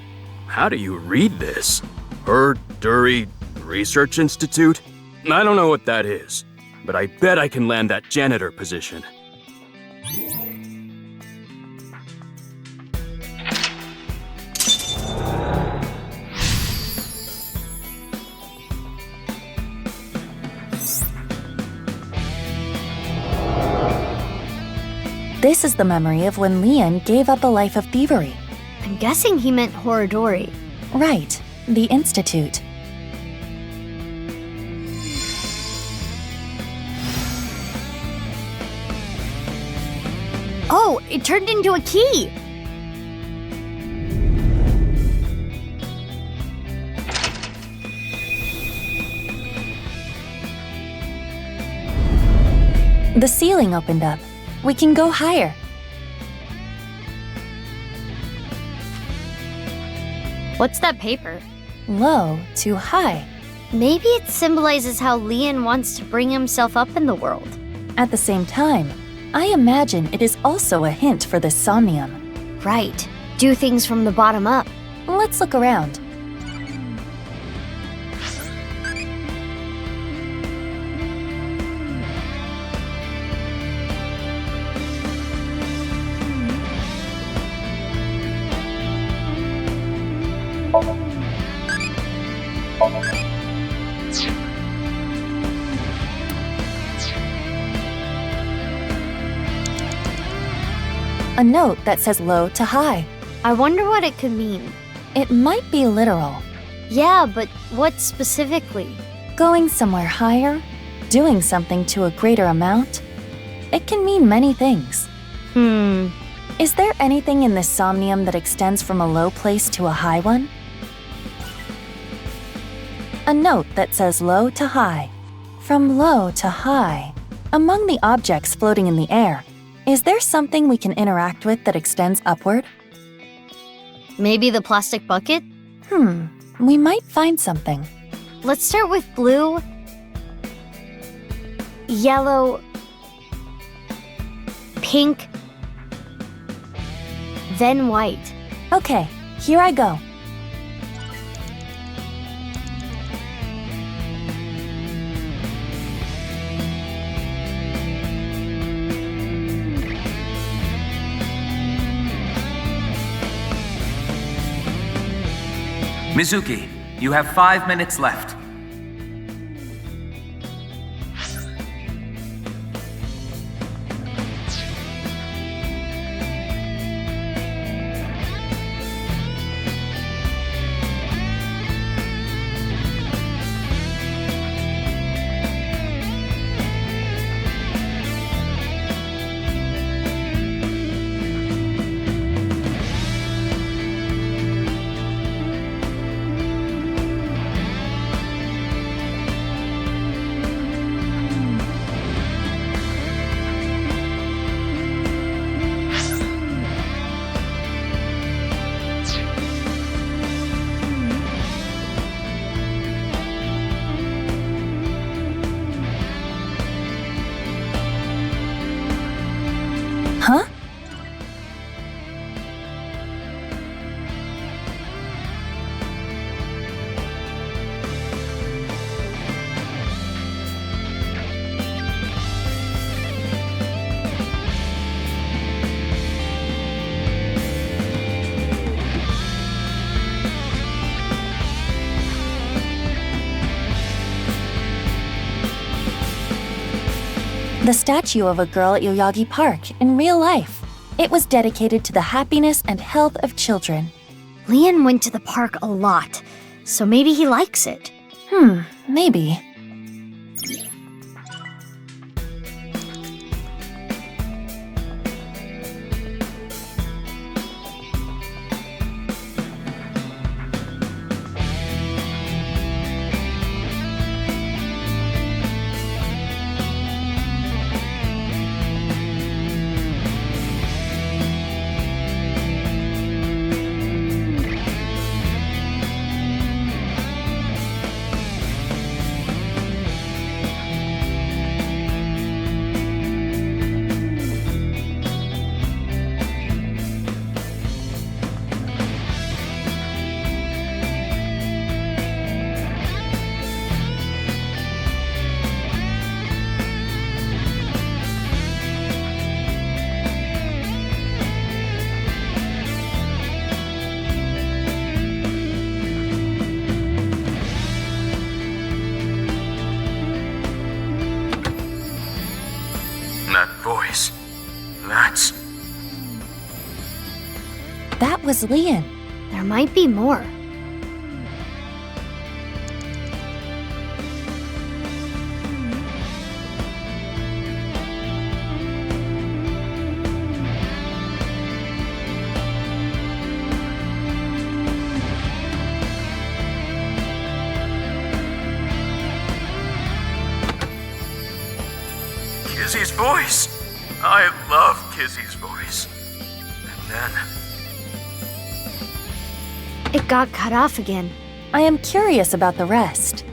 Speaker 2: How do you read this? Dury Research Institute? I don't know what that is, but I bet I can land that janitor position.
Speaker 3: This is the memory of when Lien gave up a life of thievery.
Speaker 1: I'm guessing he meant Horodori.
Speaker 3: Right, the Institute.
Speaker 1: Oh, it turned into a key!
Speaker 3: The ceiling opened up. We can go higher.
Speaker 1: What's that paper?
Speaker 3: Low to high.
Speaker 1: Maybe it symbolizes how Lien wants to bring himself up in the world.
Speaker 3: At the same time, I imagine it is also a hint for the Somnium.
Speaker 1: Right. Do things from the bottom up.
Speaker 3: Let's look around. A note that says low to high.
Speaker 1: I wonder what it could mean.
Speaker 3: It might be literal.
Speaker 1: Yeah, but what specifically?
Speaker 3: Going somewhere higher? Doing something to a greater amount? It can mean many things. Is there anything in this Somnium that extends from a low place to a high one? A note that says low to high. From low to high. Among the objects floating in the air, is there something we can interact with that extends upward?
Speaker 1: Maybe the plastic bucket?
Speaker 3: We might find something.
Speaker 1: Let's start with blue, yellow, pink, then white.
Speaker 3: Okay, here I go.
Speaker 19: Mizuki, you have 5 minutes left.
Speaker 3: Huh? The statue of a girl at Yoyagi Park in real life. It was dedicated to the happiness and health of children.
Speaker 1: Lien went to the park a lot, so maybe he likes it.
Speaker 3: Maybe.
Speaker 2: That voice.
Speaker 3: That was Lien.
Speaker 1: There might be more.
Speaker 2: Kizzy's voice. I love Kizzy's voice. And then...
Speaker 1: It got cut off again.
Speaker 3: I am curious about the rest.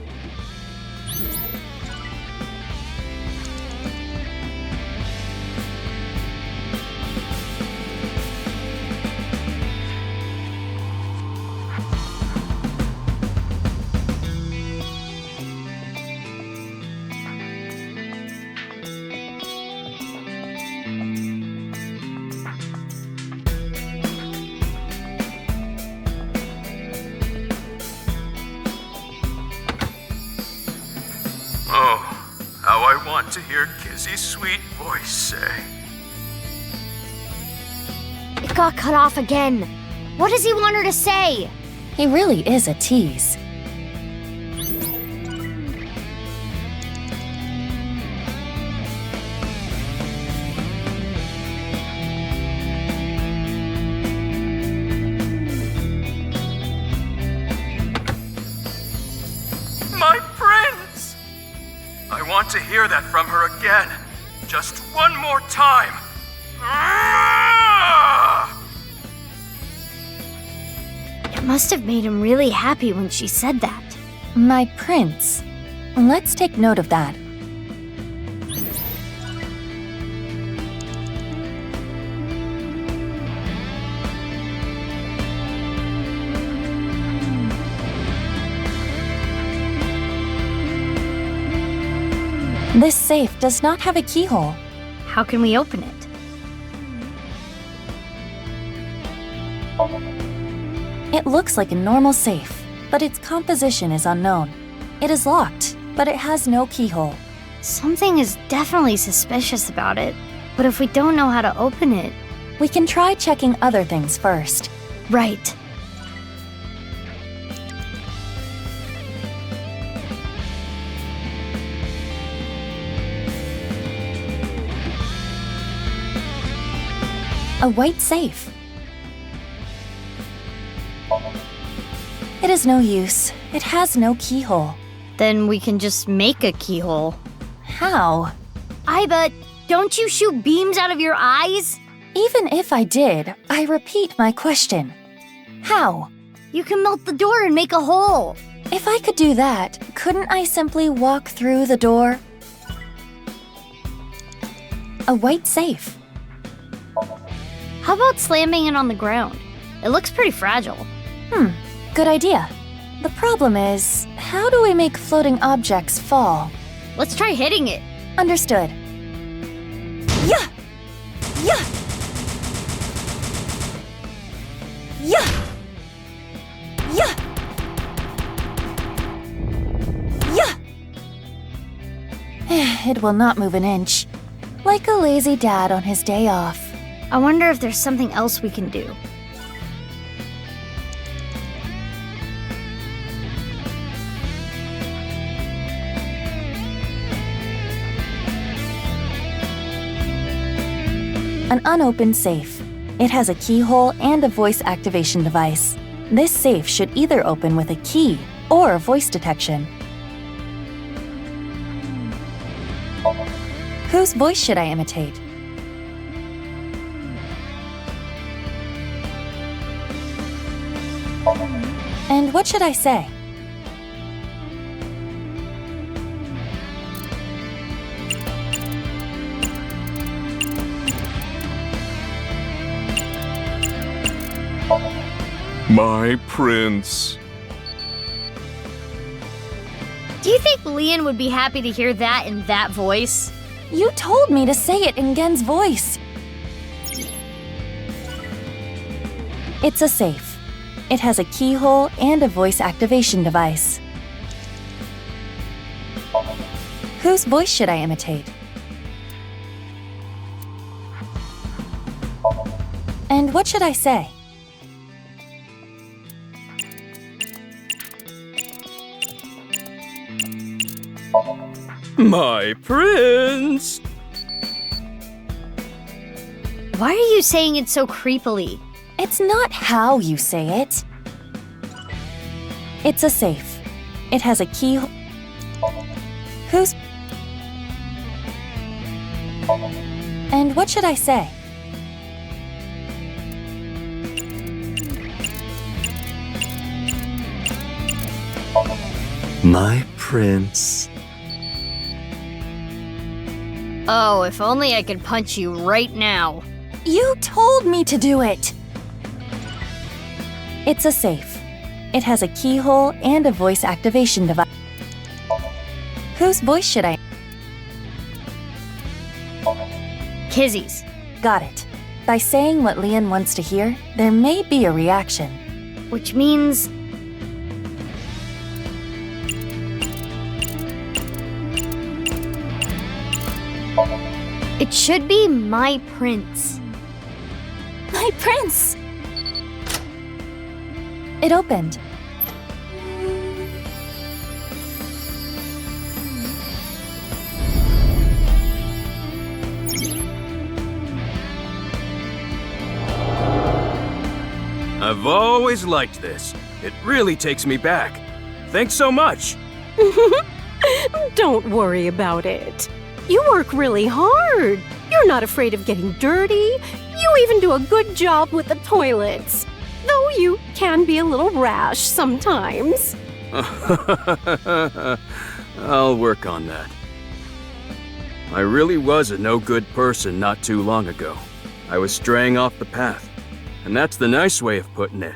Speaker 2: Oh, how I want to hear Kizzy's sweet voice say.
Speaker 1: It got cut off again. What does he want her to say?
Speaker 3: He really is a tease.
Speaker 2: My prince! I want to hear that from her again. Just one more time.
Speaker 1: It must have made him really happy when she said that.
Speaker 3: My prince. Let's take note of that. This safe does not have a keyhole.
Speaker 1: How can we open it?
Speaker 3: It looks like a normal safe, but its composition is unknown. It is locked, but it has no keyhole.
Speaker 1: Something is definitely suspicious about it, but if we don't know how to open it...
Speaker 3: We can try checking other things first.
Speaker 1: Right.
Speaker 3: A white safe. It is no use. It has no keyhole.
Speaker 1: Then we can just make a keyhole.
Speaker 3: How?
Speaker 1: Aiba, don't you shoot beams out of your eyes?
Speaker 3: Even if I did, I repeat my question. How?
Speaker 1: You can melt the door and make a hole.
Speaker 3: If I could do that, couldn't I simply walk through the door? A white safe.
Speaker 1: How about slamming it on the ground? It looks pretty fragile.
Speaker 3: Good idea. The problem is, how do we make floating objects fall?
Speaker 1: Let's try hitting it.
Speaker 3: Understood. Yeah! Yeah! Yeah! Yeah! Yeah! It will not move an inch. Like a lazy dad on his day off.
Speaker 1: I wonder if there's something else we can do.
Speaker 3: An unopened safe. It has a keyhole and a voice activation device. This safe should either open with a key or voice detection. Whose voice should I imitate? And what should I say?
Speaker 8: My prince.
Speaker 1: Do you think Lien would be happy to hear that in that voice?
Speaker 3: You told me to say it in Gen's voice. It's a safe. It has a keyhole and a voice activation device. Whose voice should I imitate? And what should I say?
Speaker 2: My prince!
Speaker 1: Why are you saying it so creepily?
Speaker 3: It's not how you say it. It's a safe. It has a key. Whose? And what should I say?
Speaker 7: My prince.
Speaker 1: Oh, if only I could punch you right now.
Speaker 3: You told me to do it! It's a safe. It has a keyhole and a voice activation device. Whose voice should I?
Speaker 1: Kizzy's.
Speaker 3: Got it. By saying what Lien wants to hear, there may be a reaction.
Speaker 1: Which means... it should be my prince.
Speaker 3: My prince! It opened.
Speaker 2: I've always liked this. It really takes me back. Thanks so much.
Speaker 4: Don't worry about it. You work really hard. You're not afraid of getting dirty. You even do a good job with the toilets. Though you can be a little rash sometimes.
Speaker 2: I'll work on that. I really was a no-good person not too long ago. I was straying off the path, and that's the nice way of putting it.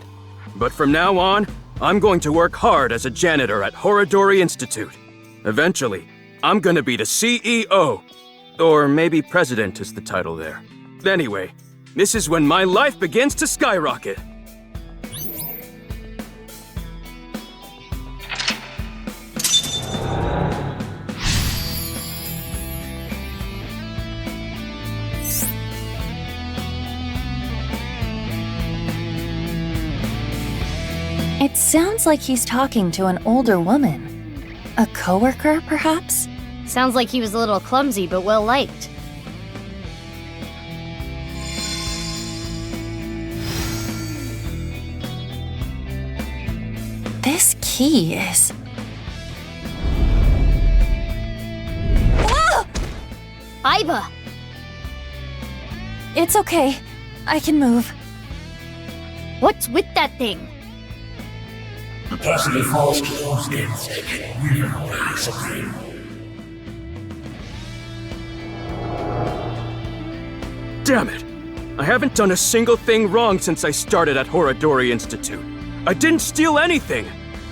Speaker 2: But from now on, I'm going to work hard as a janitor at Horodori Institute. Eventually, I'm gonna be the CEO. Or maybe president is the title there. Anyway, this is when my life begins to skyrocket.
Speaker 3: It sounds like he's talking to an older woman. A coworker, perhaps?
Speaker 1: Sounds like he was a little clumsy, but well-liked.
Speaker 3: This key is...
Speaker 1: Aiba!
Speaker 3: It's okay. I can move.
Speaker 1: What's with that thing?
Speaker 14: The person who falls close gets taken real supreme.
Speaker 2: Damn it! I haven't done a single thing wrong since I started at Horodori Institute. I didn't steal anything!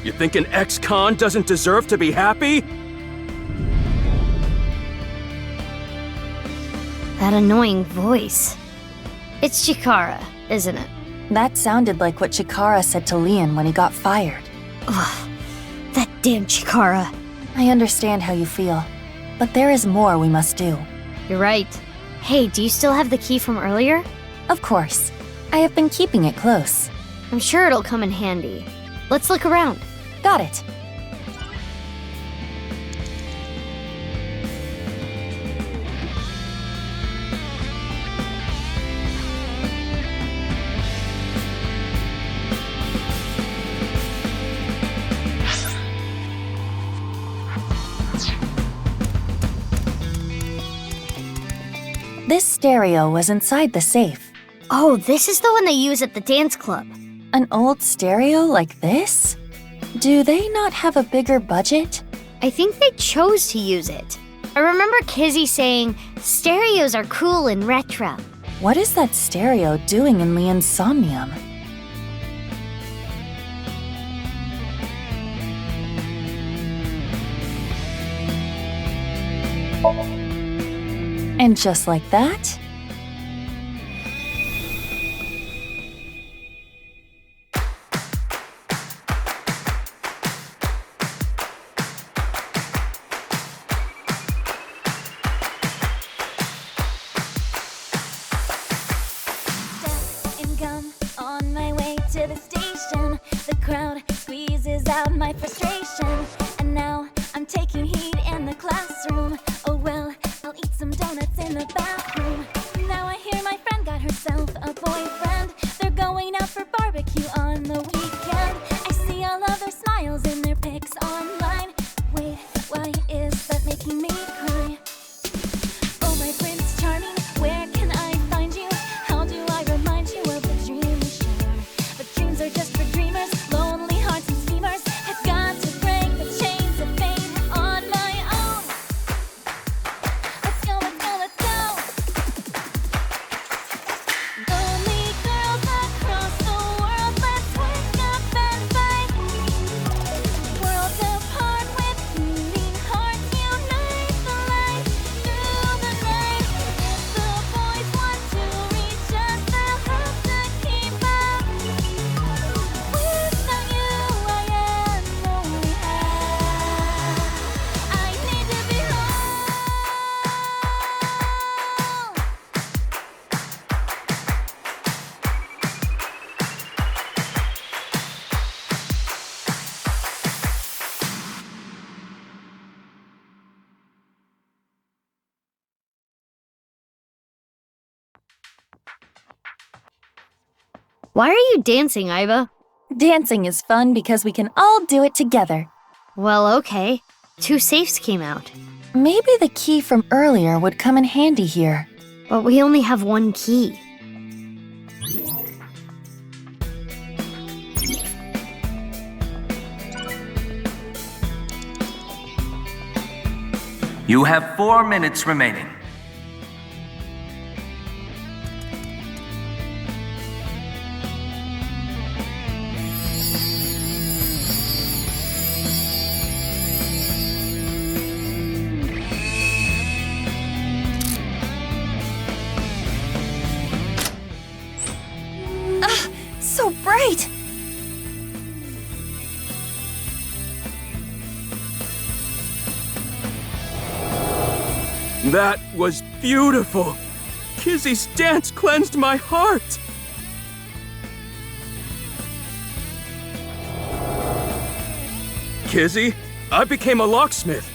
Speaker 2: You think an ex-con doesn't deserve to be happy?
Speaker 1: That annoying voice. It's Chikara, isn't it?
Speaker 3: That sounded like what Chikara said to Lien when he got fired.
Speaker 1: Ugh, that damn Chikara.
Speaker 3: I understand how you feel, but there is more we must do.
Speaker 1: You're right. Hey, do you still have the key from earlier?
Speaker 3: Of course. I have been keeping it close.
Speaker 1: I'm sure it'll come in handy. Let's look around.
Speaker 3: Got it. This stereo was inside the safe.
Speaker 1: Oh, this is the one they use at the dance club.
Speaker 3: An old stereo like this? Do they not have a bigger budget?
Speaker 1: I think they chose to use it. I remember Kizzy saying, stereos are cool and retro.
Speaker 3: What is that stereo doing in Lien's Somnium? And just like that,
Speaker 12: on my way to the station. The crowd squeezes out my frustration. And now I'm taking heat in the classroom. Oh well, I'll eat some donuts in the bathroom. Now I hear my friend got herself a boyfriend. They're going out for barbecue on the weekend. I see all of their smiles in their pics online. Wait, why is that making me cry? Oh my Prince Charming, where can I find you? How do I remind you of the dream we share? But dreams are just for dreamers, lonely hearts and schemers. I've got to break the chains of fate on my own. Let's go, let's go, let's go. Lonely girls across the world, let's wake up and fight. Worlds apart with beating hearts, unite the light through the night. The boys want to reach us, they'll have to keep up. Without you, I am lonely. I need to be whole.
Speaker 1: Why are you dancing, Iva?
Speaker 3: dancing is fun because we can all do it together.
Speaker 1: Well, okay. 2 safes came out.
Speaker 3: Maybe the key from earlier would come in handy here.
Speaker 1: But we only have 1 key.
Speaker 19: You have 4 minutes remaining.
Speaker 3: So bright!
Speaker 2: That was beautiful! Kizzy's dance cleansed my heart! Kizzy, I became a locksmith.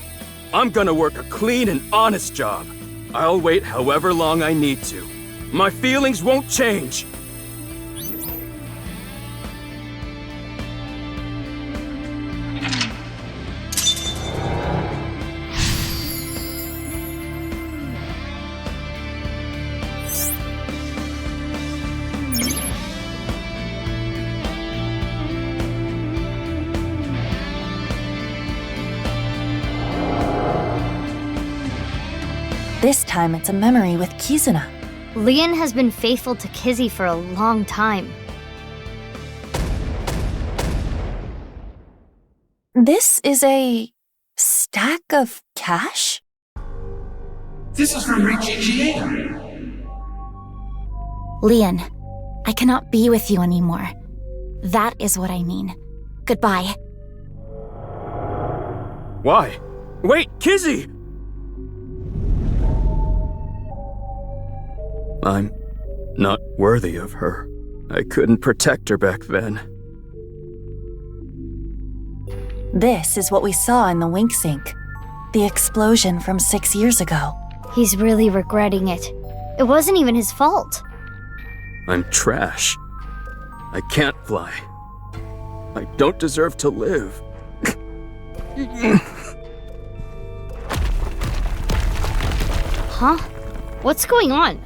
Speaker 2: I'm gonna work a clean and honest job. I'll wait however long I need to. My feelings won't change.
Speaker 3: This time it's a memory with Kizuna.
Speaker 1: Lien has been faithful to Kizzy for a long time.
Speaker 3: This is a stack of cash?
Speaker 14: This is from GGA.
Speaker 16: Lien, I cannot be with you anymore. That is what I mean. Goodbye.
Speaker 2: Why? Wait, Kizzy! I'm not worthy of her. I couldn't protect her back then.
Speaker 3: This is what we saw in the wink sink. The explosion from 6 years ago.
Speaker 1: He's really regretting it. It wasn't even his fault.
Speaker 2: I'm trash. I can't fly. I don't deserve to live.
Speaker 1: Huh? What's going on?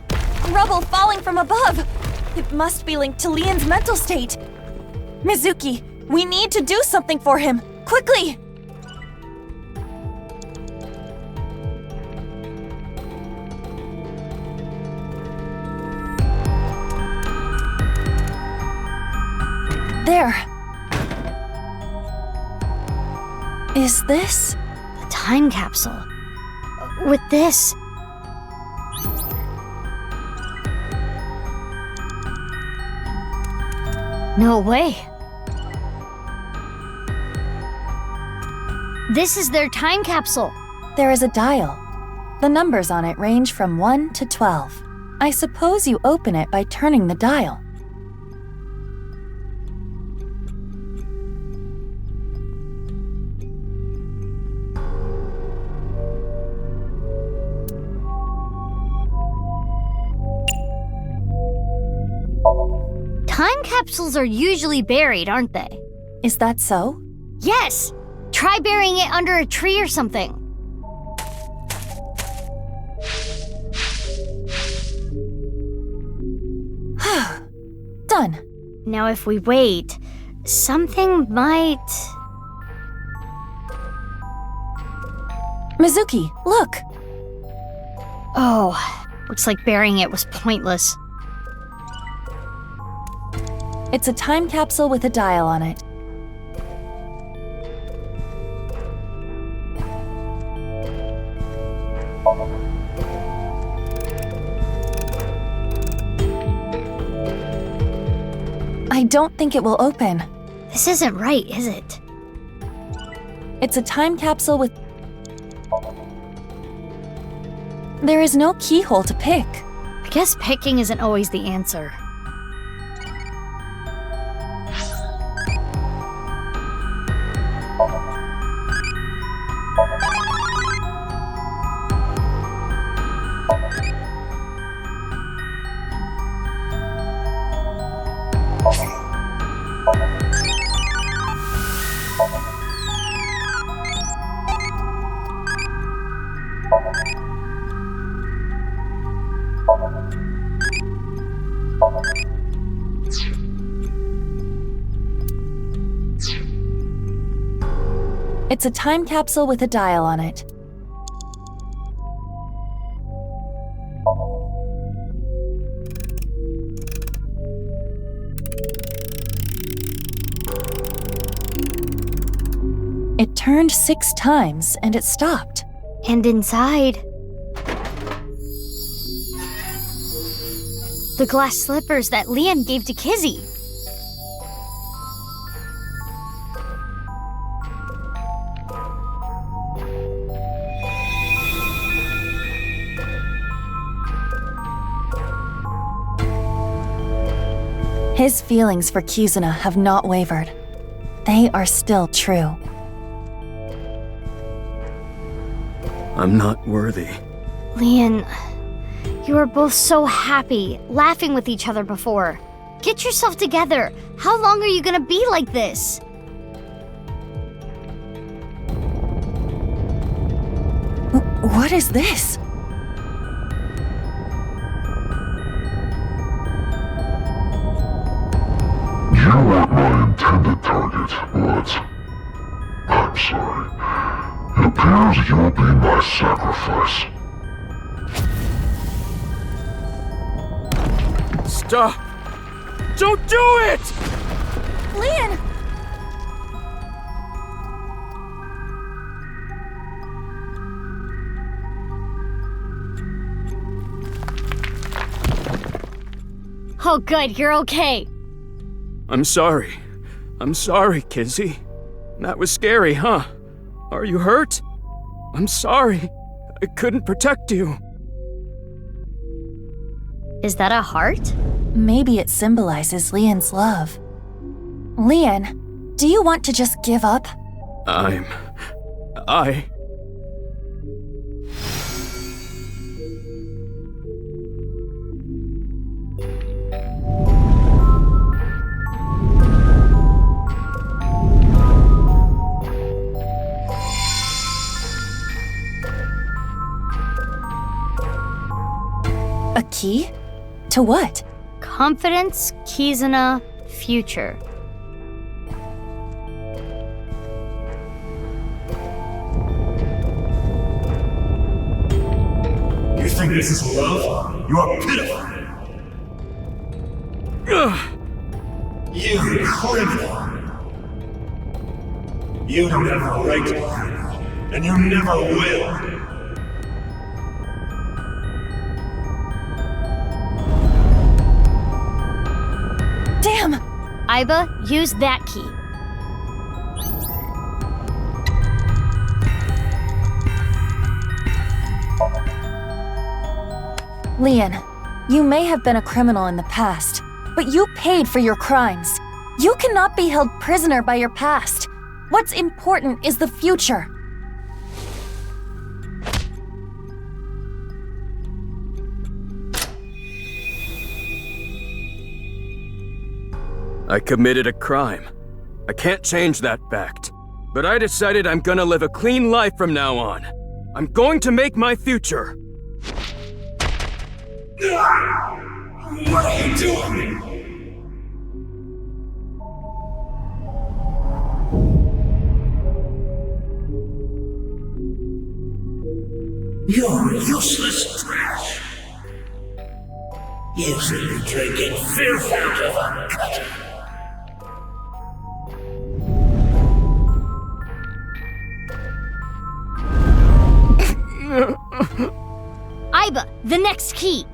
Speaker 3: Rubble falling from above! It must be linked to Lien's mental state. Mizuki, we need to do something for him! Quickly! There. Is this?
Speaker 1: A time capsule. With this. No way. This is their time capsule.
Speaker 3: There is a dial. The numbers on it range from 1 to 12. I suppose you open it by turning the dial.
Speaker 1: Time capsules are usually buried, aren't they?
Speaker 3: Is that so?
Speaker 1: Yes! Try burying it under a tree or something.
Speaker 3: Done.
Speaker 1: Now if we wait, something might...
Speaker 3: Mizuki, look!
Speaker 1: Oh, looks like burying it was pointless.
Speaker 3: It's a time capsule with a dial on it. I don't think it will open.
Speaker 1: This isn't right, is it?
Speaker 3: It's a time capsule with... There is no keyhole to pick.
Speaker 1: I guess picking isn't always the answer.
Speaker 3: It's a time capsule with a dial on it. It turned 6 times and it stopped.
Speaker 1: And inside... the glass slippers that Lien gave to Kizzy.
Speaker 3: His feelings for Kizuna have not wavered. They are still true.
Speaker 2: I'm not worthy.
Speaker 1: Lien, you were both so happy, laughing with each other before. Get yourself together. How long are you gonna be like this?
Speaker 3: What is this?
Speaker 20: You weren't my intended target, but I'm sorry. It appears you'll be my sacrifice.
Speaker 2: Stop! Don't do it!
Speaker 3: Lien!
Speaker 1: Oh, good, you're okay.
Speaker 2: I'm sorry. I'm sorry, Kizzy. That was scary, huh? Are you hurt? I'm sorry. I couldn't protect you.
Speaker 1: Is that a heart?
Speaker 3: Maybe it symbolizes Lien's love. Lien, do you want to just give up? A key? To what?
Speaker 1: Confidence, Kizuna, future.
Speaker 20: You think this is love? You are pitiful! You criminal! You don't have a right to be, and you never will!
Speaker 3: Damn!
Speaker 1: Aiba, use that key.
Speaker 3: Lien, you may have been a criminal in the past, but you paid for your crimes. You cannot be held prisoner by your past. What's important is the future.
Speaker 2: I committed a crime. I can't change that fact. But I decided I'm gonna live a clean life from now on. I'm going to make my future.
Speaker 20: What are you doing? You're useless trash. You should be drinking filth out of a gutter.
Speaker 1: Aiba, the next key.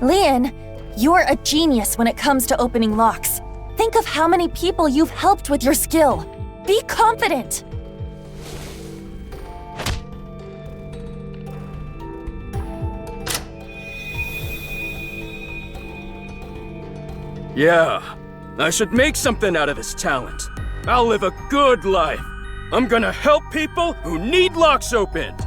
Speaker 3: Lien, you're a genius when it comes to opening locks. Think of how many people you've helped with your skill. Be confident.
Speaker 2: Yeah, I should make something out of this talent. I'll live a good life. I'm gonna help people who need locks opened.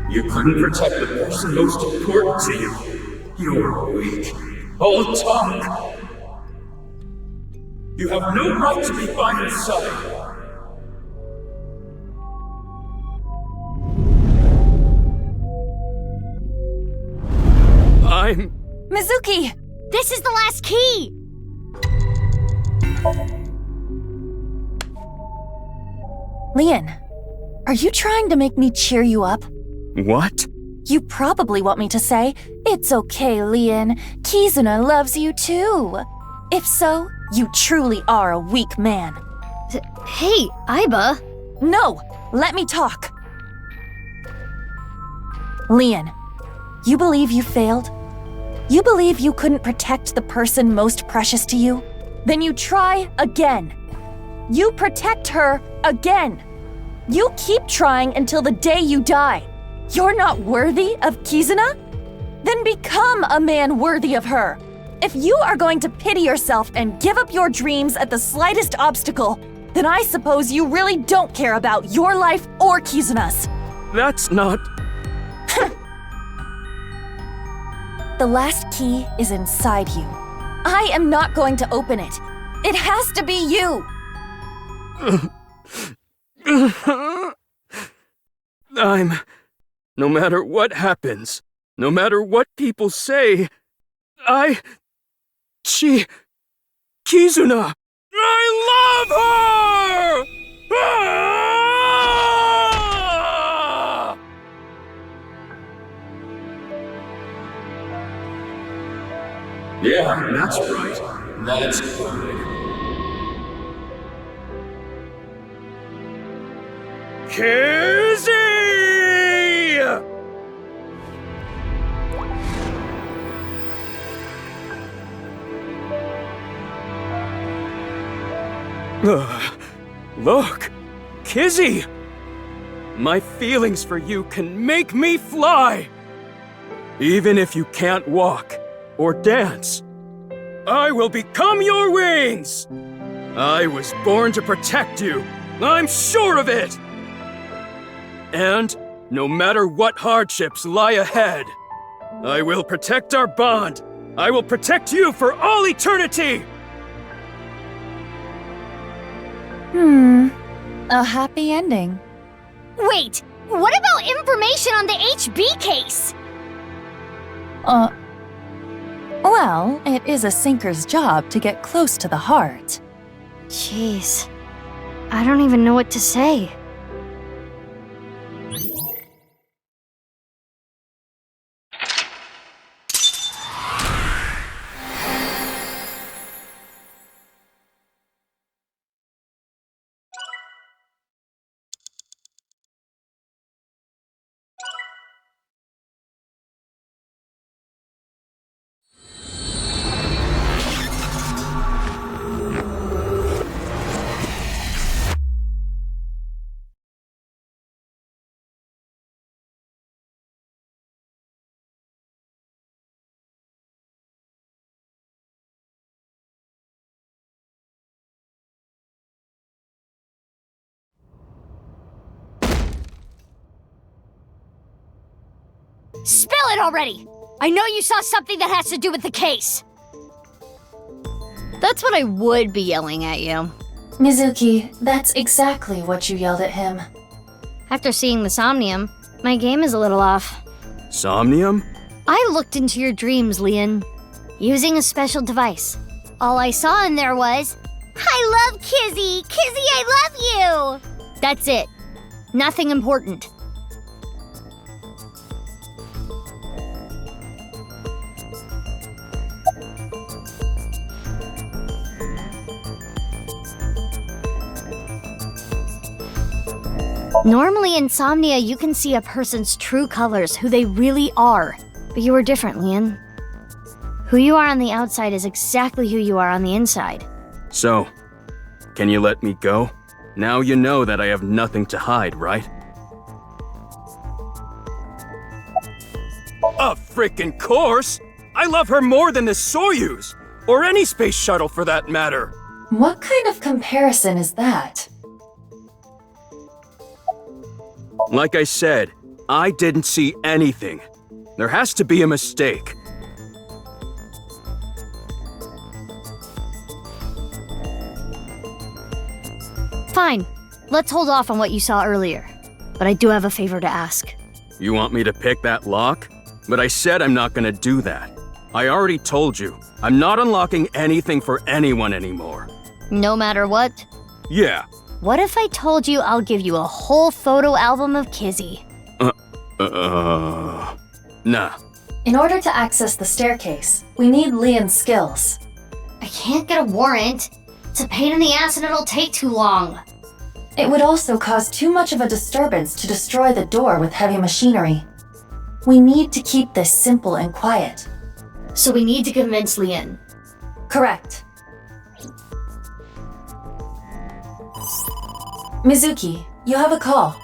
Speaker 20: You couldn't protect the person most important to you. You're weak. All talk. You have no right to be by my side.
Speaker 3: Mizuki!
Speaker 1: This is the last key!
Speaker 3: Lien, are you trying to make me cheer you up?
Speaker 2: What?
Speaker 3: You probably want me to say, "It's okay, Lien. Kizuna loves you too." If so, you truly are a weak man.
Speaker 1: Hey, Aiba.
Speaker 3: No, let me talk. Lien, you believe you failed? You believe you couldn't protect the person most precious to you? Then you try again. You protect her again. You keep trying until the day you die. You're not worthy of Kizuna? Then become a man worthy of her. If you are going to pity yourself and give up your dreams at the slightest obstacle, then I suppose you really don't care about your life or Kizuna's.
Speaker 2: That's not...
Speaker 3: The last key is inside you. I am not going to open it. It has to be you.
Speaker 2: No matter what happens, no matter what people say, Kizuna, I love her! Ah!
Speaker 11: Yeah, that's right. That's good.
Speaker 2: Kizzy! Look! Kizzy! My feelings for you can make me fly! Even if you can't walk or dance, I will become your wings! I was born to protect you! I'm sure of it! And no matter what hardships lie ahead, I will protect our bond! I will protect you for all eternity!
Speaker 3: A happy ending.
Speaker 1: Wait! What about information on the HB case?
Speaker 3: Well, it is a sinker's job to get close to the heart.
Speaker 1: Jeez. I don't even know what to say. Spill it already! I know you saw something that has to do with the case! That's what I would be yelling at you.
Speaker 3: Mizuki, that's exactly what you yelled at him.
Speaker 1: After seeing the Somnium, my game is a little off.
Speaker 2: Somnium?
Speaker 1: I looked into your dreams, Lien, using a special device. All I saw in there was, I love Kizzy! Kizzy, I love you! That's it. Nothing important. Normally in Insomnia, you can see a person's true colors, who they really are. But you were different, Lien. Who you are on the outside is exactly who you are on the inside.
Speaker 2: So, can you let me go? Now you know that I have nothing to hide, right? A frickin' course! I love her more than the Soyuz! Or any space shuttle for that matter!
Speaker 3: What kind of comparison is that?
Speaker 2: Like I said, I didn't see anything. There has to be a mistake.
Speaker 1: Fine. Let's hold off on what you saw earlier. But I do have a favor to ask.
Speaker 2: You want me to pick that lock? But I said I'm not gonna do that. I already told you, I'm not unlocking anything for anyone anymore.
Speaker 1: No matter what?
Speaker 2: Yeah.
Speaker 1: What if I told you I'll give you a whole photo album of Kizzy?
Speaker 2: Nah.
Speaker 3: In order to access the staircase, we need Lien's skills.
Speaker 1: I can't get a warrant. It's a pain in the ass and it'll take too long.
Speaker 3: It would also cause too much of a disturbance to destroy the door with heavy machinery. We need to keep this simple and quiet.
Speaker 1: So we need to convince Lien.
Speaker 3: Correct. Mizuki, you have a call.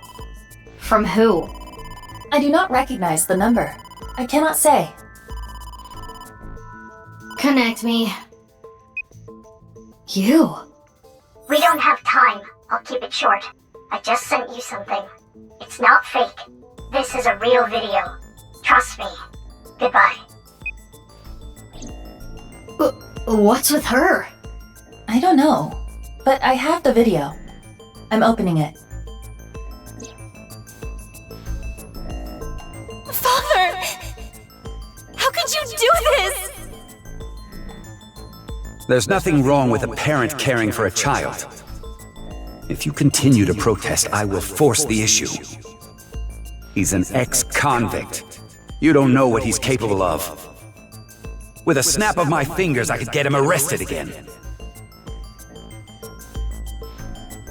Speaker 1: From who?
Speaker 3: I do not recognize the number. I cannot say.
Speaker 1: Connect me. You?
Speaker 13: We don't have time. I'll keep it short. I just sent you something. It's not fake. This is a real video. Trust me. Goodbye.
Speaker 1: What's with her?
Speaker 3: I don't know, but I have the video. I'm opening it.
Speaker 16: Father! How could you do this?
Speaker 21: There's nothing wrong with a parent caring for a child. If you continue to protest, I will force the issue. He's an ex-convict. You don't know what he's capable of. With a snap of my fingers, I could get him arrested again.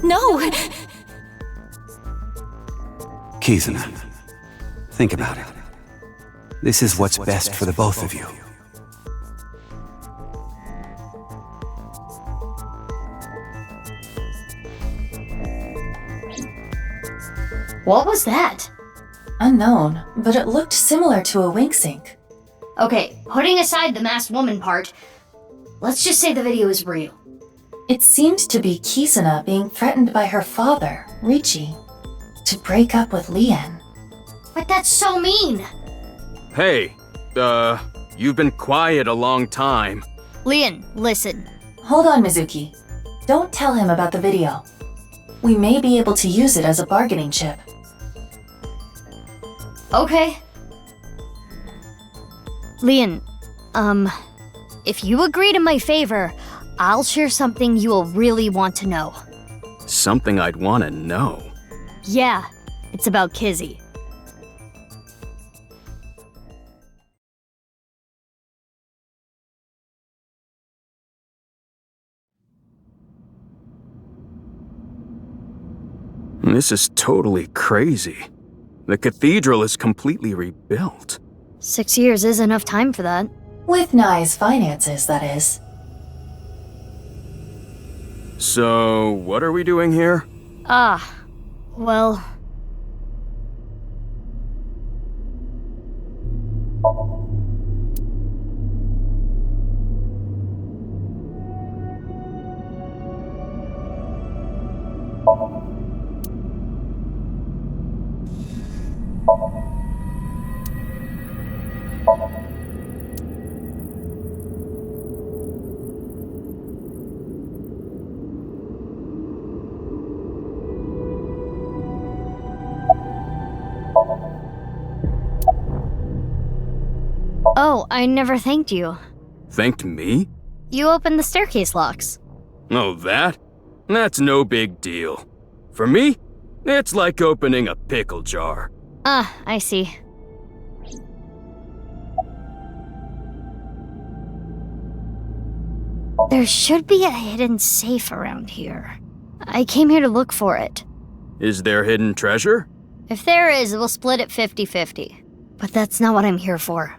Speaker 16: No!
Speaker 21: Kizuna, think about it. This is what's best for the both of you.
Speaker 1: What was that?
Speaker 3: Unknown, but it looked similar to a wink sync.
Speaker 1: Okay, putting aside the masked woman part, let's just say the video is real.
Speaker 3: It seemed to be Kizuna being threatened by her father, Richie, to break up with Lien.
Speaker 1: But that's so mean!
Speaker 2: Hey, you've been quiet a long time.
Speaker 1: Lien, listen.
Speaker 3: Hold on, Mizuki. Don't tell him about the video. We may be able to use it as a bargaining chip.
Speaker 1: Okay. Lien, if you agree to my favor, I'll share something you will really want to know.
Speaker 2: Something I'd want to know.
Speaker 1: Yeah, it's about Kizzy.
Speaker 2: This is totally crazy. The cathedral is completely rebuilt.
Speaker 1: 6 years is enough time for that.
Speaker 3: With Nai's finances, that is.
Speaker 2: So, what are we doing here?
Speaker 1: Well... Oh, I never thanked you.
Speaker 2: Thanked me?
Speaker 1: You opened the staircase locks.
Speaker 2: Oh, that? That's no big deal. For me, it's like opening a pickle jar.
Speaker 1: I see. There should be a hidden safe around here. I came here to look for it.
Speaker 2: Is there hidden treasure?
Speaker 1: If there is, we'll split it 50-50. But that's not what I'm here for.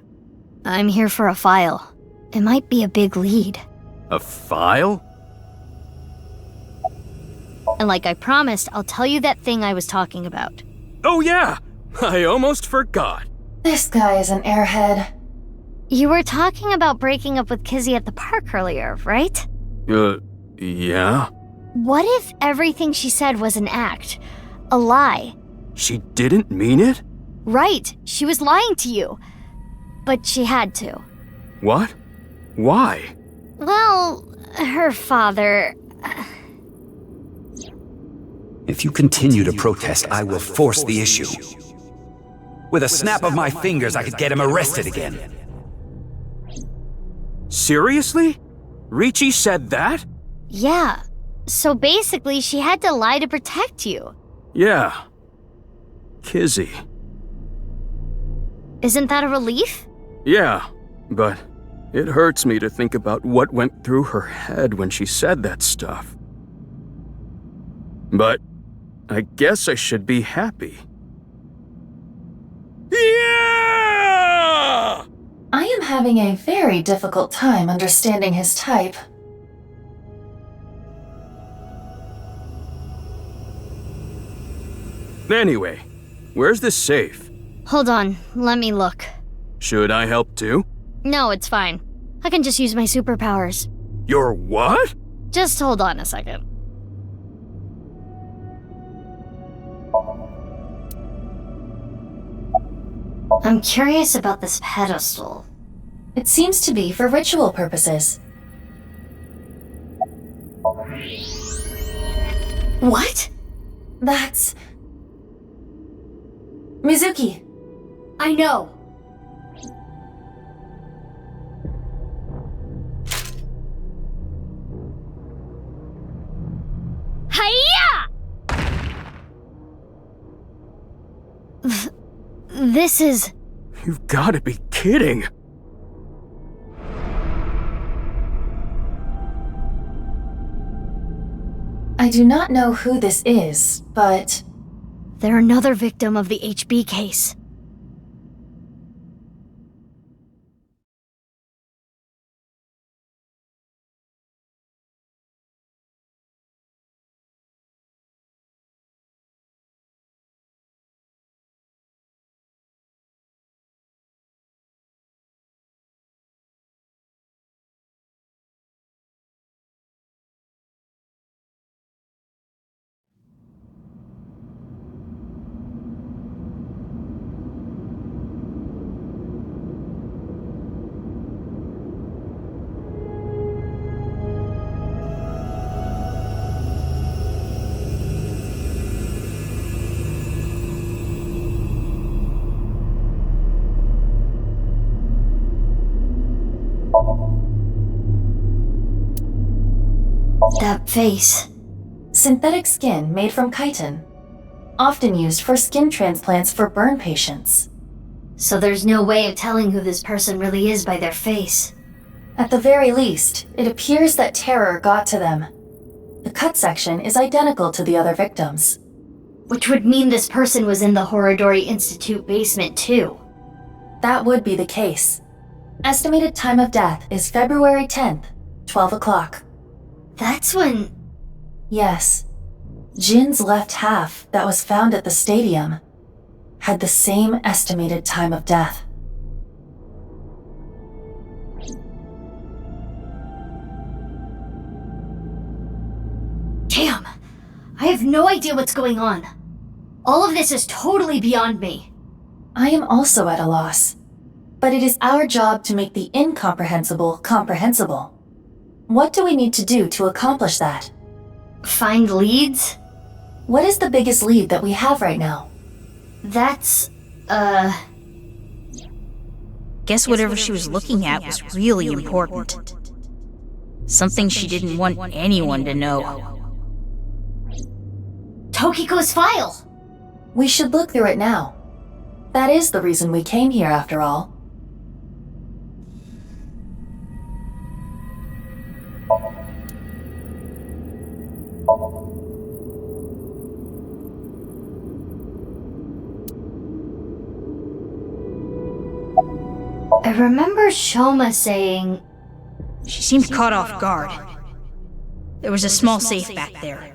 Speaker 1: I'm here for a file. It might be a big lead.
Speaker 2: A file?
Speaker 1: And like I promised, I'll tell you that thing I was talking about.
Speaker 2: Oh yeah! I almost forgot.
Speaker 3: This guy is an airhead.
Speaker 1: You were talking about breaking up with Kizzy at the park earlier, right?
Speaker 2: Yeah?
Speaker 1: What if everything she said was an act? A lie?
Speaker 2: She didn't mean it?
Speaker 1: Right, she was lying to you. But she had to.
Speaker 2: What? Why?
Speaker 1: Well, her father...
Speaker 21: If you continue to protest, I will force the issue. With a snap of my fingers, I could get him arrested again.
Speaker 2: Seriously? Richie said that?
Speaker 1: Yeah. So basically, she had to lie to protect you.
Speaker 2: Yeah. Kizzy.
Speaker 1: Isn't that a relief?
Speaker 2: Yeah, but it hurts me to think about what went through her head when she said that stuff. But I guess I should be happy. Yeah!
Speaker 3: I am having a very difficult time understanding his type.
Speaker 2: Anyway, where's the safe?
Speaker 1: Hold on, let me look.
Speaker 2: Should I help too?
Speaker 1: No, it's fine. I can just use my superpowers.
Speaker 2: Your what?
Speaker 1: Just hold on a second. I'm curious about this pedestal.
Speaker 3: It seems to be for ritual purposes.
Speaker 1: What?
Speaker 3: That's... Mizuki!
Speaker 1: I know. Hiya! This is...
Speaker 2: You've gotta be kidding.
Speaker 3: I do not know who this is, but...
Speaker 1: They're another victim of the HB case. That face.
Speaker 3: Synthetic skin made from chitin. Often used for skin transplants for burn patients.
Speaker 1: So there's no way of telling who this person really is by their face.
Speaker 3: At the very least, it appears that terror got to them. The cut section is identical to the other victims.
Speaker 1: Which would mean this person was in the Horodori Institute basement too.
Speaker 3: That would be the case. Estimated time of death is February 10th, 12 o'clock.
Speaker 1: That's when...
Speaker 3: Yes. Jin's left half that was found at the stadium had the same estimated time of death.
Speaker 1: Damn! I have no idea what's going on. All of this is totally beyond me.
Speaker 3: I am also at a loss. But it is our job to make the incomprehensible comprehensible. What do we need to do to accomplish that?
Speaker 1: Find leads?
Speaker 3: What is the biggest lead that we have right now?
Speaker 1: That's,
Speaker 5: Guess whatever she was looking at was really important. Something she didn't want anyone to know.
Speaker 1: Tokiko's file!
Speaker 3: We should look through it now. That is the reason we came here after all.
Speaker 1: I remember Shoma saying...
Speaker 5: She seemed caught off guard. There was a small safe back there.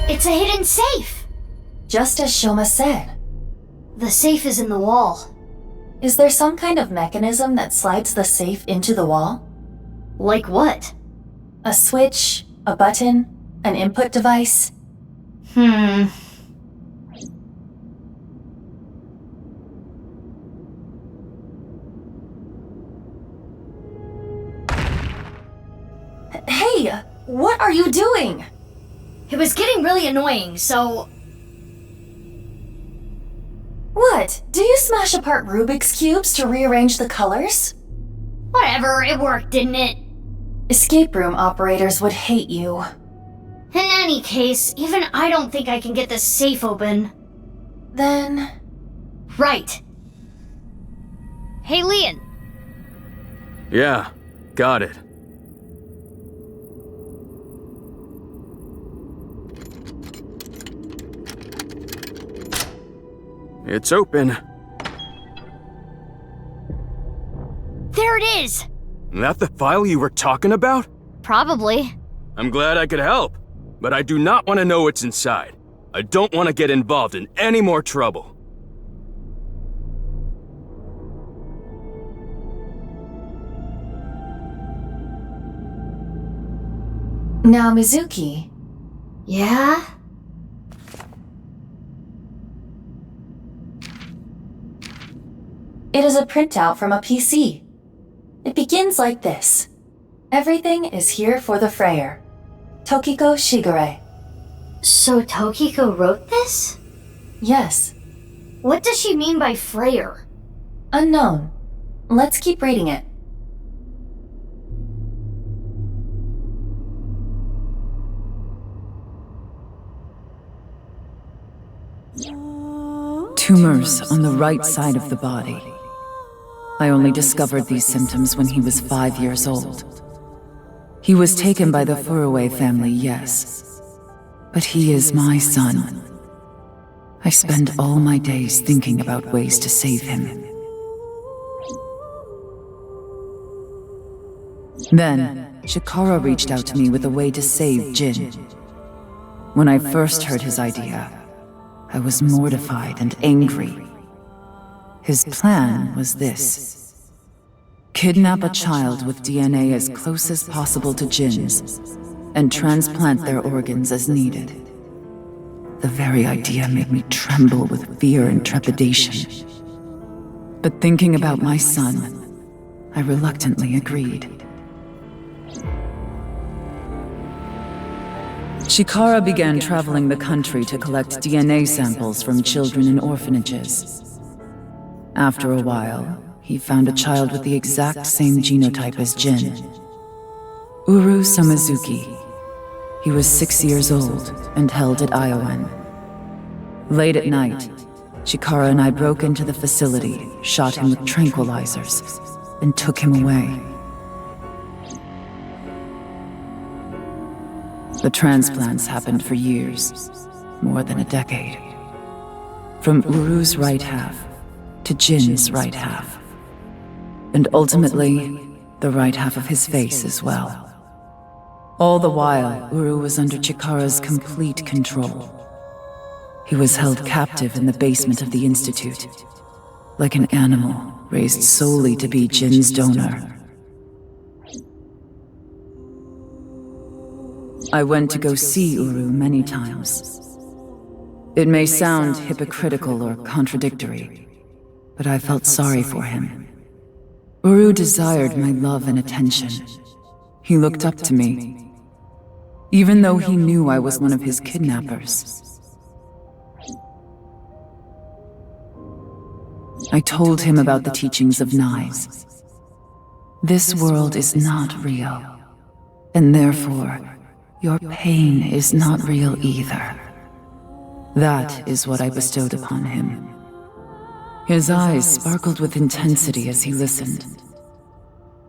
Speaker 1: It's a hidden safe!
Speaker 3: Just as Shoma said.
Speaker 1: The safe is in the wall.
Speaker 3: Is there some kind of mechanism that slides the safe into the wall?
Speaker 1: Like what?
Speaker 3: A switch, a button, an input device? Hey, what are you doing?
Speaker 1: It was getting really annoying, so...
Speaker 3: What? Do you smash apart Rubik's Cubes to rearrange the colors?
Speaker 1: Whatever, it worked, didn't it?
Speaker 3: Escape room operators would hate you.
Speaker 1: In any case, even I don't think I can get this safe open.
Speaker 3: Then...
Speaker 1: Right. Hey, Lien.
Speaker 2: Yeah, got it. It's open.
Speaker 1: There it is!
Speaker 2: That the file you were talking about?
Speaker 1: Probably.
Speaker 2: I'm glad I could help, but I do not want to know what's inside. I don't want to get involved in any more trouble.
Speaker 3: Now, Mizuki.
Speaker 1: Yeah?
Speaker 3: It is a printout from a PC. It begins like this. Everything is here for the Freyer. Tokiko Shigure.
Speaker 1: So Tokiko wrote this?
Speaker 3: Yes.
Speaker 1: What does she mean by Freyer?
Speaker 3: Unknown. Let's keep reading it.
Speaker 10: Tumors on the right side of the body. I only discovered these symptoms when he was 5 years old. He was taken by the Furuwe family, yes. But he is my son. I spend all my days thinking about ways to save him. Then, Chikara reached out to me with a way to save Jin. When I first heard his idea, I was mortified and angry. His plan was this: kidnap a child with DNA as close as possible to Jin's, and transplant their organs as needed. The very idea made me tremble with fear and trepidation. But thinking about my son, I reluctantly agreed. Chikara began traveling the country to collect DNA samples from children in orphanages. After a while, he found a child with the exact same genotype as Jin. Uru Samizuki. He was 6 years old and held at Iowan. Late at night, Chikara and I broke into the facility, shot him with tranquilizers, and took him away. The transplants happened for years, more than a decade. From Uru's right half to Jin's right half. And ultimately, the right half of his face as well. All the while, Uru was under Chikara's complete control. He was held captive in the basement of the Institute, like an animal raised solely to be Jin's donor. I went to go see Uru many times. It may sound hypocritical or contradictory, but I felt sorry for him. Uru desired my love and attention. He looked up to me, even though he knew I was one of his kidnappers. I told him about the teachings of knives. This world is not real, and therefore, your pain is not real either. That is what I bestowed upon him. His eyes sparkled with intensity as he listened.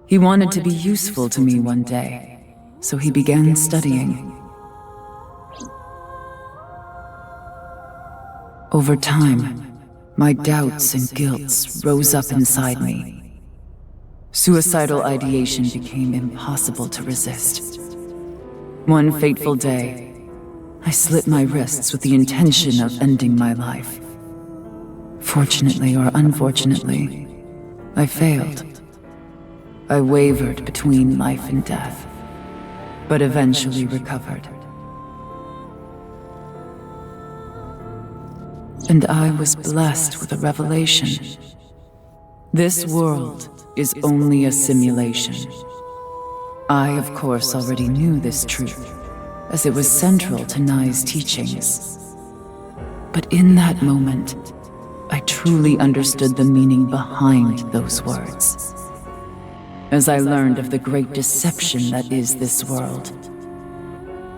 Speaker 10: He wanted to be useful to me one day, so he began studying. Over time, my doubts and guilts rose up inside me. Suicidal ideation became impossible to resist. One fateful day, I slit my wrists with the intention of ending my life. Fortunately or unfortunately, I failed. I wavered between life and death, but eventually recovered. And I was blessed with a revelation. This world is only a simulation. I, of course, already knew this truth, as it was central to Nai's teachings. But in that moment, I truly understood the meaning behind those words. As I learned of the great deception that is this world,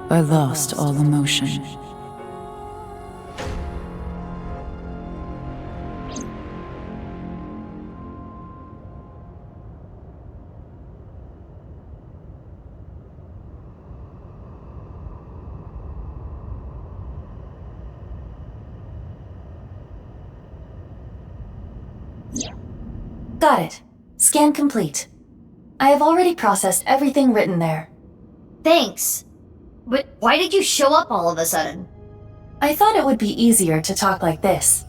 Speaker 10: I lost all emotion.
Speaker 3: Got it. Scan complete. I have already processed everything written there.
Speaker 1: Thanks. But why did you show up all of a sudden?
Speaker 3: I thought it would be easier to talk like this.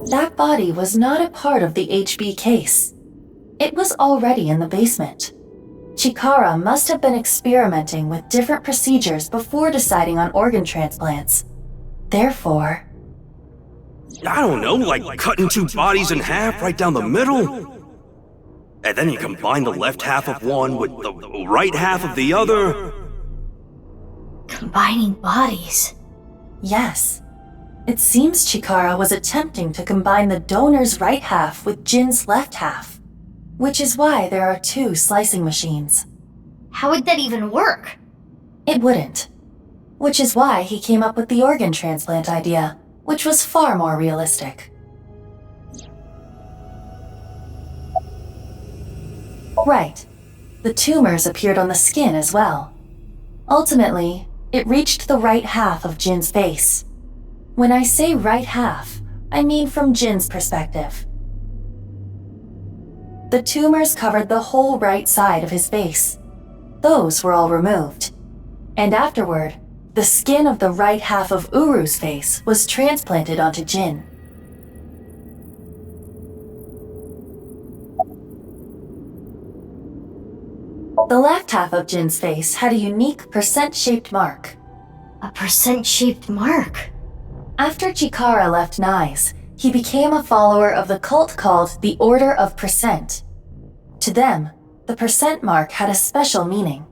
Speaker 3: That body was not a part of the HB case. It was already in the basement. Chikara must have been experimenting with different procedures before deciding on organ transplants. Therefore...
Speaker 15: I don't know, like cutting two bodies in half right down the middle? And then you combine the left half of one with the right half of the other?
Speaker 1: Combining bodies?
Speaker 3: Yes. It seems Chikara was attempting to combine the donor's right half with Jin's left half, which is why there are two slicing machines.
Speaker 1: How would that even work?
Speaker 3: It wouldn't. Which is why he came up with the organ transplant idea, which was far more realistic. Right. The tumors appeared on the skin as well. Ultimately, it reached the right half of Jin's face. When I say right half, I mean from Jin's perspective. The tumors covered the whole right side of his face. Those were all removed. And afterward, the skin of the right half of Uru's face was transplanted onto Jin. The left half of Jin's face had a unique percent-shaped mark.
Speaker 1: A percent-shaped mark?
Speaker 3: After Chikara left Nyes, he became a follower of the cult called the Order of Percent. To them, the percent mark had a special meaning.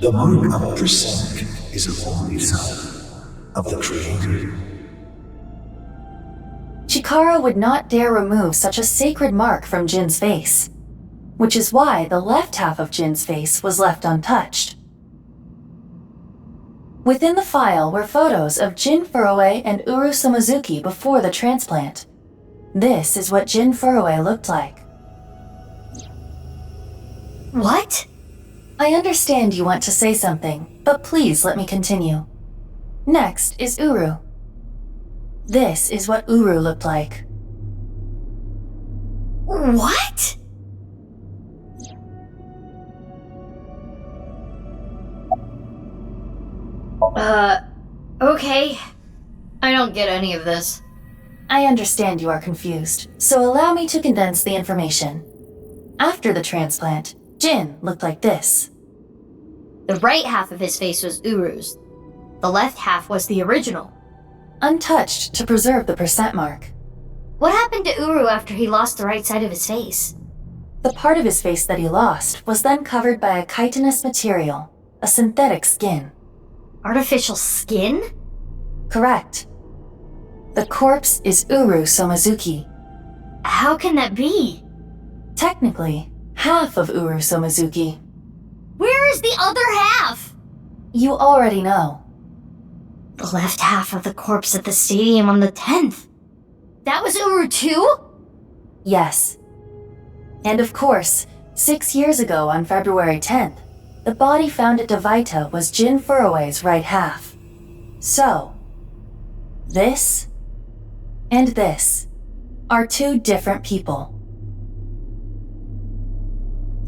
Speaker 20: The mark of percent is a holy sign of the Creator.
Speaker 3: Chikara would not dare remove such a sacred mark from Jin's face, which is why the left half of Jin's face was left untouched. Within the file were photos of Jin Furue and Uru Sumizuki before the transplant. This is what Jin Furue looked like.
Speaker 1: What?
Speaker 3: I understand you want to say something, but please let me continue. Next is Uru. This is what Uru looked like.
Speaker 1: What? Okay. I don't get any of this.
Speaker 3: I understand you are confused, so allow me to condense the information. After the transplant, Jin looked like this.
Speaker 1: The right half of his face was Uru's. The left half was the original.
Speaker 3: Untouched to preserve the percent mark.
Speaker 1: What happened to Uru after he lost the right side of his face?
Speaker 3: The part of his face that he lost was then covered by a chitinous material, a synthetic skin.
Speaker 1: Artificial skin?
Speaker 3: Correct. The corpse is Uru Somizuki.
Speaker 1: How can that be?
Speaker 3: Technically, half of Uru Somizuki.
Speaker 1: Where is the other half?
Speaker 3: You already know.
Speaker 1: The left half of the corpse at the stadium on the 10th. That was Uru too?
Speaker 3: Yes. And of course, 6 years ago on February 10th, the body found at Devaita was Jin Furue's right half. So, this and this are two different people.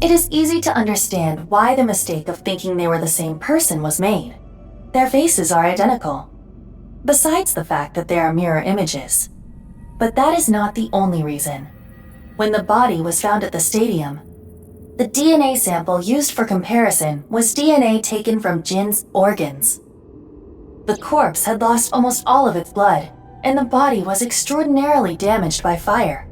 Speaker 3: It is easy to understand why the mistake of thinking they were the same person was made. Their faces are identical, besides the fact that they are mirror images. But that is not the only reason. When the body was found at the stadium, the DNA sample used for comparison was DNA taken from Jin's organs. The corpse had lost almost all of its blood, and the body was extraordinarily damaged by fire.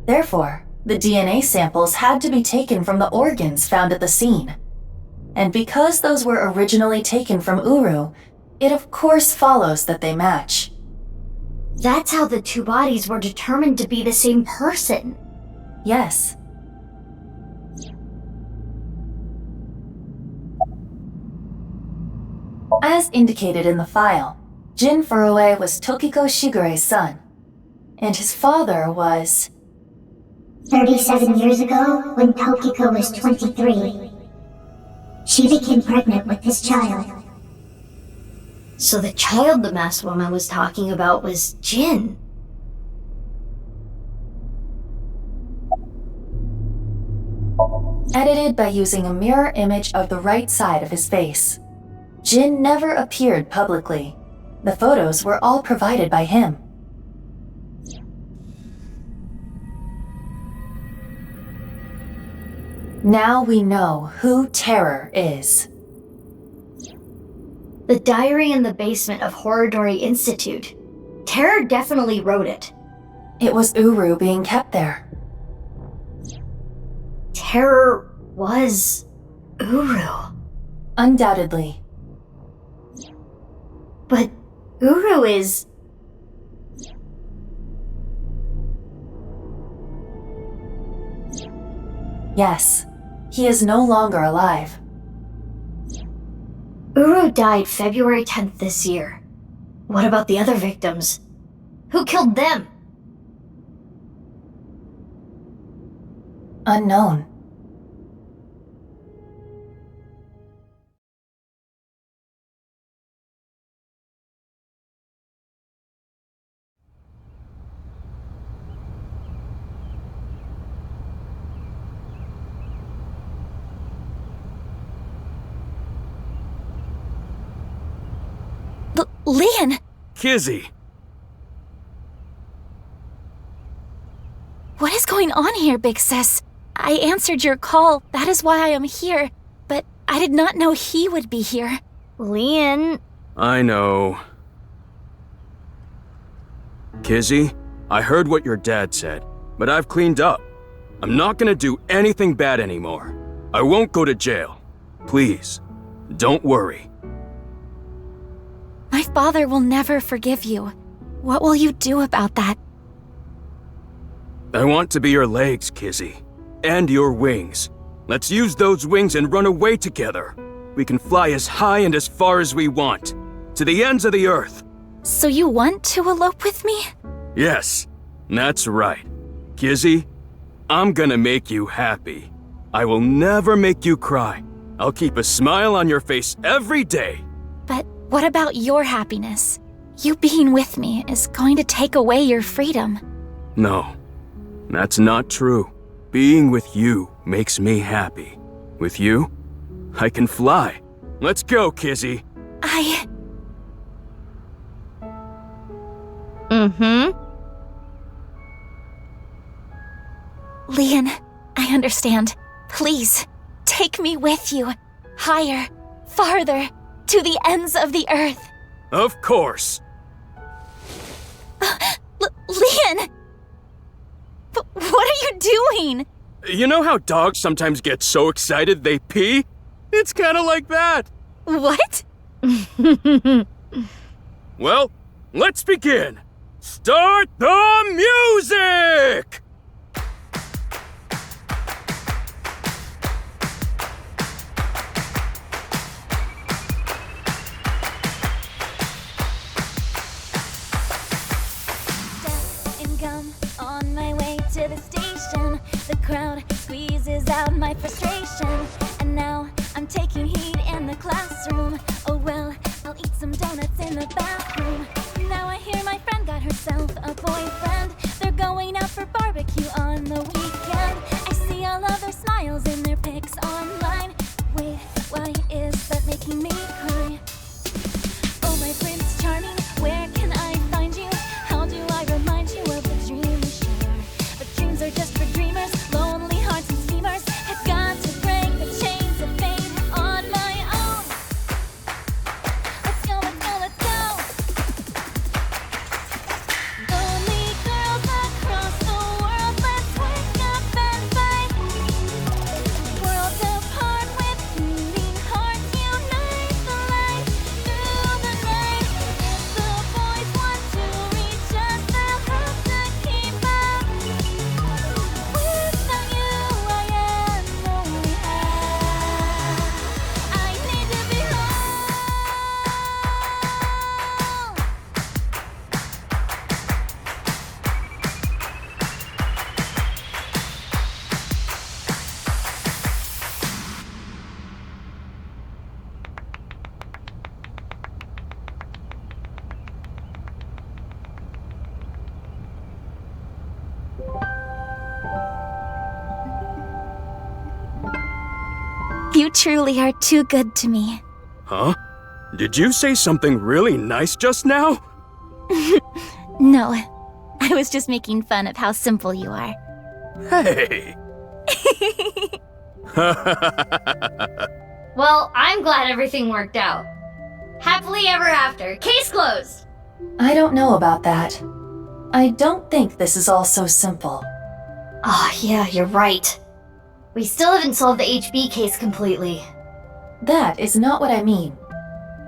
Speaker 3: Therefore, the DNA samples had to be taken from the organs found at the scene. And because those were originally taken from Uru, it of course follows that they match.
Speaker 1: That's how the two bodies were determined to be the same person.
Speaker 3: Yes. As indicated in the file, Jin Furue was Tokiko Shigure's son, and his father was...
Speaker 13: 37 years ago, when Tokiko was 23, she became pregnant with this child.
Speaker 1: So the child the masked woman was talking about was Jin.
Speaker 3: Edited by using a mirror image of the right side of his face. Jin never appeared publicly. The photos were all provided by him. Now we know who Terror is.
Speaker 1: The diary in the basement of Horridori Institute. Terror definitely wrote it.
Speaker 3: It was Uru being kept there.
Speaker 1: Terror was Uru.
Speaker 3: Undoubtedly.
Speaker 1: But Uru is...
Speaker 3: Yes, he is no longer alive.
Speaker 1: Uru died February 10th this year. What about the other victims? Who killed them?
Speaker 3: Unknown.
Speaker 16: Lien!
Speaker 2: Kizzy!
Speaker 16: What is going on here, Big Sis? I answered your call, that is why I am here, but I did not know he would be here.
Speaker 1: Lien...
Speaker 2: I know. Kizzy, I heard what your dad said, but I've cleaned up. I'm not gonna do anything bad anymore. I won't go to jail. Please, don't worry.
Speaker 16: My father will never forgive you. What will you do about that?
Speaker 2: I want to be your legs, Kizzy. And your wings. Let's use those wings and run away together. We can fly as high and as far as we want. To the ends of the earth.
Speaker 16: So you want to elope with me?
Speaker 2: Yes, that's right. Kizzy, I'm gonna make you happy. I will never make you cry. I'll keep a smile on your face every day.
Speaker 16: But what about your happiness? You being with me is going to take away your freedom.
Speaker 2: No, that's not true. Being with you makes me happy. With you, I can fly. Let's go, Kizzy.
Speaker 16: Lien, I understand. Please, take me with you. Higher, farther, to the ends of the earth.
Speaker 2: Of course.
Speaker 16: Lien! But what are you doing?
Speaker 2: You know how dogs sometimes get so excited they pee? It's kinda like that.
Speaker 16: What?
Speaker 2: Well, let's begin. Start the music!
Speaker 12: On my way to the station, the crowd squeezes out my frustration. And now I'm taking heat in the classroom. Oh well, I'll eat some donuts in the bathroom. Now I hear my friend got herself a boyfriend. They're going out for barbecue on the weekend. I see all of their smiles in their pics online. Wait, why is that making me cry? Oh my Prince Charming, where can I find you? How do I remind you of the dream we share? But dreams are just for dreamers, lonely hearts and schemers. I've got to break the chains of fate on my own. Let's go, let's go, let's go. Lonely girls across the world, let's wake up and fight. Worlds apart with beating hearts, unite the light through the night. If the boys want to reach us, they'll have to keep up. Without you, I am only half. I need to be whole.
Speaker 16: You truly are too good to me.
Speaker 2: Huh? Did you say something really nice just now?
Speaker 16: No, I was just making fun of how simple you are.
Speaker 2: Hey!
Speaker 1: Well, I'm glad everything worked out. Happily ever after. Case closed!
Speaker 3: I don't know about that. I don't think this is all so simple.
Speaker 1: Yeah, you're right. We still haven't solved the HB case completely.
Speaker 3: That is not what I mean.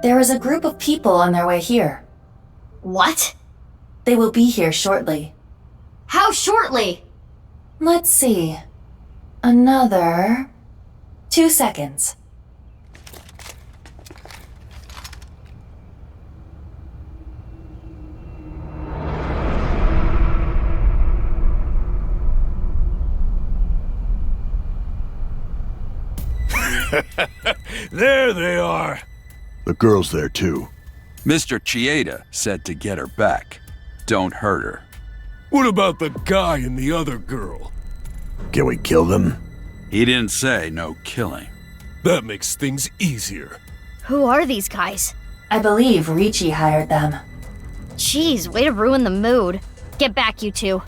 Speaker 3: There is a group of people on their way here.
Speaker 1: What?
Speaker 3: They will be here shortly.
Speaker 1: How shortly?
Speaker 3: Let's see. Another 2 seconds.
Speaker 8: There they are.
Speaker 20: The girl's there too.
Speaker 18: Mr. Chieda said to get her back. Don't hurt her.
Speaker 8: What about the guy and the other girl?
Speaker 20: Can we kill them?
Speaker 18: He didn't say no killing.
Speaker 8: That makes things easier.
Speaker 1: Who are these guys?
Speaker 3: I believe Ricci hired them.
Speaker 1: Jeez, way to ruin the mood. Get back, you two.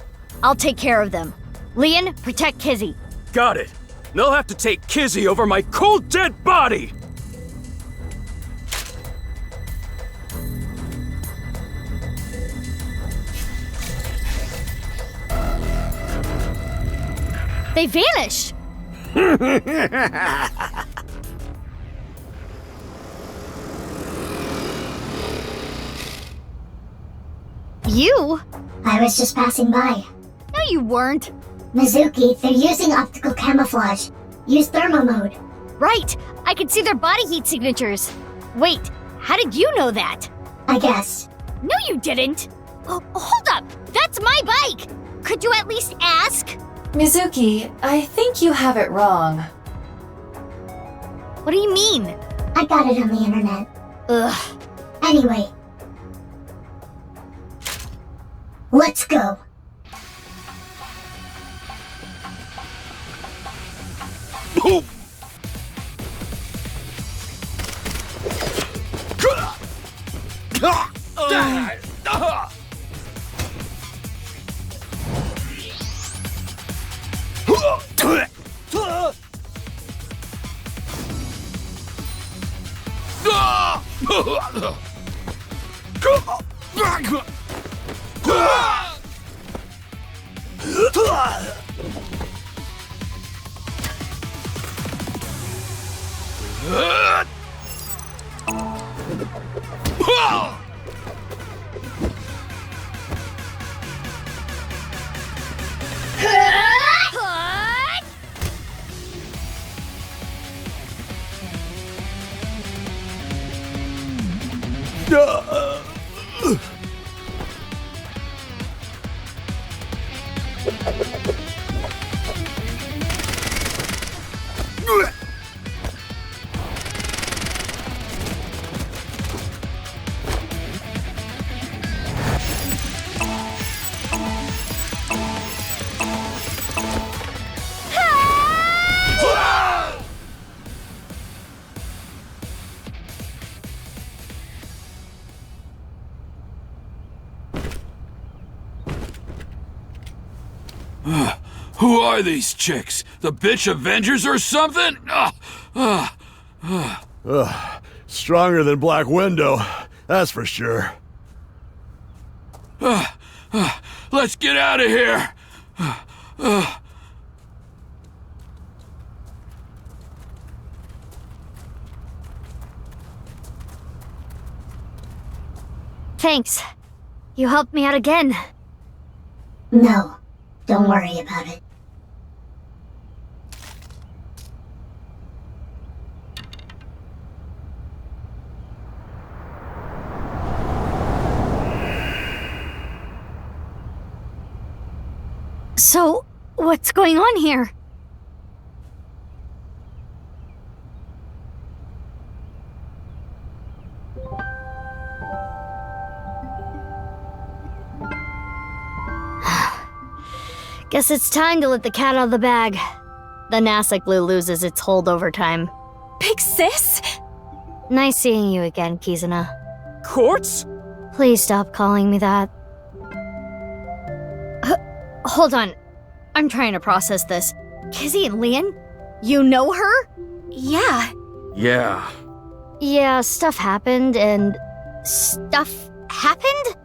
Speaker 1: I'll take care of them. Lien, protect Kizzy.
Speaker 2: Got it. They'll have to take Kizzy over my cold, dead body!
Speaker 1: They vanished! You?
Speaker 13: I was just passing by.
Speaker 1: No, you weren't.
Speaker 13: Mizuki, they're using optical camouflage. Use thermo mode.
Speaker 1: Right! I could see their body heat signatures. Wait, how did you know that?
Speaker 13: I guessed.
Speaker 1: No, you didn't! Oh, hold up! That's my bike! Could you at least ask?
Speaker 3: Mizuki, I think you have it wrong.
Speaker 1: What do you mean?
Speaker 13: I got it on the internet.
Speaker 1: Ugh.
Speaker 13: Anyway. Let's go.
Speaker 18: Who are these chicks? The bitch Avengers or something?
Speaker 20: Stronger than Black Widow, that's for sure.
Speaker 18: Let's get out of here!
Speaker 1: Thanks. You helped me out again.
Speaker 13: No, don't worry about it.
Speaker 1: So, what's going on here? Guess it's time to let the cat out of the bag. The NASA glue loses its hold over time.
Speaker 16: Big sis?
Speaker 1: Nice seeing you again, Kizuna.
Speaker 2: Quartz?
Speaker 1: Please stop calling me that. Hold on. I'm trying to process this. Kizzy and Lien? You know her?
Speaker 16: Yeah.
Speaker 2: Yeah.
Speaker 1: Yeah, stuff happened and... Stuff happened?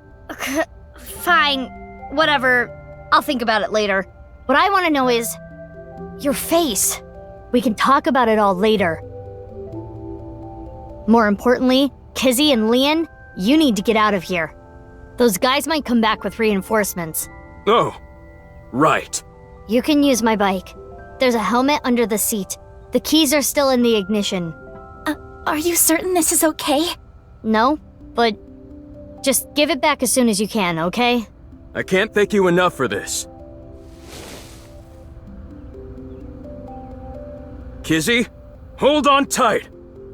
Speaker 1: Fine. Whatever. I'll think about it later. What I want to know is... your face. We can talk about it all later. More importantly, Kizzy and Lien, you need to get out of here. Those guys might come back with reinforcements.
Speaker 2: Oh, right.
Speaker 1: You can use my bike. There's a helmet under the seat. The keys are still in the ignition.
Speaker 16: Are you certain this is okay?
Speaker 1: No, but just give it back as soon as you can, okay?
Speaker 2: I can't thank you enough for this. Kizzy, hold on tight.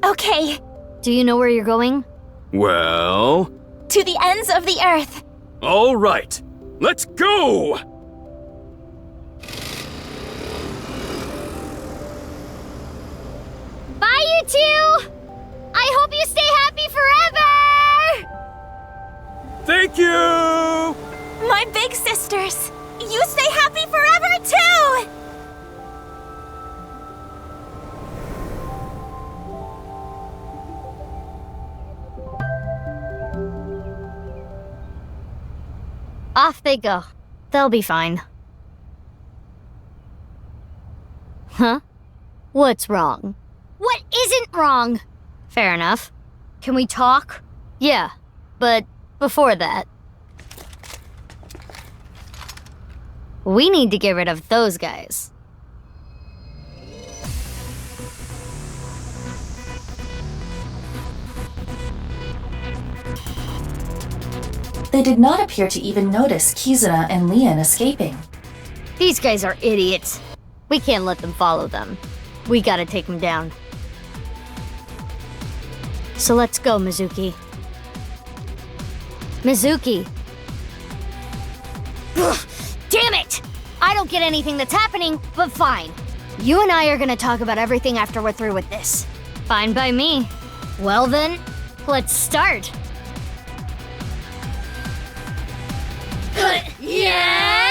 Speaker 16: Okay.
Speaker 1: Do you know where you're going?
Speaker 2: Well...
Speaker 16: To the ends of the earth.
Speaker 2: all right. Let's go!
Speaker 1: Bye, you two! I hope you stay happy forever!
Speaker 2: Thank you!
Speaker 16: My big sisters! You stay happy forever, too!
Speaker 1: Off they go. They'll be fine. Huh? What's wrong? What isn't wrong? Fair enough. Can we talk? Yeah, but before that... we need to get rid of those guys.
Speaker 3: They did not appear to even notice Kizuna and Lien escaping.
Speaker 1: These guys are idiots. We can't let them follow them. We gotta take them down. So let's go, Mizuki. Mizuki! Ugh, damn it! I don't get anything that's happening, but fine. You and I are gonna talk about everything after we're through with this. Fine by me. Well then, let's start. Yeah!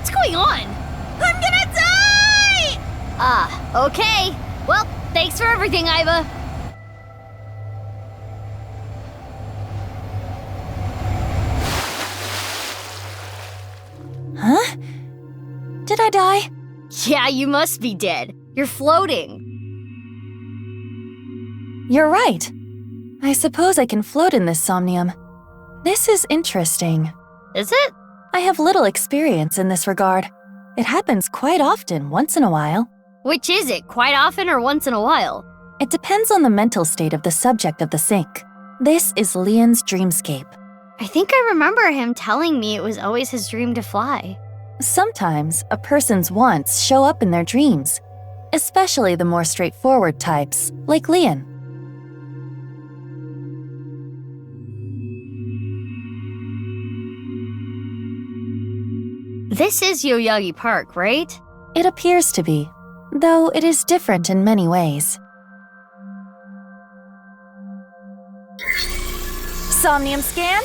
Speaker 1: What's going on?
Speaker 16: I'm gonna die!
Speaker 1: Okay. Well, thanks for everything, Iva.
Speaker 3: Huh? Did I die?
Speaker 1: Yeah, you must be dead. You're floating.
Speaker 3: You're right. I suppose I can float in this Somnium. This is interesting.
Speaker 1: Is it?
Speaker 3: I have little experience in this regard. It happens quite often, once in a while.
Speaker 1: Which is it, quite often or once in a while?
Speaker 3: It depends on the mental state of the subject of the sync. This is Lien's dreamscape.
Speaker 1: I think I remember him telling me it was always his dream to fly.
Speaker 3: Sometimes a person's wants show up in their dreams, especially the more straightforward types, like Lien.
Speaker 1: This is Yoyagi Park, right?
Speaker 3: It appears to be, though it is different in many ways. Somnium scan,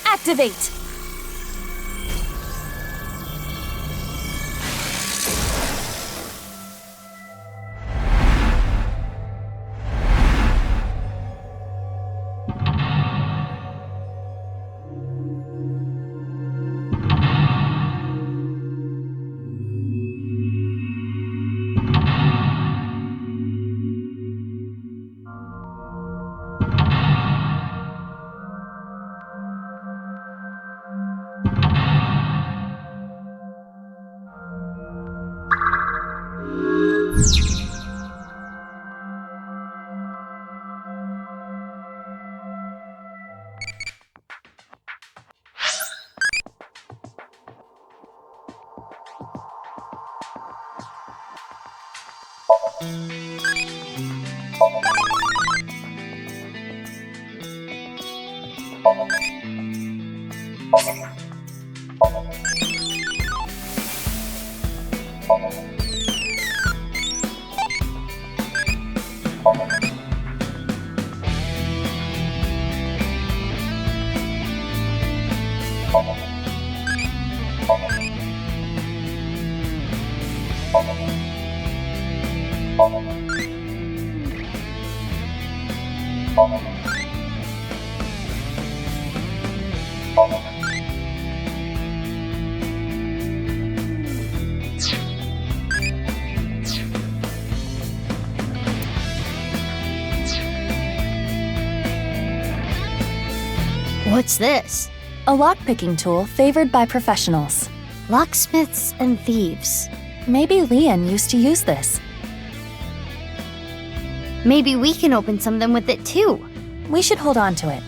Speaker 3: activate!
Speaker 1: What's this?
Speaker 3: A lockpicking tool favored by professionals.
Speaker 1: Locksmiths and thieves.
Speaker 3: Maybe Lien used to use this.
Speaker 1: Maybe we can open something with it too.
Speaker 3: We should hold on to it.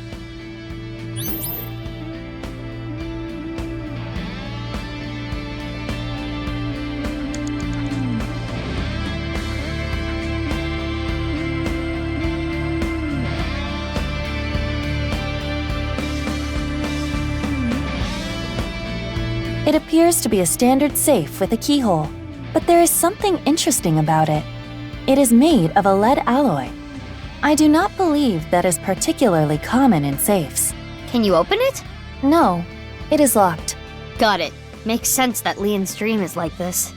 Speaker 3: It appears to be a standard safe with a keyhole, but there is something interesting about it. It is made of a lead alloy. I do not believe that is particularly common in safes.
Speaker 1: Can you open it?
Speaker 3: No, it is locked.
Speaker 1: Got it. Makes sense that Lien's dream is like this.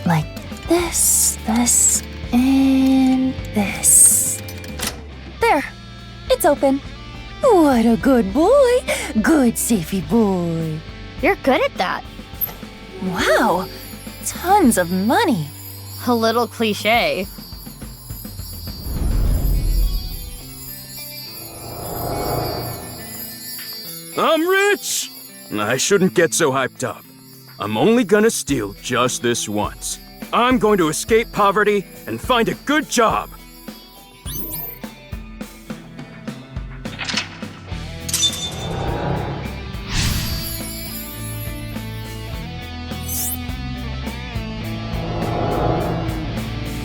Speaker 3: Like this, and this. There! It's open. What a good boy! Good safety boy.
Speaker 1: You're good at that.
Speaker 3: Wow! Tons of money.
Speaker 1: A little cliche.
Speaker 2: I'm rich! I shouldn't get so hyped up. I'm only gonna steal just this once. I'm going to escape poverty and find a good job.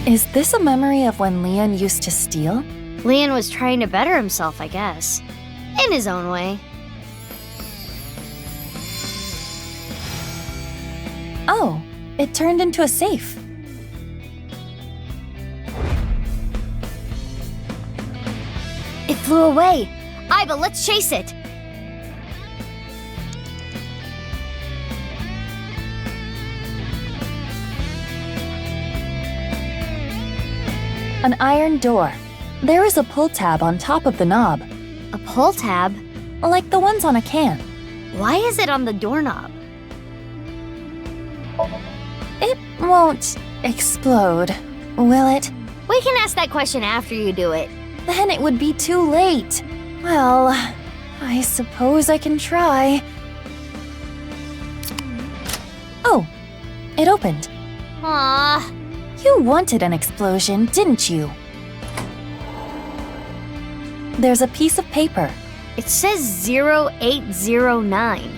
Speaker 3: Is this a memory of when Lien used to steal?
Speaker 1: Lien was trying to better himself, I guess. In his own way.
Speaker 3: Oh, it turned into a safe.
Speaker 1: It flew away. Iva, let's chase it.
Speaker 3: An iron door. There is a pull tab on top of the knob.
Speaker 1: A pull tab?
Speaker 3: Like the ones on a can.
Speaker 1: Why is it on the doorknob?
Speaker 3: It won't explode, will it?
Speaker 1: We can ask that question after you do it.
Speaker 3: Then it would be too late. Well, I suppose I can try. Oh, it opened.
Speaker 1: Aww.
Speaker 3: You wanted an explosion, didn't you? There's a piece of paper.
Speaker 1: It says 0809.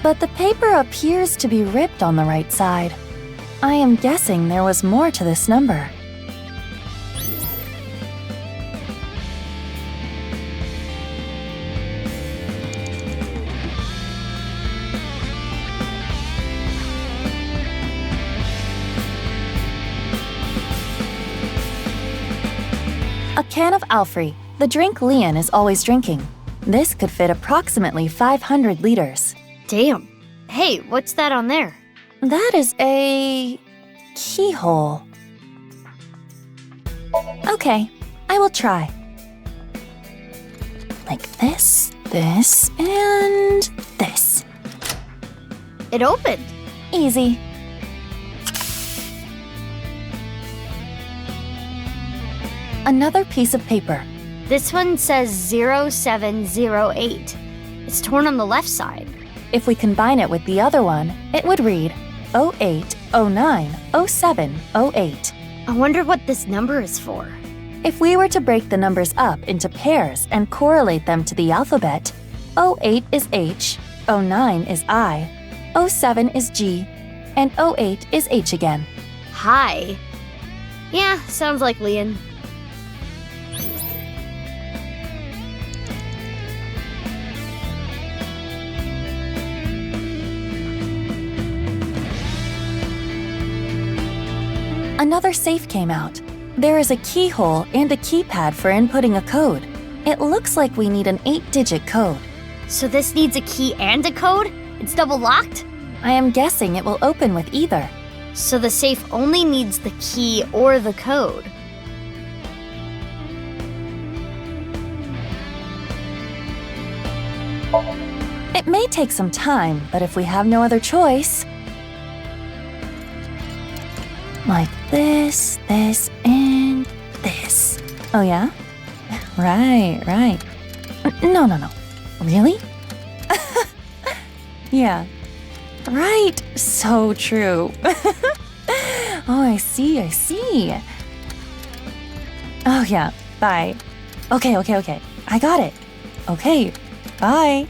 Speaker 3: But the paper appears to be ripped on the right side. I am guessing there was more to this number. A can of Alfrey, the drink Lien is always drinking. This could fit approximately 500 liters.
Speaker 1: Damn. Hey, what's that on there?
Speaker 3: That is a keyhole. Okay, I will try. Like this, this, and this.
Speaker 1: It opened.
Speaker 3: Easy. Another piece of paper.
Speaker 1: This one says 0708. It's torn on the left side.
Speaker 3: If we combine it with the other one, it would read 08090708.
Speaker 1: I wonder what this number is for.
Speaker 3: If we were to break the numbers up into pairs and correlate them to the alphabet, 08 is H, 09 is I, 07 is G, and 08 is H again.
Speaker 1: Hi. Yeah, sounds like Lien.
Speaker 3: Another safe came out. There is a keyhole and a keypad for inputting a code. It looks like we need an 8-digit code.
Speaker 1: So this needs a key and a code? It's double locked?
Speaker 3: I am guessing it will open with either.
Speaker 1: So the safe only needs the key or the code.
Speaker 3: It may take some time, but if we have no other choice... Like this, this, and this. Oh yeah? Right. No. Really? Yeah. Right. So true. Oh, I see. Oh yeah, bye. Okay. I got it. Okay, bye.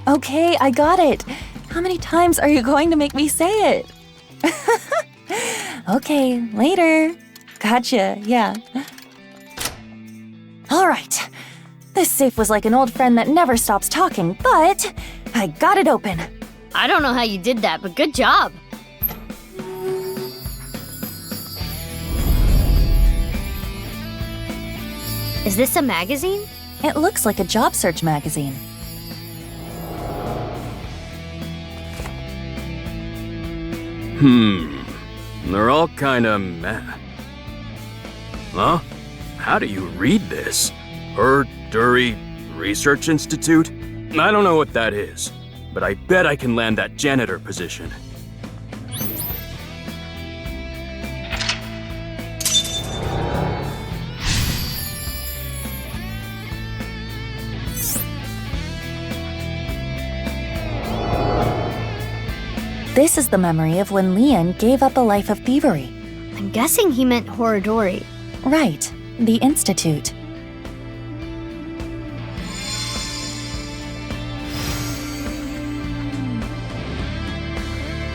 Speaker 3: Okay, I got it. How many times are you going to make me say it? Okay, later. Gotcha, yeah. All right. This safe was like an old friend that never stops talking, but I got it open.
Speaker 1: I don't know how you did that, but good job. Is this a magazine?
Speaker 3: It looks like a job search magazine.
Speaker 2: They're all kinda meh. Huh? How do you read this? Dury Research Institute? I don't know what that is, but I bet I can land that janitor position.
Speaker 3: This is the memory of when Lien gave up a life of thievery.
Speaker 1: I'm guessing he meant Horodori.
Speaker 3: Right, the Institute.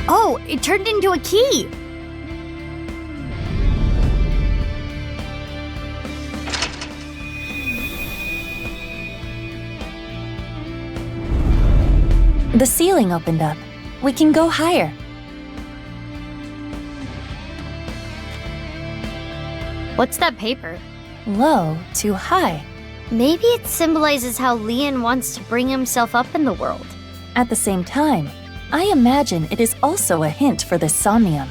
Speaker 1: Oh, it turned into a key!
Speaker 3: The ceiling opened up. We can go higher.
Speaker 1: What's that paper?
Speaker 3: Low to high.
Speaker 1: Maybe it symbolizes how Lien wants to bring himself up in the world.
Speaker 3: At the same time, I imagine it is also a hint for the Somnium.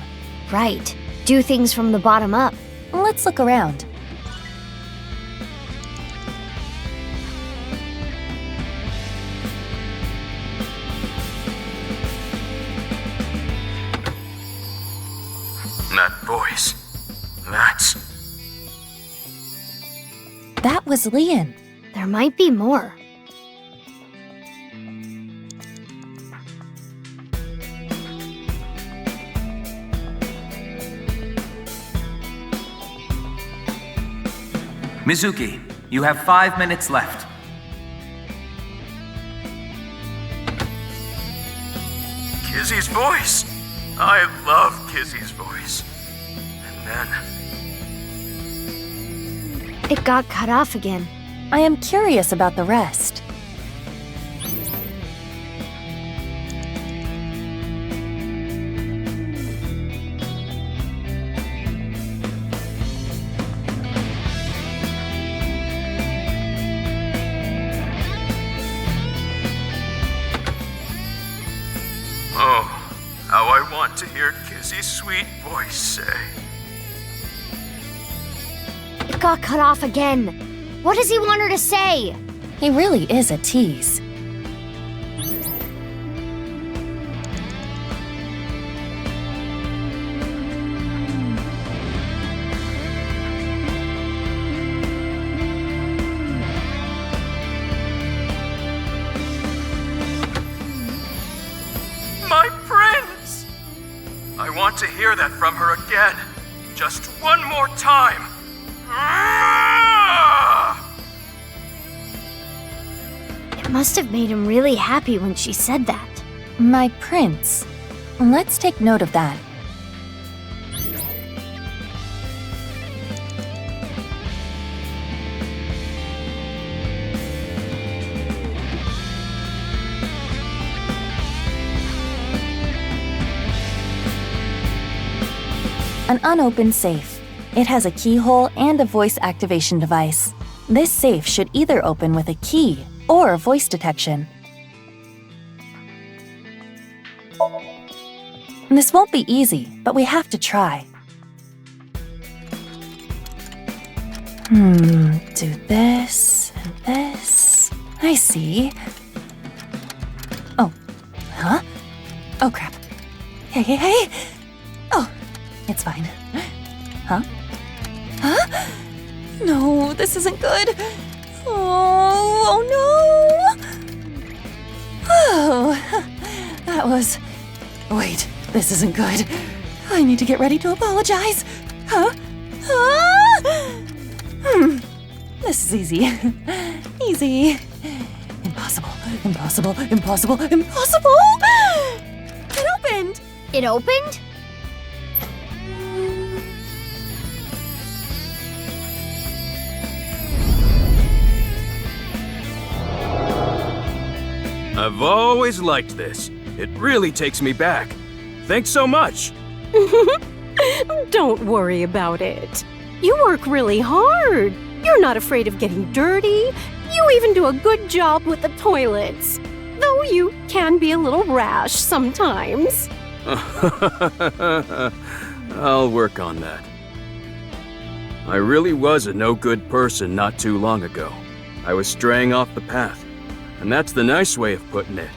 Speaker 1: Right. Do things from the bottom up.
Speaker 3: let's look around.
Speaker 2: That voice. That's...
Speaker 3: That was Lien.
Speaker 1: There might be more.
Speaker 19: Mizuki, you have 5 minutes left.
Speaker 2: Kizzy's voice. I love Kizzy's voice. And then...
Speaker 1: It got cut off again.
Speaker 3: I am curious about the rest.
Speaker 2: Oh, how I want to hear Kizzy's sweet voice say.
Speaker 1: It got cut off again. What does he want her to say?
Speaker 3: He really is a tease.
Speaker 2: My prince! I want to hear that from her again. Just one more time.
Speaker 1: It must have made him really happy when she said that.
Speaker 3: My prince. Let's take note of that. An unopened safe. It has a keyhole and a voice activation device. This safe should either open with a key or voice detection. This won't be easy, but we have to try. Do this and this. I see. Oh, huh? Oh crap. Hey. Oh, it's fine. Huh? Huh? No, this isn't good. Oh no! Oh, that was... Wait, this isn't good. I need to get ready to apologize. Huh? This is easy. Easy. Impossible. It opened!
Speaker 1: It opened?
Speaker 2: I've always liked this. It really takes me back. Thanks so much.
Speaker 4: Don't worry about it. You work really hard. You're not afraid of getting dirty. You even do a good job with the toilets. Though you can be a little rash sometimes.
Speaker 2: I'll work on that. I really was a no-good person not too long ago. I was straying off the path, and that's the nice way of putting it.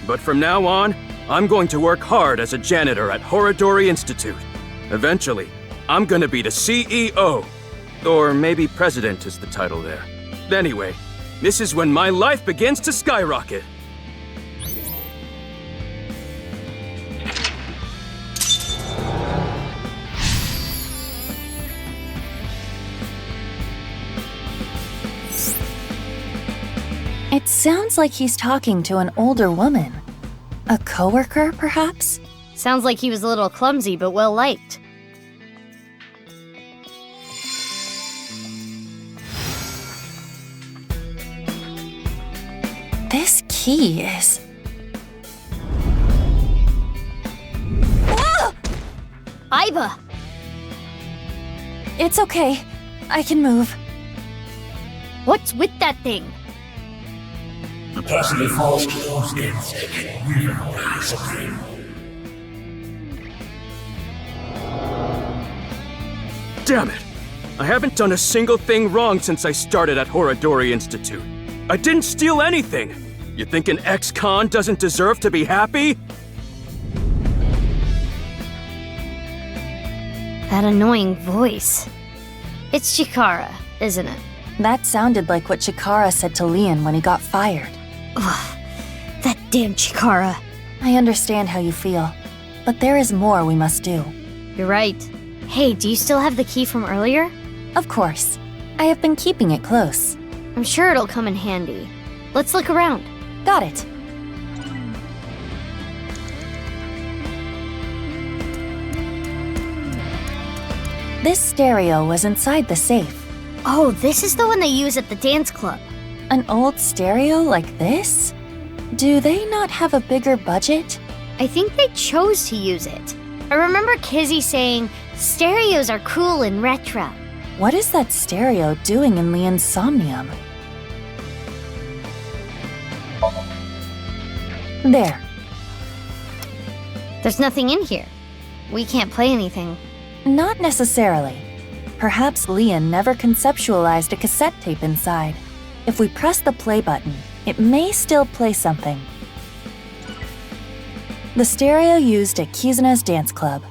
Speaker 2: But from now on, I'm going to work hard as a janitor at Horodori Institute. Eventually, I'm gonna be the CEO. Or maybe president is the title there. Anyway, this is when my life begins to skyrocket.
Speaker 3: It sounds like he's talking to an older woman. A coworker, perhaps?
Speaker 1: Sounds like he was a little clumsy, but well-liked.
Speaker 3: This key is... Ah!
Speaker 1: Aiba!
Speaker 3: It's okay. I can move.
Speaker 1: What's with that thing?
Speaker 14: The person who falls close ends can never rise again.
Speaker 2: Damn it! I haven't done a single thing wrong since I started at Horodori Institute. I didn't steal anything. You think an ex-con doesn't deserve to be happy?
Speaker 1: That annoying voice. It's Chikara, isn't it?
Speaker 3: That sounded like what Chikara said to Lien when he got fired.
Speaker 1: Ugh, that damn Chikara.
Speaker 3: I understand how you feel, but there is more we must do.
Speaker 1: You're right. Hey, do you still have the key from earlier?
Speaker 3: Of course. I have been keeping it close.
Speaker 1: I'm sure it'll come in handy. Let's look around.
Speaker 3: Got it. This stereo was inside the safe.
Speaker 1: Oh, this is the one they use at the dance club.
Speaker 3: An old stereo like this? Do they not have a bigger budget?
Speaker 1: I think they chose to use it. I remember Kizzy saying, stereos are cool and retro.
Speaker 3: What is that stereo doing in Lien's Somnium? There.
Speaker 1: There's nothing in here. We can't play anything.
Speaker 3: Not necessarily. Perhaps Lien never conceptualized a cassette tape inside. If we press the play button, it may still play something. The stereo used at Kizuna's dance club.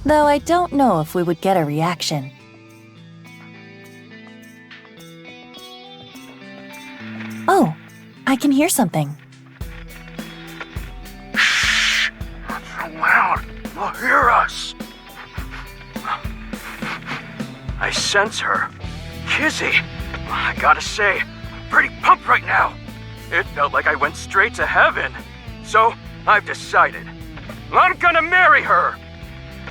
Speaker 3: Though I don't know if we would get a reaction. Oh, I can hear something.
Speaker 2: Shh! Not so loud. They'll hear us. I sense her. Kizzy, I gotta say, I'm pretty pumped right now. It felt like I went straight to heaven. So, I've decided. I'm gonna marry her!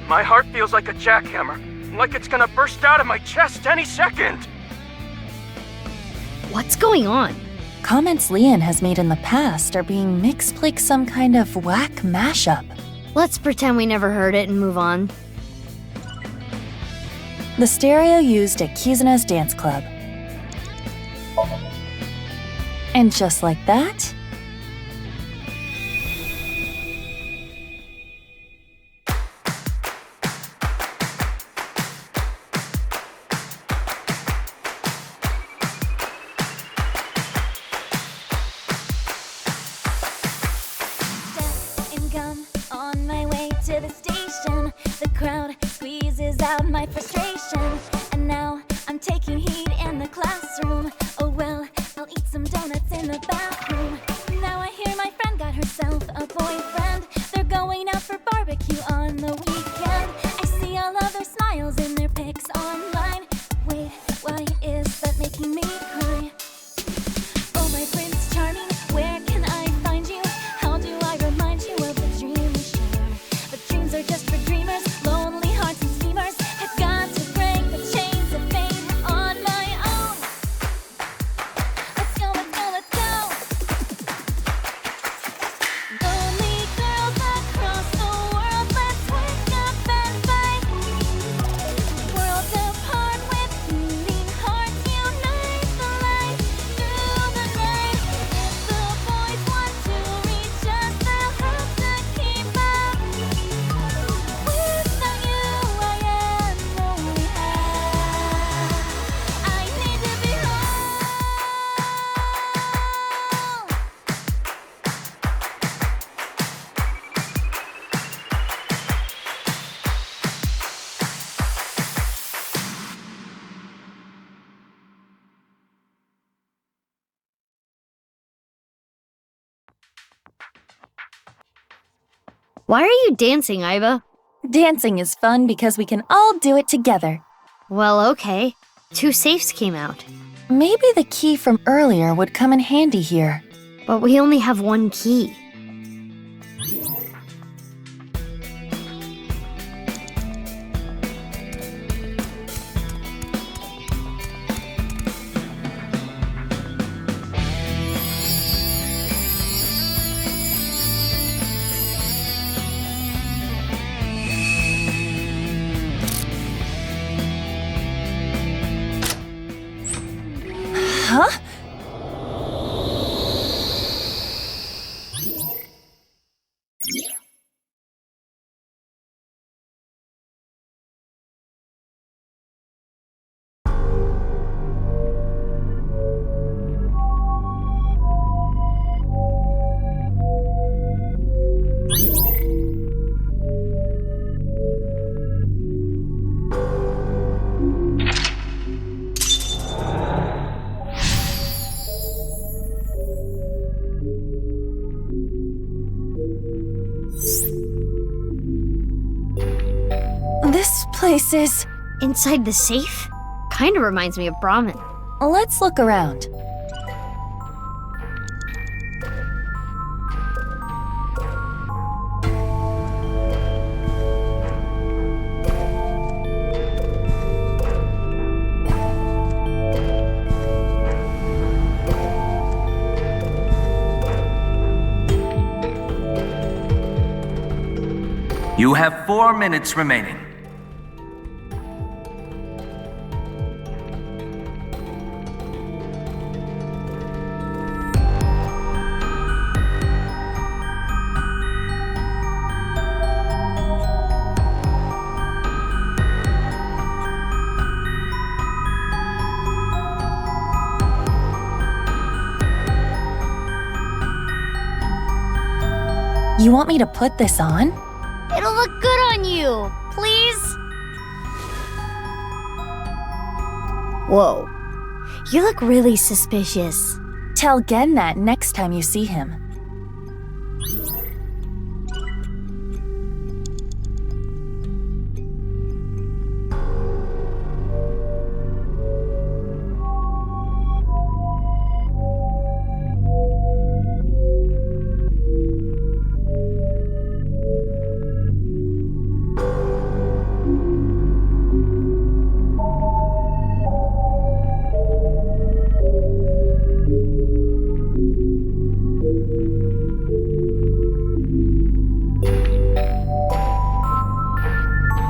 Speaker 2: My heart feels like a jackhammer, like it's gonna burst out of my chest any second.
Speaker 1: What's going on?
Speaker 3: Comments Lien has made in the past are being mixed like some kind of whack mashup.
Speaker 1: Let's pretend we never heard it and move on.
Speaker 3: The stereo used at Kizuna's dance club. And just like that,
Speaker 12: on my way to the station. The crowd squeezes out my frustration. And now I'm taking heat in the classroom. Oh well, I'll eat some donuts in the bathroom. Now I hear my friend got herself a boyfriend. They're going out for barbecue on the weekend. I see all of their smiles in their pics online. Wait, why is that making me cry? Oh my Prince Charming, where can I find you? How do I remind you of the dream we share? But dreams are just for dreamers, lonely hearts and schemers. I've got to break the chains of fate on my own. Let's go, let's go, let's go. Lonely girls across the world, let's wake up and fight. Worlds apart with beating hearts, unite the light through the night. The boys want to reach us, they'll have to keep up. Without you, I am only half. I need to be whole.
Speaker 1: Why are you dancing, Iva?
Speaker 3: dancing is fun because we can all do it together.
Speaker 1: Well, okay. 2 safes came out.
Speaker 3: Maybe the key from earlier would come in handy here.
Speaker 1: But we only have 1 key.
Speaker 3: Huh? place is...
Speaker 1: Inside the safe? Kinda reminds me of Brahmin.
Speaker 3: Let's look around.
Speaker 19: You have 4 minutes remaining.
Speaker 3: You want me to put this on?
Speaker 1: It'll look good on you, please? Whoa. You look really suspicious.
Speaker 3: Tell Gen that next time you see him.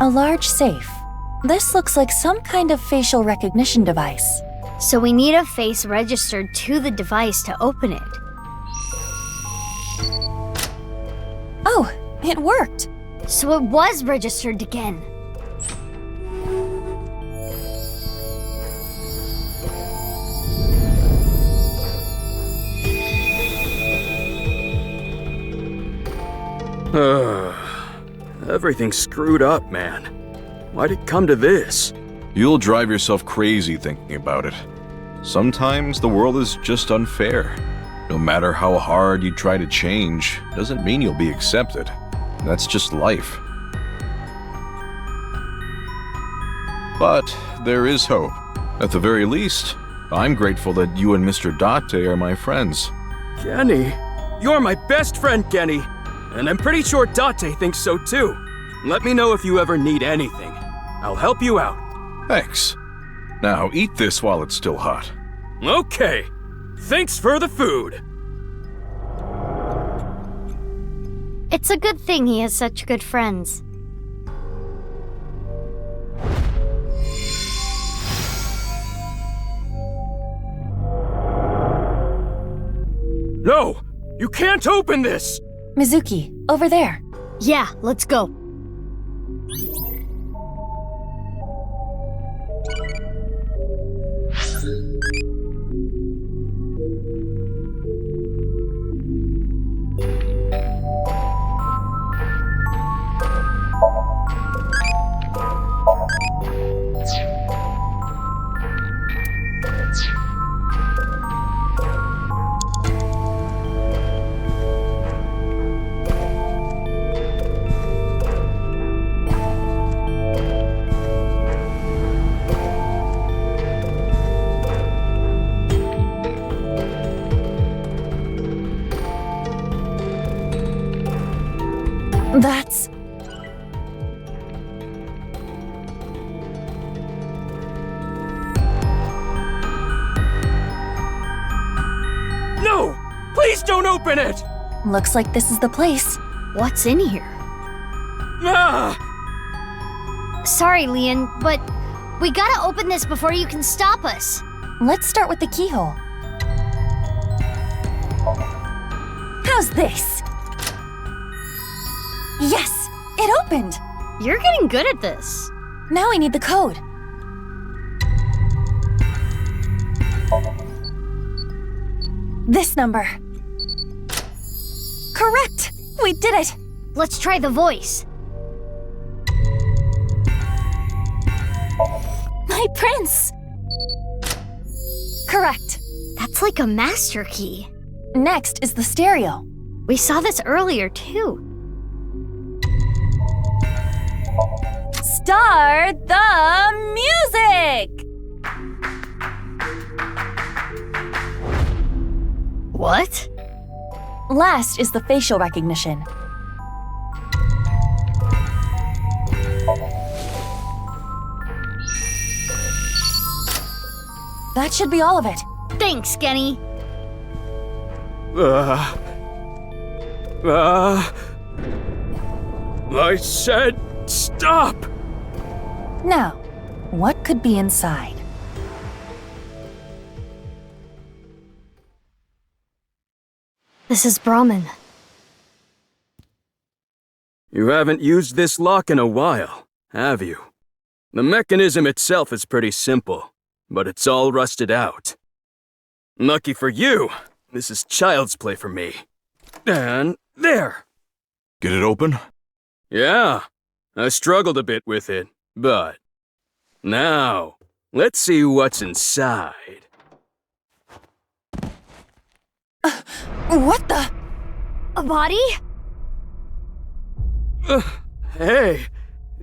Speaker 3: A large safe. This looks like some kind of facial recognition device.
Speaker 1: So we need a face registered to the device to open it.
Speaker 3: Oh, it worked.
Speaker 1: So it was registered again.
Speaker 2: Everything's screwed up, man. Why'd it come to this?
Speaker 6: You'll drive yourself crazy thinking about it. Sometimes the world is just unfair. No matter how hard you try to change, doesn't mean you'll be accepted. That's just life. But there is hope. At the very least, I'm grateful that you and Mr. Date are my friends.
Speaker 2: Genny? You're my best friend, Genny. And I'm pretty sure Date thinks so too. Let me know if you ever need anything. I'll help you out.
Speaker 6: Thanks. Now eat this while it's still hot.
Speaker 2: Okay. Thanks for the food.
Speaker 1: It's a good thing he has such good friends.
Speaker 2: No! You can't open this!
Speaker 3: Mizuki, over there.
Speaker 1: Yeah, let's go.
Speaker 3: That's...
Speaker 2: No! Please don't open it!
Speaker 3: Looks like this is the place.
Speaker 1: What's in here?
Speaker 2: Ah!
Speaker 1: Sorry, Lien, but we gotta open this before you can stop us.
Speaker 3: Let's start with the keyhole. How's this? Yes! It opened!
Speaker 1: You're getting good at this.
Speaker 3: Now we need the code. This number. Correct! We did it!
Speaker 1: Let's try the voice.
Speaker 3: My prince! Correct.
Speaker 1: That's like a master key.
Speaker 3: Next is the stereo.
Speaker 1: We saw this earlier, too.
Speaker 3: Start the music!
Speaker 1: What?
Speaker 3: Last is the facial recognition. That should be all of it.
Speaker 1: Thanks, Genny.
Speaker 2: I said stop!
Speaker 3: Now, what could be inside?
Speaker 1: This is Brahmin.
Speaker 2: You haven't used this lock in a while, have you? The mechanism itself is pretty simple, but it's all rusted out. Lucky for you, this is child's play for me. And there!
Speaker 6: Get it open?
Speaker 2: Yeah, I struggled a bit with it, but... Now, let's see what's inside.
Speaker 3: What the?
Speaker 1: A body?
Speaker 2: Hey,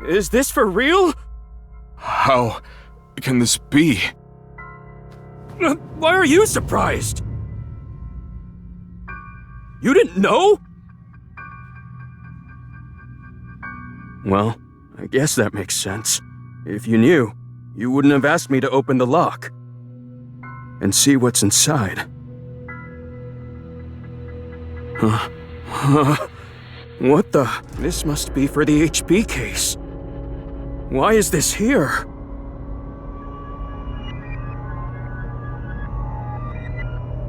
Speaker 2: is this for real?
Speaker 6: How can this be?
Speaker 2: Why are you surprised? You didn't know? Well, I guess that makes sense. If you knew, you wouldn't have asked me to open the lock and see what's inside. What the? This must be for the HP case. Why is this here?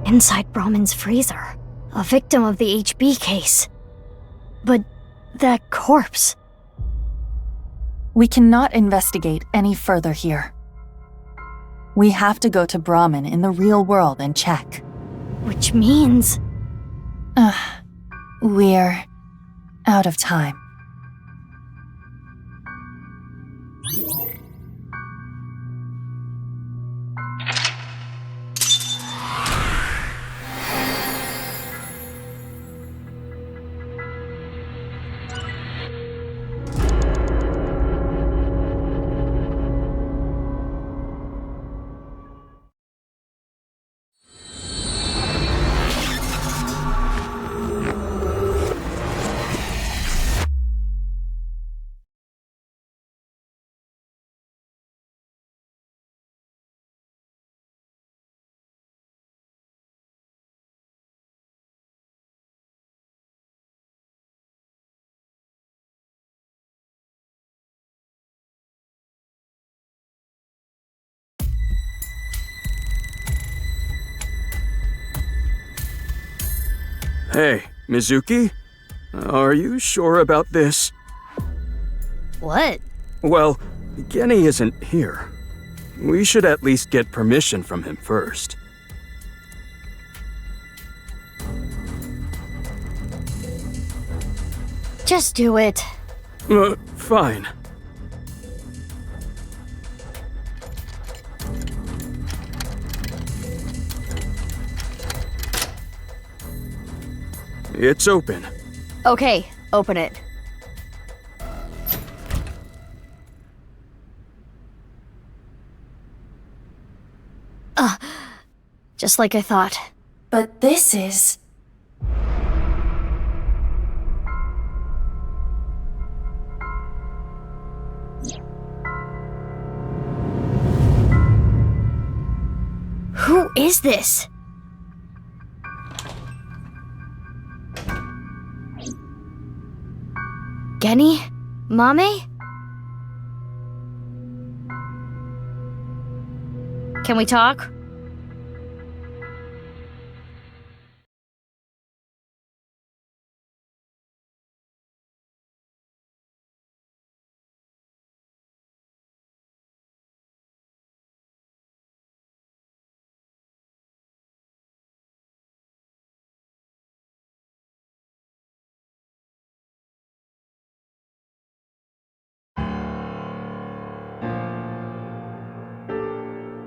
Speaker 1: Inside Brahmin's freezer. A victim of the HB case. But that corpse...
Speaker 3: We cannot investigate any further here. We have to go to Brahmin in the real world and check.
Speaker 1: Which means...
Speaker 3: We're out of time.
Speaker 2: Hey, Mizuki? Are you sure about this?
Speaker 1: What?
Speaker 2: Well, Genny isn't here. We should at least get permission from him first.
Speaker 1: Just do it.
Speaker 2: Fine. It's open.
Speaker 1: Okay, open it. Just like I thought.
Speaker 3: But this is...
Speaker 1: Who is this? Genny? Amame? Can we talk?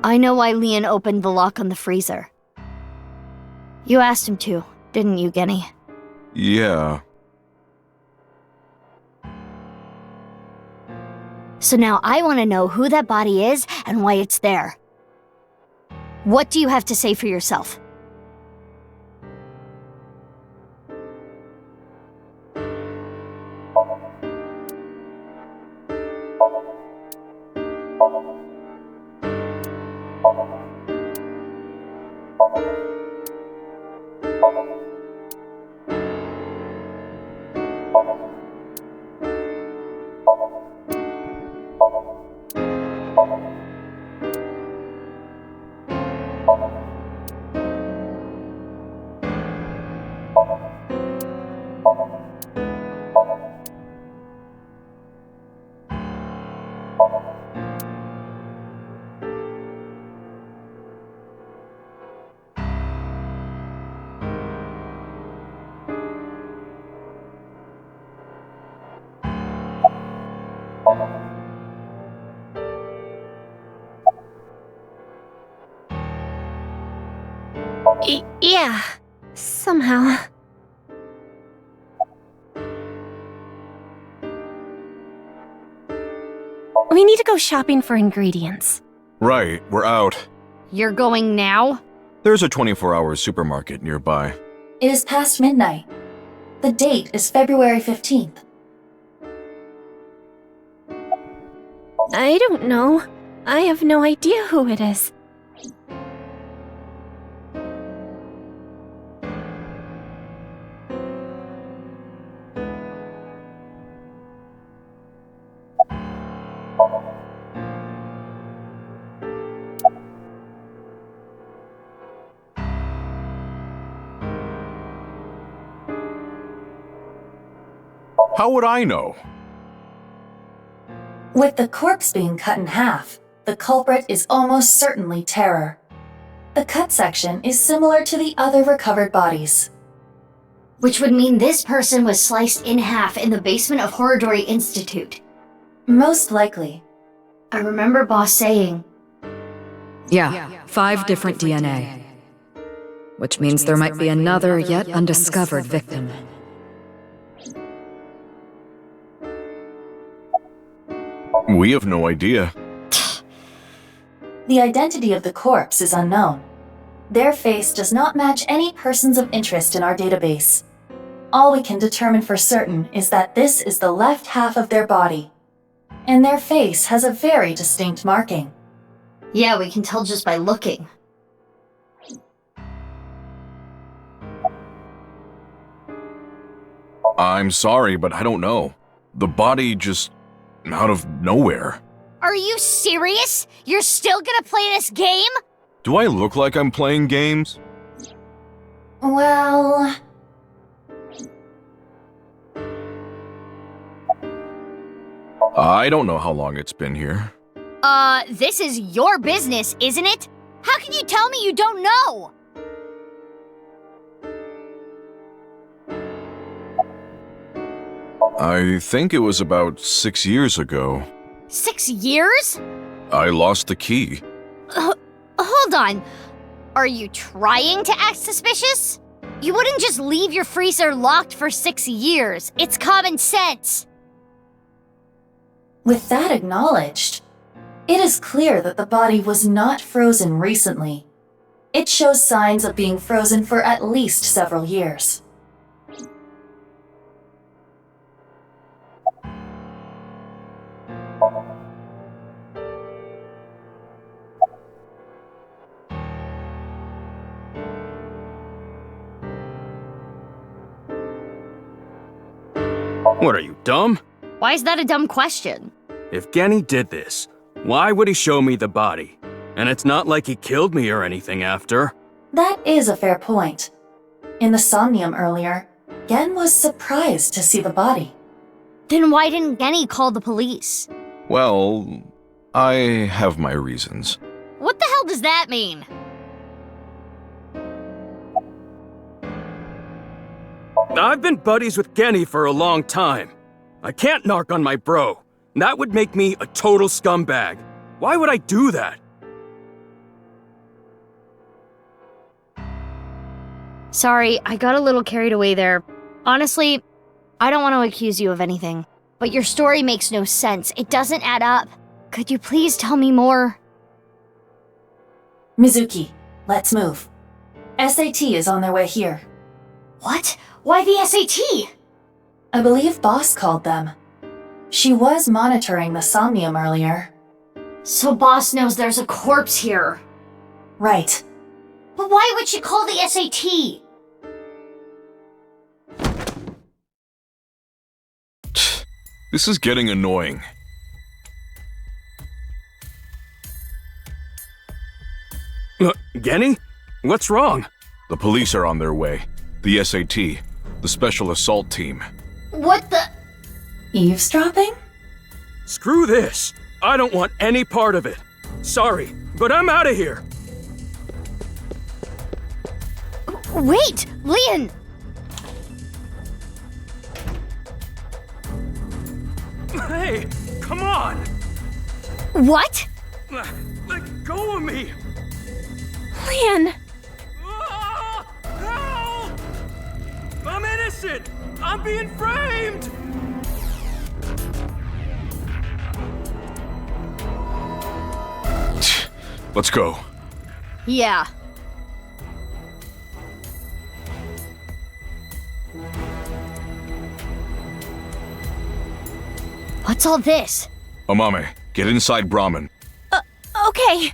Speaker 1: I know why Lien opened the lock on the freezer. You asked him to, didn't you, Genny?
Speaker 6: Yeah.
Speaker 1: So now I want to know who that body is and why it's there. What do you have to say for yourself?
Speaker 4: Yeah, somehow. We need to go shopping for ingredients.
Speaker 6: Right, we're out.
Speaker 1: You're going now?
Speaker 6: There's a 24-hour supermarket nearby.
Speaker 3: It is past midnight. The date is February 15th.
Speaker 4: I don't know. I have no idea who it is.
Speaker 6: How would I know?
Speaker 3: With the corpse being cut in half, the culprit is almost certainly Terror. The cut section is similar to the other recovered bodies.
Speaker 1: Which would mean this person was sliced in half in the basement of Horridori Institute.
Speaker 3: Most likely.
Speaker 1: I remember Boss saying.
Speaker 9: Yeah, 5 different DNA. Which means there might be another yet undiscovered victim.
Speaker 6: We have no idea.
Speaker 3: The identity of the corpse is unknown. Their face does not match any persons of interest in our database. All we can determine for certain is that this is the left half of their body, and their face has a very distinct marking.
Speaker 1: Yeah, we can tell just by looking.
Speaker 6: I'm sorry, but I don't know. The body just out of nowhere.
Speaker 1: Are you serious? You're still gonna play this game?
Speaker 6: Do I look like I'm playing games?
Speaker 3: Well...
Speaker 6: I don't know how long it's been here.
Speaker 1: This is your business, isn't it? How can you tell me you don't know?
Speaker 6: I think it was about 6 years ago.
Speaker 1: 6 years?
Speaker 6: I lost the key.
Speaker 1: Hold on. Are you trying to act suspicious? You wouldn't just leave your freezer locked for 6 years. It's common sense.
Speaker 3: With that acknowledged, it is clear that the body was not frozen recently. It shows signs of being frozen for at least several years.
Speaker 2: What are you, dumb?
Speaker 1: Why is that a dumb question?
Speaker 2: If Genny did this, why would he show me the body? And it's not like he killed me or anything after.
Speaker 3: That is a fair point. In the Somnium earlier, Gen was surprised to see the body.
Speaker 1: Then why didn't Genny call the police?
Speaker 6: Well, I have my reasons.
Speaker 1: What the hell does that mean?
Speaker 2: I've been buddies with Genny for a long time. I can't narc on my bro. That would make me a total scumbag. Why would I do that?
Speaker 1: Sorry, I got a little carried away there. Honestly, I don't want to accuse you of anything. But your story makes no sense. It doesn't add up. Could you please tell me more?
Speaker 3: Mizuki, let's move. SAT is on their way here.
Speaker 1: What? Why the SAT?
Speaker 3: I believe Boss called them. She was monitoring the Somnium earlier.
Speaker 1: So Boss knows there's a corpse here.
Speaker 3: Right.
Speaker 1: But why would she call the SAT?
Speaker 6: This is getting annoying.
Speaker 2: Genny? What's wrong?
Speaker 6: The police are on their way. The SAT. The Special Assault Team.
Speaker 1: What the?
Speaker 3: Eavesdropping?
Speaker 2: Screw this. I don't want any part of it. Sorry, but I'm out of here.
Speaker 1: Wait, Lien!
Speaker 2: Hey, come on!
Speaker 1: What?
Speaker 2: Let go of me!
Speaker 4: Lien!
Speaker 2: Help! I'm innocent! I'm being framed!
Speaker 6: Let's go.
Speaker 1: Yeah. What's all this?
Speaker 6: Amame, get inside Brahmin.
Speaker 16: Okay.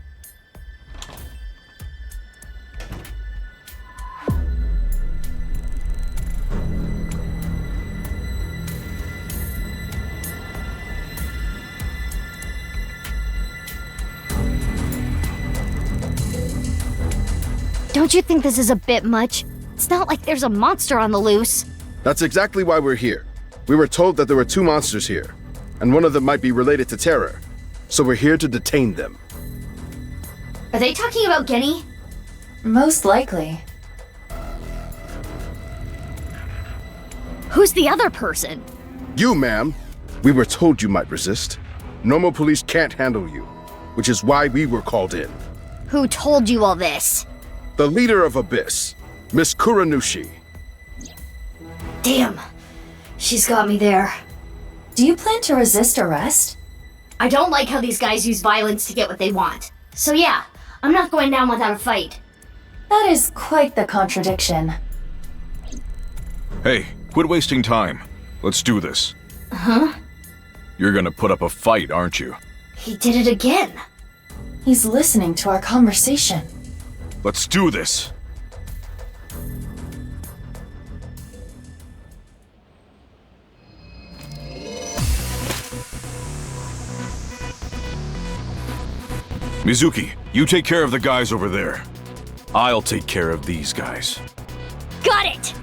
Speaker 1: Don't you think this is a bit much? It's not like there's a monster on the loose.
Speaker 17: That's exactly why we're here. We were told that there were 2 monsters here, and one of them might be related to terror. So we're here to detain them.
Speaker 1: Are they talking about Genny?
Speaker 3: Most likely.
Speaker 1: Who's the other person?
Speaker 17: You, ma'am. We were told you might resist. Normal police can't handle you, which is why we were called in.
Speaker 1: Who told you all this?
Speaker 17: The leader of Abyss, Miss Kuranushi.
Speaker 1: Damn. She's got me there.
Speaker 3: Do you plan to resist arrest?
Speaker 1: I don't like how these guys use violence to get what they want. So yeah, I'm not going down without a fight.
Speaker 3: That is quite the contradiction.
Speaker 6: Hey, quit wasting time. Let's do this.
Speaker 1: Huh?
Speaker 6: You're gonna put up a fight, aren't you?
Speaker 1: He did it again.
Speaker 3: He's listening to our conversation.
Speaker 6: Let's do this. Mizuki, you take care of the guys over there. I'll take care of these guys.
Speaker 1: Got it!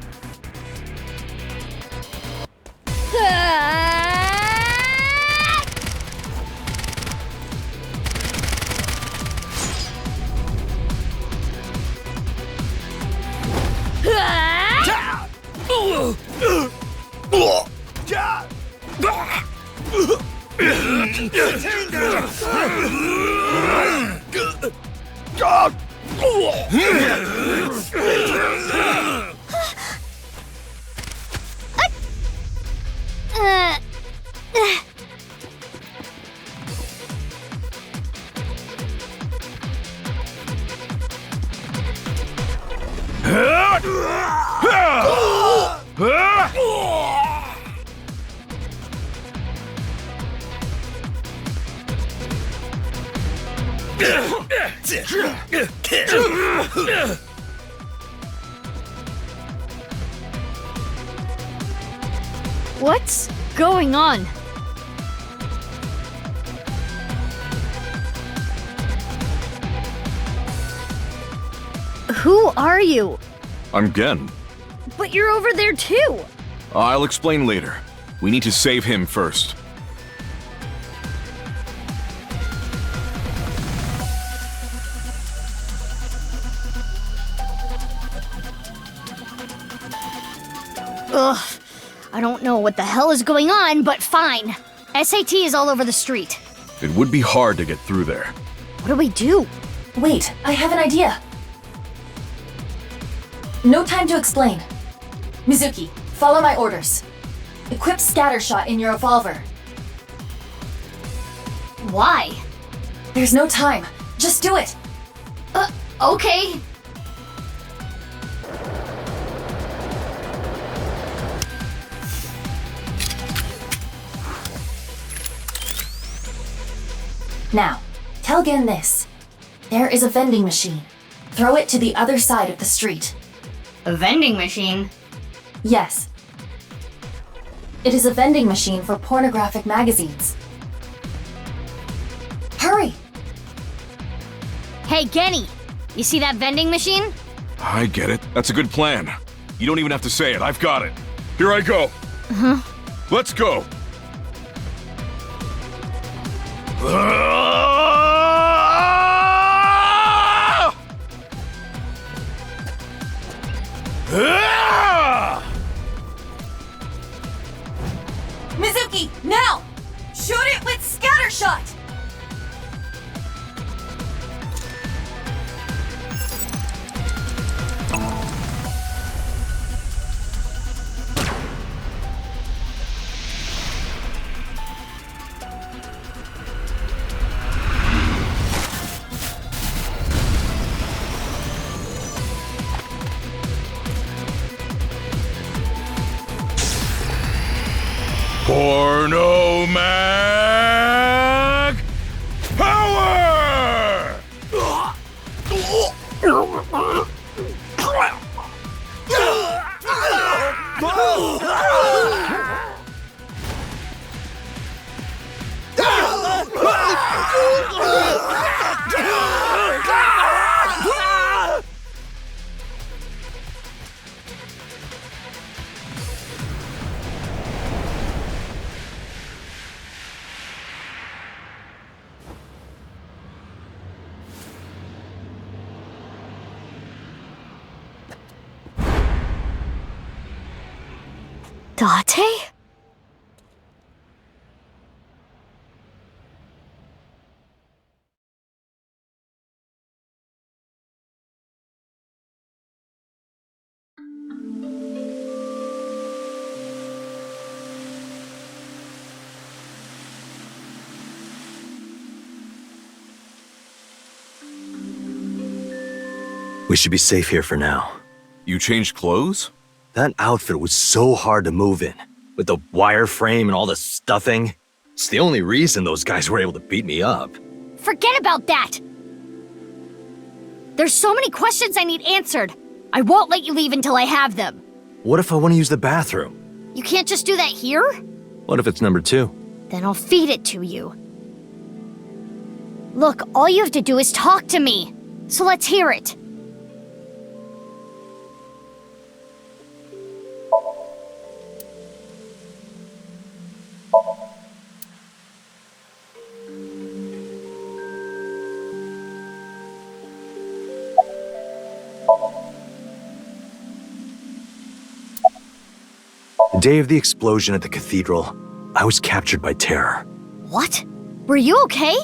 Speaker 1: What's going on? Who are you?
Speaker 6: I'm Gen.
Speaker 1: But you're over there too!
Speaker 6: I'll explain later. We need to save him first.
Speaker 1: Ugh. I don't know what the hell is going on, but fine. SAT is all over the street.
Speaker 6: It would be hard to get through there.
Speaker 1: What do we do?
Speaker 3: Wait, I have an idea. No time to explain. Mizuki, follow my orders. Equip Scattershot in your revolver.
Speaker 1: Why?
Speaker 3: There's no time. Just do it.
Speaker 1: Okay.
Speaker 3: Now, tell Gen this. There is a vending machine. Throw it to the other side of the street.
Speaker 1: A vending machine?
Speaker 3: Yes. It is a vending machine for pornographic magazines. Hurry!
Speaker 1: Hey, Genny! You see that vending machine?
Speaker 6: I get it. That's a good plan. You don't even have to say it. I've got it. Here I go.
Speaker 1: Uh-huh.
Speaker 6: Let's go.
Speaker 3: Mizuki, now! Shoot it with Scattershot!
Speaker 6: Porno Mag Power!
Speaker 1: Date?
Speaker 7: We should be safe here for now.
Speaker 6: You changed clothes?
Speaker 7: That outfit was so hard to move in, with the wireframe and all the stuffing. It's the only reason those guys were able to beat me up.
Speaker 1: Forget about that! There's so many questions I need answered. I won't let you leave until I have them.
Speaker 7: What if I want to use the bathroom?
Speaker 1: You can't just do that here?
Speaker 7: What if it's number 2?
Speaker 1: Then I'll feed it to you. Look, all you have to do is talk to me. So let's hear it.
Speaker 7: The day of the explosion at the cathedral, I was captured by terror.
Speaker 1: What? Were you okay?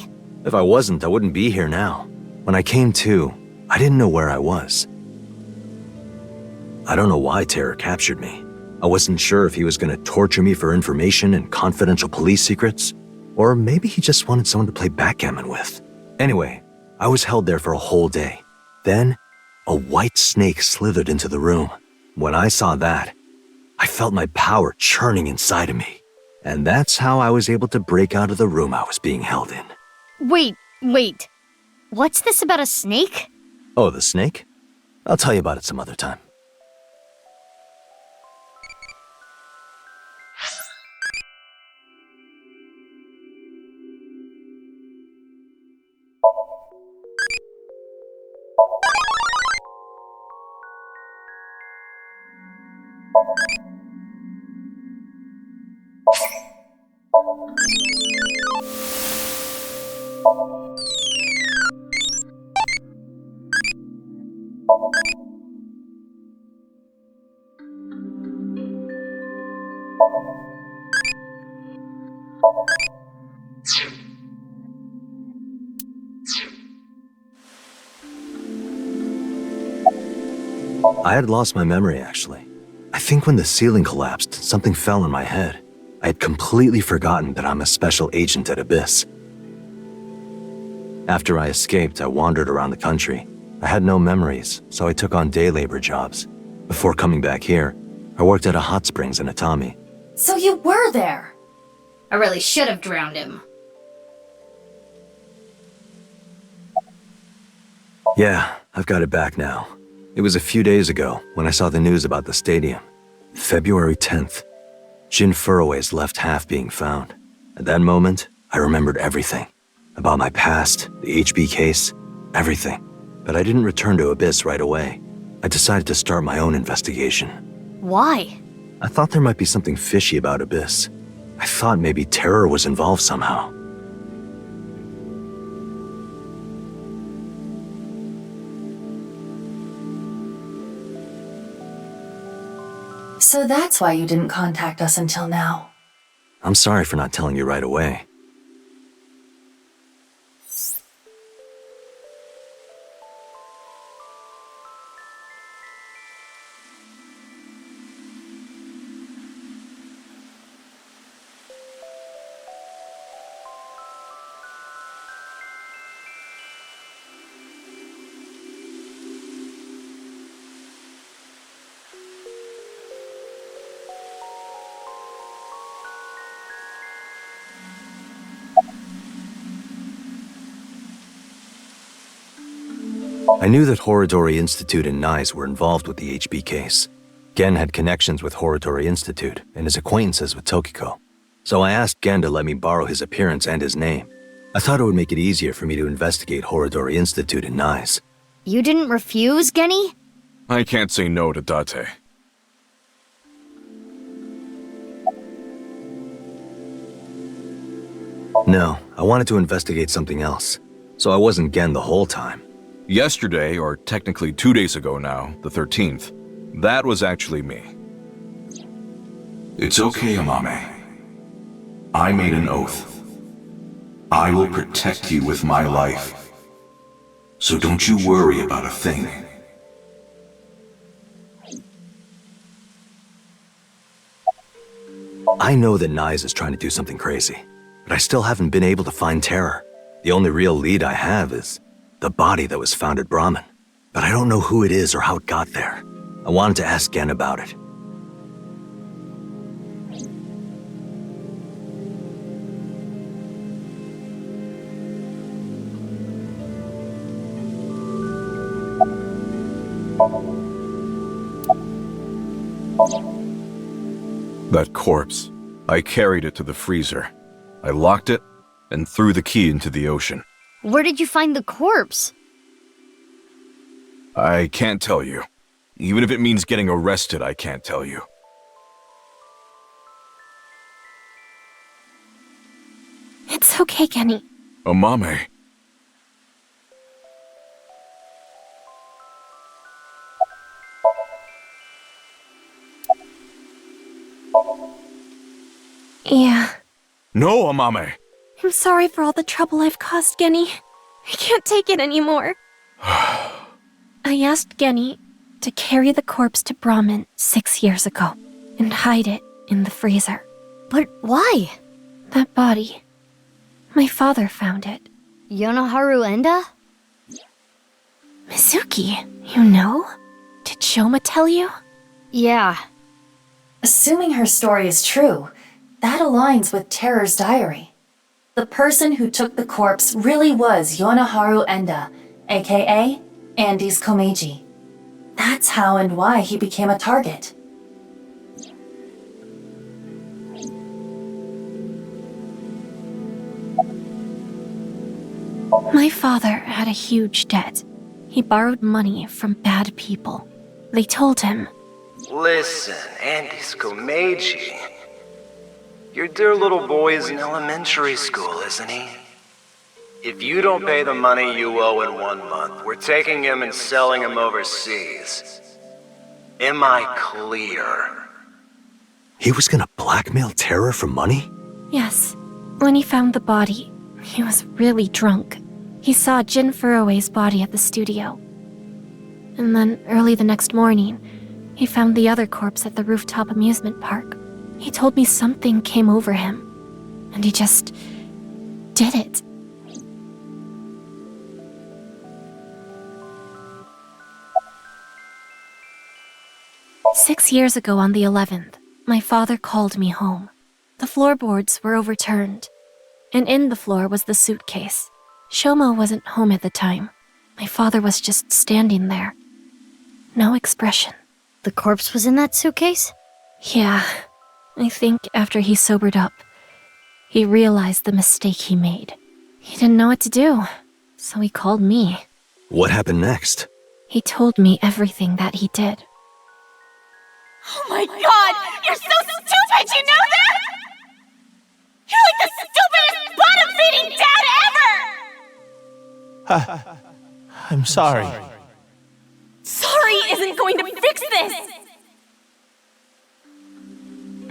Speaker 7: If I wasn't, I wouldn't be here now. When I came to, I didn't know where I was. I don't know why Terror captured me. I wasn't sure if he was going to torture me for information and confidential police secrets, or maybe he just wanted someone to play backgammon with. Anyway, I was held there for a whole day. Then, a white snake slithered into the room. When I saw that, I felt my power churning inside of me. And that's how I was able to break out of the room I was being held in.
Speaker 1: Wait. What's this about a snake?
Speaker 7: Oh, the snake? I'll tell you about it some other time. I had lost my memory, actually. I think when the ceiling collapsed, something fell on my head. I had completely forgotten that I'm a special agent at Abyss. After I escaped, I wandered around the country. I had no memories, so I took on day labor jobs. Before coming back here, I worked at a hot springs in Atami.
Speaker 3: So you were there!
Speaker 1: I really should have drowned him.
Speaker 7: Yeah, I've got it back now. It was a few days ago when I saw the news about the stadium. February 10th. Jin Furroway's left half being found. At that moment, I remembered everything. About my past, the HB case, everything. But I didn't return to Abyss right away. I decided to start my own investigation.
Speaker 1: Why?
Speaker 7: I thought there might be something fishy about Abyss. I thought maybe terror was involved somehow.
Speaker 3: So that's why you didn't contact us until now.
Speaker 7: I'm sorry for not telling you right away. I knew that Horodori Institute and NICE were involved with the HB case. Gen had connections with Horodori Institute and his acquaintances with Tokiko. So I asked Gen to let me borrow his appearance and his name. I thought it would make it easier for me to investigate Horodori Institute and NICE.
Speaker 1: You didn't refuse, Genny?
Speaker 6: I can't say no to Date.
Speaker 7: No, I wanted to investigate something else. So I wasn't Gen the whole time.
Speaker 6: Yesterday, or technically 2 days ago now, the 13th, that was actually me.
Speaker 11: It's okay, Amame. I made an oath. I will protect you with my life. So don't you worry about a thing.
Speaker 7: I know that NICE is trying to do something crazy, but I still haven't been able to find terror. The only real lead I have is the body that was found at Brahman. But I don't know who it is or how it got there. I wanted to ask Gen about it.
Speaker 6: That corpse. I carried it to the freezer. I locked it and threw the key into the ocean.
Speaker 1: Where did you find the corpse?
Speaker 6: I can't tell you. Even if it means getting arrested, I can't tell you.
Speaker 4: It's okay, Kenny.
Speaker 6: Amame.
Speaker 4: Yeah.
Speaker 6: No, Amame.
Speaker 4: I'm sorry for all the trouble I've caused, Genny. I can't take it anymore. I asked Genny to carry the corpse to Brahman 6 years ago and hide it in the freezer.
Speaker 1: But why?
Speaker 4: That body. My father found it.
Speaker 1: Yonoharu Enda?
Speaker 4: Mizuki, you know? Did Shoma tell you?
Speaker 1: Yeah.
Speaker 3: Assuming her story is true, that aligns with Terror's diary. The person who took the corpse really was Yonoharu Enda, aka Andy's Komeiji. That's how and why he became a target.
Speaker 4: My father had a huge debt. He borrowed money from bad people. They told him,
Speaker 22: "Listen, Andy's Komeiji. Your dear little boy is in elementary school, isn't he? If you don't pay the money you owe in 1 month, we're taking him and selling him overseas. Am I clear?"
Speaker 7: He was gonna blackmail Terror for money?
Speaker 4: yes. When he found the body, he was really drunk. He saw Jin Furroway's body at the studio. And then early the next morning,
Speaker 5: He found the other corpse at the rooftop amusement park. He told me something came over him, and he just did it. "6 years ago on the 11th, my father called me home. The floorboards were overturned, and in the floor was the suitcase. Shoma wasn't home at the time. My father was just standing there. No expression.
Speaker 1: The corpse was in that suitcase?
Speaker 5: Yeah. I think after he sobered up, he realized the mistake he made. He didn't know what to do, so he called me.
Speaker 7: What happened next?
Speaker 5: He told me everything that he did.
Speaker 12: Oh my god! You're so stupid, you know that?! You're like the stupidest bottom-feeding dad ever!
Speaker 21: I'm sorry.
Speaker 12: Sorry isn't going to fix this!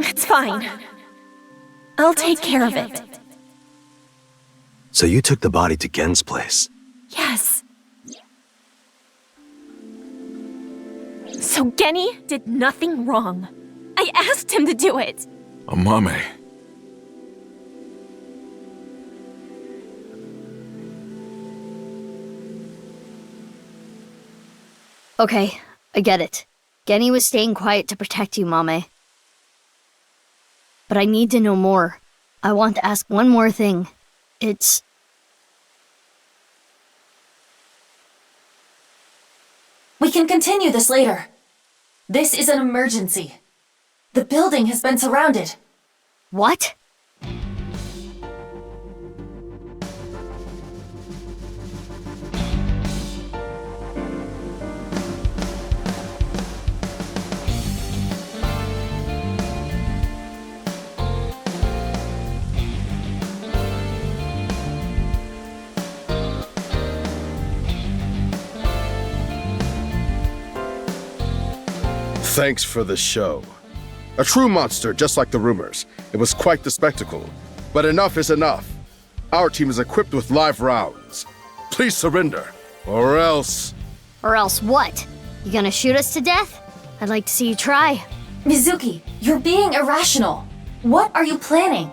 Speaker 5: It's fine. I'll take care of it.
Speaker 7: So you took the body to Gen's place?
Speaker 5: Yes. So Genny did nothing wrong. I asked him to do it.
Speaker 6: Amame.
Speaker 1: Okay, I get it. Genny was staying quiet to protect you, Mame. But I need to know more. I want to ask one more thing. It's...
Speaker 3: We can continue this later. This is an emergency. The building has been surrounded.
Speaker 1: What?
Speaker 17: Thanks for the show. A true monster, just like the rumors. It was quite the spectacle. But enough is enough. Our team is equipped with live rounds. Please surrender, or else...
Speaker 1: Or else what? You gonna shoot us to death? I'd like to see you try.
Speaker 3: Mizuki, you're being irrational. What are you planning?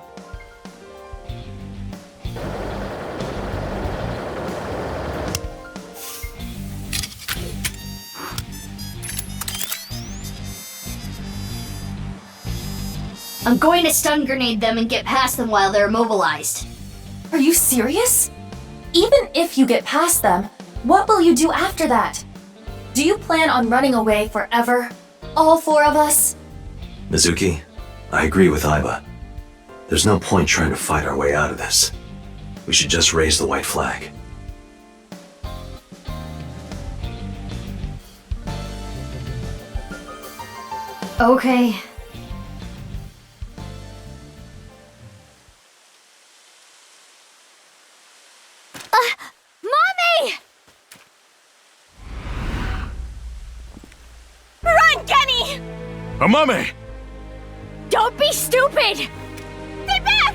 Speaker 1: I'm going to stun grenade them and get past them while they're immobilized.
Speaker 3: Are you serious? Even if you get past them, what will you do after that? Do you plan on running away forever? All four of us?
Speaker 7: Mizuki, I agree with Aiba. There's no point trying to fight our way out of this. We should just raise the white flag.
Speaker 1: Okay.
Speaker 12: Mommy! Run, Genny!
Speaker 6: Amame!
Speaker 12: Don't be stupid! Stay back!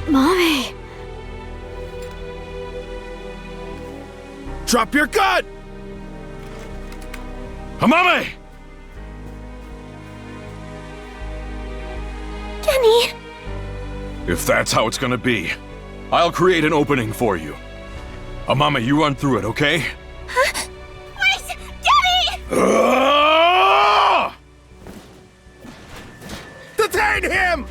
Speaker 1: Mommy!
Speaker 6: Drop your gun! Amame!
Speaker 5: Genny!
Speaker 6: If that's how it's gonna be, I'll create an opening for you. Amame, you run through it, okay?
Speaker 12: Huh? Wait! Genny!
Speaker 17: Detain him!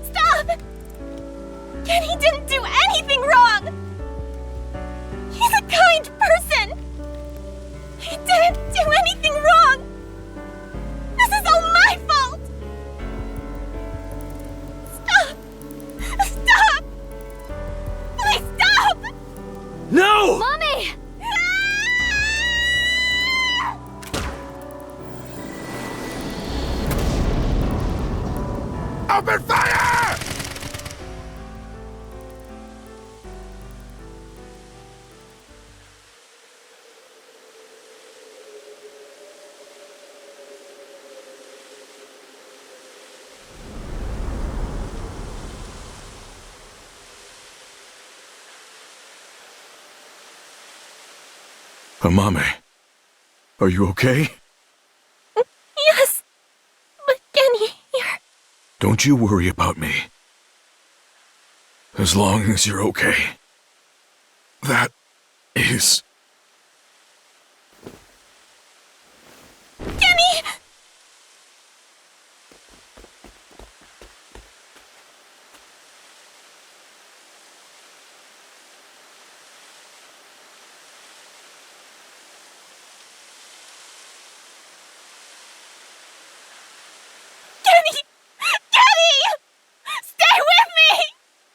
Speaker 12: Stop! Genny didn't do anything wrong! He's a kind person! He didn't do anything wrong! This is all my fault! Stop! Stop! Please stop!
Speaker 6: No!
Speaker 1: Mommy!
Speaker 17: Open fire!
Speaker 6: Amame, are you okay?
Speaker 4: Yes, but Kenny, you're...
Speaker 6: Don't you worry about me. As long as you're okay. That is...
Speaker 4: Kenny!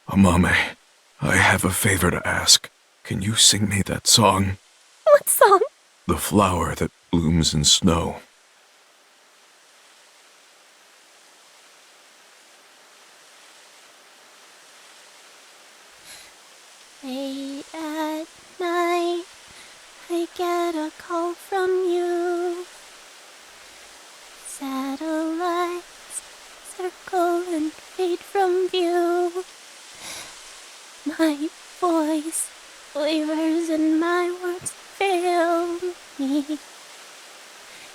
Speaker 6: Amame, I have a favor to ask. Can you sing me that song?
Speaker 4: What song?
Speaker 6: The flower that blooms in snow.
Speaker 4: Late at night, I get a call from you. Satellites circle and fade from view. My voice wavers and my words fail me.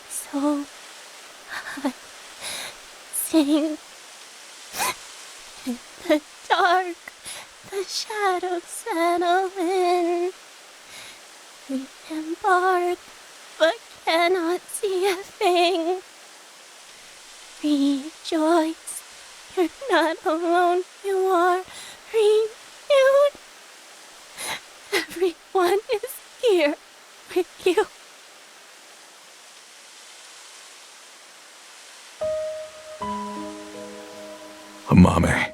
Speaker 4: So I sing in the dark. The shadows settle in. We embark, but cannot see a thing. Rejoice, you're not alone, you are renewed. Everyone is here with you.
Speaker 6: Amame,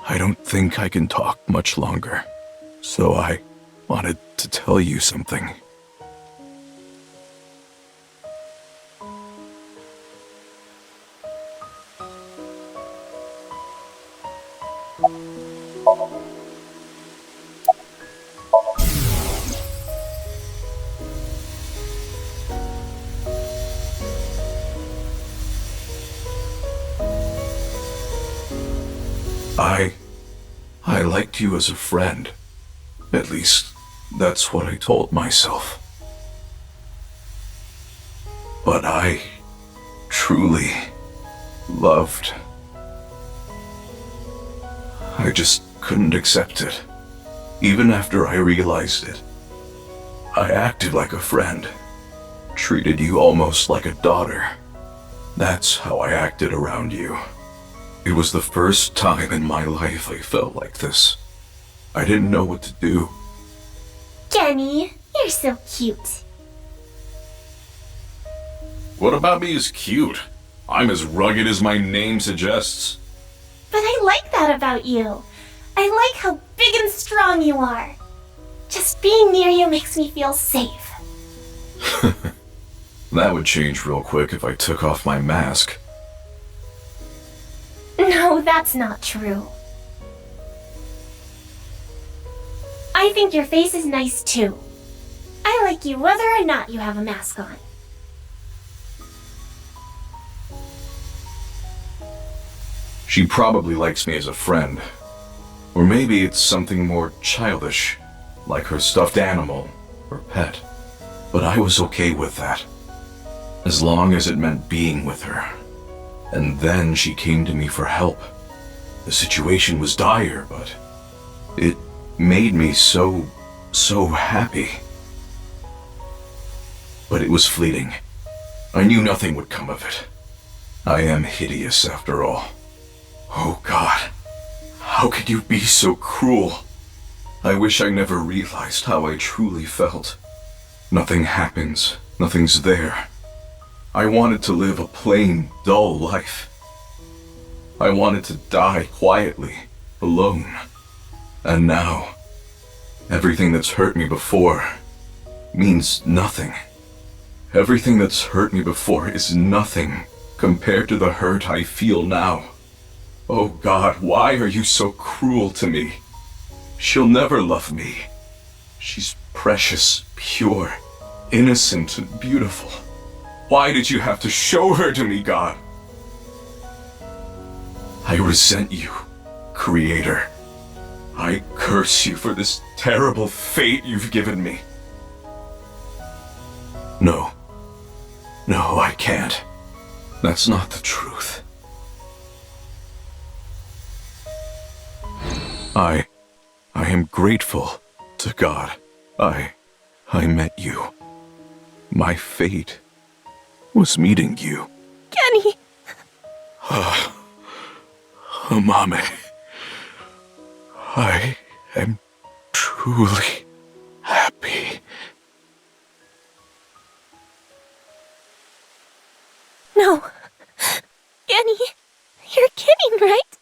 Speaker 6: I don't think I can talk much longer, so I wanted to tell you something. I liked you as a friend. At least, that's what I told myself. But I truly loved. I just couldn't accept it. Even after I realized it, I acted like a friend, treated you almost like a daughter. That's how I acted around you. It was the first time in my life I felt like this. I didn't know what to do.
Speaker 10: Kenny, you're so cute.
Speaker 6: What about me is cute? I'm as rugged as my name suggests.
Speaker 10: But I like that about you. I like how big and strong you are. Just being near you makes me feel safe.
Speaker 6: That would change real quick if I took off my mask.
Speaker 10: No, that's not true. I think your face is nice too. I like you whether or not you have a mask on.
Speaker 6: She probably likes me as a friend. Or maybe it's something more childish, like her stuffed animal or pet. But I was okay with that, as long as it meant being with her. And then she came to me for help. The situation was dire, but it made me so happy. But it was fleeting. I knew nothing would come of it. I am hideous after all. Oh God, how could you be so cruel? I wish I never realized how I truly felt. Nothing happens, nothing's there. I wanted to live a plain, dull life. I wanted to die quietly, alone. And now, everything that's hurt me before means nothing. Everything that's hurt me before is nothing compared to the hurt I feel now. Oh God, why are you so cruel to me? She'll never love me. She's precious, pure, innocent, and beautiful. Why did you have to show her to me, God? I resent you, Creator. I curse you for this terrible fate you've given me.
Speaker 11: No. No, I can't. That's not the truth. I am grateful to God. I met you. My fate was meeting you.
Speaker 4: Kenny!
Speaker 11: Amame. I am truly happy.
Speaker 4: No. Kenny, you're kidding, right?